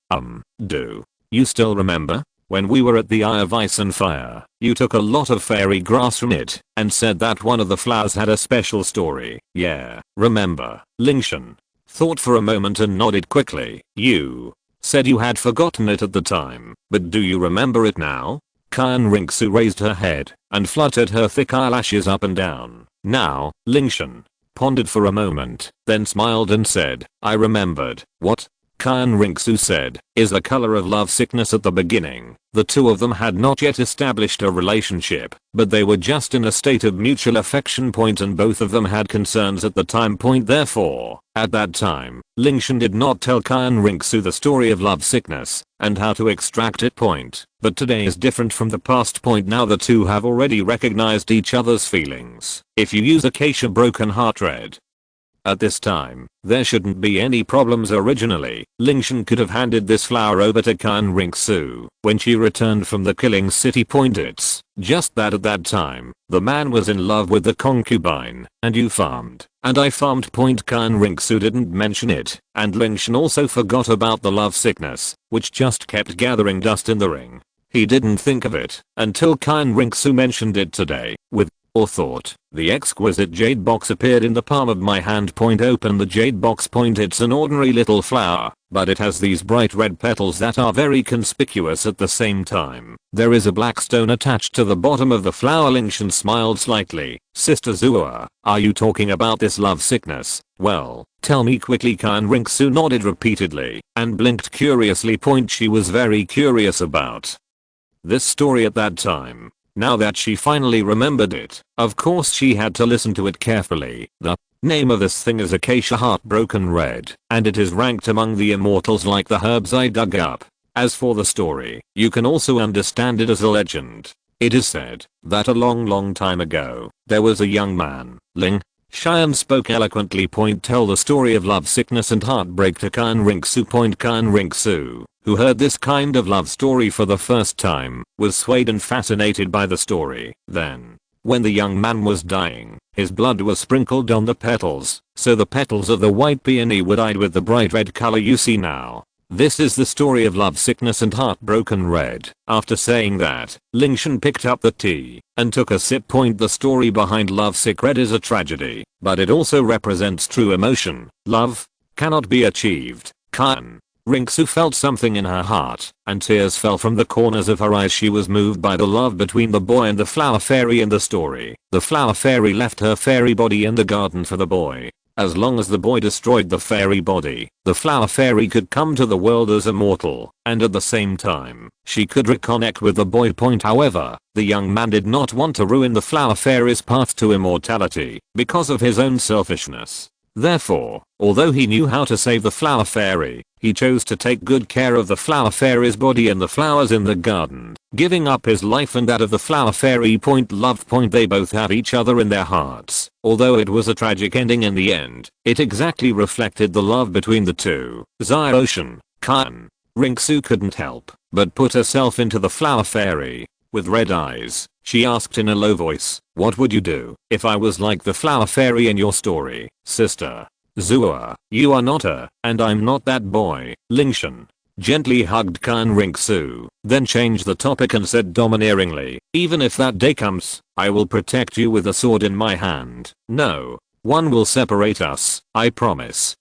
do you still remember? When we were at the Eye of Ice and Fire, you took a lot of fairy grass from it and said that one of the flowers had a special story. Yeah, remember? Lingtian thought for a moment and nodded quickly. You said you had forgotten it at the time, but do you remember it now? Qian Renxue raised her head and fluttered her thick eyelashes up and down. Now, Lingtian pondered for a moment, then smiled and said, I remembered. What? Qian Renxue said, is the color of love sickness. At the beginning, the two of them had not yet established a relationship, but they were just in a state of mutual affection. And both of them had concerns at the time. Therefore, at that time, Lingtian did not tell Qian Renxue the story of love sickness and how to extract it. But today is different from the past. Now the two have already recognized each other's feelings. If you use Acacia Broken Heart Red at this time, there shouldn't be any problems. Originally, Lingtian could have handed this flower over to Qian Renxue when she returned from the Killing City. It's just that at that time, the man was in love with the concubine, and you farmed, and I farmed. Qian Renxue didn't mention it, and Lingtian also forgot about the love sickness, which just kept gathering dust in the ring. He didn't think of it until Qian Renxue mentioned it today, with or thought. The exquisite jade box appeared in the palm of my hand. Open the jade box. It's an ordinary little flower, but it has these bright red petals that are very conspicuous at the same time. There is a black stone attached to the bottom of the flower. Lingtian smiled slightly. Sister Zua, are you talking about this love sickness? Well, tell me quickly. Qian Renxue nodded repeatedly and blinked curiously. She was very curious about this story at that time. Now that she finally remembered it, of course she had to listen to it carefully. The name of this thing is Acacia Heartbroken Red, and it is ranked among the immortals like the herbs I dug up. As for the story, you can also understand it as a legend. It is said that a long time ago, there was a young man, Lingtian spoke eloquently. Tell the story of love sickness and heartbreak to Qian Renxue. Qian Renxue, who heard this kind of love story for the first time, was swayed and fascinated by the story. Then, when the young man was dying, his blood was sprinkled on the petals, so the petals of the white peony were dyed with the bright red color you see now. This is the story of love sickness and heartbroken red. After saying that, Lingtian picked up the tea and took a sip. The story behind love sick red is a tragedy, but it also represents true emotion. Love cannot be achieved. Qian Renxue felt something in her heart, and tears fell from the corners of her eyes. She was moved by the love between the boy and the flower fairy in the story. The flower fairy left her fairy body in the garden for the boy. As long as the boy destroyed the fairy body, the flower fairy could come to the world as a mortal, and at the same time, she could reconnect with the boy. However, the young man did not want to ruin the flower fairy's path to immortality because of his own selfishness. Therefore, although he knew how to save the flower fairy, he chose to take good care of the flower fairy's body and the flowers in the garden, giving up his life and that of the flower fairy. Love. They both have each other in their hearts. Although it was a tragic ending in the end, it exactly reflected the love between the two. Xiaoshan, Qian Renxue couldn't help but put herself into the flower fairy. With red eyes, she asked in a low voice, what would you do if I was like the flower fairy in your story? Sister Zua, you are not her, and I'm not that boy. Lingtian gently hugged Qian Renxue, then changed the topic and said domineeringly, even if that day comes, I will protect you with a sword in my hand. No one will separate us, I promise.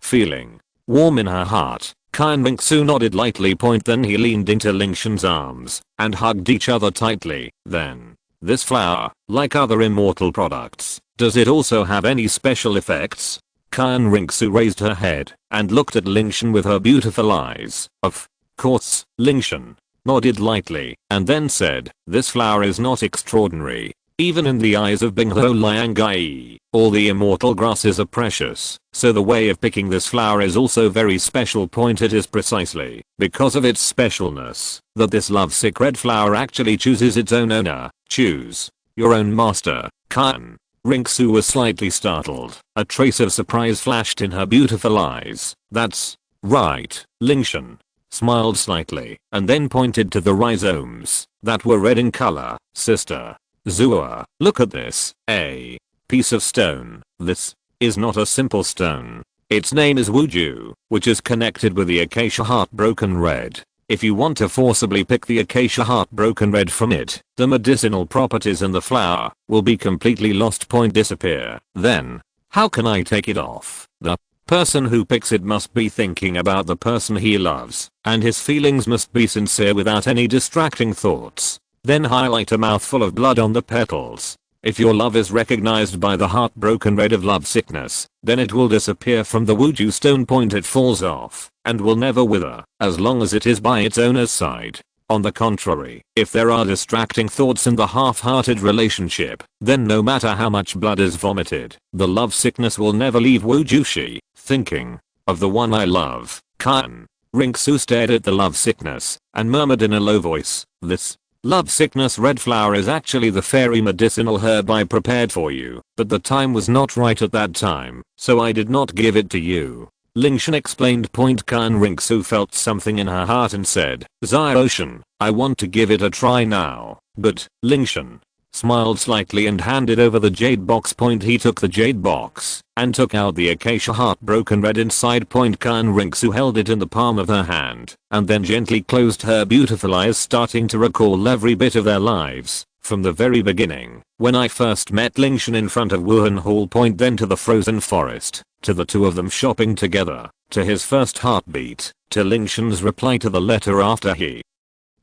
Feeling warm in her heart, Qian Renxue nodded lightly. Then he leaned into Lingtian's arms and hugged each other tightly. Then, this flower, like other immortal products, does it also have any special effects? Qian Renxue raised her head and looked at Lingtian with her beautiful eyes. Of course. Lingtian nodded lightly and then said, this flower is not extraordinary. Even in the eyes of Binghuo Liangai, all the immortal grasses are precious, so the way of picking this flower is also very special. It is precisely because of its specialness that this lovesick red flower actually chooses its own owner. Choose your own master. Qian Renxue was slightly startled. A trace of surprise flashed in her beautiful eyes. That's right, Lingtian smiled slightly and then pointed to the rhizomes that were red in color. Sister Zua, look at this. A piece of stone. This is not a simple stone. Its name is Wuju, which is connected with the acacia heartbroken red. If you want to forcibly pick the acacia heartbroken red from it, the medicinal properties in the flower will be completely lost. Disappear. Then, how can I take it off? The person who picks it must be thinking about the person he loves, and his feelings must be sincere without any distracting thoughts. Then highlight a mouthful of blood on the petals. If your love is recognized by the heartbroken red of lovesickness, then it will disappear from the Wuju stone. It falls off and will never wither as long as it is by its owner's side. On the contrary, if there are distracting thoughts in the half-hearted relationship, then no matter how much blood is vomited, the lovesickness will never leave Wuju. Thinking of the one I love, Qian Renxue stared at the lovesickness and murmured in a low voice, "This lovesickness red flower is actually the fairy medicinal herb I prepared for you, but the time was not right at that time, so I did not give it to you." Lingtian explained. Qian Renxue felt something in her heart and said, "Xiaoshan, I want to give it a try now." But Lingtian smiled slightly and handed over the jade box. He took the jade box and took out the acacia heartbroken red inside. Qian Renxue held it in the palm of her hand and then gently closed her beautiful eyes, starting to recall every bit of their lives from the very beginning, when I first met Lingtian in front of Wuhan Hall. Then to the frozen forest, to the two of them shopping together, to his first heartbeat, to Lingtian's reply to the letter after he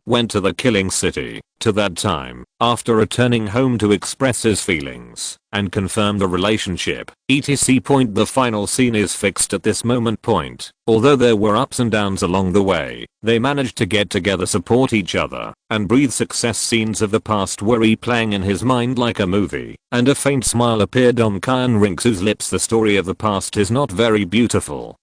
went to the killing city, to that time, after returning home to express his feelings and confirm the relationship, etc. The final scene is fixed at this moment. Although there were ups and downs along the way, they managed to get together, support each other, and breathe. Success scenes of the past were replaying in his mind like a movie, and a faint smile appeared on Qian Renxue's lips. The story of the past is not very beautiful,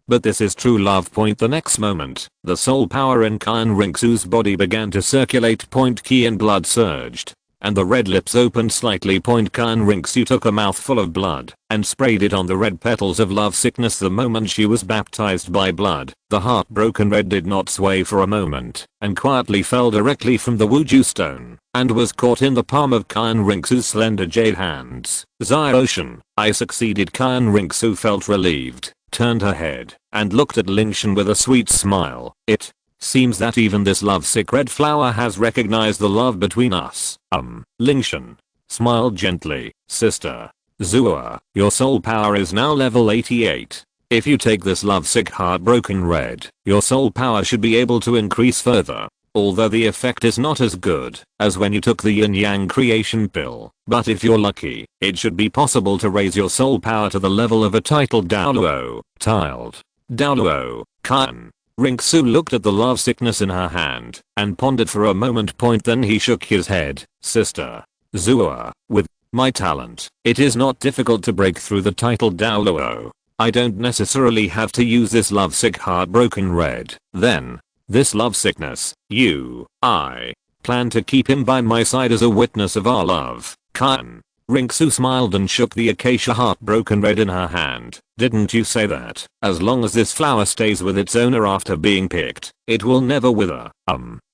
but this is true love. The next moment, the soul power in Qian Renxue's body began to circulate. Qi and blood surged, and the red lips opened slightly. Qian Renxue took a mouthful of blood and sprayed it on the red petals of lovesickness. The moment she was baptized by blood, the heartbroken red did not sway for a moment and quietly fell directly from the Wuju stone and was caught in the palm of Qian Renxue's slender jade hands. Xiaoshan, I succeeded. Qian Renxue felt relieved, turned her head, and looked at Lingtian with a sweet smile. It seems that even this lovesick red flower has recognized the love between us. Lingtian smiled gently. Sister Zua, your soul power is now level 88. If you take this lovesick heartbroken red, your soul power should be able to increase further. Although the effect is not as good as when you took the yin yang creation pill, but if you're lucky, it should be possible to raise your soul power to the level of a titled Douluo. Douluo. Qian Renxue looked at the lovesickness in her hand and pondered for a moment. Then he shook his head. Sister Zua, with my talent, it is not difficult to break through the titled Douluo. I don't necessarily have to use this lovesick heartbroken red. Then this lovesickness, I plan to keep him by my side as a witness of our love. Qian Renxue smiled and shook the acacia heartbroken red in her hand. Didn't you say that, as long as this flower stays with its owner after being picked, it will never wither?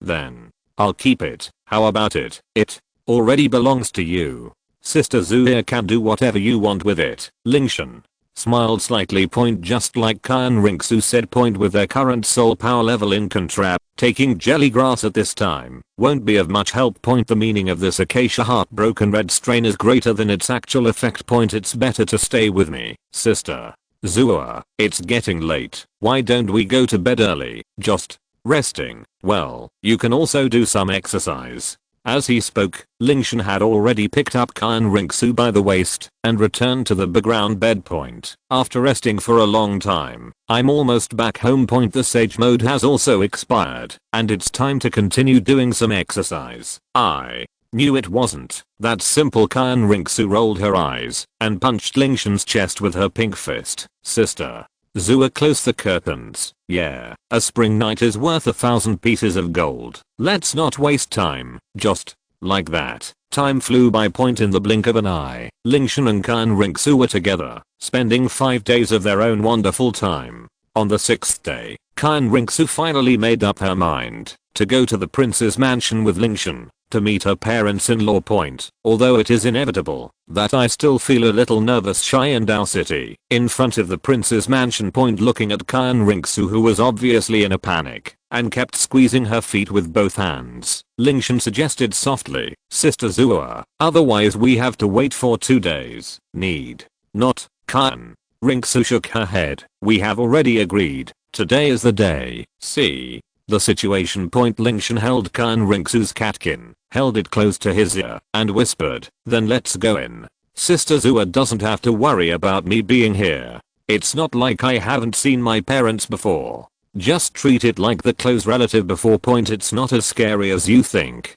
Then I'll keep it. How about it? It already belongs to you. Sister Zua can do whatever you want with it. Lingtian smiled slightly. Just like Qian Renxue said. With their current soul power level in contrast, taking jelly grass at this time won't be of much help. The meaning of this acacia heartbroken red strain is greater than its actual effect. It's better to stay with me, Sister Zua. It's getting late. Why don't we go to bed early? Just resting. Well, you can also do some exercise. As he spoke, Lingtian had already picked up Qian Renxue by the waist and returned to the background bed. After resting for a long time, I'm almost back home. The sage mode has also expired, and it's time to continue doing some exercise. I knew it wasn't that simple. Qian Renxue rolled her eyes and punched Lingtian's chest with her pink fist. Sister Zua, close the curtains. Yeah, a spring night is worth 1,000 pieces of gold. Let's not waste time. Just like that, Time flew by. In the blink of an eye, Lingtian and Qian Renxue were together, spending 5 days of their own wonderful time. On the 6th day, Qian Renxue finally made up her mind to go to the prince's mansion with Lingtian to meet her parents-in-law. Although it is inevitable that I still feel a little nervous Qian Dou City in front of the prince's mansion. Looking at Qian Renxue, who was obviously in a panic and kept squeezing her feet with both hands, Lingtian suggested softly, "Sister Zua, otherwise we have to wait for 2 days." "Need not." Qian Renxue shook her head. "We have already agreed. Today is the day. See the situation." Lingtian held Qian Renxue's catkin, held it close to his ear, and whispered, "Then let's go in. Sister Zua doesn't have to worry about me being here. It's not like I haven't seen my parents before. Just treat it like the close relative before. It's not as scary as you think."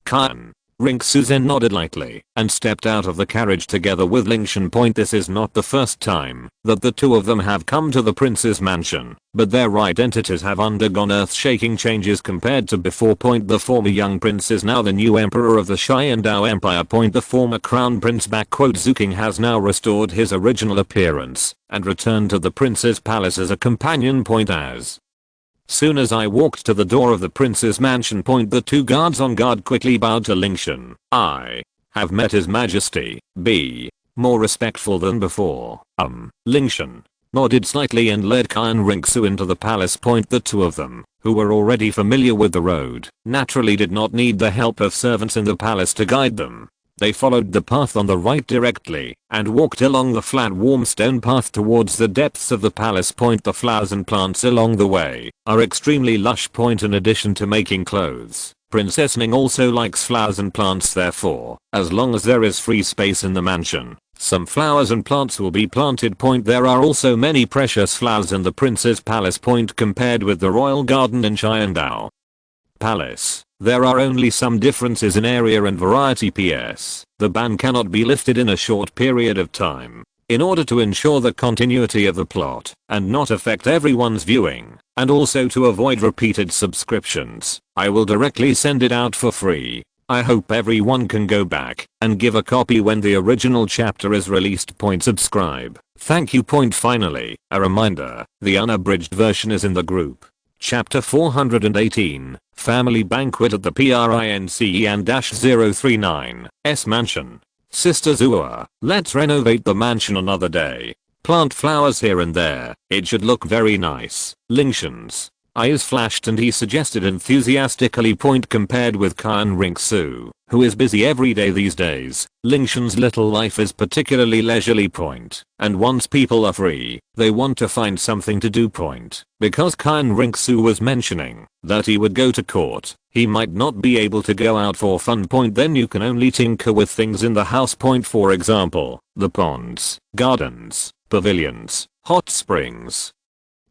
Qian Renxue then nodded lightly and stepped out of the carriage together with Lingtian. This is not the first time that the two of them have come to the prince's mansion, but their identities have undergone earth-shaking changes compared to before. The former young prince is now the new emperor of the Qian Dou Empire. The former crown prince Zuking has now restored his original appearance and returned to the prince's palace as a companion. As soon as I walked to the door of the prince's mansion, the 2 guards on guard quickly bowed to Lingtian. "I have met his majesty. Be more respectful than before." Lingtian nodded slightly and led Qian Renxue into the palace. The 2 of them, who were already familiar with the road, naturally did not need the help of servants in the palace to guide them. They followed the path on the right directly and walked along the flat warm stone path towards the depths of the palace. The flowers and plants along the way are extremely lush. In addition to making clothes, Princess Ning also likes flowers and plants. Therefore, as long as there is free space in the mansion, some flowers and plants will be planted. There are also many precious flowers in the prince's palace. Compared with the royal garden in Qian Dou Palace, there are only some differences in area and variety. PS. The ban cannot be lifted in a short period of time. In order to ensure the continuity of the plot and not affect everyone's viewing, and also to avoid repeated subscriptions, I will directly send it out for free. I hope everyone can go back and give a copy when the original chapter is released. Subscribe. Thank you. Finally, a reminder, the unabridged version is in the group. Chapter 418, Family Banquet at the PRINCEN-039's mansion. Sister Zua, let's renovate the mansion another day. Plant flowers here and there, it should look very nice. Lingtian's eyes flashed and he suggested enthusiastically. Compared with Qian Renxue, who is busy every day these days, Lingtian's little life is particularly leisurely. And once people are free, they want to find something to do. Because Qian Renxue was mentioning that he would go to court, he might not be able to go out for fun. Then you can only tinker with things in the house. For example, the ponds, gardens, pavilions, hot springs,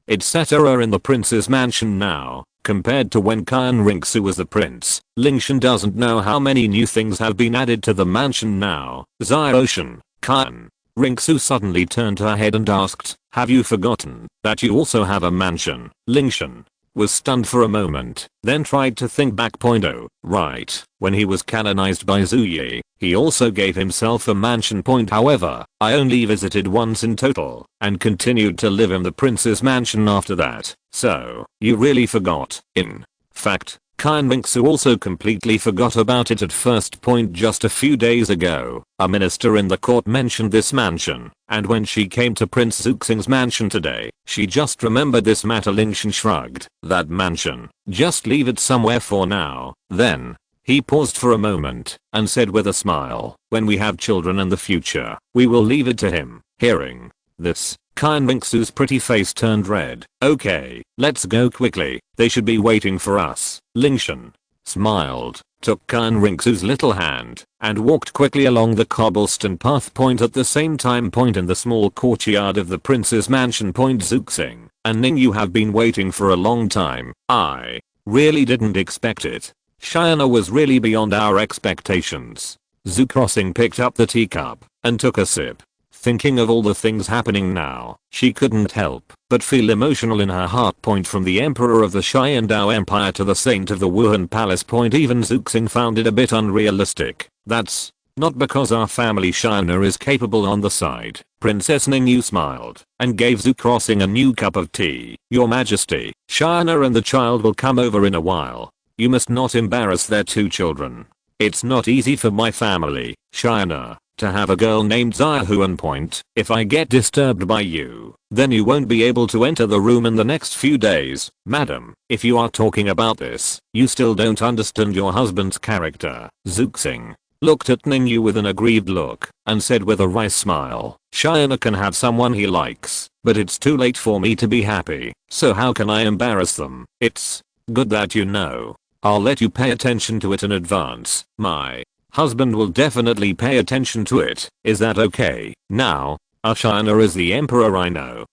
etc. in the prince's mansion now. Compared to when Qian Renxue was the prince, Lingtian doesn't know how many new things have been added to the mansion now. Ocean. Qian Renxue suddenly turned her head and asked, "Have you forgotten that you also have a mansion?" Lingtian was stunned for a moment, then tried to think back. Oh, right, when he was canonized by Zuyi, he also gave himself a mansion. However, I only visited once in total, and continued to live in the prince's mansion after that, so, you really forgot. In fact, Qian Renxue also completely forgot about it at first. Just a few days ago, a minister in the court mentioned this mansion, and when she came to Prince Zuxing's mansion today, she just remembered this matter. Lingtian shrugged. That mansion, just leave it somewhere for now. Then, he paused for a moment, and said with a smile, "When we have children in the future, we will leave it to him." Hearing this, Qian Renxue's pretty face turned red. "Okay, let's go quickly, they should be waiting for us." Lingtian smiled, took Qian Renxue's little hand, and walked quickly along the cobblestone path. At the same time. In the small courtyard of the prince's mansion. Zuxing and Ning, you have been waiting for a long time. I really didn't expect it. Qiana was really beyond our expectations. Zuxing picked up the teacup and took a sip. Thinking of all the things happening now, she couldn't help but feel emotional in her heart. From the emperor of the Qian Dou Empire to the saint of the Wuhan Palace. Even Zuxing found it a bit unrealistic. That's not because our family Shiner is capable on the side. Princess Ningyu smiled and gave Zhu Crossing a new cup of tea. Your Majesty, Shiner and the child will come over in a while. You must not embarrass their two children. It's not easy for my family, Shiner, to have a girl named Ziahuan. If I get disturbed by you, then you won't be able to enter the room in the next few days. Madam, if you are talking about this, you still don't understand your husband's character. Zuxing looked at Ningyu with an aggrieved look and said with a wry smile, Shiner can have someone he likes, but it's too late for me to be happy, so how can I embarrass them? It's good that you know. I'll let you pay attention to it in advance. My husband will definitely pay attention to it. Is that okay? Now, Shiner is the emperor.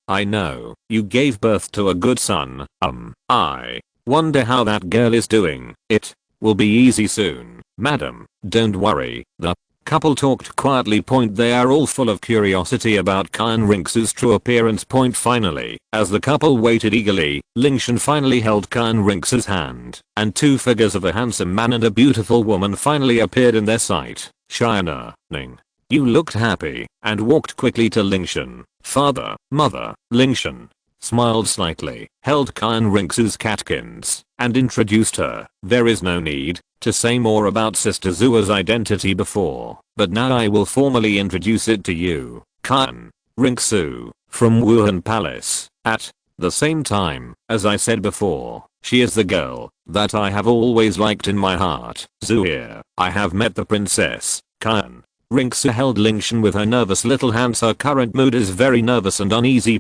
I know. You gave birth to a good son. I wonder how that girl is doing. It will be easy soon. Madam, don't worry. The couple talked quietly. They are all full of curiosity about Qian Renxue's true appearance. Finally, as the couple waited eagerly, Lingtian finally held Qian Renxue's hand, and two figures of a handsome man and a beautiful woman finally appeared in their sight. Shiner, Ning, you looked happy, and walked quickly to Lingtian. Father, mother. Lingtian smiled slightly, held Qian Renxue's catkins, and introduced her. There is no need to say more about Sister Zua's identity before, but now I will formally introduce it to you. Qian Renxue, from Wuhan Palace. At the same time, as I said before, she is the girl that I have always liked in my heart. Zhu here. I have met the princess. Qian Renxue held Lingtian with her nervous little hands. Her current mood is very nervous and uneasy.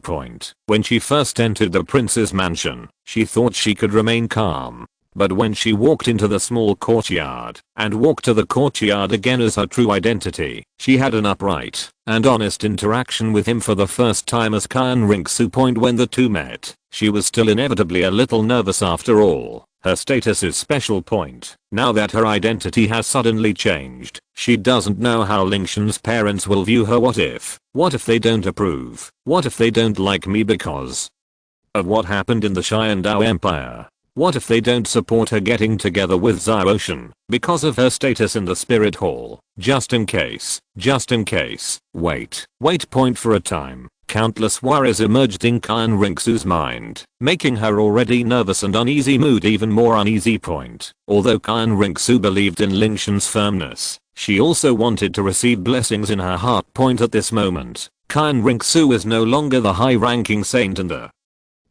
When she first entered the prince's mansion, she thought she could remain calm. But when she walked into the small courtyard and walked to the courtyard again as her true identity, she had an upright and honest interaction with him for the first time as Qian Renxue. When the two met, she was still inevitably a little nervous. After all, her status is special. Now that her identity has suddenly changed, she doesn't know how Lingtian's parents will view her. What if they don't approve? What if they don't like me because of what happened in the Qian Dou Empire? What if they don't support her getting together with Xiaoshan because of her status in the spirit hall? Just in case. Wait. For a time, countless worries emerged in Qian Renxue's mind, making her already nervous and uneasy mood even more uneasy. Although Qian Renxue believed in Lingtian's firmness, she also wanted to receive blessings in her heart. At this moment, Qian Renxue is no longer the high-ranking saint in the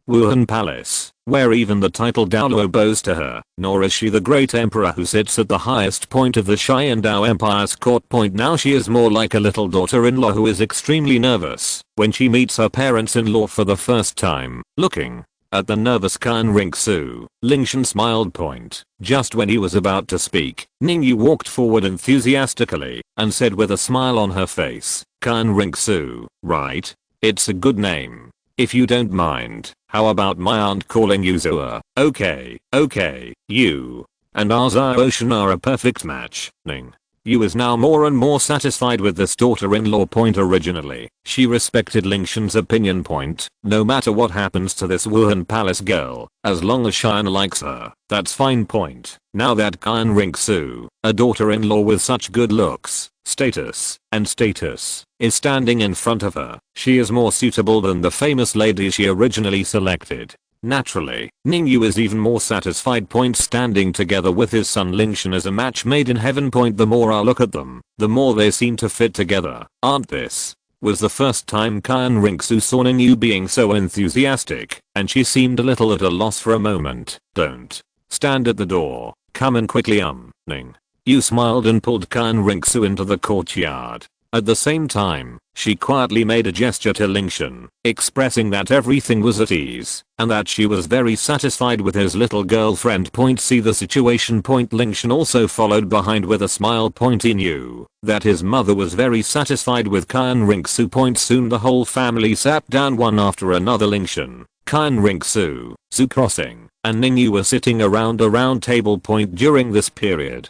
Wuhan Palace, where even the title Douluo bows to her, nor is she the great emperor who sits at the highest point of the Qian Dou Empire's court. Now she is more like a little daughter-in-law who is extremely nervous when she meets her parents-in-law for the first time. Looking at the nervous Qian Renxue, Lingtian smiled. Just when he was about to speak, Ningyu walked forward enthusiastically and said with a smile on her face, Qian Renxue, right? It's a good name. If you don't mind, how about my aunt calling you Zua? Okay. You and our Xiaoshan are a perfect match. Ning Yu is now more and more satisfied with this daughter-in-law. Originally, she respected Lingtian's opinion. No matter what happens to this Wuhan Palace girl, as long as Qian likes her, that's fine. Now that Qian Renxue, a daughter-in-law with such good looks, status, is standing in front of her, she is more suitable than the famous lady she originally selected. Naturally, Ningyu is even more satisfied. Standing together with his son Lingtian is a match made in heaven. The more I look at them, the more they seem to fit together. This was the first time Qian Renxue saw Ningyu being so enthusiastic, and she seemed a little at a loss for a moment. Don't stand at the door, come in quickly. Ning Yu smiled and pulled Qian Renxue into the courtyard. At the same time, she quietly made a gesture to Lingtian, expressing that everything was at ease, and that she was very satisfied with his little girlfriend. See the situation. Lingtian also followed behind with a smile. He knew that his mother was very satisfied with Qian Renxue. Soon the whole family sat down one after another. Lingtian, Qian Renxue, Zhu Crossing, and Ningyu were sitting around a round table. During this period,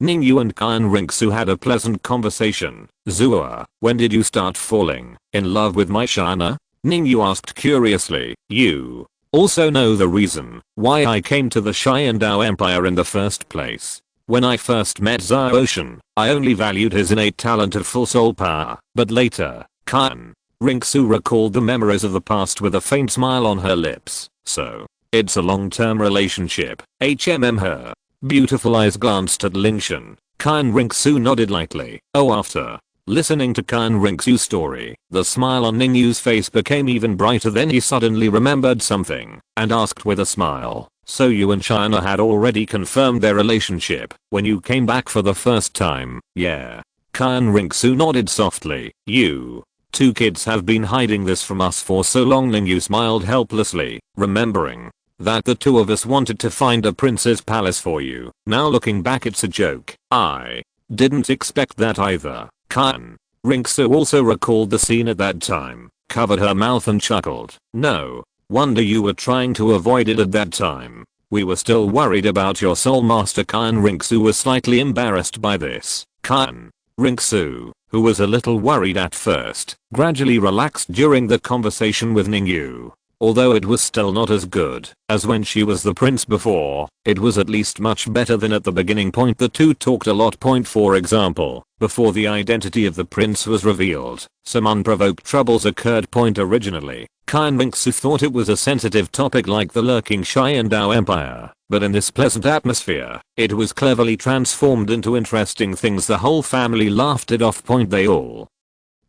Ningyu and Qian Renxue had a pleasant conversation. Zua, when did you start falling in love with my China? Ningyu asked curiously. You also know the reason why I came to the Qian Dou Empire in the first place. When I first met Qian, I only valued his innate talent of full soul power, but later, Qian Renxue recalled the memories of the past with a faint smile on her lips. So, it's a long-term relationship. Her beautiful eyes glanced at Lingtian. Qian Renxue nodded lightly. Oh, after listening to Qian Renxue's story, the smile on Ningyu's face became even brighter. Then he suddenly remembered something and asked with a smile, so you and China had already confirmed their relationship when you came back for the first time? Yeah. Qian Renxue nodded softly. You two kids have been hiding this from us for so long. Ningyu smiled helplessly, remembering that the two of us wanted to find a prince's palace for you. Now looking back, it's a joke. I didn't expect that either. Qian Renxue also recalled the scene at that time, covered her mouth and chuckled. No wonder you were trying to avoid it at that time. We were still worried about your soul master. Qian Renxue was slightly embarrassed by this. Qian Renxue, who was a little worried at first, gradually relaxed during the conversation with Ningyu. Although it was still not as good as when she was the prince before, it was at least much better than at the beginning. The two talked a lot. For example, before the identity of the prince was revealed, some unprovoked troubles occurred. Originally, Qian Renxue thought it was a sensitive topic like the lurking Qian Dou Empire, but in this pleasant atmosphere, it was cleverly transformed into interesting things. The whole family laughed it off. They all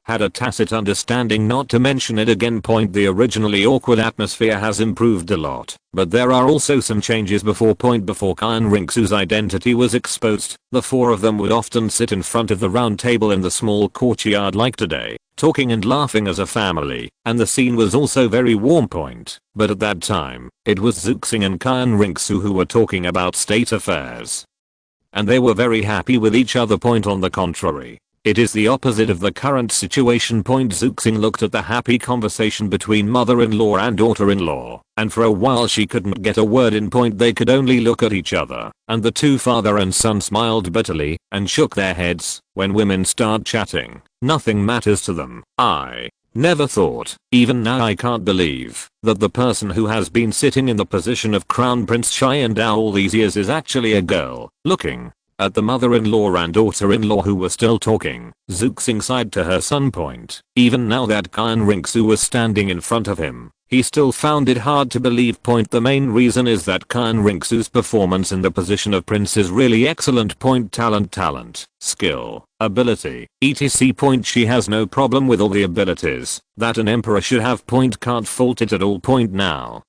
had a tacit understanding not to mention it again. The originally awkward atmosphere has improved a lot, but there are also some changes. Before Qian Renxue's identity was exposed, the four of them would often sit in front of the round table in the small courtyard like today, talking and laughing as a family, and the scene was also very warm. But at that time, it was Zuxing and Qian Renxue who were talking about state affairs, and they were very happy with each other. On the contrary, it is the opposite of the current situation. Zuxing looked at the happy conversation between mother-in-law and daughter-in-law, and for a while she couldn't get a word in. They could only look at each other, and the two father and son smiled bitterly and shook their heads. When women start chatting, nothing matters to them. I never thought, even now I can't believe, that the person who has been sitting in the position of Crown Prince Qian Dou all these years is actually a girl. Looking at the mother-in-law and daughter-in-law who were still talking, Zuxing sighed to her son. Even now that Qian Renxue was standing in front of him, he still found it hard to believe. The main reason is that Qian Renxue's performance in the position of prince is really excellent. Talent, skill, ability, etc. She has no problem with all the abilities that an emperor should have. Can't fault it at all. Now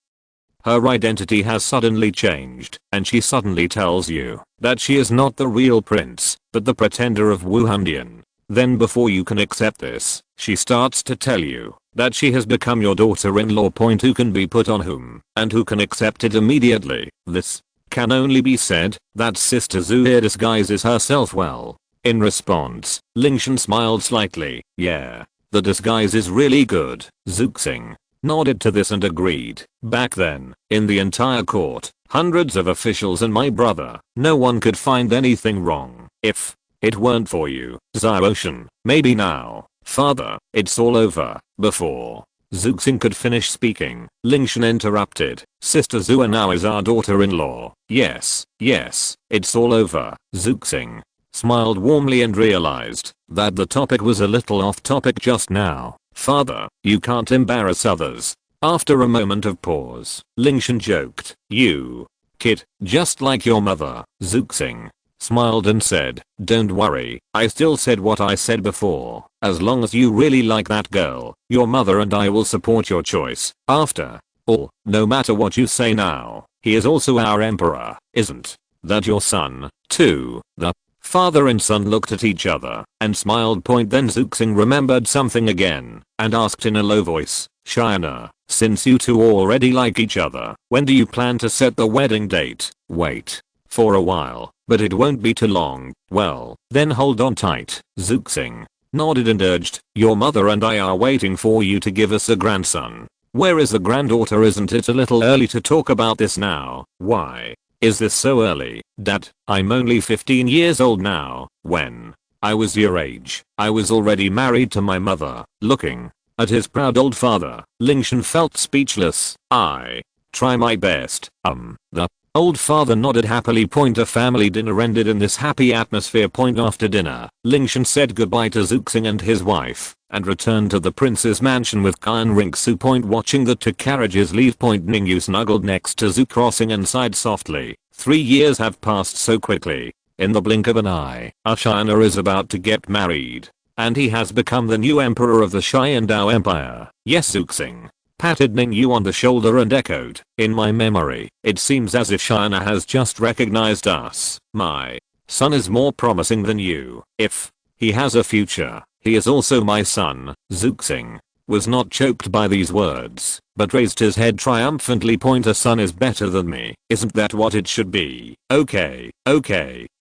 her identity has suddenly changed, and she suddenly tells you that she is not the real prince, but the pretender of Wuhandian. Then before you can accept this, she starts to tell you that she has become your daughter-in-law. Who can be put on whom, and who can accept it immediately? This can only be said that Sister Zhu here disguises herself well. In response, Lingtian smiled slightly. Yeah, the disguise is really good. Zuxing nodded to this and agreed. Back then, in the entire court, hundreds of officials and my brother, no one could find anything wrong. If it weren't for you, Xiaoshan, maybe now, father, it's all over. Before Zuxing could finish speaking, Lingtian interrupted. Sister Zua now is our daughter-in-law. Yes, it's all over. Zuxing smiled warmly and realized that the topic was a little off topic just now. Father, you can't embarrass others. After a moment of pause, Lingtian joked. You kid, just like your mother. Zuxing smiled and said, don't worry, I still said what I said before. As long as you really like that girl, your mother and I will support your choice. After all, no matter what you say now, he is also our emperor. Isn't that your son, too? The father and son looked at each other and smiled. Then Zuxing remembered something again and asked in a low voice, China, since you two already like each other, when do you plan to set the wedding date? Wait for a while, but it won't be too long. Well, then hold on tight. Zuxing nodded and urged, your mother and I are waiting for you to give us a grandson. Where is the granddaughter? Isn't it a little early to talk about this now? Why Is this so early, Dad? I'm only 15 years old now. When I was your age, I was already married to my mother. Looking at his proud old father, Lingtian felt speechless. I try my best. The old father nodded happily. A family dinner ended in this happy atmosphere. After dinner, Lingtian said goodbye to Zuxing and his wife, and returned to the prince's mansion with Qian Renxue. Watching the two carriages leave. Ningyu snuggled next to Zhu, crossing and sighed softly. 3 years have passed so quickly. In the blink of an eye, China is about to get married, and he has become the new emperor of the Tian Dou Empire. Yes, Zuxing patted Ningyu on the shoulder and echoed, in my memory, it seems as if China has just recognized us. My son is more promising than you. If he has a future, he is also my son. Zuxing was not choked by these words, but raised his head triumphantly. A son is better than me. Isn't that what it should be? Okay,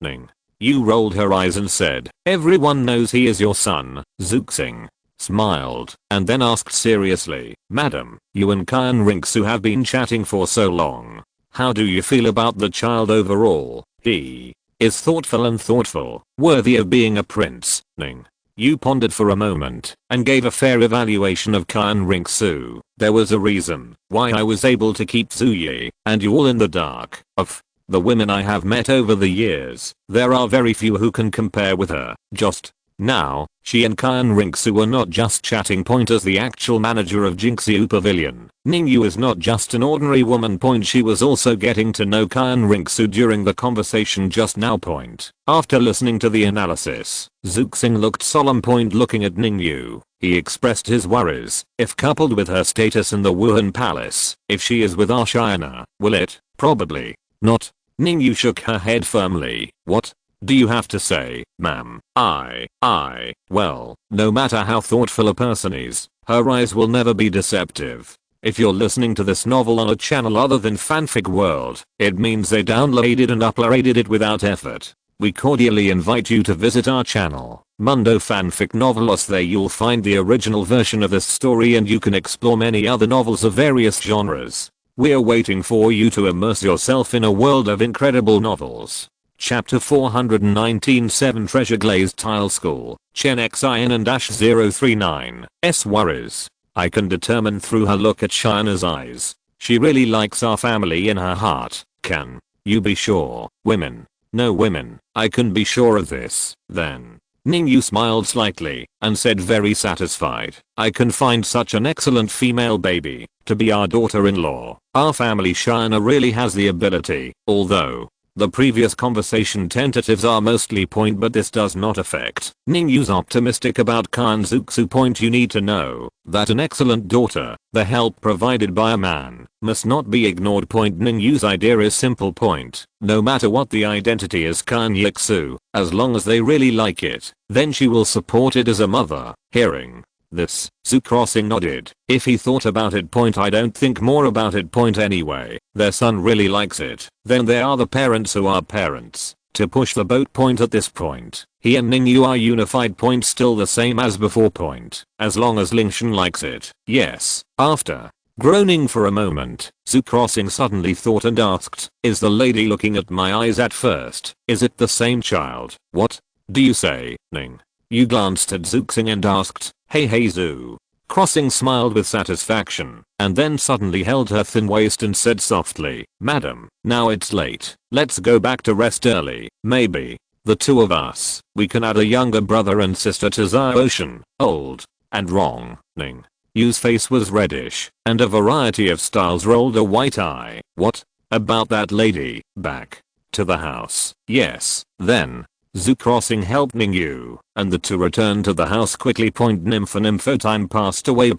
Ning. Yu rolled her eyes and said, everyone knows he is your son. Zuxing smiled, and then asked seriously, Madam, you and Qian Renxue have been chatting for so long. How do you feel about the child overall? He is thoughtful, worthy of being a prince. Ning. Yu pondered for a moment, and gave a fair evaluation of Qian Renxue. There was a reason why I was able to keep Zuyi and you all in the dark. Of the women I have met over the years, there are very few who can compare with her. Just now, she and Qian Renxue were not just chatting. As the actual manager of Jinxiu Pavilion, Ningyu is not just an ordinary woman. She was also getting to know Qian Renxue during the conversation just now. After listening to the analysis, Zuxing looked solemn. Looking at Ningyu, he expressed his worries. If coupled with her status in the Wuhan Palace, if she is with China, will it? Probably not. Ningyu shook her head firmly. What do you have to say, ma'am? Well, no matter how thoughtful a person is, her eyes will never be deceptive. If you're listening to this novel on a channel other than Fanfic World, it means they downloaded and uploaded it without effort. We cordially invite you to visit our channel, Mundo Fanfic Novelos. There you'll find the original version of this story, and you can explore many other novels of various genres. We're waiting for you to immerse yourself in a world of incredible novels. Chapter 419 7 Treasure Glazed Tile School, Chen Xin and -039. S worries. I can determine through her look at China's eyes. She really likes our family in her heart. Can you be sure? Women. No women. I can be sure of this. Then Ningyu smiled slightly and said very satisfied, I can find such an excellent female baby to be our daughter-in-law. Our family China really has the ability, although the previous conversation tentatives are mostly but this does not affect. Ningyu's optimistic about Qian Renxue. You need to know that an excellent daughter, the help provided by a man, must not be ignored. Ningyu's idea is simple. No matter what the identity is Qian Renxue, as long as they really like it, then she will support it as a mother. Hearing this, Zhu nodded. If he thought about it. I don't think more about it. Anyway, their son really likes it. Then there are the parents who are parents. To push the boat. At this point, he and Ningyu are unified. Still the same as before. As long as Lingtian likes it. Yes. After groaning for a moment, Zhu suddenly thought and asked, is the lady looking at my eyes at first? Is it the same child? What do you say, Ning? Yu glanced at Zuxing and asked, hey Zhu. Smiled with satisfaction, and then suddenly held her thin waist and said softly, Madam, now it's late. Let's go back to rest early. Maybe the two of us, we can add a younger brother and sister to Zhao Ocean. Old and wrong. Ning Yu's face was reddish, and a variety of styles rolled a white eye. What about that lady? Back to the house. Yes. Then Zhu helped Ningyu, and the two returned to the house quickly. Nympho time passed away.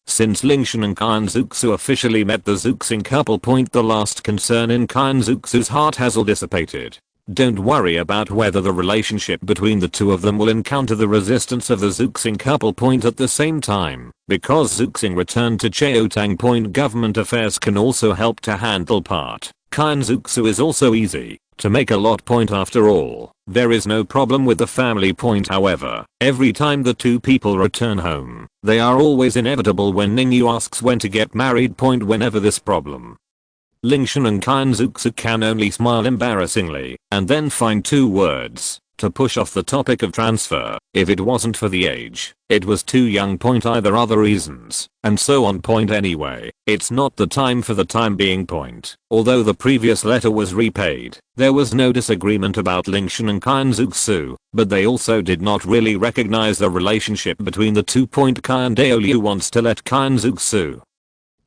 Since Lingtian and Qian Renxue officially met the Zuxing couple. The last concern in Qian Renxue's heart has all dissipated. Don't worry about whether the relationship between the two of them will encounter the resistance of the Zuxing couple. At the same time, because Zuxing returned to Cheotang. Government affairs can also help to handle part. Qian Renxue is also easy to make a lot. After all, there is no problem with the family. However, every time the two people return home, they are always inevitable when Ningyu asks when to get married. Whenever this problem Lingtian and Qian Renxue can only smile embarrassingly and then find 2 words to push off the topic of transfer. If it wasn't for the age, it was too young. Either other reasons, and so on. Anyway, it's not the time for the time being. Although the previous letter was repaid, there was no disagreement about Lingtian and Qian Renxue, but they also did not really recognize the relationship between the two. Douluo wants to let Qian Renxue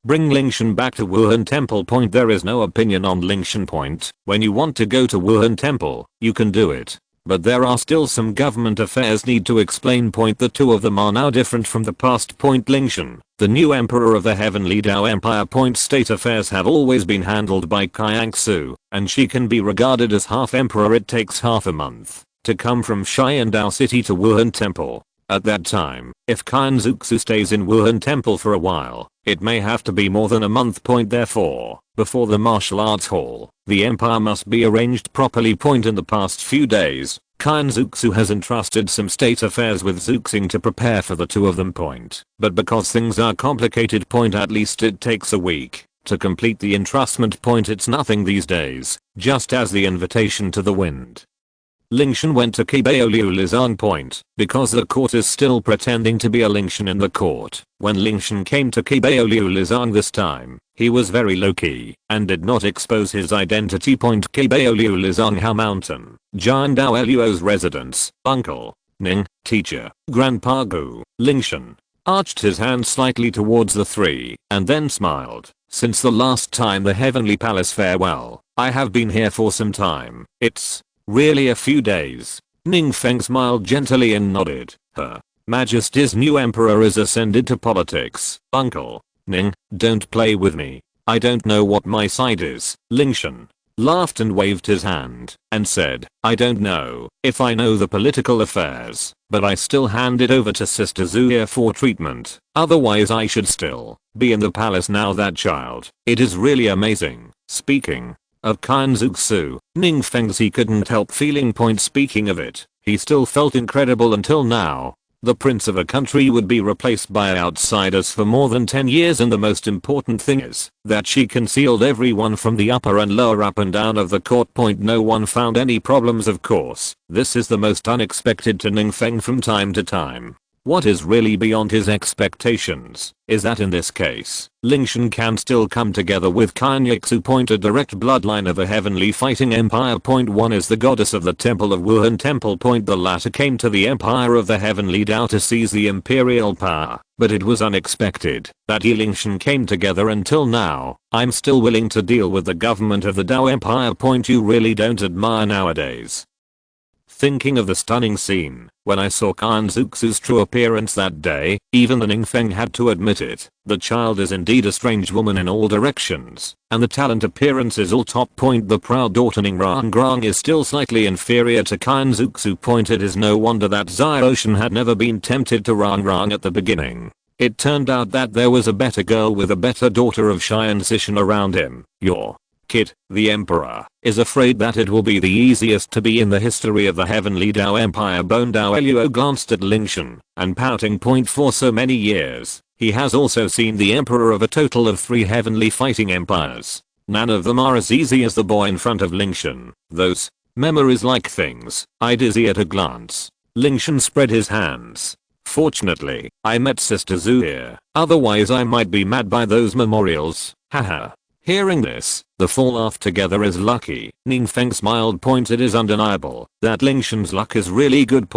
bring Lingtian back to Wuhan Temple. There is no opinion on Lingtian. When you want to go to Wuhan Temple, you can do it. But there are still some government affairs need to explain. The 2 of them are now different from the past. Lingtian, the new emperor of the Heavenly Dao Empire. State affairs have always been handled by Qian Renxue, and she can be regarded as half emperor. It takes half a month to come from Tian Dou city to Wuhan Temple. At that time, if Qian Renxue stays in Wuhan Temple for a while, it may have to be more than a month. Therefore, before the martial arts hall, the empire must be arranged properly. In the past few days, Qian Renxue has entrusted some state affairs with Zuxing to prepare for the 2 of them. But because things are complicated. At least it takes a week to complete the entrustment. It's nothing these days, just as the invitation to the wind. Lingtian went to Qian because the court is still pretending to be a Lingtian in the court. When Lingtian came to Qian this time, he was very low-key and did not expose his identity. Qian How Mountain, Jian Dou residence, uncle, Ning, teacher, grandpa Gu. Lingtian arched his hand slightly towards the 3 and then smiled. Since the last time the Heavenly Palace farewell, I have been here for some time. It's really a few days. Ningfeng smiled gently and nodded. Her Majesty's new emperor is ascended to politics. Uncle Ning, don't play with me. I don't know what my side is. Lingtian laughed and waved his hand and said, I don't know if I know the political affairs, but I still hand it over to Sister Zuya for treatment. Otherwise I should still be in the palace now. That child, it is really amazing. Speaking of Qian Renxue, Ningfeng's he couldn't help feeling. Speaking of it, he still felt incredible until now. The prince of a country would be replaced by outsiders for more than 10 years, and the most important thing is that she concealed everyone from the upper and lower, up and down of the court. No one found any problems. Of course, this is the most unexpected to Ningfeng from time to time. What is really beyond his expectations is that in this case, Lingtian can still come together with Qian Renxue. A direct bloodline of the Heavenly Fighting Empire. One is the goddess of the Temple of Wuhan Temple. The latter came to the Empire of the Heavenly Dao to seize the imperial power, but it was unexpected that Lingtian came together. Until now, I'm still willing to deal with the government of the Dao Empire. You really don't admire nowadays. Thinking of the stunning scene when I saw Qian Renxue's true appearance that day, even the Ningfeng had to admit it. The child is indeed a strange woman in all directions, and the talent appearance is all top. The proud daughter Ningrangrang is still slightly inferior to Qian Renxue. It is no wonder that Xiaoshan had never been tempted to Rangrang at the beginning. It turned out that there was a better girl with a better daughter of Qian Zishan around him. Your kid, the emperor, is afraid that it will be the easiest to be in the history of the Heavenly Dao Empire. Douluo glanced at Lingtian and pouting. For so many years, he has also seen the emperor of a total of 3 heavenly fighting empires. None of them are as easy as the boy in front of Lingtian. Those memories like things I'd easy at a glance. Lingtian spread his hands. Fortunately, I met Sister Zhu here, otherwise I might be mad by those memorials. Haha. Hearing this, the 4 laughed together as lucky. Ningfeng smiled. It is undeniable that Lingtian's luck is really good.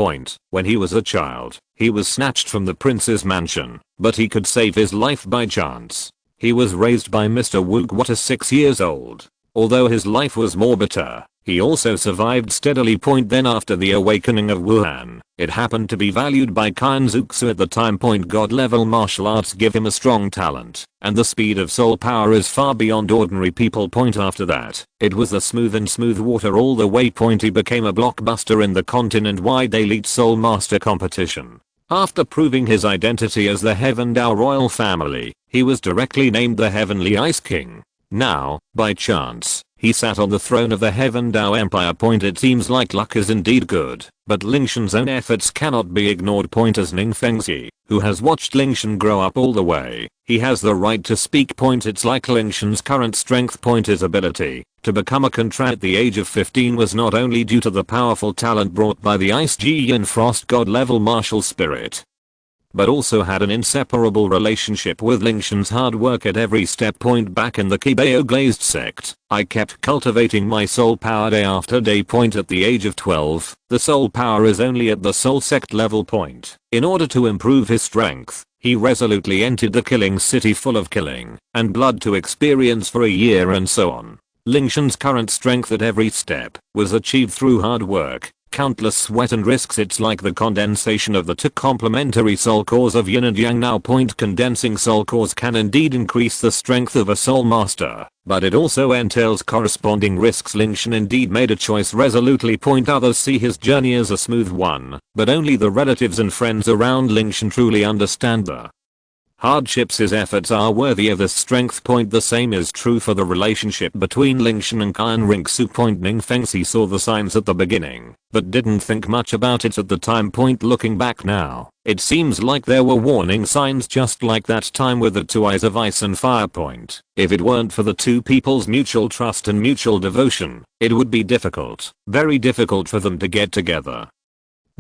When he was a child, he was snatched from the prince's mansion, but he could save his life by chance. He was raised by Mr. Wu at 6 years old. Although his life was more bitter, he also survived steadily. Then after the awakening of Wuhan, it happened to be valued by Qian Renxue at the time. God level martial arts give him a strong talent, and the speed of soul power is far beyond ordinary people. After that, it was the smooth water all the way. He became a blockbuster in the continent-wide elite soul master competition. After proving his identity as the Heaven Dao royal family, he was directly named the Heavenly Ice King. Now, by chance, He sat on the throne of the Heaven Dao Empire. It seems like luck is indeed good, but Lingtian's own efforts cannot be ignored. As Ning Fengxi, who has watched Lingtian grow up all the way, he has the right to speak. It's like Lingtian's current strength. His ability to become a Contra at the age of 15 was not only due to the powerful talent brought by the Ice Yin Frost God level martial spirit, but also had an inseparable relationship with Lingtian's hard work at every step. Back in the Kibao glazed sect, I kept cultivating my soul power day after day. At the age of 12, the soul power is only at the soul sect level. In order to improve his strength, he resolutely entered the killing city full of killing and blood to experience for a year and so on. Lingtian's current strength at every step was achieved through hard work, countless sweat and risks. It's like the condensation of the two complementary soul cores of yin and yang. Now condensing soul cores can indeed increase the strength of a soul master, but it also entails corresponding risks. Lingtian indeed made a choice resolutely. Others see his journey as a smooth one, but only the relatives and friends around Lingtian truly understand the hardships. His efforts are worthy of this strength. The same is true for the relationship between Lingtian and Qian Renxue. Ning Fengxi saw the signs at the beginning, but didn't think much about it at the time. Looking back now, it seems like there were warning signs just like that time with the two eyes of ice and fire. If it weren't for the two people's mutual trust and mutual devotion, it would be difficult, very difficult for them to get together.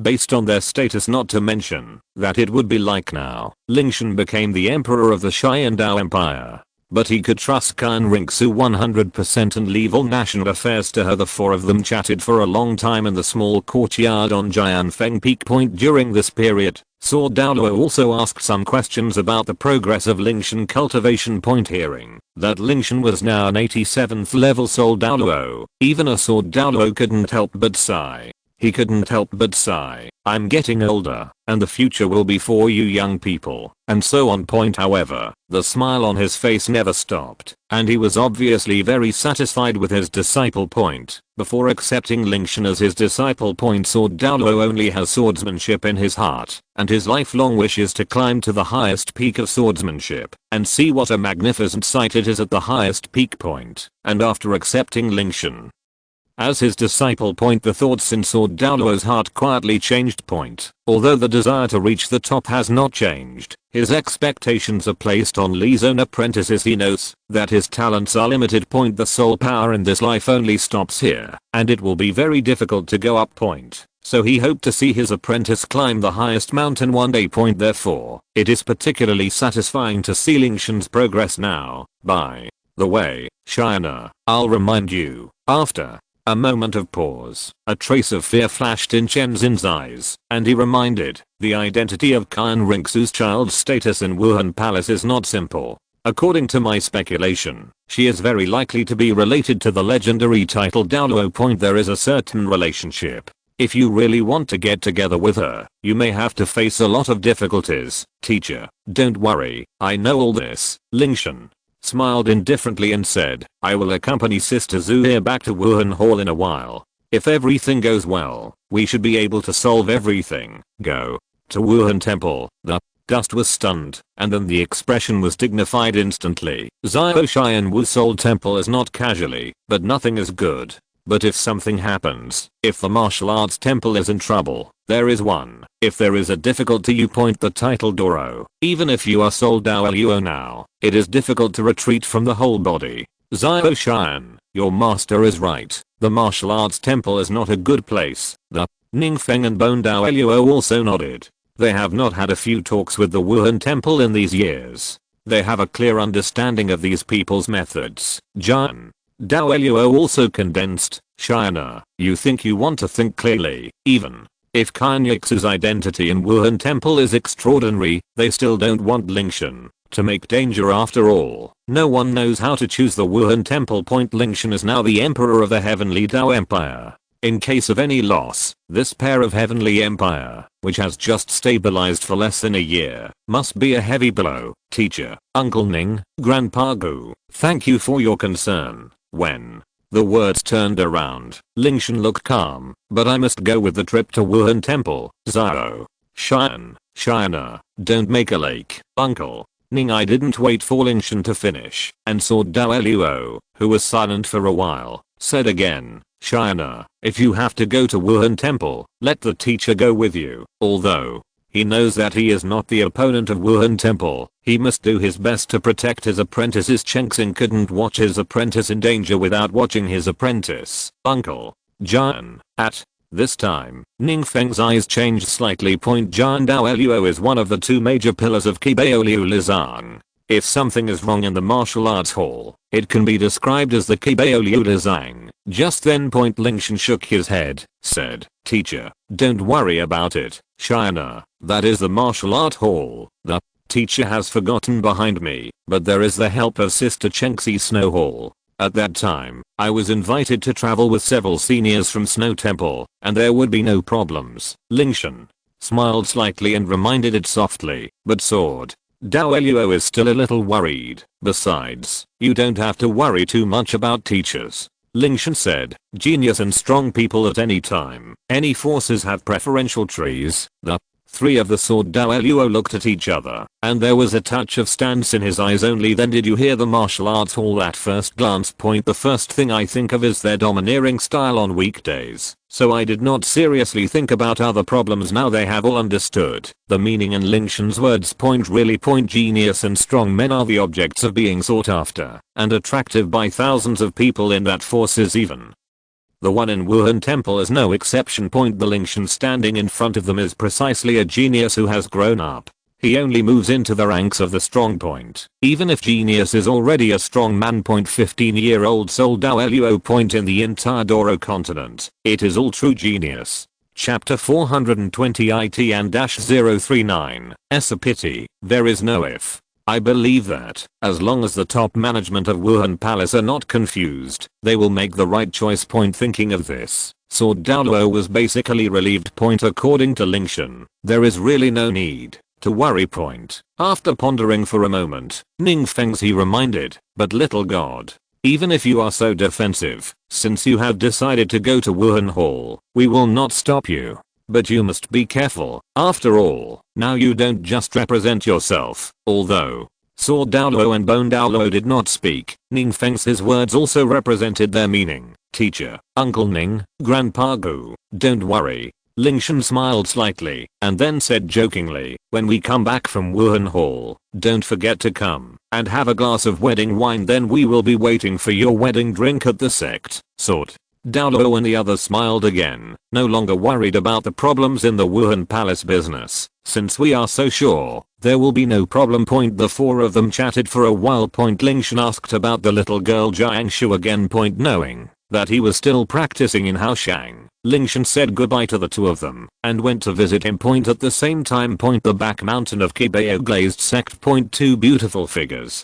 Based on their status, not to mention that it would be like now, Lingtian became the emperor of the Qian Dao Empire. But he could trust Qian Renxue 100% and leave all national affairs to her. The four of them chatted for a long time in the small courtyard on Jianfeng Peak. During this period, Sword Douluo also asked some questions about the progress of Lingtian cultivation. Hearing that Lingtian was now an 87th level Soul Douluo, even a Sword Douluo couldn't help but sigh. He couldn't help but sigh. I'm getting older, and the future will be for you young people, and so on. However, the smile on his face never stopped, and he was obviously very satisfied with his disciple. Before accepting Lingtian as his disciple. Sword Douluo only has swordsmanship in his heart, and his lifelong wish is to climb to the highest peak of swordsmanship, and see what a magnificent sight it is at the highest peak. And after accepting Lingtian as his disciple. The thoughts in Sword Douluo's heart quietly changed. Although the desire to reach the top has not changed, his expectations are placed on Li's own apprentices. He knows that his talents are limited. The soul power in this life only stops here, and it will be very difficult to go up. So he hoped to see his apprentice climb the highest mountain one day. Therefore, it is particularly satisfying to see Lingtian's progress now. By the way, China, I'll remind you. After a moment of pause, a trace of fear flashed in Chen Xin's eyes, and he reminded, the identity of Qian Renxue's child's status in Wuhan Palace is not simple. According to my speculation, she is very likely to be related to the legendary title Douluo. There is a certain relationship. If you really want to get together with her, you may have to face a lot of difficulties. Teacher, don't worry, I know all this. Lingtian smiled indifferently and said, I will accompany Sister Zhu here back to Wuhan Hall in a while. If everything goes well, we should be able to solve everything. Go to Wuhan Temple. The dust was stunned, and then the expression was dignified instantly. Xiao Xian Wu Soul Temple is not casually, but nothing is good. But if something happens, if the martial arts temple is in trouble, there is one. If there is a difficulty, you point the title Douluo. Even if you are Soul Douluo now, it is difficult to retreat from the whole body. Xiao Xian, your master is right. The martial arts temple is not a good place. The Ningfeng and Bone Douluo also nodded. They have not had a few talks with the Wuhan temple in these years. They have a clear understanding of these people's methods. Jian Douluo also condensed. China, you think you want to think clearly. Even if Qian Renxue's identity in Wuhan Temple is extraordinary, they still don't want Lingtian to make danger. After all, no one knows how to choose the Wuhan Temple. Lingtian is now the emperor of the Heavenly Dao Empire. In case of any loss, this pair of Heavenly Empire, which has just stabilized for less than a year, must be a heavy blow. Teacher, Uncle Ning, Grandpa Gu, thank you for your concern. When the words turned around, Lingtian looked calm, but I must go with the trip to Wuhan Temple. Xiao Xian, China, don't make a lake. Uncle, Ning I didn't wait for Lingtian to finish, and saw Douluo, who was silent for a while, said again, China, if you have to go to Wuhan Temple, let the teacher go with you, although he knows that he is not the opponent of Wuhan Temple, he must do his best to protect his apprentices. Chengxing couldn't watch his apprentice in danger without watching his apprentice, Uncle Jian. At this time, Ning Feng's eyes changed slightly. Jian Douluo is one of the two major pillars of Qibao Liu Lizang. If something is wrong in the martial arts hall, it can be described as the Qibao Liu Lizang. Just then Lingtian shook his head, said, Teacher, don't worry about it, China, that is the martial art hall. The teacher has forgotten behind me, but there is the help of Sister Chengxi's Snow Hall. At that time, I was invited to travel with several seniors from Snow Temple, and there would be no problems. Lingtian smiled slightly and reminded it softly, but soared. Douluo is still a little worried. Besides, you don't have to worry too much about teachers. Lingtian said, genius and strong people at any time. Any forces have preferential trees. The three of the sword Douluo looked at each other, and there was a touch of stance in his eyes. Only then did you hear the martial arts hall at first glance. The first thing I think of is their domineering style on weekdays, so I did not seriously think about other problems. Now they have all understood the meaning in Lingtian's words. Really genius and strong men are the objects of being sought after and attractive by thousands of people in that forces. Even the one in Wuhan Temple is no exception. The Lingtian standing in front of them is precisely a genius who has grown up. He only moves into the ranks of the strong. Even if genius is already a strong man. 15-year-old soul Douluo. In the entire Douluo continent, it is all true genius. Chapter 420 IT-039, a pity, there is no if. I believe that, as long as the top management of Wuhan Palace are not confused, they will make the right choice. Thinking of this, Sword Douluo was basically relieved. According to Lingtian, there is really no need to worry. After pondering for a moment, Ning Feng's he reminded, but little god, even if you are so defensive, since you have decided to go to Wuhan Hall, we will not stop you. But you must be careful. After all, now you don't just represent yourself. Although Sword Douluo and Bone Douluo did not speak, Ning Feng's his words also represented their meaning. Teacher, Uncle Ning, Grandpa Gu, don't worry. Lingtian smiled slightly and then said jokingly, when we come back from Wuhan Hall, don't forget to come and have a glass of wedding wine. Then we will be waiting for your wedding drink at the sect. Sword Douluo and the others smiled again, no longer worried about the problems in the Wuhan Palace business, since we are so sure there will be no problem. The four of them chatted for a while. Lingtian asked about the little girl Jiangsu again. Knowing that he was still practicing in Haoshang, Lingtian said goodbye to the two of them and went to visit him. At the same time, the back mountain of Qibao glazed sect. Two beautiful figures,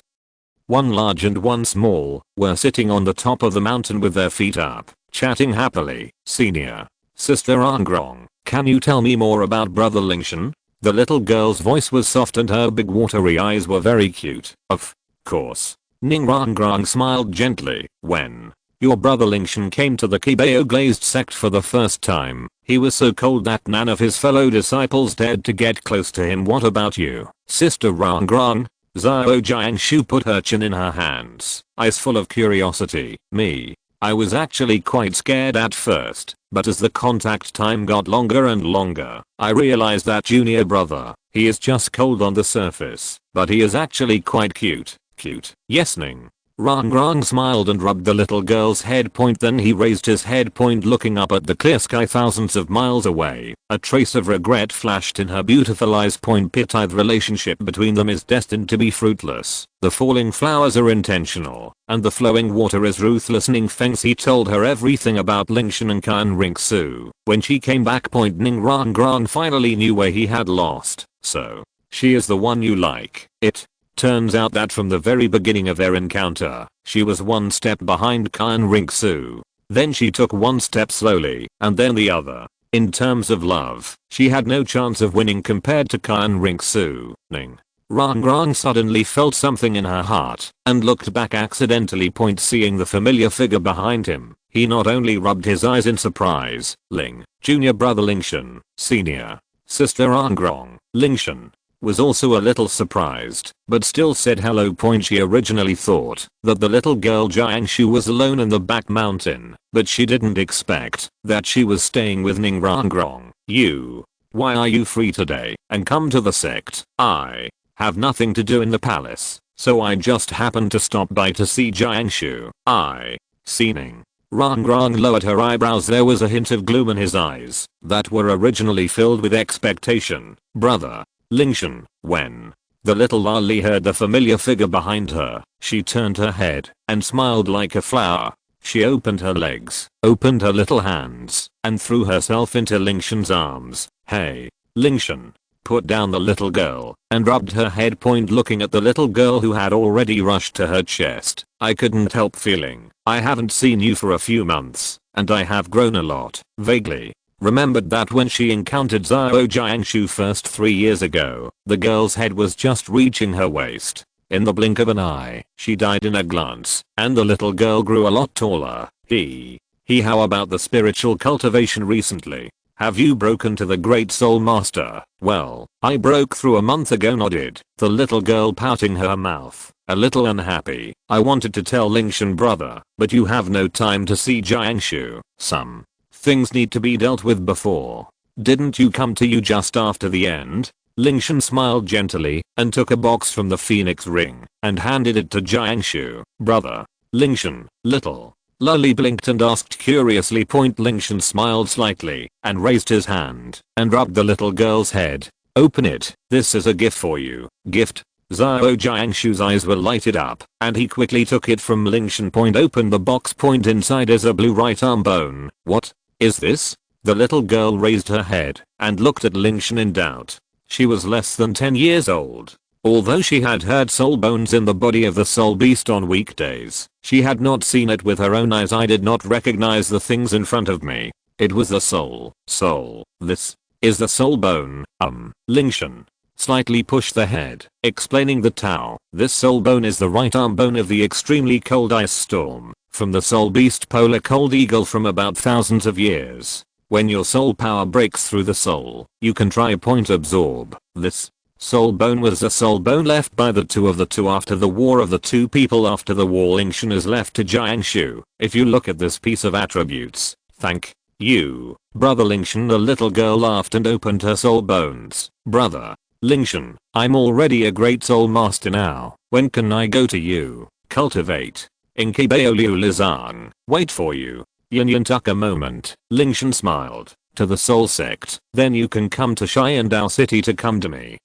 one large and one small, were sitting on the top of the mountain with their feet up, chatting happily. Senior Sister Angrong, can you tell me more about Brother Lingtian? The little girl's voice was soft and her big watery eyes were very cute. Of course. Ning Rangrang smiled gently. When your brother Lingtian came to the Qibao glazed sect for the first time, he was so cold that none of his fellow disciples dared to get close to him. What about you, Sister Rangrang? Zhao Jiangshu put her chin in her hands, eyes full of curiosity. Me, I was actually quite scared at first, but as the contact time got longer and longer, I realized that junior brother, he is just cold on the surface, but he is actually quite cute. Cute. Yes, Ning. Rangrang smiled and rubbed the little girl's head. Then he raised his head. Looking up at the clear sky thousands of miles away, a trace of regret flashed in her beautiful eyes. The relationship between them is destined to be fruitless. The falling flowers are intentional, and the flowing water is ruthless. Ning Fengxi told her everything about Lingtian and Qian Renxue. When she came back, Ning Rangrang finally knew where he had lost. So, she is the one you like. It turns out that from the very beginning of their encounter, she was one step behind Qian Renxue. Then she took one step slowly, and then the other. In terms of love, she had no chance of winning compared to Qian Renxue. Ning Rangrang suddenly felt something in her heart, and looked back accidentally. Seeing the familiar figure behind him, he not only rubbed his eyes in surprise. Ling, junior brother Lingtian, senior Sister Rangrang, Lingtian. was also a little surprised, but still said hello. She originally thought that the little girl Jiangshu was alone in the back mountain, but she didn't expect that she was staying with Ningrangrong. Why are you free today and come to the sect? I have nothing to do in the palace, so I just happened to stop by to see Jiangshu. I see Ning. Rangrang lowered her eyebrows. There was a hint of gloom in his eyes that were originally filled with expectation. Brother Lingtian. When the little loli heard the familiar figure behind her, she turned her head and smiled like a flower. She opened her legs, opened her little hands, and threw herself into Lingtian's arms. Hey, Lingtian. Put down the little girl and rubbed her head. Looking at the little girl who had already rushed to her chest, I couldn't help feeling I haven't seen you for a few months, and I have grown a lot. Vaguely remembered that when she encountered Zhao Jiangshu first 3 years ago, the girl's head was just reaching her waist. In the blink of an eye, she died in a glance, and the little girl grew a lot taller. How about the spiritual cultivation recently? Have you broken to the Great Soul Master? Well, I broke through a month ago. Nodded the little girl, pouting her mouth, a little unhappy. I wanted to tell Lingtian, brother, but you have no time to see Jiangshu. Some things need to be dealt with before. Didn't you come to you just after the end? Lingtian smiled gently and took a box from the phoenix ring and handed it to Jiangshu. Brother Lingtian, little Loli blinked and asked curiously. Lingtian smiled slightly and raised his hand and rubbed the little girl's head. Open it. This is a gift for you. Gift? Zhao Jiangshu's eyes were lighted up and he quickly took it from Lingtian. Opened the box. Inside is a blue right arm bone. What is this? The little girl raised her head and looked at Lingtian in doubt. She was less than 10 years old. Although she had heard soul bones in the body of the soul beast on weekdays, she had not seen it with her own eyes. I did not recognize the things in front of me. It was the soul. This is the soul bone. Lingtian slightly pushed the head, explaining the Tao. This soul bone is the right arm bone of the extremely cold ice storm from the soul beast polar cold eagle from about thousands of years. When your soul power breaks through the soul, you can try absorb this. Soul bone was a soul bone left by the two after the war of the two people. After the war, Lingtian is left to Jiangshu. If you look at this piece of attributes, thank you, brother Lingtian. The little girl laughed and opened her soul bones. Brother Lingtian, I'm already a great soul master now. When can I go to you? Cultivate. Inkibeo Liu Lizang. Wait for you. Yin took a moment. Lingtian smiled. To the soul sect. Then you can come to Qian Dou city to come to me.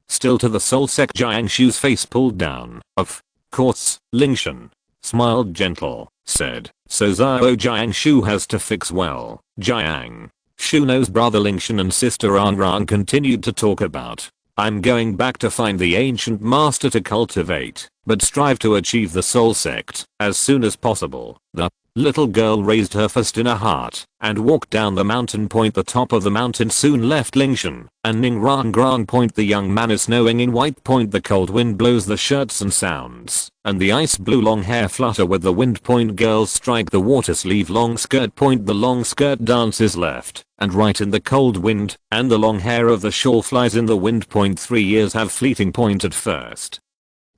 Still to the soul sect. Jiangshu's face pulled down. Of course. Lingtian smiled gentle, said, so Zhao Jiangshu has to fix well. Jiangshu knows brother Lingtian and sister Rangrang continued to talk about. I'm going back to find the ancient master to cultivate, but strive to achieve the soul sect as soon as possible. The little girl raised her fist in a heart and walked down the mountain. The top of the mountain soon left Lingtian and Ningrangrang. The young man is snowing in white. The cold wind blows the shirts and sounds, and the ice blue long hair flutter with the wind. Girls strike the water sleeve long skirt. The long skirt dances left and right in the cold wind, and the long hair of the shawl flies in the wind. 3 years have fleeting. At first,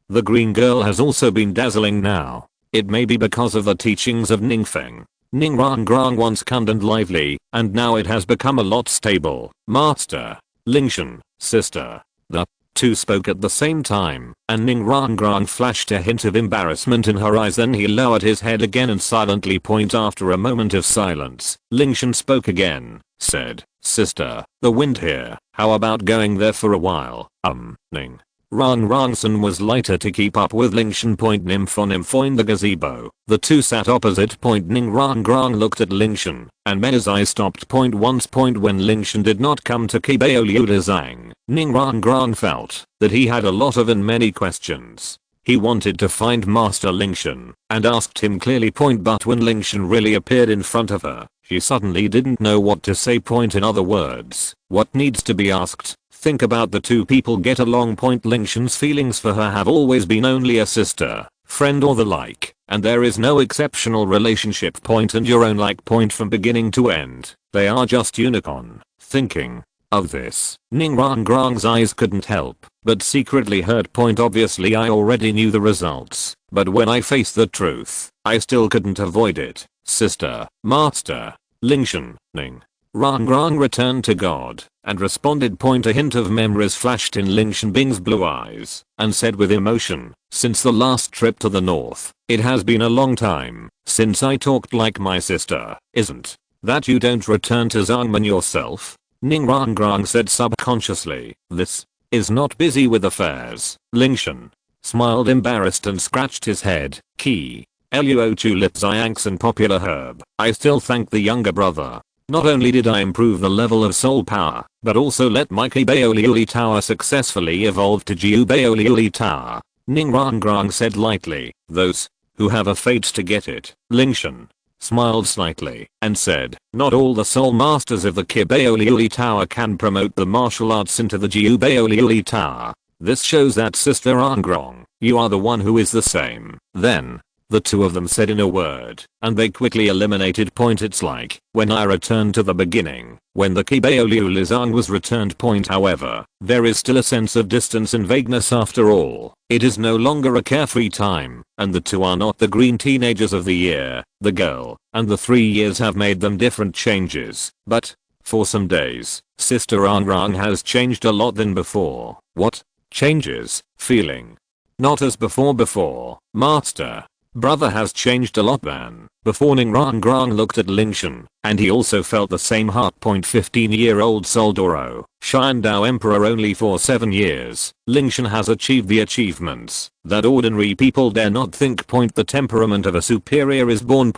the green girl has also been dazzling now. It may be because of the teachings of Ningfeng. Ningrangrang once kind and lively, and now it has become a lot stable. Master Lingtian, sister. The two spoke at the same time, and Ningrangrang flashed a hint of embarrassment in her eyes. Then he lowered his head again and silently after a moment of silence, Lingtian spoke again, said, sister, the wind here, how about going there for a while? Ning. Rangrangson was lighter to keep up with Lingtian. Nympho in the gazebo. The two sat opposite. Ningrangrang looked at Lingtian and met his eyes stopped. Once. When Lingtian did not come to Kibeo Liulizang, Ningrangrang felt that he had a lot of and many questions. He wanted to find Master Lingtian and asked him clearly. But when Lingtian really appeared in front of her, she suddenly didn't know what to say. In other words, what needs to be asked? Think about the two people get along. Lingtian's feelings for her have always been only a sister, friend or the like, and there is no exceptional relationship. And your own like. From beginning to end, they are just unicorn. Thinking. of this. Ning Rongrong's eyes couldn't help but secretly hurt. Obviously I already knew the results, but when I faced the truth, I still couldn't avoid it. Sister, Master, Lingtian, Ning Rongrong returned to God and responded. A hint of memories flashed in Lingtian Bing's blue eyes and said with emotion, since the last trip to the north, it has been a long time since I talked like my sister. Isn't that you don't return to Zhangmen yourself? Ning Rongrong said subconsciously. This is not busy with affairs. Lingtian smiled embarrassed and scratched his head. Key. Luo tulip Xiangsan popular herb. I still thank the younger brother. Not only did I improve the level of soul power, but also let my Qibaoliuli Tower successfully evolve to Jiubaoliuli Tower. Ning Rongrong said lightly. Those who have a fate to get it. Lingtian smiled slightly and said, not all the soul masters of the Qibaoliuli Tower can promote the martial arts into the Jiubaoliuli Tower. This shows that Sister Rongrong, you are the one who is the same. Then the two of them said in a word, and they quickly eliminated. It's like when I returned to the beginning, when the Qibaoliuli Zhang was returned. However, there is still a sense of distance and vagueness after all. It is no longer a carefree time, and the two are not the green teenagers of the year. The girl and the 3 years have made them different changes, but for some days, Sister Rongrong has changed a lot than before. What changes? Feeling not as before, Master. Brother has changed a lot than before. Ning Rongrong looked at Lingtian, and he also felt the same heart. 15-year-old Douluo, Qian Dou Emperor only for 7 years. Lingtian has achieved the achievements that ordinary people dare not think. The temperament of a superior is born.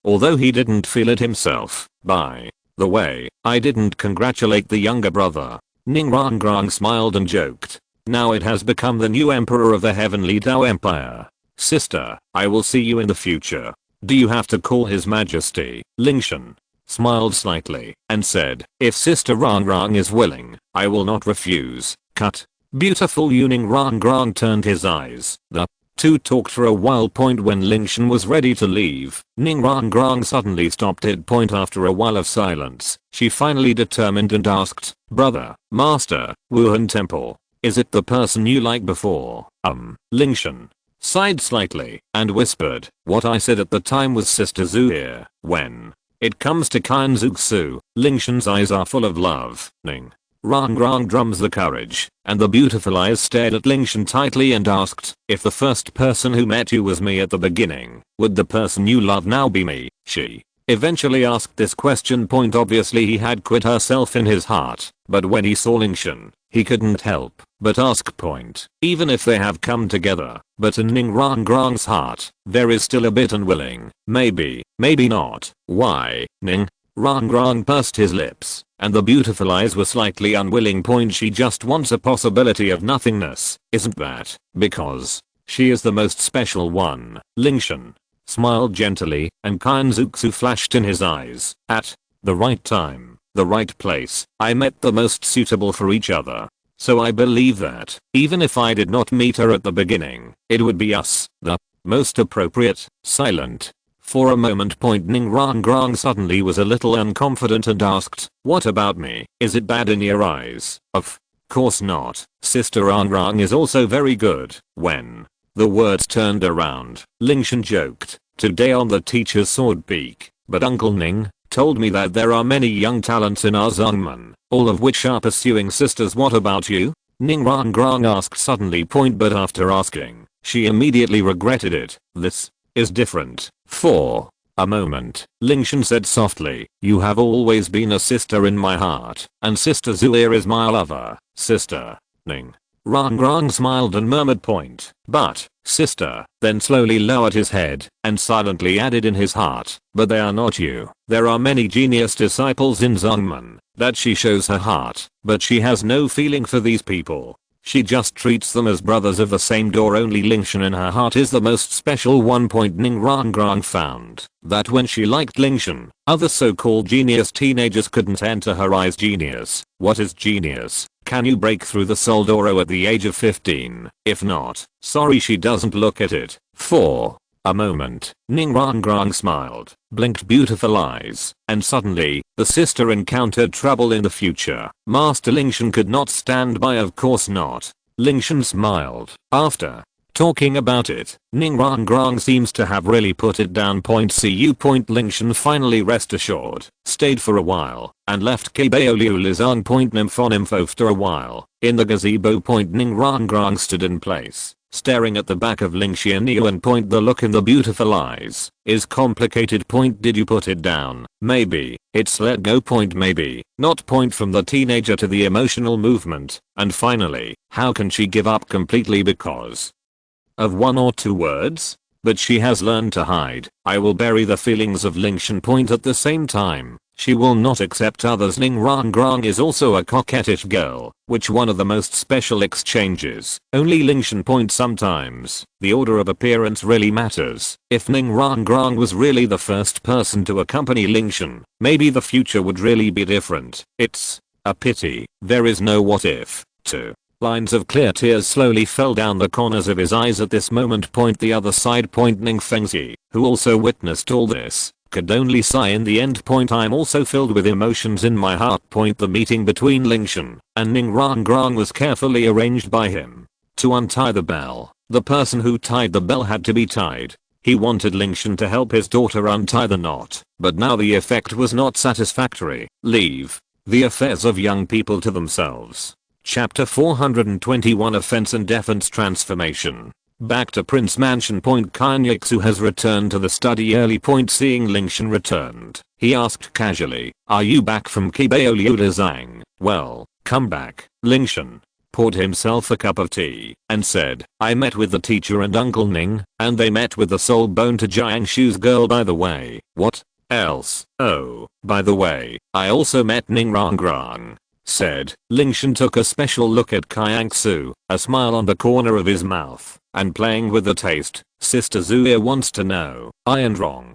Although he didn't feel it himself. By the way, I didn't congratulate the younger brother. Ning Rongrong smiled and joked. Now it has become the new emperor of the Heavenly Dou Empire. Sister, I will see you in the future. Do you have to call His Majesty? Lingtian smiled slightly and said, if Sister Rongrong is willing, I will not refuse. Cut. Beautiful. Ning Rongrong turned his eyes. The two talked for a while. When Lingtian was ready to leave, Ning Rongrong suddenly stopped it. After a while of silence, she finally determined and asked, brother, Master, Wuhan Temple, is it the person you like before? Lingtian sighed slightly and whispered, what I said at the time was Sister Zhu here. When it comes to Qian Zuxu, Lingtian's eyes are full of love. Ning Rongrong drums the courage, and the beautiful eyes stared at Lingtian tightly and asked, if the first person who met you was me at the beginning, would the person you love now be me? She eventually asked this question. Obviously he had quit herself in his heart, but when he saw Lingtian, he couldn't help but ask. Even if they have come together, but in Ning Rongrong's heart, there is still a bit unwilling. Maybe not. Why? Ning Rongrong pursed his lips, and the beautiful eyes were slightly unwilling. She just wants a possibility of nothingness, isn't that because she is the most special one? Lingtian smiled gently, and Qian Zuxu flashed in his eyes. At the right time, the right place, I met the most suitable for each other. So I believe that, even if I did not meet her at the beginning, it would be us, the most appropriate. Silent for a moment. Ning Rongrong suddenly was a little unconfident and asked, what about me? Is it bad in your eyes? Of course not. Sister Rongrong is also very good. When the words turned around, Lingtian joked, today on the teacher's sword beak, but Uncle Ning told me that there are many young talents in our Zhangmen, all of which are pursuing sisters. What about you? Ning Rongrong asked suddenly. But after asking, she immediately regretted it. This is different. For a moment, Lingtian said softly, you have always been a sister in my heart, and Sister Zuir is my lover. Sister. Ning Rongrong smiled and murmured but, sister, then slowly lowered his head and silently added in his heart, but they are not you. There are many genius disciples in Zhangmen that she shows her heart, but she has no feeling for these people. She just treats them as brothers of the same door. Only Lingtian in her heart is the most special one. Ning Rongrong found that when she liked Lingtian, other so-called genius teenagers couldn't enter her eyes. Genius? What is genius? Can you break through the soul door at the age of 15? If not, sorry, she doesn't look at it. For A moment, Ning Rangrang smiled, blinked beautiful eyes, and suddenly, the sister encountered trouble in the future. Master Lingtian could not stand by, of course not. Lingtian smiled. After talking about it, Ning Rangrang seems to have really put it down. .cu. Lingtian finally, rest assured, stayed for a while, and left Kibaoliu Lizang. Nympho after a while, in the gazebo. Ning Rangrang stood in place, staring at the back of Lingtian and the look in the beautiful eyes is complicated. Did you put it down? Maybe. It's let go. Maybe. Not. From the teenager to the emotional movement, and finally, how can she give up completely because of one or two words? But she has learned to hide. I will bury the feelings of Lingtian. At the same time, she will not accept others. Ning Rangrang is also a coquettish girl, which one of the most special exchanges. Only Lingtian. Sometimes, the order of appearance really matters. If Ning Rangrang was really the first person to accompany Lingtian, maybe the future would really be different. It's a pity there is no what if. 2 lines of clear tears slowly fell down the corners of his eyes at this moment. The other side. Ning Fengzi, who also witnessed all this, could only sigh in the end. I'm also filled with emotions in my heart. The meeting between Lingtian and Ning Rangrang was carefully arranged by him. To untie the bell, the person who tied the bell had to be tied. He wanted Lingtian to help his daughter untie the knot, but now the effect was not satisfactory. Leave the affairs of young people to themselves. Chapter 421, Offense and Defense Transformation. Back to Prince Mansion. Qian Renxue has returned to the study early. Seeing Lingtian returned, he asked casually, are you back from Kibaoliu Lizang? Well, come back. Lingtian poured himself a cup of tea and said, I met with the teacher and Uncle Ning, and they met with the soul bone to Jiangshu's girl. By the way, what else? Oh, by the way, I also met Ning Rangrang, said. Lingtian took a special look at Qian, a smile on the corner of his mouth, and playing with the taste. Sister Zuya wants to know. Iron wrong.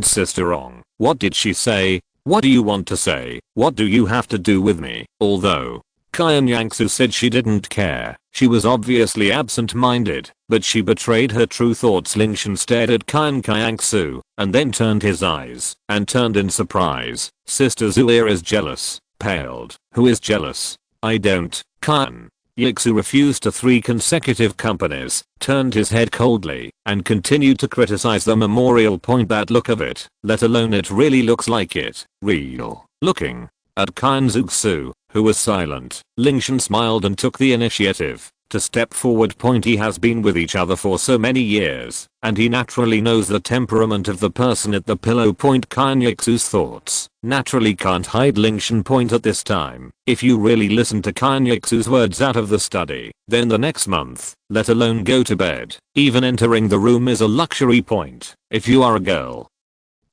Sister wrong. What did she say? What do you want to say? What do you have to do with me? Although Qian Renxue said she didn't care, she was obviously absent-minded, but she betrayed her true thoughts. Lingtian stared at Qian Renxue, and then turned his eyes, and turned in surprise. Sister Zuya is jealous. Paled. Who is jealous? I don't. Qian Renxue refused to 3 consecutive companies, turned his head coldly, and continued to criticize the memorial. That look of it, let alone it really looks like it, real. Looking at Qian Renxue, who was silent, Lingtian smiled and took the initiative to step forward. He has been with each other for so many years, and he naturally knows the temperament of the person at the pillow. Qian Renxue's thoughts naturally can't hide Lingtian. At this time, if you really listen to Qian Renxue's words out of the study, then the next month, let alone go to bed, even entering the room is a luxury. If you are a girl,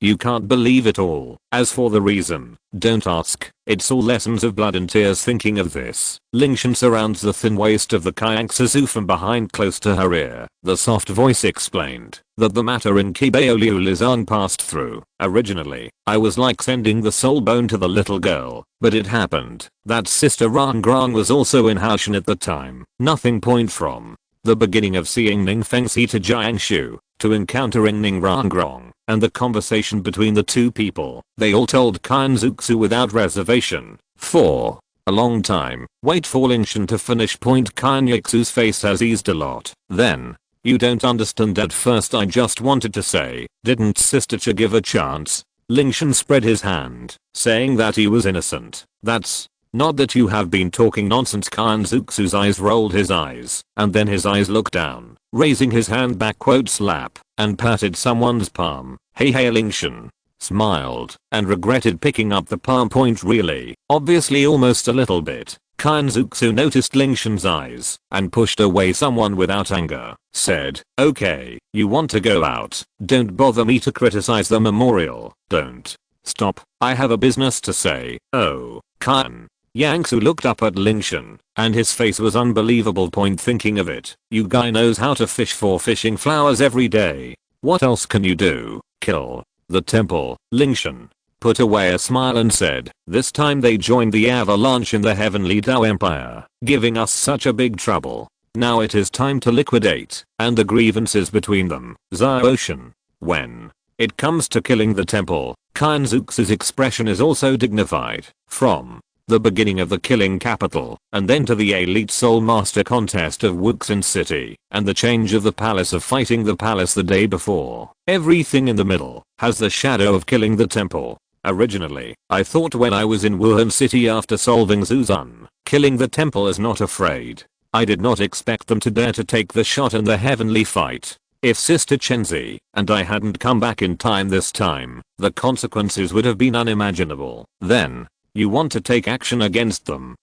you can't believe it all. As for the reason, don't ask. It's all lessons of blood and tears. Thinking of this, Lingtian surrounds the thin waist of the Qian from behind close to her ear. The soft voice explained that the matter in Kibaoliu Lizang passed through. Originally, I was like sending the soul bone to the little girl, but it happened that Sister Rangrang was also in Haoshan at the time. Nothing. From the beginning of seeing Ning Fengzi to Jiangshu, to encountering Ning Rangrang, and the conversation between the two people, they all told Qian Renxue without reservation. For a long time, wait for Lingtian to finish. Qian Renxue's face has eased a lot. Then, you don't understand. At first I just wanted to say, didn't Sister Cha give a chance? Lingtian spread his hand, saying that he was innocent. That's not that you have been talking nonsense. Qian Renxue's eyes rolled his eyes, and then his eyes looked down, raising his hand back slap, and patted someone's palm. Hey Lingtian smiled, and regretted picking up the palm. Really, obviously almost a little bit. Qian Renxue noticed Lingtian's eyes, and pushed away someone without anger, said, okay, you want to go out, don't bother me to criticize the memorial, don't. Stop, I have a business to say. Oh, Qian Renxue looked up at Lingtian, and his face was unbelievable. Thinking of it, you guy knows how to fish for fishing flowers every day. What else can you do? Kill the temple. Lingtian put away a smile and said, this time they joined the avalanche in the heavenly Dao Empire, giving us such a big trouble. Now it is time to liquidate and the grievances between them. Xiaoshan. When it comes to killing the temple, Qian Renxue's expression is also dignified. From the beginning of the killing capital, and then to the elite soul master contest of Wuxin City, and the change of the palace of fighting the palace the day before. Everything in the middle has the shadow of killing the temple. Originally, I thought when I was in Wuhan City after solving Zuzan, killing the temple is not afraid. I did not expect them to dare to take the shot in the heavenly fight. If Sister Chenzi and I hadn't come back in time this time, the consequences would have been unimaginable. Then, you want to take action against them.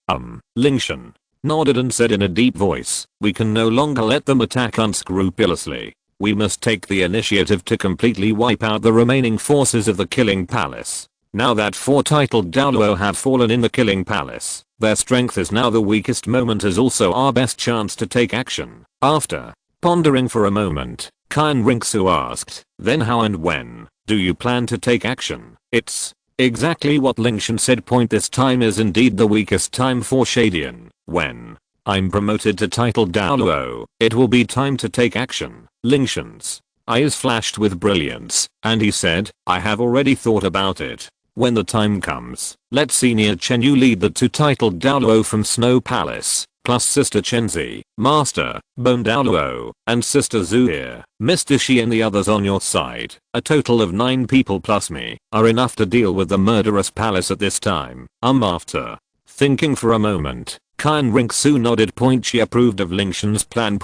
Lingtian nodded and said in a deep voice, we can no longer let them attack unscrupulously. We must take the initiative to completely wipe out the remaining forces of the killing palace. Now that 4 titled Douluo have fallen in the killing palace, their strength is now the weakest moment is also our best chance to take action. After pondering for a moment, Qian Renxue asked, then how and when do you plan to take action? It's exactly what Lingtian said. This time is indeed the weakest time for Shadian. When I'm promoted to title Douluo, it will be time to take action. Lingtian's eyes flashed with brilliance, and he said, I have already thought about it. When the time comes, let Senior Chen Yu lead the 2 titled Douluo from Snow Palace, plus Sister Chenzi, Master, Bone Douluo, and Sister Zhu here. Mr. Shi and the others on your side, a total of 9 people plus me, are enough to deal with the murderous palace at this time. After thinking for a moment, Qian Renxue nodded. She approved of Lingtian's plan.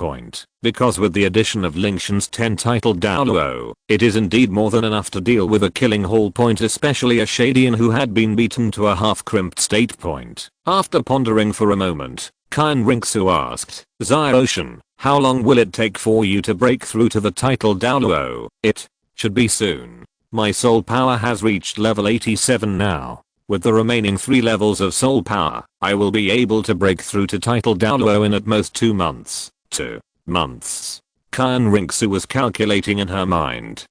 Because with the addition of Lingtian's 10 titled Douluo, it is indeed more than enough to deal with a killing hall. Especially a Shadian who had been beaten to a half-crimped state. After pondering for a moment, Qian Renxue asked, Xiaoshan, how long will it take for you to break through to the title Douluo? It should be soon. My soul power has reached level 87 now. With the remaining 3 levels of soul power, I will be able to break through to title Douluo in at most 2 months. 2 months. Qian Renxue was calculating in her mind.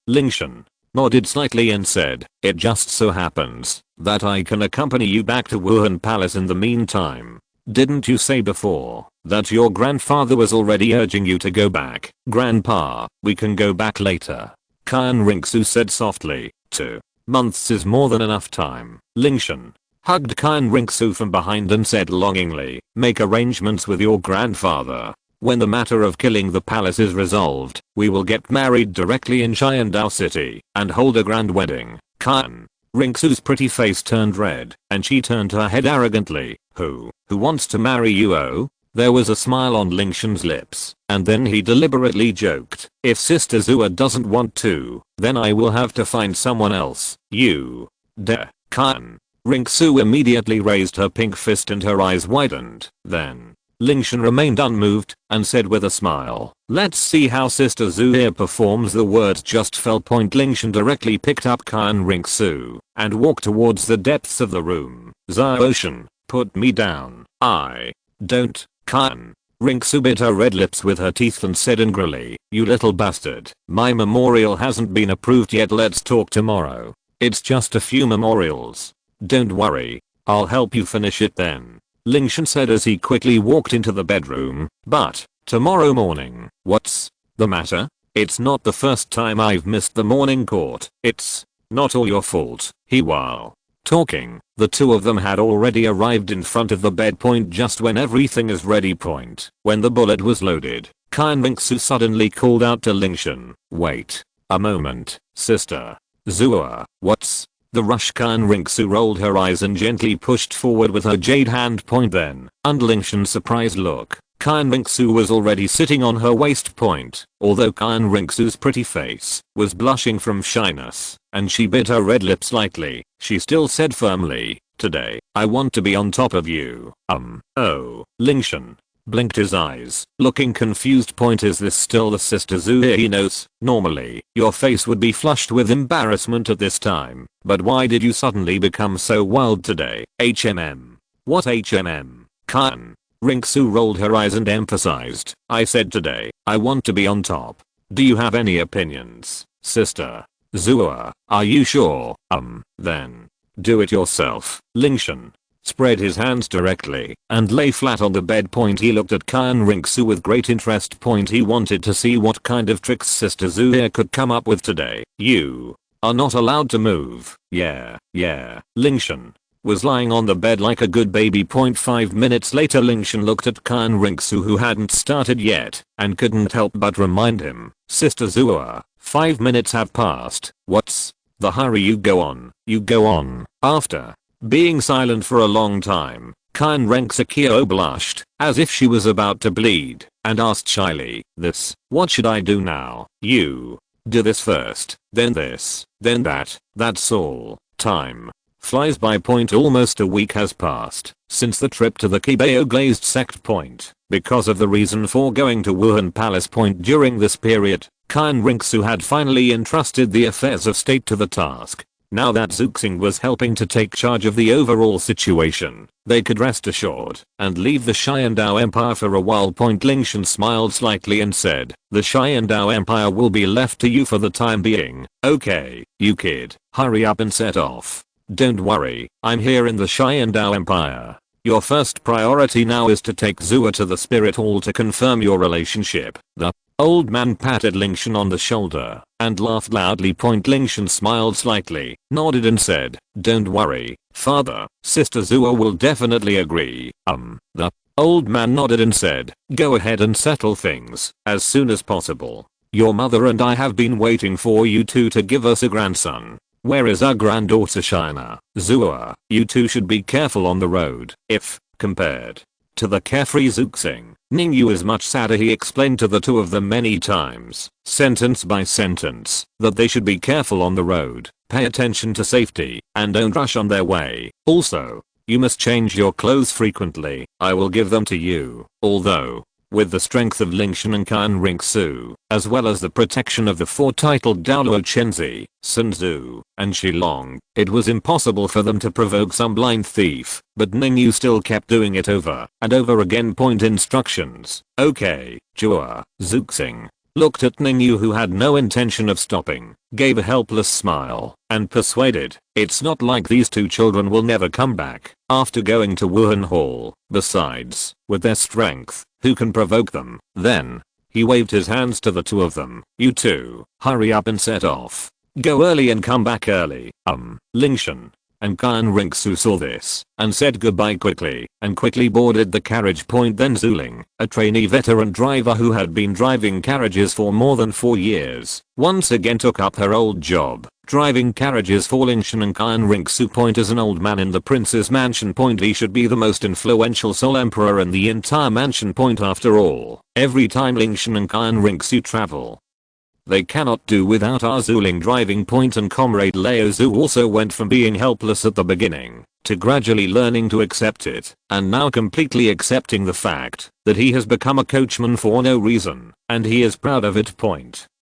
Lingtian nodded slightly and said, it just so happens that I can accompany you back to Wuhan Palace in the meantime. Didn't you say before that your grandfather was already urging you to go back? Grandpa, we can go back later. Qian Renxue said softly. 2 months is more than enough time. Lingtian hugged Qian Renxue from behind and said longingly, make arrangements with your grandfather. When the matter of killing the palace is resolved, we will get married directly in Qian Dou City and hold a grand wedding. Qian Renxue's pretty face turned red, and she turned her head arrogantly. Who wants to marry you? Oh? There was a smile on Lingtian's lips, and then he deliberately joked, if Sister Zua doesn't want to, then I will have to find someone else. You dare? Qian Renxue immediately raised her pink fist and her eyes widened. Then Lingtian remained unmoved and said with a smile, let's see how Sister Zhu here performs. The words just fell. Lingtian directly picked up Qian Renxue and walked towards the depths of the room. Xiaoshan, put me down. I don't. Qian Renxue bit her red lips with her teeth and said angrily, you little bastard. My memorial hasn't been approved yet. Let's talk tomorrow. It's just a few memorials. Don't worry. I'll help you finish it then. Lingtian said as he quickly walked into the bedroom. But tomorrow morning. What's the matter? It's not the first time I've missed the morning court. It's not all your fault. While talking, the 2 of them had already arrived in front of the bed. Just when everything is ready. When the bullet was loaded, Qian Renxue suddenly called out to Lingtian, wait a moment, Sister Zua, what's the rush? Qian Renxue rolled her eyes and gently pushed forward with her jade hand. Then, under Lingtian's surprised look, Qian Renxue was already sitting on her waist. Although Qian Renxue's pretty face was blushing from shyness, and she bit her red lip slightly, she still said firmly, today, I want to be on top of you. Oh. Lingtian blinked his eyes, looking confused. Is this still the Sister Zhu he knows? Normally, your face would be flushed with embarrassment at this time, but why did you suddenly become so wild today? What Qian Renxue rolled her eyes and emphasized, I said today, I want to be on top. Do you have any opinions, Sister Zua? Are you sure? Then do it yourself. Lingtian spread his hands directly, and lay flat on the bed. He looked at Qian Renxue with great interest. He wanted to see what kind of tricks Sister Zhu here could come up with today. You are not allowed to move. Yeah. Lingtian was lying on the bed like a good baby. 5 minutes later, Lingtian looked at Qian Renxue, who hadn't started yet, and couldn't help but remind him, Sister Zhu, 5 minutes have passed. What's the hurry? You go on. After being silent for a long time, Qian Renxue blushed, as if she was about to bleed, and asked shyly, what should I do now? You do this first, then this, then that, that's all. Time flies by. Almost a week has passed since the trip to the Qibao glazed sect. Because of the reason for going to Wuhan Palace. During this period, Qian Renxue had finally entrusted the affairs of state to the task. Now that Zuxing was helping to take charge of the overall situation, they could rest assured and leave the Qian Dou Empire for a while. Lingtian smiled slightly and said, the Qian Dou Empire will be left to you for the time being. Okay, you kid, hurry up and set off. Don't worry, I'm here in the Qian Dou Empire. Your first priority now is to take Zua to the spirit hall to confirm your relationship. The old man patted Lingtian on the shoulder and laughed loudly. Lingtian smiled slightly, nodded and said, don't worry, father, Sister Zua will definitely agree. The old man nodded and said, go ahead and settle things as soon as possible. Your mother and I have been waiting for you two to give us a grandson. Where is our granddaughter China? Zua, you two should be careful on the road. If compared to the carefree Zuxing, Ningyu is much sadder. He explained to the two of them many times, sentence by sentence, that they should be careful on the road, pay attention to safety, and don't rush on their way. Also, you must change your clothes frequently. I will give them to you. Although, with the strength of Lingtian and Qian Renxue, as well as the protection of the four titled Douluo Chenzi, Sun Tzu, and Shilong, it was impossible for them to provoke some blind thief, but Ningyu still kept doing it over and over again. Instructions. Okay, Jua, Zuxing looked at Ningyu, who had no intention of stopping, gave a helpless smile, and persuaded, it's not like these two children will never come back after going to Wuhan Hall. Besides, with their strength, who can provoke them? Then, he waved his hands to the two of them. You two, hurry up and set off. Go early and come back early. Lingtian and Qian Renxue saw this and said goodbye quickly and quickly boarded the carriage. Then Zuling, a trainee veteran driver who had been driving carriages for more than 4 years, once again took up her old job, driving carriages for Lingtian and Qian Renxue. As an old man in the prince's mansion, he should be the most influential sole emperor in the entire mansion. After all, every time Lingtian and Qian Renxue travel, they cannot do without our Zuling driving. And comrade Leo Zhu also went from being helpless at the beginning to gradually learning to accept it, and now completely accepting the fact that he has become a coachman for no reason, and he is proud of it.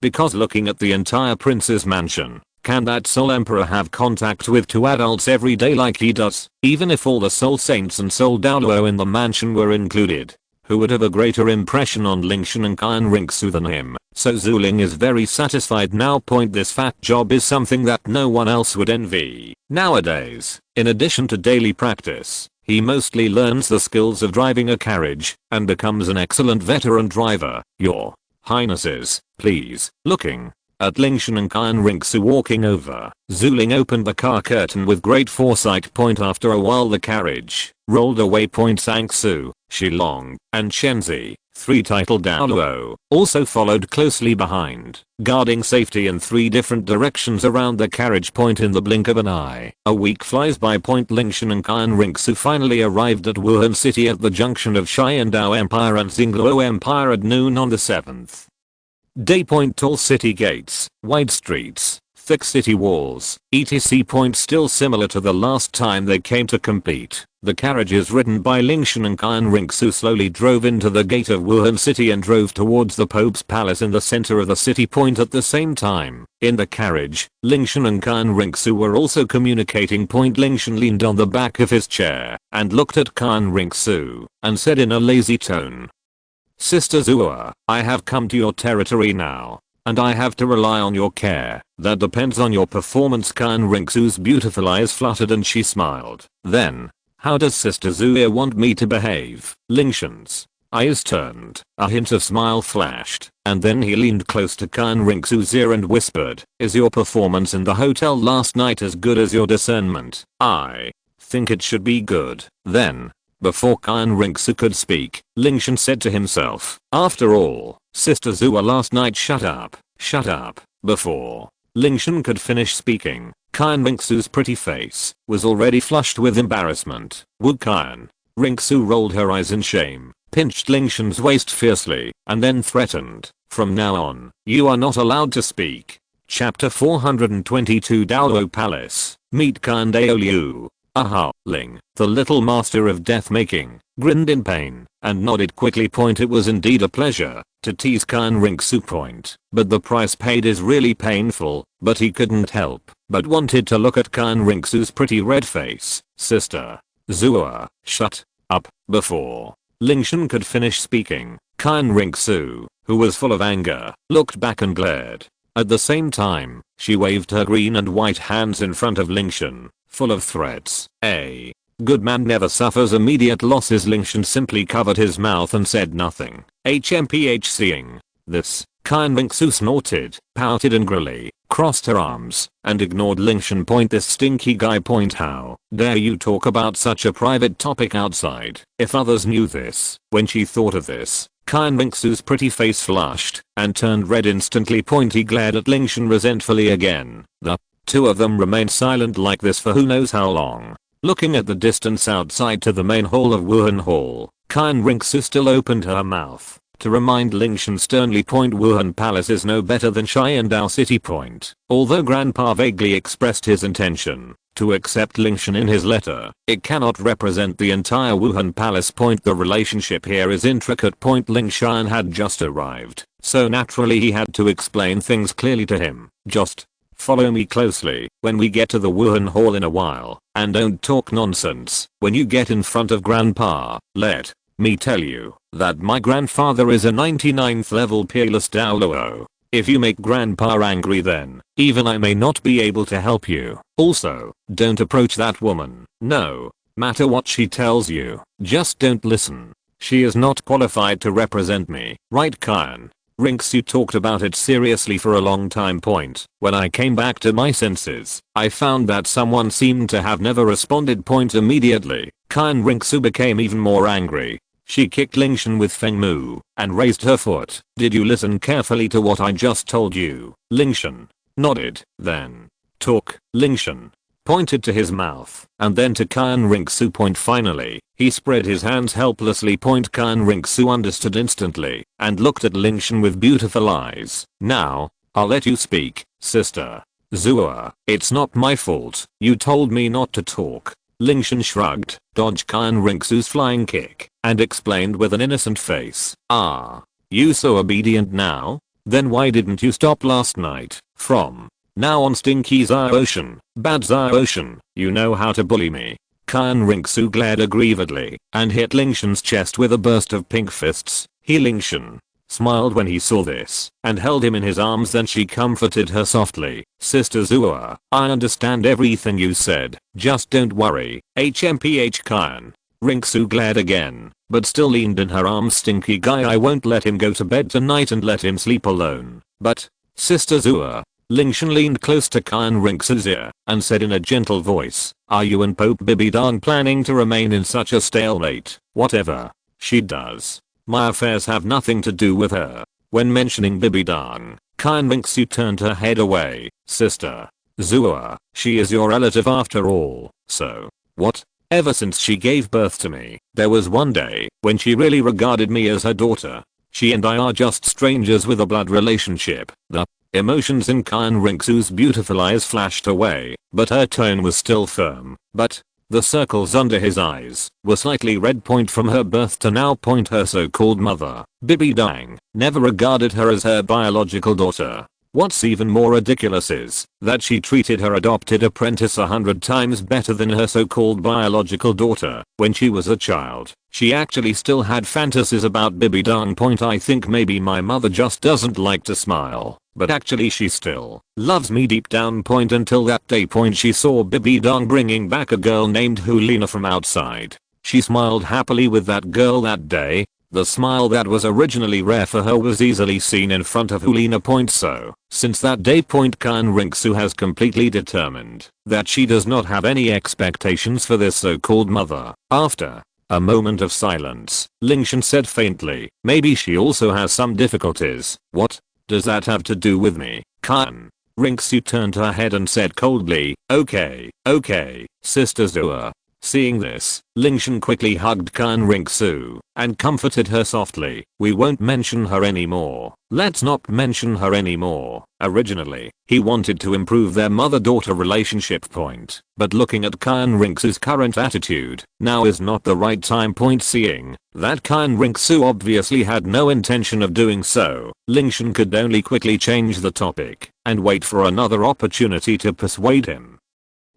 Because looking at the entire prince's mansion, can that soul emperor have contact with two adults every day like he does? Even if all the soul saints and soul Douluo in the mansion were included, who would have a greater impression on Lingtian and Qian Renxue than him? So Zuling is very satisfied now. This fat job is something that no one else would envy. Nowadays, in addition to daily practice, he mostly learns the skills of driving a carriage and becomes an excellent veteran driver. Your Highnesses, please. Looking at Lingtian and Qian Renxue walking over, Zuling opened the car curtain with great foresight. After a while the carriage rolled away. Sangsu, Shilong, and Chenzi, 3 titled Douluo, also followed closely behind, guarding safety in 3 different directions around the carriage. In the blink of an eye, a week flies by. Lingtian and Qian Renxue finally arrived at Wuhan City at the junction of Qian Dou Empire and Xingluo Empire at noon on the 7th day. Tall city gates, wide streets, thick city walls, etc. Still similar to the last time they came to compete. The carriages ridden by Lingtian and Qian Renxue slowly drove into the gate of Wuhan City and drove towards the Pope's palace in the center of the city. At the same time, in the carriage, Lingtian and Qian Renxue were also communicating. Lingtian leaned on the back of his chair and looked at Qian Renxue and said in a lazy tone, Sister Zua, I have come to your territory now, and I have to rely on your care. That depends on your performance. Qian Renxue's beautiful eyes fluttered and she smiled. Then, How does Sister Zuya want me to behave? Lingtian's eyes turned, a hint of smile flashed, and then he leaned close to Qian Renxue's ear and whispered, is your performance in the hotel last night as good as your discernment? I think it should be good. Then, before Qian Renxue could speak, Lingtian said to himself, after all, Sister Zuya last night shut up. Before Lingtian could finish speaking, Qian Renxue's pretty face was already flushed with embarrassment. Wu Qian Renxue rolled her eyes in shame, pinched Lingtian's waist fiercely, and then threatened, from now on, you are not allowed to speak. Chapter 422 Douluo Palace. Meet Qian Dou. Aha, Ling, the little master of death making, grinned in pain, and nodded quickly. It was indeed a pleasure to tease Qian Renxue. But the price paid is really painful, but he couldn't help but wanted to look at Qian Renxue's pretty red face. Sister Zuya, shut up. Before Lingtian could finish speaking, Qian Renxue, who was full of anger, looked back and glared. At the same time, she waved her green and white hands in front of Lingtian, full of threats. A good man never suffers immediate losses. Lingtian simply covered his mouth and said nothing. Seeing this, Qian Renxue snorted, pouted angrily, crossed her arms, and ignored Lingtian. This stinky guy. How dare you talk about such a private topic outside? If others knew this. When she thought of this, Qian Renxue's pretty face flushed and turned red instantly. He glared at Lingtian resentfully again. The two of them remained silent like this for who knows how long. Looking at the distance outside to the main hall of Wuhan Hall, Qian Renxue still opened her mouth to remind Lingtian sternly. Wuhan Palace is no better than Qian Dou City. Although Grandpa vaguely expressed his intention to accept Lingtian in his letter, it cannot represent the entire Wuhan Palace. The relationship here is intricate. Lingtian had just arrived, so naturally he had to explain things clearly to him. Just follow me closely when we get to the Wuhan Hall in a while, and don't talk nonsense when you get in front of Grandpa. Let me tell you that my grandfather is a 99th level peerless Douluo. If you make Grandpa angry, then even I may not be able to help you. Also, don't approach that woman. No matter what she tells you, just don't listen. She is not qualified to represent me. Right? Qian Renxue talked about it seriously for a long time. When I came back to my senses, I found that someone seemed to have never responded. Immediately, Qian Renxue became even more angry. She kicked Lingtian with Feng Mu and raised her foot. Did you listen carefully to what I just told you? Lingtian nodded. Then talk. Lingtian pointed to his mouth and then to Qian Renxue. Finally, he spread his hands helplessly. Qian Renxue understood instantly and looked at Lingtian with beautiful eyes. Now, I'll let you speak, Sister Zuya. It's not my fault. You told me not to talk. Lingtian shrugged, dodged Qian Renxue's flying kick, and explained with an innocent face. Ah, you so obedient now? Then why didn't you stop last night? From now on, Stinky Ocean, Bad Ocean, you know how to bully me. Qian Renxue glared aggrievedly and hit Lingtian's chest with a burst of pink fists. Lingtian smiled when he saw this and held him in his arms. Then she comforted her softly. Sister Zuya, I understand everything you said. Just don't worry. Qian Renxue glared again, but still leaned in her arms. Stinky guy, I won't let him go to bed tonight and let him sleep alone. But, Sister Zuya, Lingtian leaned close to Qian Renxue's ear and said in a gentle voice, are you and Pope Bibidang planning to remain in such a stalemate? Whatever she does, my affairs have nothing to do with her. When mentioning Bibidang, Qian Renxue turned her head away. Sister Zuya, she is your relative after all. So what? Ever since she gave birth to me, there was one day when she really regarded me as her daughter. She and I are just strangers with a blood relationship. The emotions in Qian Renxue's beautiful eyes flashed away, but her tone was still firm. But the circles under his eyes were slightly red. From her birth to now. Her so-called mother, Bibidang, never regarded her as her biological daughter. What's even more ridiculous is that she treated her adopted apprentice 100 times better than her so-called biological daughter. When she was a child, she actually still had fantasies about Bibidang. I think maybe my mother just doesn't like to smile. but actually she still loves me deep down point until that day point she saw Bibi Dong bringing back a girl named Hulina from outside. She smiled happily with that girl that day. The smile that was originally rare for her was easily seen in front of Hulina point, so since that day point Qian Renxue has completely determined that she does not have any expectations for this so-called mother. After a moment of silence, Lingtian said faintly, maybe she also has some difficulties. What does that have to do with me? Qian Renxue turned her head and said coldly, okay, Sister Zua. Seeing this, Lingtian quickly hugged Qian Renxue and comforted her softly. We won't mention her anymore. Let's not mention her anymore. Originally, he wanted to improve their mother-daughter relationship point, but looking at Qian Renxue's current attitude, now is not the right time point. Seeing that Qian Renxue obviously had no intention of doing so, Lingtian could only quickly change the topic and wait for another opportunity to persuade him.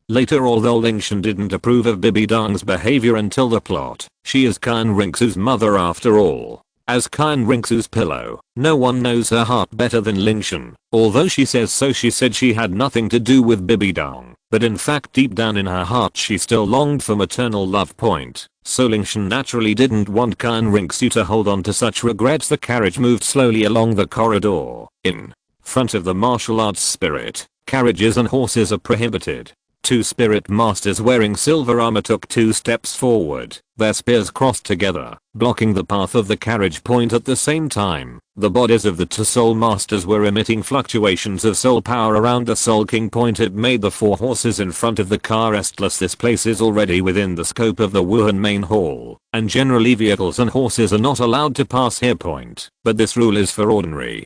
Later, although Lingtian didn't approve of Bibi Dong's behavior until the plot, she is Qian Renxue's mother after all. As Qian Renxue's pillow, no one knows her heart better than Lingtian. Although she says so, she said she had nothing to do with Bibi Dong, but in fact deep down in her heart she still longed for maternal love point. So Lingtian naturally didn't want Qian Renxue to hold on to such regrets. The carriage moved slowly along the corridor. In front of the martial arts spirit, carriages and horses are prohibited. Two spirit masters wearing silver armor took 2 steps forward, their spears crossed together, blocking the path of the carriage point. At the same time, the bodies of the 2 soul masters were emitting fluctuations of soul power around the soul king point. It made the 4 horses in front of the car restless. This place is already within the scope of the Wuhan main hall, and generally vehicles and horses are not allowed to pass here point, but this rule is for ordinary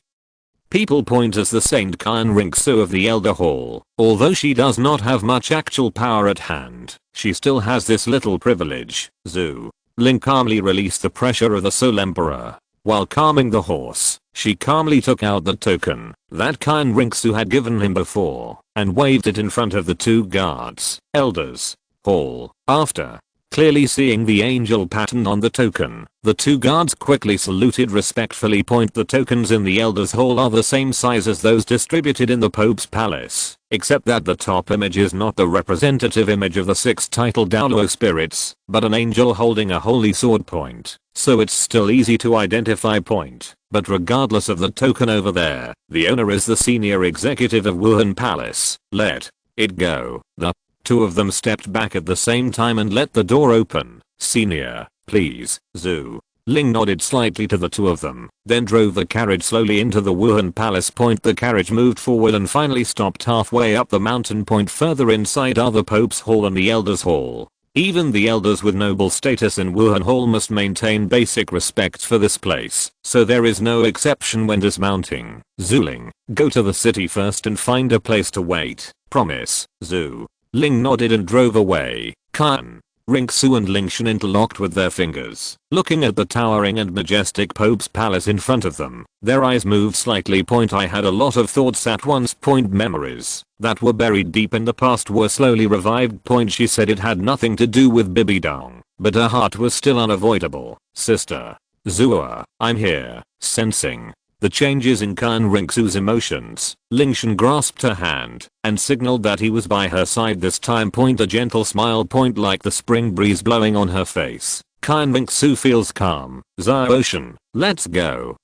people point. As the Saint Qian Renxue of the Elder Hall, although she does not have much actual power at hand, she still has this little privilege. Zhu Ling calmly released the pressure of the Soul Emperor. While calming the horse, she calmly took out the token that Qian Renxue had given him before and waved it in front of the 2 guards. Elders Hall. After clearly seeing the angel pattern on the token, the 2 guards quickly saluted respectfully. Point the tokens in the Elders Hall are the same size as those distributed in the Pope's Palace, except that the top image is not the representative image of the 6 titled Douluo spirits, but an angel holding a holy sword point, so it's still easy to identify point. But regardless of the token over there, the owner is the senior executive of Wuhan Palace. Let it go. The 2 of them stepped back at the same time and let the door open. Senior, please. Zhu Ling nodded slightly to the 2 of them, then drove the carriage slowly into the Wuhan Palace point. The carriage moved forward and finally stopped halfway up the mountain point further inside the Pope's Hall and the Elders Hall. Even the elders with noble status in Wuhan Hall must maintain basic respect for this place, so there is no exception when dismounting. Zhu Ling, go to the city first and find a place to wait. Promise. Zhu Ling nodded and drove away. Qian Renxue and Lingtian interlocked with their fingers, looking at the towering and majestic Pope's Palace in front of them. Their eyes moved slightly. Point I had a lot of thoughts at once. Point memories that were buried deep in the past were slowly revived. Point she said it had nothing to do with Bibi Dong, but her heart was still unavoidable. Sister Zua, I'm here. Sensing the changes in Qian Renxue's emotions, Lingtian grasped her hand and signaled that he was by her side this time. Point a gentle smile point like the spring breeze blowing on her face. Qian Renxue feels calm. Ocean, let's go.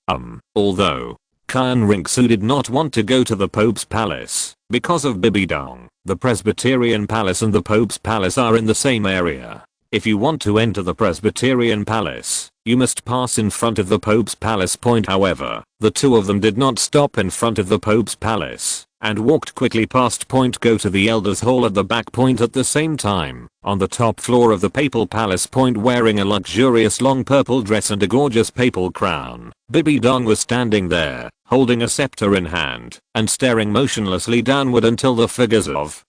Although Qian Renxue did not want to go to the Pope's Palace because of Bibi Dong, the Presbyterian Palace and the Pope's Palace are in the same area. If you want to enter the Presbyterian Palace, you must pass in front of the Pope's Palace. Point however, the 2 of them did not stop in front of the Pope's Palace and walked quickly past. Point go to the Elders Hall at the back. Point at the same time, on the top floor of the Papal Palace. Point wearing a luxurious long purple dress and a gorgeous papal crown, Bibi Dong was standing there, holding a scepter in hand and staring motionlessly downward until the figures of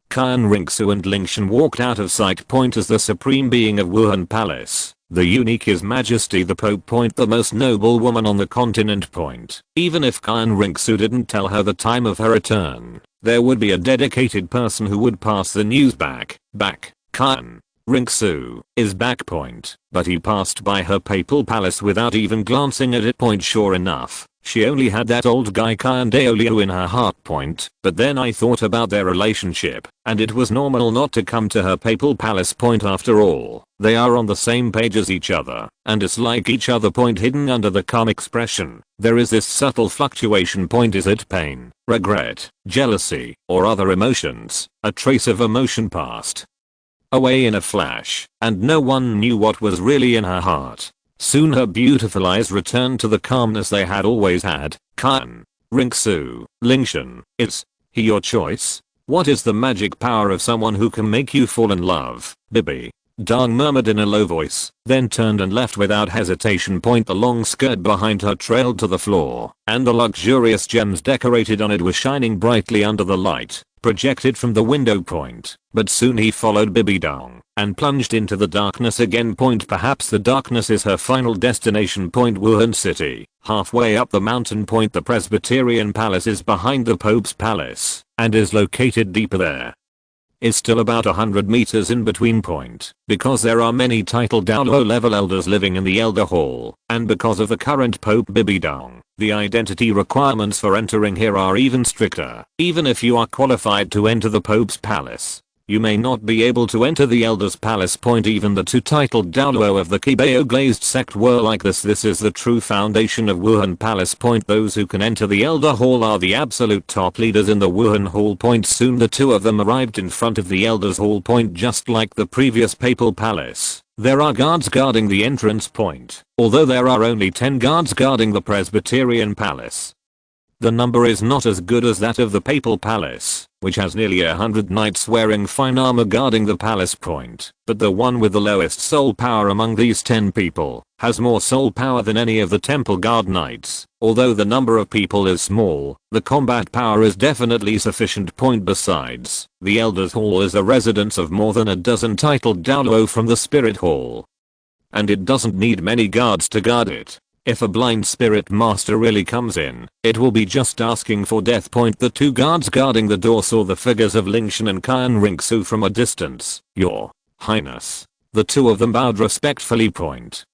Qian Renxue and Lingtian walked out of sight. Point as the supreme being of Wuhan Palace, the unique His Majesty the Pope. Point the most noble woman on the continent. Point even if Qian Renxue didn't tell her the time of her return, there would be a dedicated person who would pass the news back. Qian Renxue is back. Point but he passed by her Papal Palace without even glancing at it. Point sure enough, She only had that old guy Qian Douluo in her heart point, but then I thought about their relationship, and it was normal not to come to her papal palace point after all. They are on the same page as each other, and it's like each other point hidden under the calm expression. There is this subtle fluctuation point. Is it pain, regret, jealousy, or other emotions? A trace of emotion passed away in a flash, and no one knew what was really in her heart. Soon her beautiful eyes returned to the calmness they had always had. Qian Renxue, Lingtian, is he your choice? What is the magic power of someone who can make you fall in love? Bibi Dong murmured in a low voice, then turned and left without hesitation. The long skirt behind her trailed to the floor, and the luxurious gems decorated on it were shining brightly under the light projected from the window point. But soon he followed Bibi Dong and plunged into the darkness again. Perhaps the darkness is her final destination. Wuhan City. Halfway up the mountain. The Presbyterian Palace is behind the Pope's palace and is located deeper there. Is still about 100 meters in between. Because there are many titled Douluo level elders living in the Elder Hall, and because of the current Pope Bibi Dong, the identity requirements for entering here are even stricter. Even if you are qualified to enter the Pope's palace, you may not be able to enter the Elder's Palace. Even the two titled Douluo of the Kibao glazed sect were like this. This is the true foundation of Wuhan Palace. Those who can enter the Elder Hall are the absolute top leaders in the Wuhan Hall. Soon the two of them arrived in front of the Elder's Hall. Just like the previous Papal Palace, there are guards guarding the entrance. Although there are only 10 guards guarding the Presbyterian Palace, the number is not as good as that of the Papal Palace, which has nearly 100 knights wearing fine armor guarding the palace. But the one with the lowest soul power among these 10 people has more soul power than any of the temple guard knights. Although the number of people is small, the combat power is definitely sufficient. Besides, the Elder's Hall is a residence of more than a dozen titled Douluo from the Spirit Hall, and it doesn't need many guards to guard it. If a blind spirit master really comes in, it will be just asking for death. The two guards guarding the door saw the figures of Lingtian and Qian Renxue from a distance. Your Highness. The two of them bowed respectfully.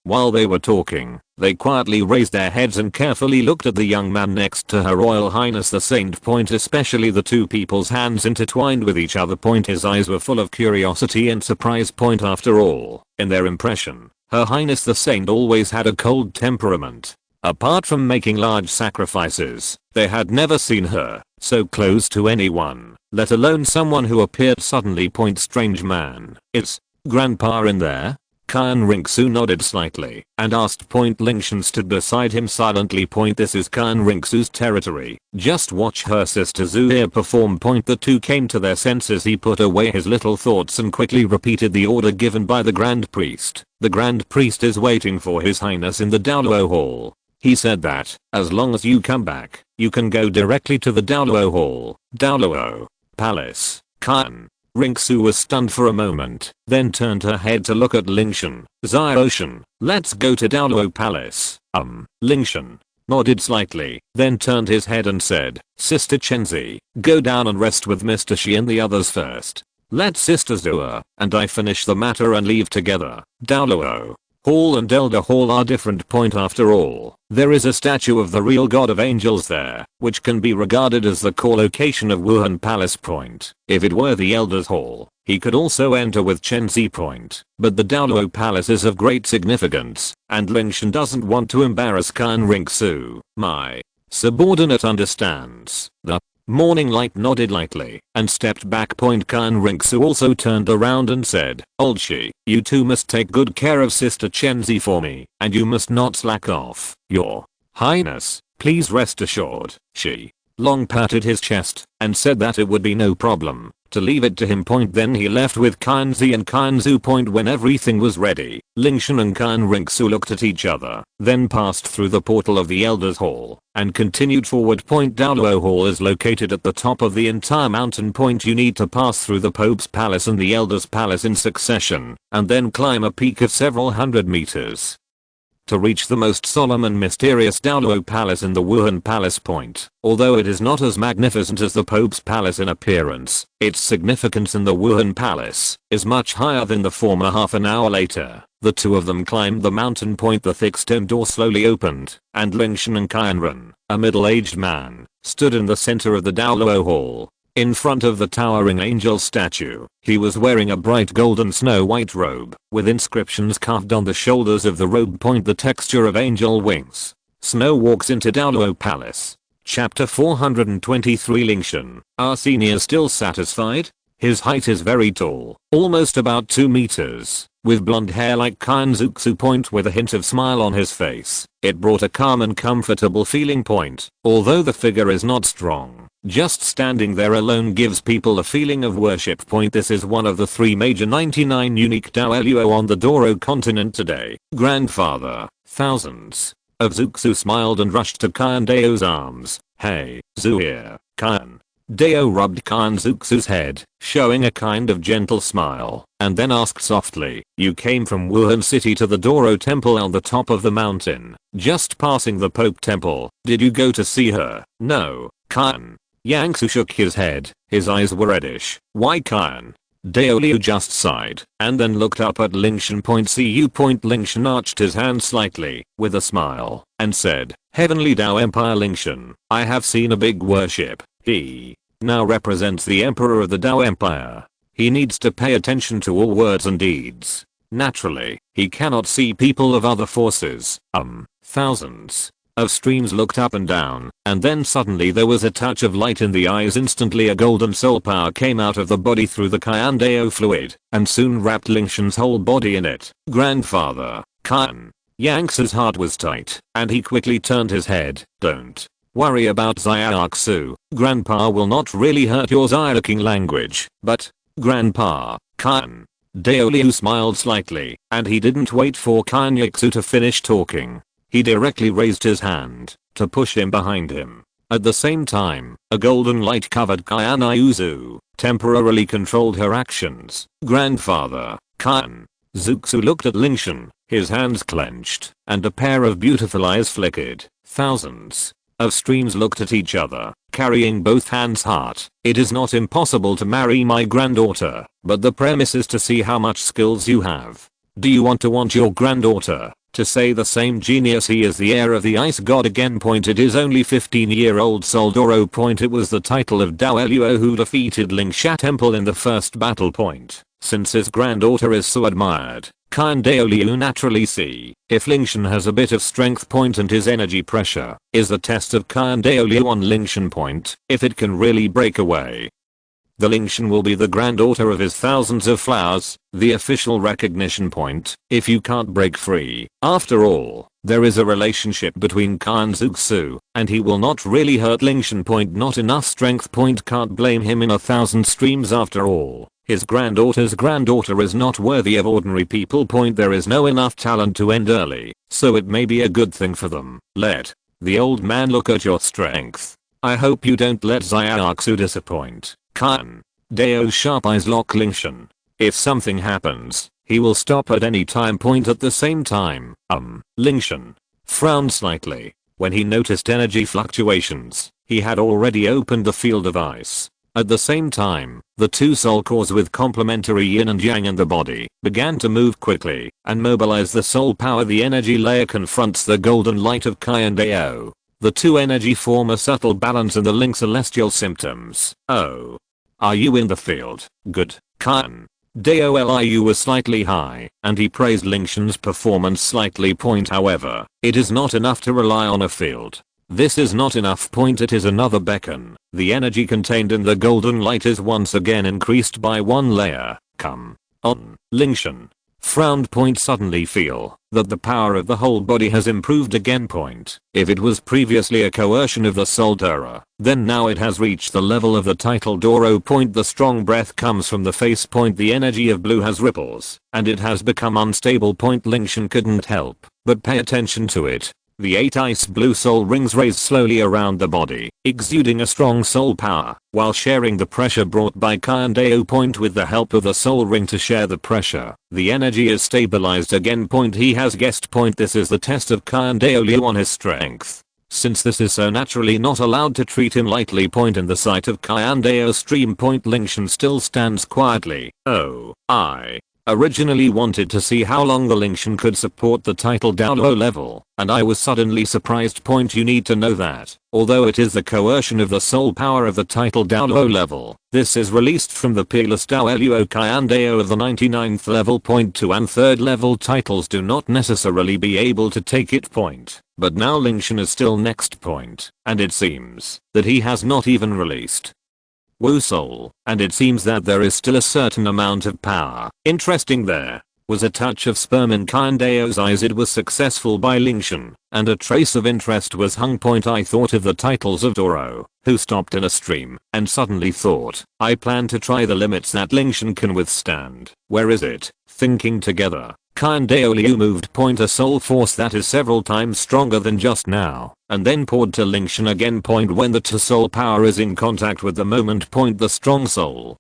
While they were talking, they quietly raised their heads and carefully looked at the young man next to Her Royal Highness the Saint. Especially the two people's hands intertwined with each other. His eyes were full of curiosity and surprise. After all, in their impression, Her Highness the Saint always had a cold temperament. Apart from making large sacrifices, they had never seen her so close to anyone, let alone someone who appeared suddenly. Strange man. Is Grandpa in there? Qian Renxue nodded slightly and asked. Lingtian stood beside him silently. This is Qian Renxue's territory. Just watch her sister Zhu here perform. The two came to their senses. He put away his little thoughts and quickly repeated the order given by the Grand Priest. The Grand Priest is waiting for His Highness in the Douluo Hall. He said that, as long as you come back, you can go directly to the Douluo Hall. Douluo Palace. Qian Renxue was stunned for a moment, then turned her head to look at Lingtian. Xiaoshan, let's go to Douluo Palace. Lingtian nodded slightly, then turned his head and said, Sister Chenzi, go down and rest with Mr. Shi and the others first. Let Sister Zua and I finish the matter and leave together. Douluo Hall and Elder Hall are different. After all, there is a statue of the real god of angels there, which can be regarded as the core location of Wuhan Palace. If it were the Elder's Hall, he could also enter with Chenzi. But the Douluo Palace is of great significance, and Lingtian doesn't want to embarrass Qian Renxue. My subordinate understands. The Morning Light nodded lightly and stepped back. Qian Renxue also turned around and said, Old Shi, you two must take good care of Sister Chenzi for me, and you must not slack off. Your Highness, please rest assured. Shi Long patted his chest and said that it would be no problem to leave it to him. Then he left with Qian Zi and Qian Zhu. When everything was ready, Lingtian and Qian Renxue looked at each other, then passed through the portal of the Elder's Hall and continued forward. Douluo Hall is located at the top of the entire mountain. You need to pass through the Pope's Palace and the Elder's Palace in succession, and then climb a peak of several hundred meters. to reach the most solemn and mysterious Douluo palace in the Wuhan Palace Point. Although it is not as magnificent as the Pope's palace in appearance, its significance in the Wuhan Palace is much higher than the former. Half an hour later, the two of them climbed the mountain point. The thick stone door slowly opened, and Lingtian and Qian Renxue, a middle-aged man, stood in the center of the Douluo hall. In front of the towering angel statue, he was wearing a bright golden snow-white robe, with inscriptions carved on the shoulders of the robe. The texture of angel wings. Snow walks into Douluo Palace. Chapter 423. Lingtian, our senior, still satisfied? His height is very tall, almost about 2 meters, with blonde hair like Qian Renxue. With a hint of smile on his face, it brought a calm and comfortable feeling. Although the figure is not strong, just standing there alone gives people a feeling of worship. This is one of the 3 major 99 unique Douluo on the Douluo continent today. Grandfather, thousands of Renxue smiled and rushed to Qian Dou's arms. Hey, Zhu here, Qian. Dou rubbed Qian Renxue's head, showing a kind of gentle smile, and then asked softly, you came from Wuhan City to the Douluo temple on the top of the mountain, just passing the Pope temple. Did you go to see her? No, Qian. Renxue shook his head, his eyes were reddish. Why, Qian? Douluo just sighed, and then looked up at Lingtian. Cu. Lingtian arched his hand slightly, with a smile, and said, Heavenly Dao Empire Lingtian, I have seen a big worship. He now represents the Emperor of the Dao Empire. He needs to pay attention to all words and deeds. Naturally, he cannot see people of other forces. Thousands of streams looked up and down, and then suddenly there was a touch of light in the eyes. Instantly a golden soul power came out of the body through the Qian Dou fluid, and soon wrapped Lingtian's whole body in it. Grandfather, Qian. Renxue's heart was tight, and he quickly turned his head. Don't worry about Xiaoxu. Grandpa will not really hurt your Xiaoqing language, but, Grandpa, Qian. Douluo smiled slightly, and he didn't wait for Qian Renxue to finish talking. He directly raised his hand to push him behind him. At the same time, a golden light covered Qian Renxue, temporarily controlled her actions. Grandfather, Qian. Renxue looked at Lingtian, his hands clenched, and a pair of beautiful eyes flickered. Thousands of streams looked at each other, carrying both hands. Heart. It is not impossible to marry my granddaughter, but the premise is to see how much skills you have. Do you want your granddaughter to say the same genius he is the heir of the ice god again? It is only 15-year-old Soldoro. It was the title of Douluo who defeated Lingsha Temple in the first battle. Since his granddaughter is so admired, Qian Douluo naturally see if Lingtian has a bit of strength. And his energy pressure is the test of Qian Douluo on Lingtian. If it can really break away, the Lingtian will be the granddaughter of his thousands of flowers, the official recognition. If you can't break free, after all, there is a relationship between Qian Renxue, and he will not really hurt Lingtian. Not enough strength. Can't blame him in 1,000 streams. After all, his granddaughter's granddaughter is not worthy of ordinary people. There is no enough talent to end early, so it may be a good thing for them. Let the old man look at your strength. I hope you don't let Xiaoxu disappoint. Qian. Dou's sharp eyes lock Lingtian. If something happens, he will stop at any time. At the same time, Lingtian frowned slightly when he noticed energy fluctuations. He had already opened the field of ice. At the same time, the two soul cores with complementary yin and yang in the body began to move quickly and mobilize the soul power. The energy layer confronts the golden light of Qian Dou. The two energy form a subtle balance in the link. Celestial symptoms. Oh. Are you in the field? Good, Qian. Douluo was slightly high, and he praised Lingtian's performance slightly. However, it is not enough to rely on a field. This is not enough. It is another beacon. The energy contained in the golden light is once again increased by 1 layer. Come on, Lingtian frowned. Suddenly feel that the power of the whole body has improved again. If it was previously a coercion of the soul Dora, then now it has reached the level of the title Douro. The strong breath comes from the face. The energy of blue has ripples, and it has become unstable. Lingtian couldn't help but pay attention to it. The 8 ice blue soul rings raised slowly around the body, exuding a strong soul power, while sharing the pressure brought by Qian Dou. With the help of the soul ring to share the pressure, the energy is stabilized again. He has guessed. This is the test of Qian Dou on his strength. Since this is so naturally not allowed to treat him lightly. In the sight of Qian Dou's stream. Lingtian still stands quietly. Oh, I originally wanted to see how long the Lingtian could support the title Douluo level, and I was suddenly surprised. You need to know that, although it is the coercion of the soul power of the title Douluo level, this is released from the peerless Douluo Qian Dou of the 99th level. 2 and 3rd level titles do not necessarily be able to take it. But now Lingtian is still next. And it seems that he has not even released Wu Soul, and it seems that there is still a certain amount of power. Interesting, there was a touch of sperm in Qian Dou's eyes. It was successful by Lingtian, and a trace of interest was hung. I thought of the titles of Douluo, who stopped in a stream, and suddenly thought, I plan to try the limits that Lingtian can withstand. Where is it? Thinking together, Qian Dou moved. A soul force that is several times stronger than just now, and then poured to Lingtian again. When the two soul power is in contact with the moment. The strong soul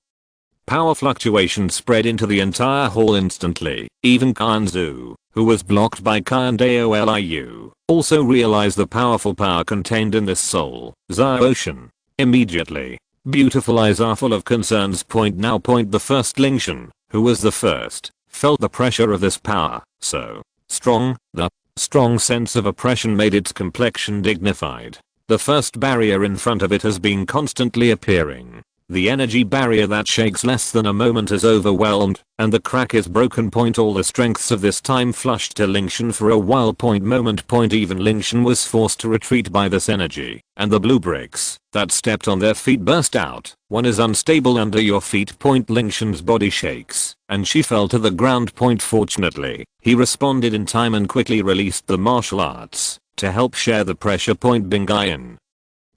power fluctuation spread into the entire hall instantly. Even Qian Dou, who was blocked by Qian Dou, also realized the powerful power contained in this soul ocean. Immediately, beautiful eyes are full of concerns. Now. The first Lingtian, who was the first, felt the pressure of this power so strong. The strong sense of oppression made its complexion dignified. The first barrier in front of it has been constantly appearing. The energy barrier that shakes less than a moment is overwhelmed, and the crack is broken. All the strengths of this time flushed to Lingtian for a while. Moment. Even Lingtian was forced to retreat by this energy, and the blue bricks that stepped on their feet burst out. One is unstable under your feet. Lingtian's body shakes, and she fell to the ground. Fortunately, he responded in time and quickly released the martial arts to help share the pressure. Bingayan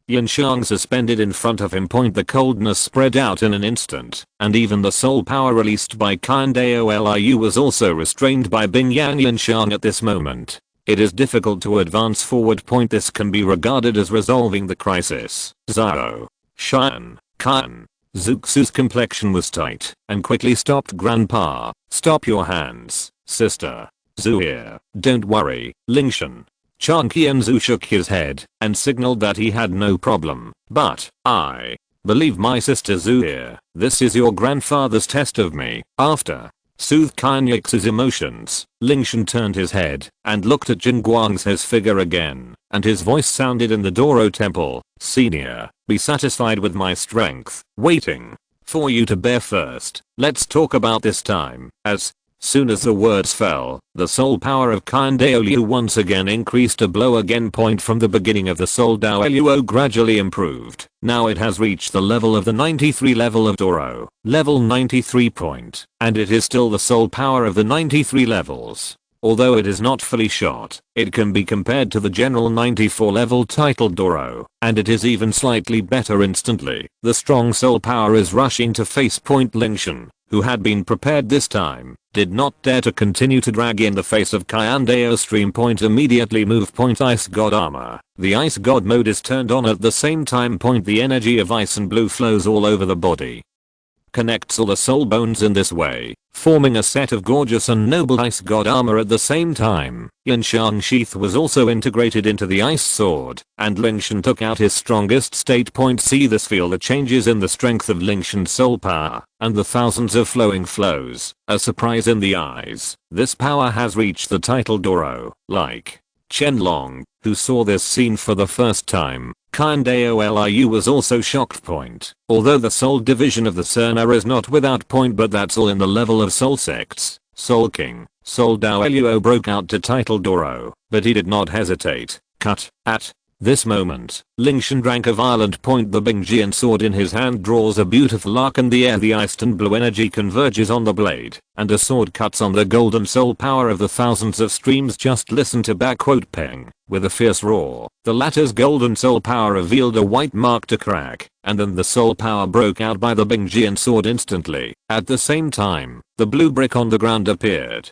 Yanshang suspended in front of him. The coldness spread out in an instant, and even the soul power released by Qian Dou was also restrained by Binyan Yanshang at this moment. It is difficult to advance forward. This can be regarded as resolving the crisis. Zhao Shan Qian Zuxu's complexion was tight and quickly stopped. Grandpa, stop your hands, sister. Zhu here, don't worry, Lingtian. Qian Dou shook his head and signaled that he had no problem. But I believe my sister Zhu here. This is your grandfather's test of me. After soothed Qian Yix's emotions, Lingtian turned his head and looked at Jin Guang's figure again, and his voice sounded in the Douluo temple. Senior, be satisfied with my strength. Waiting for you to bear first. Let's talk about this time. As soon as the words fell, the soul power of Qian Dou once again increased a blow again. From the beginning of the soul Douluo gradually improved. Now it has reached the level of the 93 level of Douluo, level 93. And it is still the soul power of the 93 levels. Although it is not fully shot, it can be compared to the general 94 level titled Douluo, and it is even slightly better instantly. The strong soul power is rushing to face. Lingtian, who had been prepared this time, did not dare to continue to drag in the face of Qian Dou's stream. Immediately move. Ice God armor. The ice god mode is turned on at the same time. The energy of ice and blue flows all over the body. Connects all the soul bones in this way, forming a set of gorgeous and noble ice god armor at the same time. Yanshang sheath was also integrated into the ice sword, and Lingtian took out his strongest state. See this, feel the changes in the strength of Lingtian's soul power, and the thousands of flowing flows, a surprise in the eyes. This power has reached the title Douluo, like Qianlong, who saw this scene for the first time. Qian Dou was also shocked. Although the soul division of the Cerner is not without point, but that's all in the level of soul sects. Soul King, Soul Douluo broke out to title Douluo, but he did not hesitate. At this moment, Lingtian drank a violent. The Bingjian sword in his hand draws a beautiful arc in the air. The iced and blue energy converges on the blade, and a sword cuts on the golden soul power of the thousands of streams. Just listen to Peng. With a fierce roar, the latter's golden soul power revealed a white mark to crack, and then the soul power broke out by the Bingjian sword instantly. At the same time, the blue brick on the ground appeared.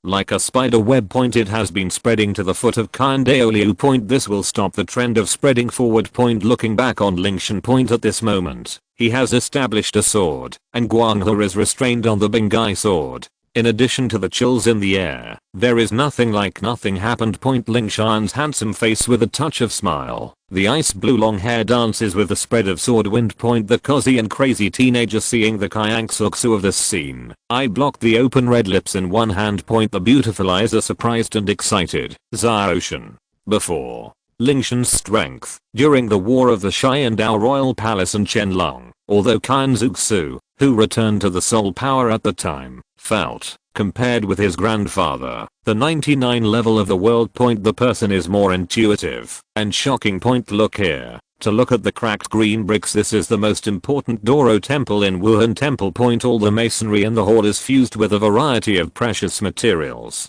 Like a spider web. It has been spreading to the foot of Qian Dou. This will stop the trend of spreading forward. Looking back on Lingtian. At this moment, he has established a sword, and Guanghe is restrained on the Bengai sword. In addition to the chills in the air, there is nothing like nothing happened. Lingtian's handsome face with a touch of smile. The ice blue long hair dances with the spread of sword wind. The cozy and crazy teenager seeing the Kyangsuksu of this scene. I blocked the open red lips in one hand. The beautiful eyes are surprised and excited. Xiaoshan. Before Lingtian's strength, during the War of the Qian Dou Royal Palace and Qianlong, although Kyangsuksu, who returned to the soul power at the time, felt, compared with his grandfather, the 99 level of the world. The person is more intuitive and shocking. Look here. To look at the cracked green bricks. This is the most important Douluo temple in Wuhan Temple. All the masonry in the hall is fused with a variety of precious materials.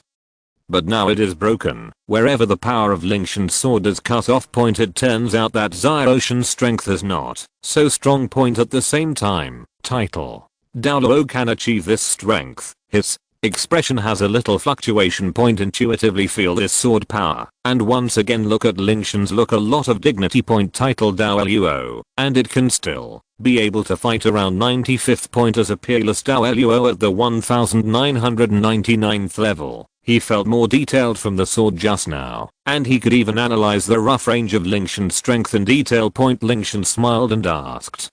But now it is broken, wherever the power of Lingtian's sword is cut off. It turns out that Xiaoshan's strength is not so strong. At the same time, title. Douluo can achieve this strength. His expression has a little fluctuation. Intuitively feel this sword power, and once again look at Lingtian's look. A lot of dignity. Title Douluo, and it can still be able to fight around 95th. As a peerless Douluo at the 1999th level. He felt more detailed from the sword just now, and he could even analyze the rough range of Lingtian's strength in detail. Lingtian smiled and asked,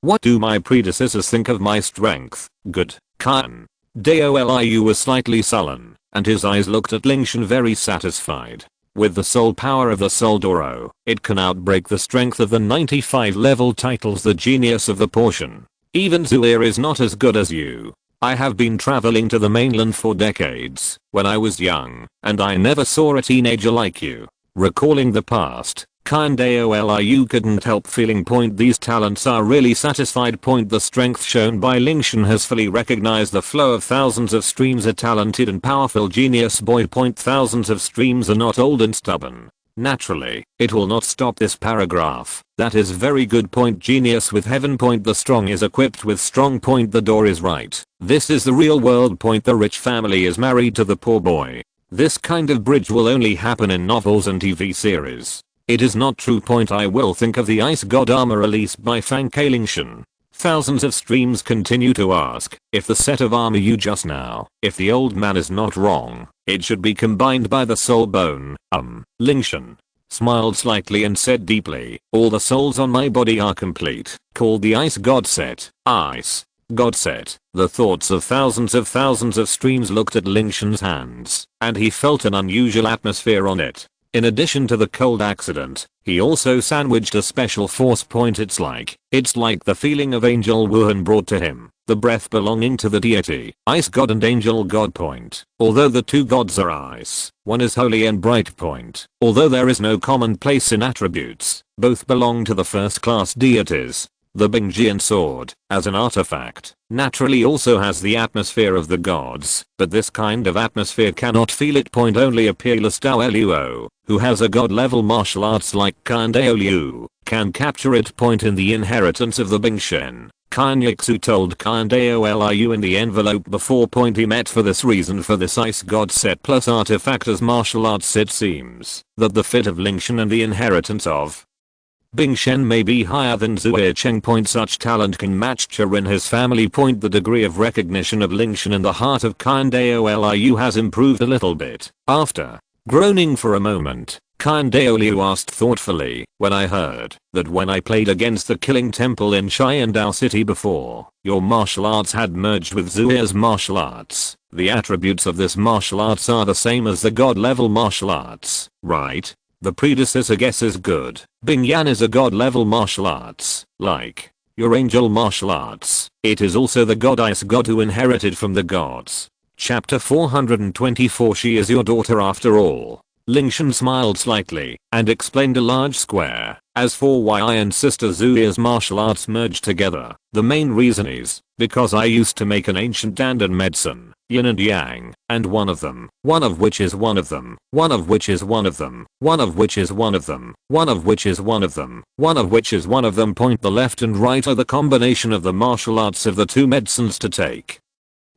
"What do my predecessors think of my strength?" "Good." Qian Dou was slightly sullen, and his eyes looked at Lingtian very satisfied. With the soul power of the soul Douluo, it can outbreak the strength of the 95 level. Titles the genius of the portion. Even Zuir is not as good as you. I have been traveling to the mainland for decades, when I was young, and I never saw a teenager like you. Recalling the past, Qian Dou couldn't help feeling. These talents are really satisfied. The strength shown by Lingtian has fully recognized the flow of thousands of streams. A talented and powerful genius boy. Thousands of streams are not old and stubborn. Naturally, it will not stop this paragraph. That is very good. Genius with heaven. The strong is equipped with strong. The door is right. This is the real world. The rich family is married to the poor boy. This kind of bridge will only happen in novels and TV series. It is not true. I will think of the ice god armor released by Fang Lingtian. Thousands of streams continue to ask if the set of armor you just now, if the old man is not wrong, it should be combined by the soul bone. Lingtian smiled slightly and said deeply, "All the souls on my body are complete, called the ice god set." Ice god set. The thoughts of thousands of streams looked at Lingtian's hands, and he felt an unusual atmosphere on it. In addition to the cold accident, he also sandwiched a special force. It's like the feeling of Angel Wuhan brought to him, the breath belonging to the deity, ice god and angel god. Although the two gods are ice, one is holy and bright. Although there is no common place in attributes, both belong to the first class deities. The Bingjian sword, as an artifact, naturally also has the atmosphere of the gods, but this kind of atmosphere cannot feel it. Only a peerless Douluo, who has a god-level martial arts like Qian Dou, can capture it. In the inheritance of the Bingshen, Kyangsuksu told Qian Dou in the envelope before. He met for this reason for this ice god set plus artifact as martial arts. It seems that the fit of Lingtian and the inheritance of Bingshen may be higher than Zuir Cheng. Such talent can match Cha in his family. The degree of recognition of Lingtian in the heart of Qian Dou has improved a little bit. After groaning for a moment, Qian Dou asked thoughtfully, "When I heard that when I played against the Killing Temple in Qian Dou City before, your martial arts had merged with Zuir's martial arts, the attributes of this martial arts are the same as the god level martial arts, right?" The predecessor guess is good. Bingyan is a god level martial arts, like your angel martial arts. It is also the god ice god who inherited from the gods. Chapter 424. She is your daughter after all. Lingtian smiled slightly and explained a large square. As for why I and sister Zuir's martial arts merged together, the main reason is because I used to make an ancient Dandan medicine, yin and yang, and one of which is one of them, one of which is one of them, one of which is one of them, one of which is one of them, one of which is one of them. The left and right are the combination of the martial arts of the two medicines to take.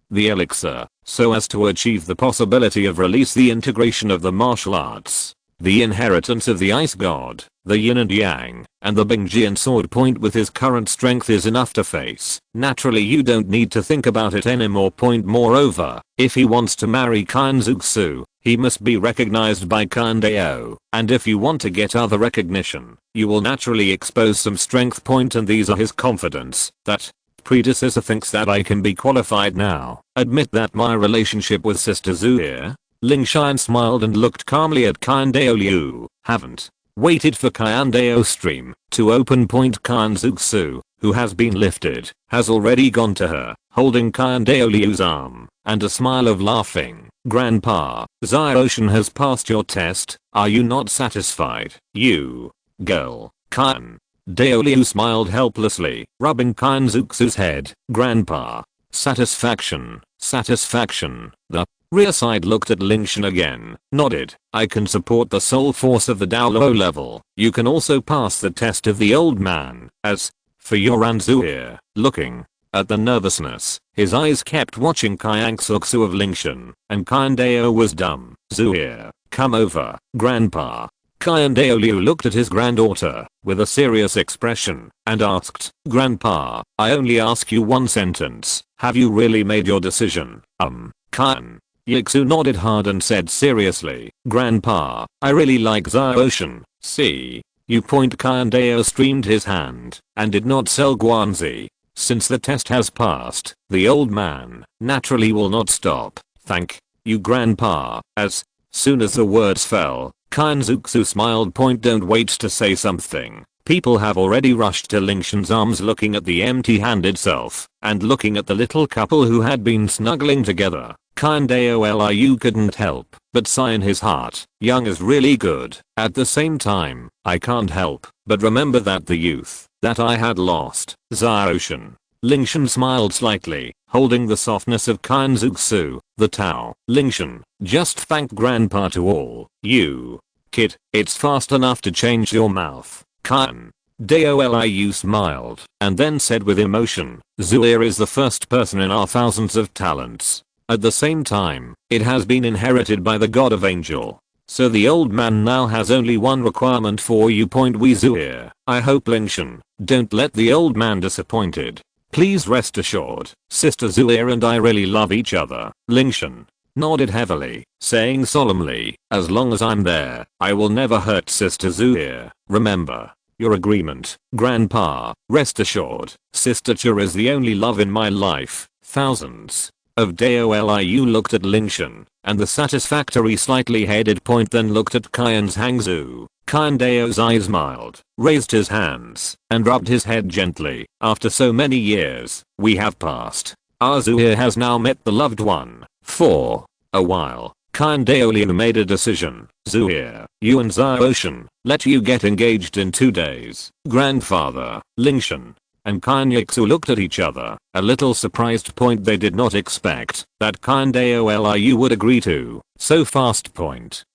the elixir, so as to achieve the possibility of release, the integration of the martial arts, the inheritance of the ice god, the yin and yang, and the Bingjian sword point with his current strength is enough to face. Naturally you don't need to think about it anymore. Moreover, if he wants to marry Qian Renxue, he must be recognized by Qian Dou, and if you want to get other recognition, you will naturally expose some strength point, and these are his confidence. That predecessor thinks that I can be qualified now. Admit that my relationship with Sister Zhu here. Lingtian smiled and looked calmly at Qian Dou. Haven't waited for Qian Dou's stream to open. Qian Renxue, who has been lifted, has already gone to her, holding Qian Dou's arm, and a smile of laughing. Grandpa, Xiaoshan has passed your test. Are you not satisfied? You girl. Qian Dou smiled helplessly, rubbing Qian Renxue's head. Grandpa. Satisfaction. Satisfaction. The rear side looked at Lingtian again, nodded. I can support the soul force of the Douluo level. You can also pass the test of the old man. As for your Renxue, looking at the nervousness, his eyes kept watching Qian Renxue of Lingtian, and Qian Dou was dumb. Zhu, come over. Grandpa. Qian Dou looked at his granddaughter with a serious expression and asked, Grandpa, I only ask you one sentence. Have you really made your decision? Qian Renxue nodded hard and said seriously, Grandpa, I really like Xiaoshan. See? You. Qian Dou streamed his hand and did not sell Guanzi. Since the test has passed, the old man naturally will not stop. Thank you, Grandpa. As soon as the words fell, Qian Renxue smiled. Don't wait to say something. People have already rushed to Lingtian's arms, looking at the empty-handed self and looking at the little couple who had been snuggling together. Qian Dou couldn't help but sigh in his heart. Young is really good. At the same time, I can't help but remember that the youth that I had lost. Xiaoshan. Lingtian smiled slightly, holding the softness of Qian Renxue, the Tao. Lingtian, just thank Grandpa to all. You kid, it's fast enough to change your mouth. Qian Dou smiled and then said with emotion, Zhu is the first person in our thousands of talents. At the same time, it has been inherited by the god of angel. So the old man now has only one requirement for you. We Zhu. I hope Lingtian don't let the old man disappointed. Please rest assured, Sister Zhu and I really love each other. Lingtian nodded heavily, saying solemnly, as long as I'm there, I will never hurt Sister Zhu. Remember your agreement. Grandpa, rest assured, Sister Zhu is the only love in my life. Thousands of Dou looked at Lingtian and the satisfactory slightly headed then looked at Qian's Hangzhou. Qian Dou's eyes smiled, raised his hands, and rubbed his head gently. After so many years, we have passed. Our Zhu has now met the loved one. For a while, Qian Dou made a decision. Zhu, you and Xiaoshan, let you get engaged in 2 days. Grandfather, Lingtian, and Qian Renxue looked at each other, a little surprised. They did not expect that Qian Dou would agree to so fast.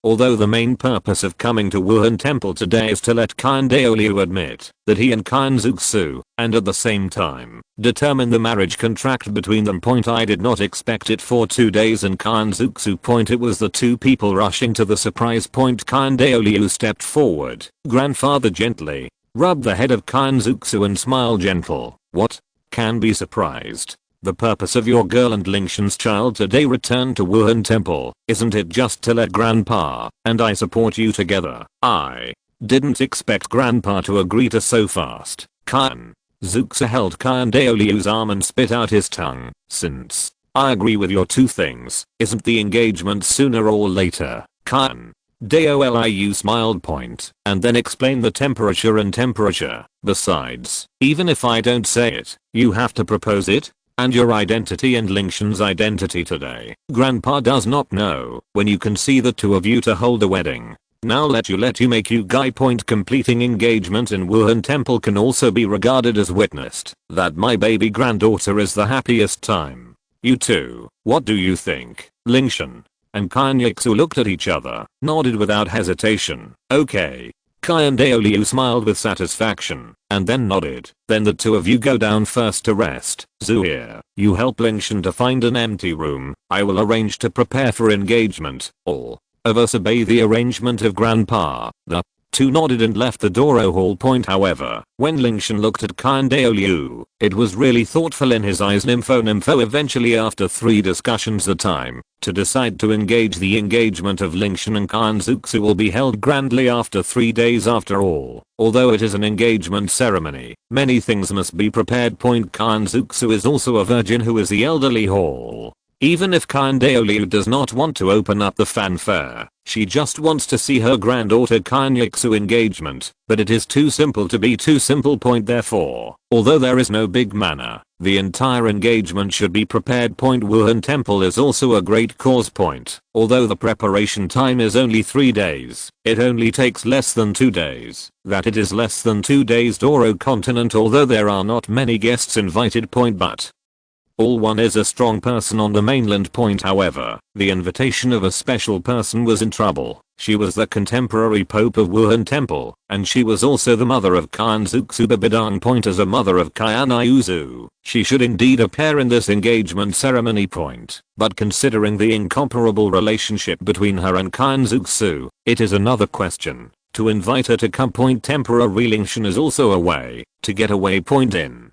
Although the main purpose of coming to Wuhan Temple today is to let Qian Dou admit that he and Qian Renxue, and at the same time, determine the marriage contract between them. I did not expect it for 2 days and Qian Renxue. It was the two people rushing to the surprise. Qian Dou stepped forward. Grandfather gently rubbed the head of Qian Renxue and smiled gentle. What? Can be surprised. The purpose of your girl and Lingtian's child today return to Wuhan Temple, isn't it just to let Grandpa and I support you together? I didn't expect Grandpa to agree to so fast. Qian Renxue held Qian Dou's arm and spit out his tongue. Since I agree with your 2 things, isn't the engagement sooner or later? Qian Dou smiled and then explained the temperature and temperature. Besides, even if I don't say it, you have to propose it, and your identity and Lingtian's identity today. Grandpa does not know when you can see the 2 of you to hold a wedding. Now let you make you guy. Completing engagement in Wuhan Temple can also be regarded as witnessed that my baby granddaughter is the happiest time. You two, what do you think? Lingtian and Qian Renxue looked at each other, nodded without hesitation. Okay. Qian Dou smiled with satisfaction, and then nodded. Then the two of you go down first to rest. Zhu here, you help Lingtian to find an empty room. I will arrange to prepare for engagement. All of us obey the arrangement of Grandpa. The two nodded and left the Douluo hall point. However, when Lingtian looked at Qian Dou, it was really thoughtful in his eyes. Nympho eventually, after 3 discussions, the time to decide to engage the engagement of Lingtian and Qian Zuxu will be held grandly after 3 days. After all, although it is an engagement ceremony, many things must be prepared. Qian Zuxu is also a virgin who is the elderly hall. Even if Qian Dou does not want to open up the fanfare, she just wants to see her granddaughter Qian Yixu engagement, but it is too simple to be too simple. Therefore, although there is no big manner, the entire engagement should be prepared. Wuhan Temple is also a great cause. Although the preparation time is only 3 days, it only takes less than 2 days. That it is less than 2 days. Douluo continent, although there are not many guests invited. But all one is a strong person on the mainland. However, the invitation of a special person was in trouble. She was the contemporary Pope of Wuhan Temple, and she was also the mother of Qian Zuxu. Bibidang. As a mother of Qian Iuzu, she should indeed appear in this engagement ceremony. But considering the incomparable relationship between her and Qian Zuxu, it is another question to invite her to come. Temporary Lingtian is also a way to get away. In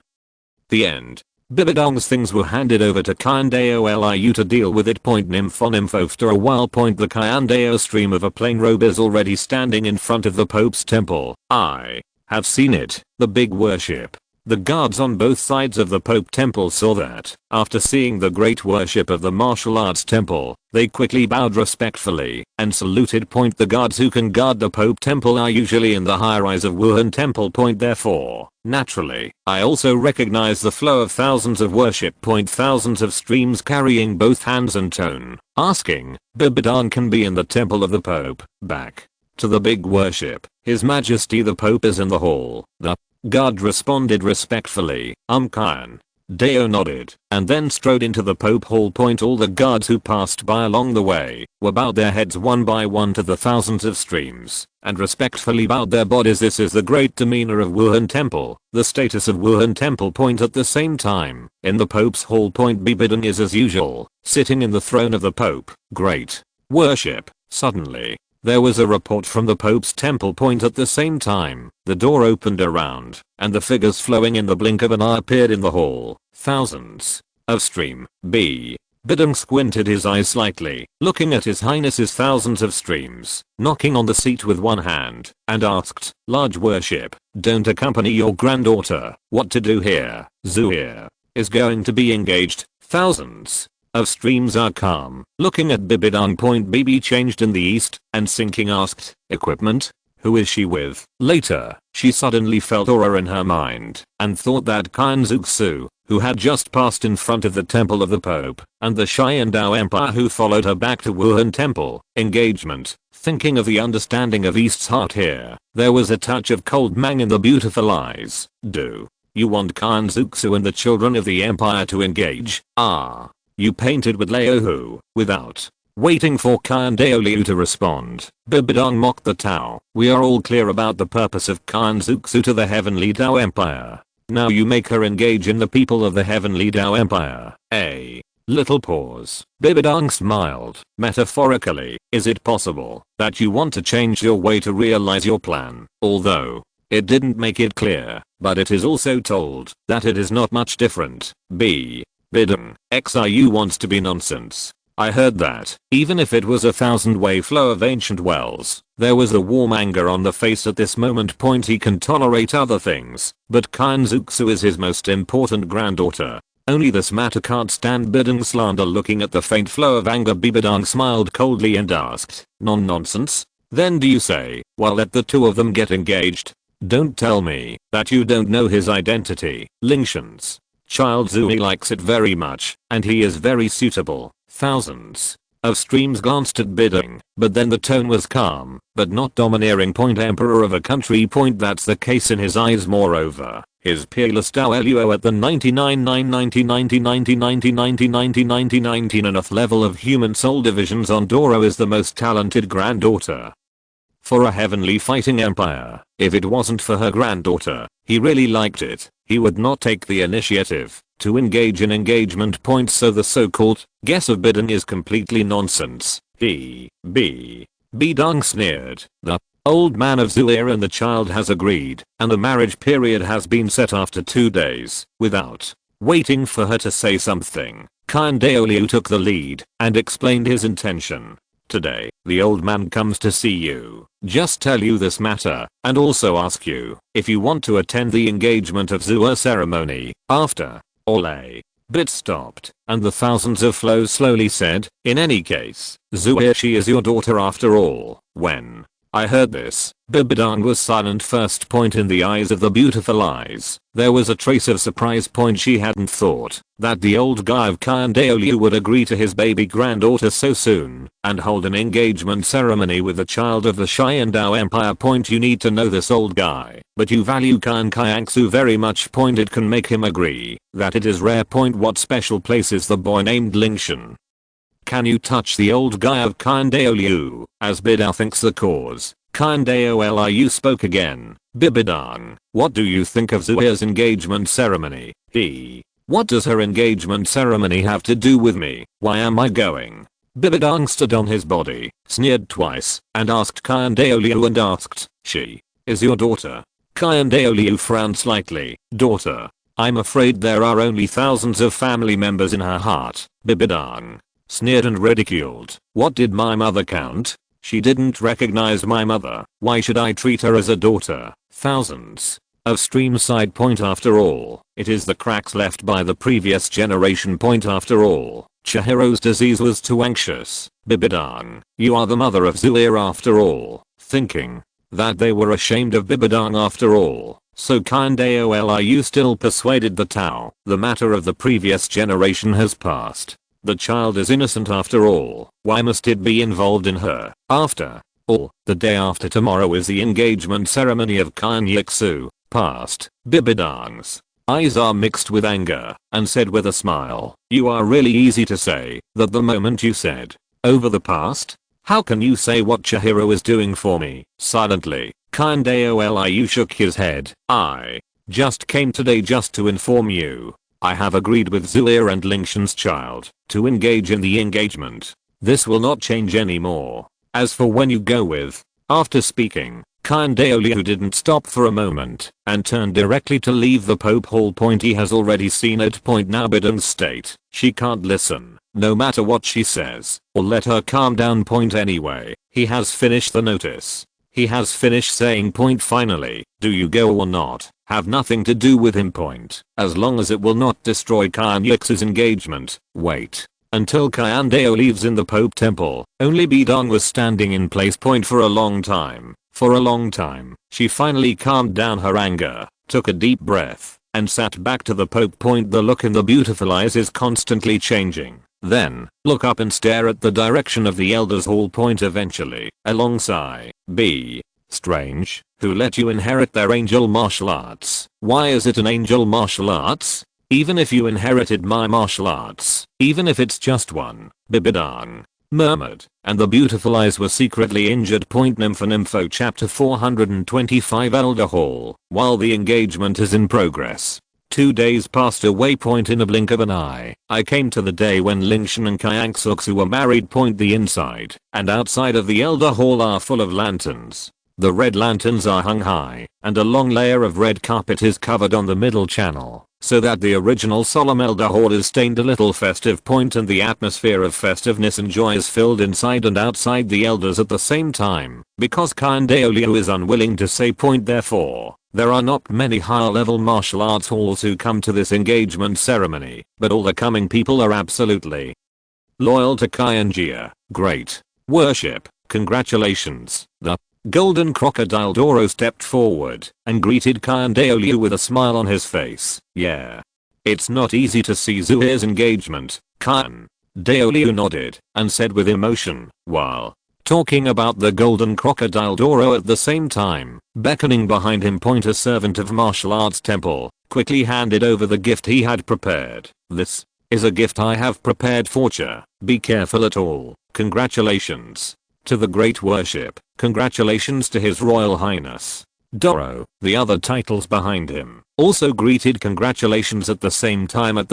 the end, Bibidong's things were handed over to Qian Dou to deal with it. Nympho after a while. The Qian Dou stream of a plain robe is already standing in front of the Pope's temple. I have seen it, the big worship. The guards on both sides of the Pope temple saw that. After seeing the great worship of the martial arts temple, they quickly bowed respectfully and saluted. The guards who can guard the Pope temple are usually in the high rise of Wuhan Temple. Therefore, naturally, I also recognize the flow of thousands of worship. Thousands of streams carrying both hands and tone, asking, Bibidang can be in the temple of the Pope. Back to the big worship. His Majesty the Pope is in the hall. The guard responded respectfully. Qian Dou nodded, and then strode into the Pope hall. All the guards who passed by along the way were bowed their heads one by one to the thousands of streams, and respectfully bowed their bodies. This is the great demeanor of Wuhan Temple, the status of Wuhan Temple. At the same time, in the Pope's hall. Bibidang is as usual, sitting in the throne of the Pope. Great worship. Suddenly, there was a report from the Pope's temple. At the same time, the door opened around, and the figures flowing in the blink of an eye appeared in the hall. Thousands of stream. Bidang squinted his eyes slightly, looking at His Highness's thousands of streams, knocking on the seat with one hand, and asked, large worship, don't accompany your granddaughter. What to do here? Zhu here is going to be engaged. Thousands of streams are calm, looking at Bibidang. BB changed in the east, and sinking asked, equipment? Who is she with? Later, she suddenly felt aura in her mind, and thought that Qian Zuxu, who had just passed in front of the temple of the Pope, and the Tian Dou Empire who followed her back to Wuhan Temple, engagement. Thinking of the understanding of East's heart here, there was a touch of cold mang in the beautiful eyes. Do you want Qian Zuxu and the children of the Empire to engage? Ah. You painted with Leo who, without waiting for Qian Dou to respond, Bibidang mocked the Tao. We are all clear about the purpose of Qian Zuxu to the Heavenly Dou Empire. Now you make her engage in the people of the Heavenly Dou Empire. A little pause. Bibidang smiled. Metaphorically, is it possible that you want to change your way to realize your plan? Although it didn't make it clear, but it is also told that it is not much different. Bidang, XIU wants to be nonsense. I heard that, even if it was a 1,000-way flow of ancient wells, there was a warm anger on the face at this moment. He can tolerate other things, but Qian Zuxu is his most important granddaughter. Only this matter can't stand Bidang slander. Looking at the faint flow of anger, Bibidang smiled coldly and asked, nonsense? Then do you say, well, let the two of them get engaged? Don't tell me that you don't know his identity. Lingtian's child Zui likes it very much, and he is very suitable. Thousands of streams glanced at Bidang, but then the tone was calm, but not domineering. Emperor of a country. That's the case in his eyes. Moreover, his peerless Dao Luo at the 99th level of human soul divisions on Douluo is the most talented granddaughter. for a heavenly fighting empire. If it wasn't for her granddaughter, he really liked it, he would not take the initiative to engage in engagement points, so the so-called guess of bidding is completely nonsense. Bidong sneered. The old man of Zuir and the child has agreed, and the marriage period has been set after 2 days. Without waiting for her to say something, Qian Dou took the lead and explained his intention. Today, the old man comes to see you, just tell you this matter, and also ask you if you want to attend the engagement of Zuir ceremony. After all a bit stopped, and the thousands of flows slowly said, in any case, Zuir, she is your daughter after all. When I heard this, Bibidong was silent. First point in the eyes of the beautiful eyes. There was a trace of surprise. Point she hadn't thought that the old guy of Qian Dou would agree to his baby granddaughter so soon and hold an engagement ceremony with the child of the Qian Dou Empire. Point you need to know this old guy, but you value Qian Renxue very much. Point it can make him agree that it is rare. Point what special place is the boy named Lingtian? Can you touch the old guy of Qian Dou? As Bidao thinks the cause, Qian Dou spoke again. Bibidong, what do you think of Zuir's engagement ceremony? What does her engagement ceremony have to do with me? Why am I going? Bibidong stood on his body, sneered twice, and asked Qian Dou and asked, she is your daughter? Qian Dou frowned slightly. Daughter? I'm afraid there are only thousands of family members in her heart. Bibidong sneered and ridiculed. What did my mother count? She didn't recognize my mother. Why should I treat her as a daughter? Thousands of streams side. Point after all, it is the cracks left by the previous generation. Point after all, Chihiro's disease was too anxious. Bibidong, you are the mother of Zuir after all. Thinking that they were ashamed of Bibidong after all. So Qian Dou still persuaded the Tao. The matter of the previous generation has passed. The child is innocent after all. Why must it be involved in her? After all, the day after tomorrow is the engagement ceremony of Qian Renxue. Past. Bibidong's eyes are mixed with anger, and said with a smile, you are really easy to say that the moment you said over the past. How can you say what Chihiro is doing for me? Silently, Qian Dou shook his head. I just came today just to inform you. I have agreed with Zuir and Lingtian's child to engage in the engagement. This will not change anymore. As for when you go with, after speaking, Qian Dou didn't stop for a moment and turned directly to leave the Pope Hall. Point he has already seen it. Point now Bidong's state. She can't listen, no matter what she says, or let her calm down. Point anyway, he has finished the notice. He has finished saying. Point finally, do you go or not? Have nothing to do with him. Point as long as it will not destroy Qian Renxue's engagement. Wait until Qian Dou leaves in the Pope Temple. Only Bidong was standing in place. Point for a long time. For a long time, she finally calmed down her anger, took a deep breath, and sat back to the Pope. Point the look in the beautiful eyes is constantly changing. Then, look up and stare at the direction of the Elders Hall. Point eventually, a long sigh. Be strange. Who let you inherit their angel martial arts? Why is it an angel martial arts? Even if you inherited my martial arts, even if it's just one, Bibidong murmured, and the beautiful eyes were secretly injured. Point Nympho chapter 425 Elder Hall. While the engagement is in progress, 2 days passed away. Point in a blink of an eye, I came to the day when Lingtian and Qian Renxue were married. Point the inside and outside of the Elder Hall are full of lanterns. The red lanterns are hung high, and a long layer of red carpet is covered on the middle channel, so that the original solemn Elder Hall is stained a little festive. Point and the atmosphere of festiveness and joy is filled inside and outside the elders at the same time, because Qian Dou is unwilling to say. Point therefore, there are not many higher level martial arts halls who come to this engagement ceremony, but all the coming people are absolutely loyal to Qian Jia. Great worship. Congratulations. The golden crocodile Douluo stepped forward and greeted Qian Dou with a smile on his face. Yeah. It's not easy to see Zuir's engagement. Qian Dou nodded and said with emotion, while talking about the golden crocodile Douluo at the same time, beckoning behind him. Point a servant of martial arts temple quickly handed over the gift he had prepared. This is a gift I have prepared for you. Be careful at all. Congratulations. To the Great Worship, congratulations to His Royal Highness. Douluo, the other titles behind him, also greeted congratulations at the same time.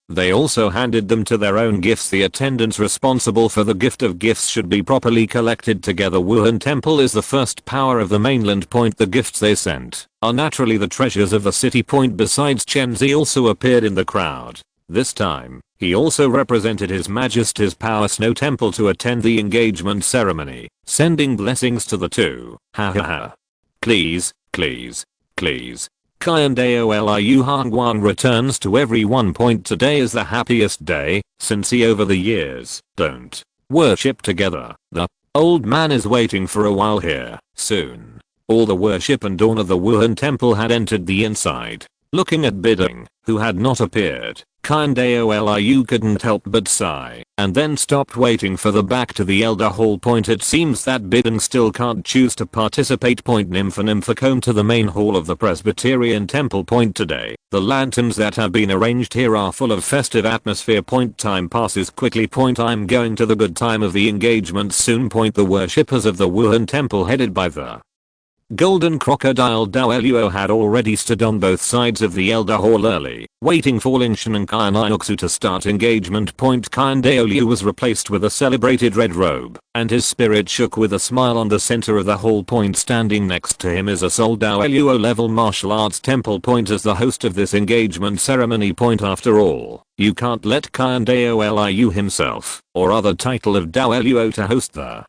They also handed them to their own gifts. The attendants responsible for the gift of gifts should be properly collected together. Wuhan Temple is the first power of the mainland. The gifts they sent are naturally the treasures of the city. Besides, Qian also appeared in the crowd. This time, he also represented His Majesty's Power Snow Temple to attend the engagement ceremony, sending blessings to the two. Ha ha ha. Please. Qian Dou Hangwan returns to everyone. Today is the happiest day since he over the years don't worship together. The old man is waiting for a while here. Soon, all the worship and dawn of the Wuhan Temple had entered the inside. Looking at Bidding, who had not appeared, Qian Dou couldn't help but sigh, and then stopped waiting for the back to the Elder Hall. It seems that Bidding still can't choose to participate. Nympha come to the main hall of the Presbyterian Temple. Today, the lanterns that have been arranged here are full of festive atmosphere. Time passes quickly. I'm going to the good time of the engagement soon. The worshippers of the Wuhan Temple headed by the Golden Crocodile Douluo had already stood on both sides of the Elder Hall early, waiting for Lingtian and Qian Renxue to start engagement. Qian Douluo was replaced with a celebrated red robe, and his spirit shook with a smile. On the center of the hall. Standing next to him is a Seoul Douluo level martial arts temple. As the host of this engagement ceremony. After all, you can't let Qian Douluo himself, or other title of Douluo to host the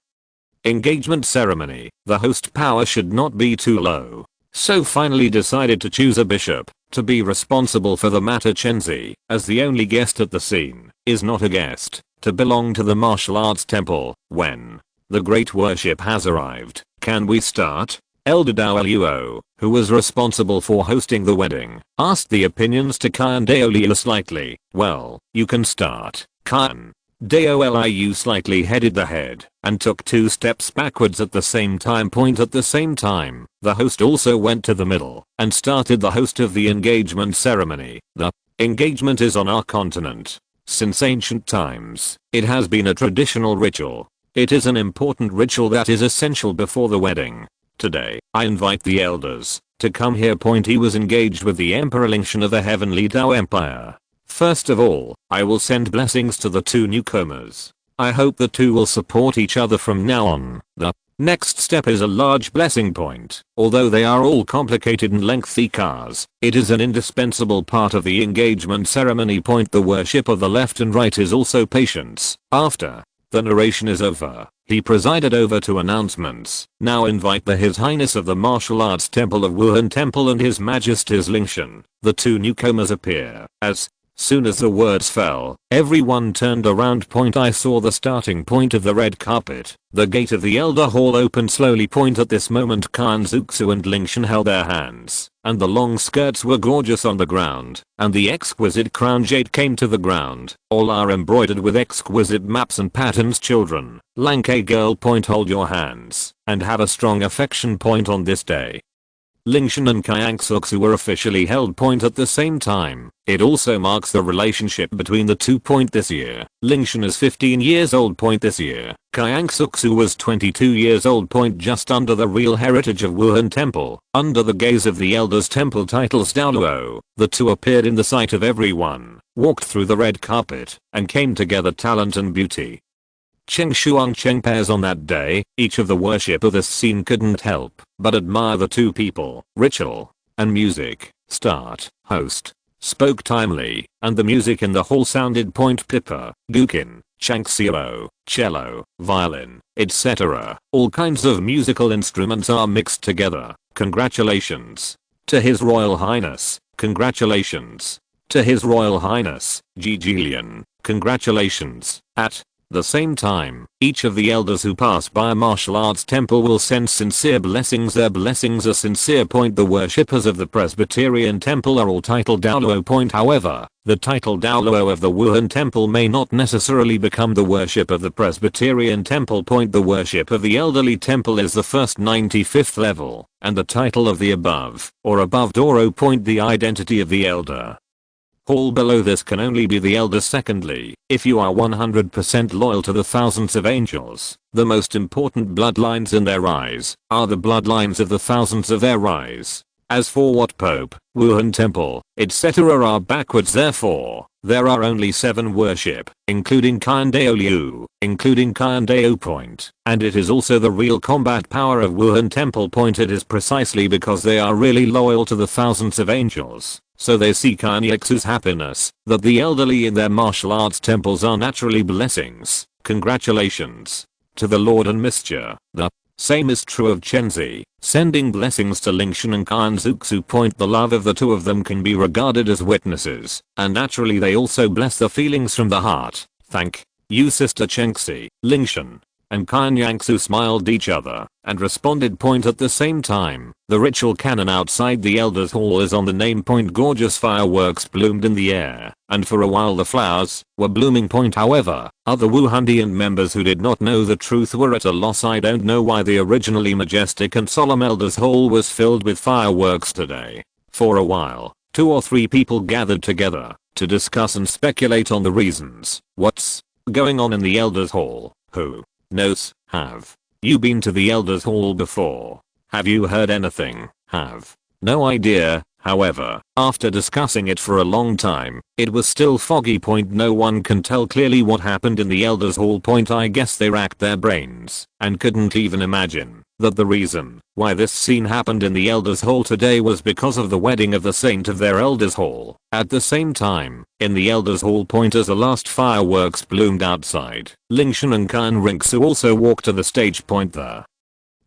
engagement ceremony. The host power should not be too low. So finally decided to choose a bishop to be responsible for the matter. Qian, as the only guest at the scene, is not a guest to belong to the martial arts temple. When the great worship has arrived, can we start? Elder Douluo, who was responsible for hosting the wedding, asked the opinions to Qian Douluo slightly. Well, you can start. Qian Douluo slightly headed the head and took 2 steps backwards at the same time. At the same time, the host also went to the middle and started the host of the engagement ceremony. The engagement is on our continent. Since ancient times, it has been a traditional ritual. It is an important ritual that is essential before the wedding. Today, I invite the elders to come here. He was engaged with the Emperor Lingtian of the Heavenly Dao Empire. First of all, I will send blessings to the 2 newcomers. I hope the 2 will support each other from now on. The next step is a large blessing point. Although they are all complicated and lengthy cars, it is an indispensable part of the engagement ceremony. The worship of the left and right is also patience. After the narration is over, he presided over to announcements. Now invite the His Highness of the Martial Arts Temple of Wuhan Temple and His Majesty's Lingtian. The 2 newcomers appear. As soon as the words fell, everyone turned around. I saw the starting point of the red carpet. The gate of the Elder Hall opened slowly. At this moment Qian Renxue and Lingtian held their hands, and the long skirts were gorgeous on the ground, and the exquisite crown jade came to the ground. All are embroidered with exquisite maps and patterns. Children, Lanka girl. Hold your hands, and have a strong affection. On this day, Lingtian and Qian Renxue were officially held. At the same time, it also marks the relationship between the 2. This year, Lingtian is 15 years old. This year, Qian Renxue was 22 years old. Just under the real heritage of Wuhan Temple, under the gaze of the elders' temple titles Douluo, the 2 appeared in the sight of everyone, walked through the red carpet, and came together. Talent and beauty. Cheng Shuang Cheng pairs. On that day, each of the worship of this scene couldn't help but admire the 2 people. Ritual and music. Start. Host spoke timely, and the music in the hall sounded. Pipa, guqin, changsiro, cello, violin, etc. All kinds of musical instruments are mixed together. Congratulations to His Royal Highness. Congratulations to His Royal Highness. Jilian. Congratulations. At the same time, each of the elders who pass by a martial arts temple will send sincere blessings. Their blessings are sincere. The worshippers of the Presbyterian Temple are all titled Douluo. However, the title Douluo of the Wuhan Temple may not necessarily become the worship of the Presbyterian Temple. The worship of the elderly temple is the first 95th level, and the title of the above, or above Douluo. The identity of the elder hall below this can only be the elders. Secondly, if you are 100% loyal to the thousands of angels, the most important bloodlines in their rise are the bloodlines of the thousands of their rise. As for what Pope, Wuhan Temple, etc. are backwards, therefore, there are only 7 worship, including Qian Dou, including Qian Dou point, and it is also the real combat power of Wuhan Temple point. It is precisely because they are really loyal to the thousands of angels, so they see Qian Renxue's happiness, that the elderly in their martial arts temples are naturally blessings. Congratulations to the Lord and Mr. The same is true of Chenzi, sending blessings to Lingtian and Qian Renxue point. The love of the two of them can be regarded as witnesses, and naturally they also bless the feelings from the heart. Thank you, Sister Chenxi. Lingtian and Qian Renxue smiled each other and responded point at the same time. The ritual cannon outside the elders hall is on the name point. Gorgeous fireworks bloomed in the air, and for a while the flowers were blooming point. However, other Wuhandian members who did not know the truth were at a loss. I don't know why the originally majestic and solemn elders hall was filled with fireworks today. For a while, 2 or 3 people gathered together to discuss and speculate on the reasons. What's going on in the elders hall? Who knows? Have you been to the elders hall before? Have you heard anything? Have no idea. However, after discussing it for a long time, it was still foggy point. No one can tell clearly what happened in the elders hall point. I guess they racked their brains and couldn't even imagine that the reason why this scene happened in the elders hall today was because of the wedding of the saint of their elders hall. At the same time, in the elders hall point, as the last fireworks bloomed outside, Lingtian and Qian Renxue also walked to the stage point. The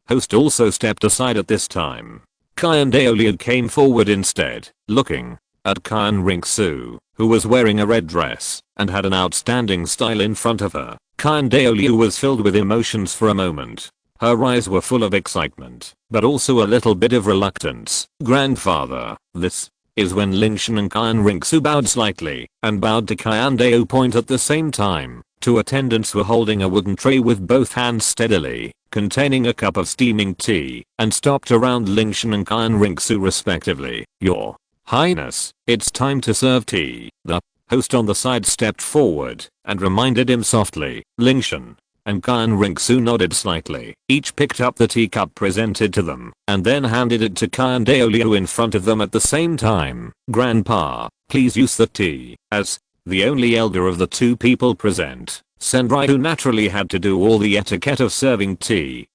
host also stepped aside at this time. Qian Dou came forward instead, looking at Qian Renxue, who was wearing a red dress and had an outstanding style in front of her. Qian Dou was filled with emotions for a moment. Her eyes were full of excitement, but also a little bit of reluctance. Grandfather, this is when Lingtian and Qian Renxue bowed slightly and bowed to Qian Dou point at the same time. 2 attendants were holding a wooden tray with both hands steadily, containing a cup of steaming tea, and stopped around Lingtian and Qian Renxue respectively. Your Highness, it's time to serve tea. The host on the side stepped forward and reminded him softly. Lingtian and Qian Renxue nodded slightly. Each picked up the teacup presented to them and then handed it to Qian Dou in front of them at the same time. Grandpa, please use the tea. As the only elder of the 2 people present, Senrai, who naturally had to do all the etiquette of serving tea,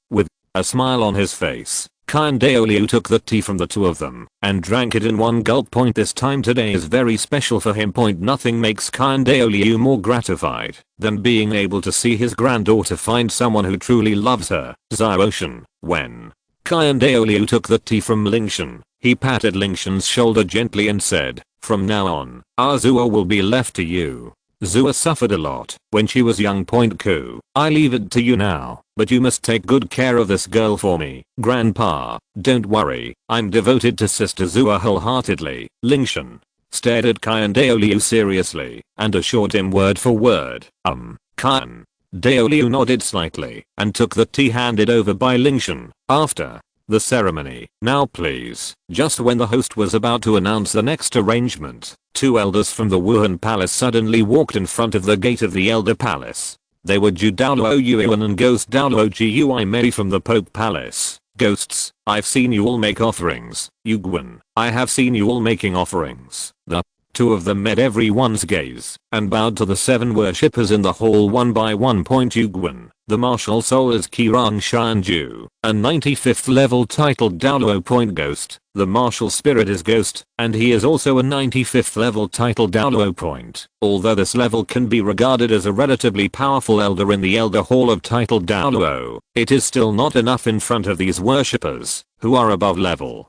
with a smile on his face, Qian Dou took the tea from the 2 of them and drank it in one gulp. Point. This time today is very special for him. Point. Nothing makes Qian Dou more gratified than being able to see his granddaughter find someone who truly loves her. Xiaoshan. When Qian Dou took the tea from Lingtian, he patted Lingtian's shoulder gently and said, "From now on, our Zua will be left to you. Zua suffered a lot when she was young. Ku. I leave it to you now, but you must take good care of this girl for me." Grandpa, don't worry, I'm devoted to Sister Zua wholeheartedly. Lingtian stared at Qian Dou seriously and assured him word for word. Qian Dou nodded slightly and took the tea handed over by Lingtian. After the ceremony, now please. Just when the host was about to announce the next arrangement, 2 elders from the Wuhan Palace suddenly walked in front of the gate of the Elder Palace. They were Ju Douluo Yuan and Ghost Douluo Gui Mei from the Pope Palace. Ghosts, I've seen you all make offerings. Yuguan, I have seen you all making offerings. The 2 of them met everyone's gaze and bowed to the 7 worshippers in the hall one by one. Yuguan, the martial soul is Qian Renxue, a 95th level titled Douluo. Ghost, the martial spirit is Ghost, and he is also a 95th level titled Douluo. Although this level can be regarded as a relatively powerful elder in the Elder Hall of titled Douluo, it is still not enough in front of these worshippers, who are above level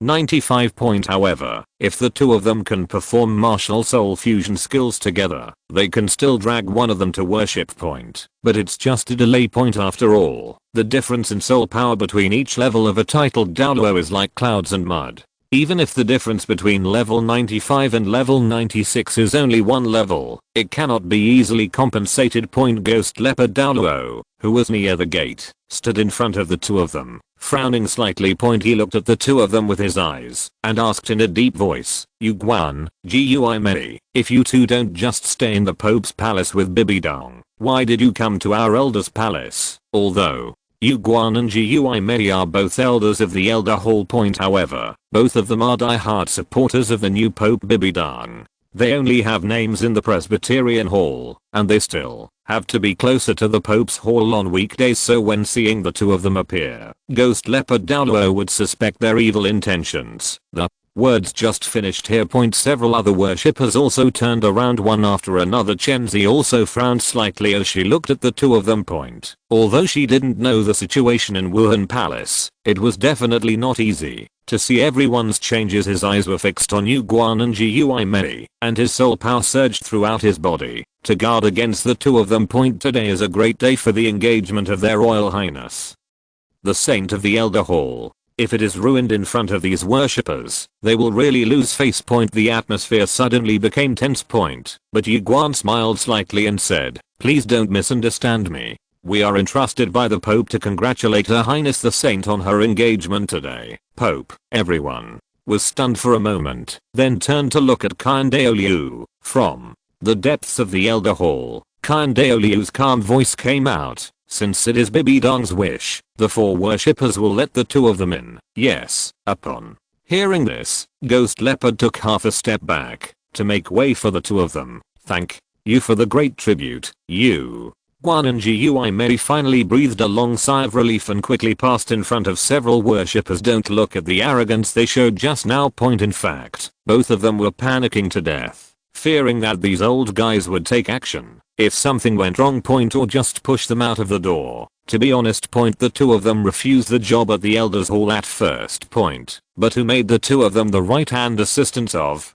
95. However, if the 2 of them can perform martial soul fusion skills together, they can still drag one of them to worship. But it's just a delay. After all, the difference in soul power between each level of a titled Douluo is like clouds and mud. Even if the difference between level 95 and level 96 is only one level, it cannot be easily compensated. Ghost Leopard Douluo, who was near the gate, stood in front of the two of them, frowning slightly. He looked at the two of them with his eyes and asked in a deep voice, "You Guan, Gui Mei, if you two don't just stay in the Pope's palace with Bibi Dong, why did you come to our elder's palace?" Although Yu Guan and Gui Mei are both elders of the Elder Hall. However, both of them are die-hard supporters of the new Pope Bibi Dong. They only have names in the Presbyterian Hall, and they still have to be closer to the Pope's Hall on weekdays, so when seeing the two of them appear, Ghost Leopard Douluo would suspect their evil intentions. The words just finished here. Several other worshippers also turned around one after another. Chenzi also frowned slightly as she looked at the two of them. Although she didn't know the situation in Wuhan Palace, it was definitely not easy to see everyone's changes. His eyes were fixed on Yu Guan and Gui Mei, and his soul power surged throughout his body to guard against the two of them. Today is a great day for the engagement of their Royal Highness, the Saint of the Elder Hall. If it is ruined in front of these worshippers, they will really lose face. The atmosphere suddenly became tense. But Yu Guan smiled slightly and said, "Please don't misunderstand me. We are entrusted by the Pope to congratulate Her Highness the Saint on her engagement today." Pope. Everyone was stunned for a moment, then turned to look at Qian Dou. From the depths of the Elder Hall, Qian Dou's calm voice came out. "Since it is Bibi Dong's wish, the four worshippers will let the two of them in." Yes. Upon hearing this, Ghost Leopard took half a step back to make way for the two of them. "Thank you for the great tribute, Yu Guan." And Gui Mei finally breathed a long sigh of relief and quickly passed in front of several worshippers. Don't look at the arrogance they showed just now. In fact, both of them were panicking to death, fearing that these old guys would take action if something went wrong. Or just push them out of the door. To be honest, the two of them refused the job at the Elders Hall at first. But who made the two of them the right-hand assistants of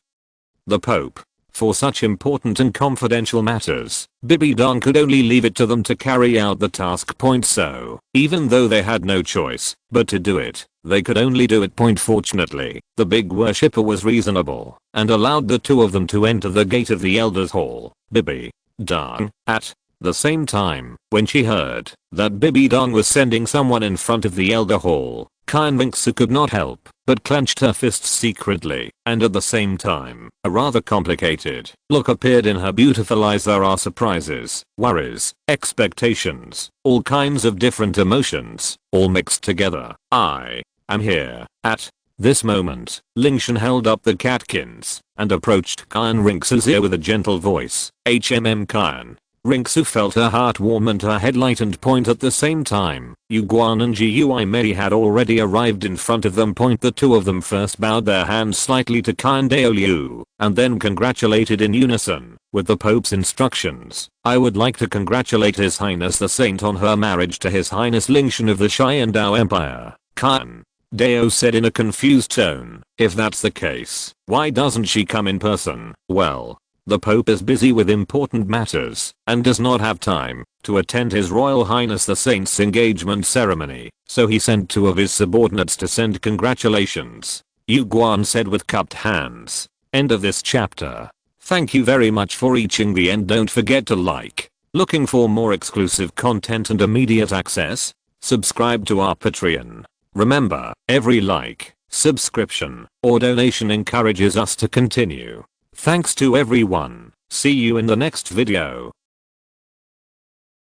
the Pope for such important and confidential matters? Bibi Dong could only leave it to them to carry out the task. So, even though they had no choice but to do it, they could only do it. Fortunately, the big worshipper was reasonable and allowed the two of them to enter the gate of the Elders Hall. Bibi Dong. At the same time, when she heard that Bibi Dong was sending someone in front of the Elder Hall, Qian Renxue could not help but clenched her fists secretly, and at the same time, a rather complicated look appeared in her beautiful eyes. There are surprises, worries, expectations, all kinds of different emotions, all mixed together. "I am here." At this moment, Lingtian held up the catkins and approached Qian Renxue's ear with a gentle voice. Qian Renxue felt her heart warm and her head lightened. At the same time, Yu Guan and Gui Mei had already arrived in front of them. The two of them first bowed their hands slightly to Qian Dou and then congratulated in unison with the Pope's instructions. "I would like to congratulate His Highness the Saint on her marriage to His Highness Lingtian of the Qian Dou Empire." Qian Dou said in a confused tone, "If that's the case, why doesn't she come in person?" Well, the Pope is busy with important matters and does not have time to attend His Royal Highness the Saint's engagement ceremony, so he sent two of his subordinates to send congratulations. Yu Guan said with cupped hands. End of this chapter. Thank you very much for reaching the end. Don't forget to like. Looking for more exclusive content and immediate access? Subscribe to our Patreon. Remember, every like, subscription, or donation encourages us to continue. Thanks to everyone. See you in the next video.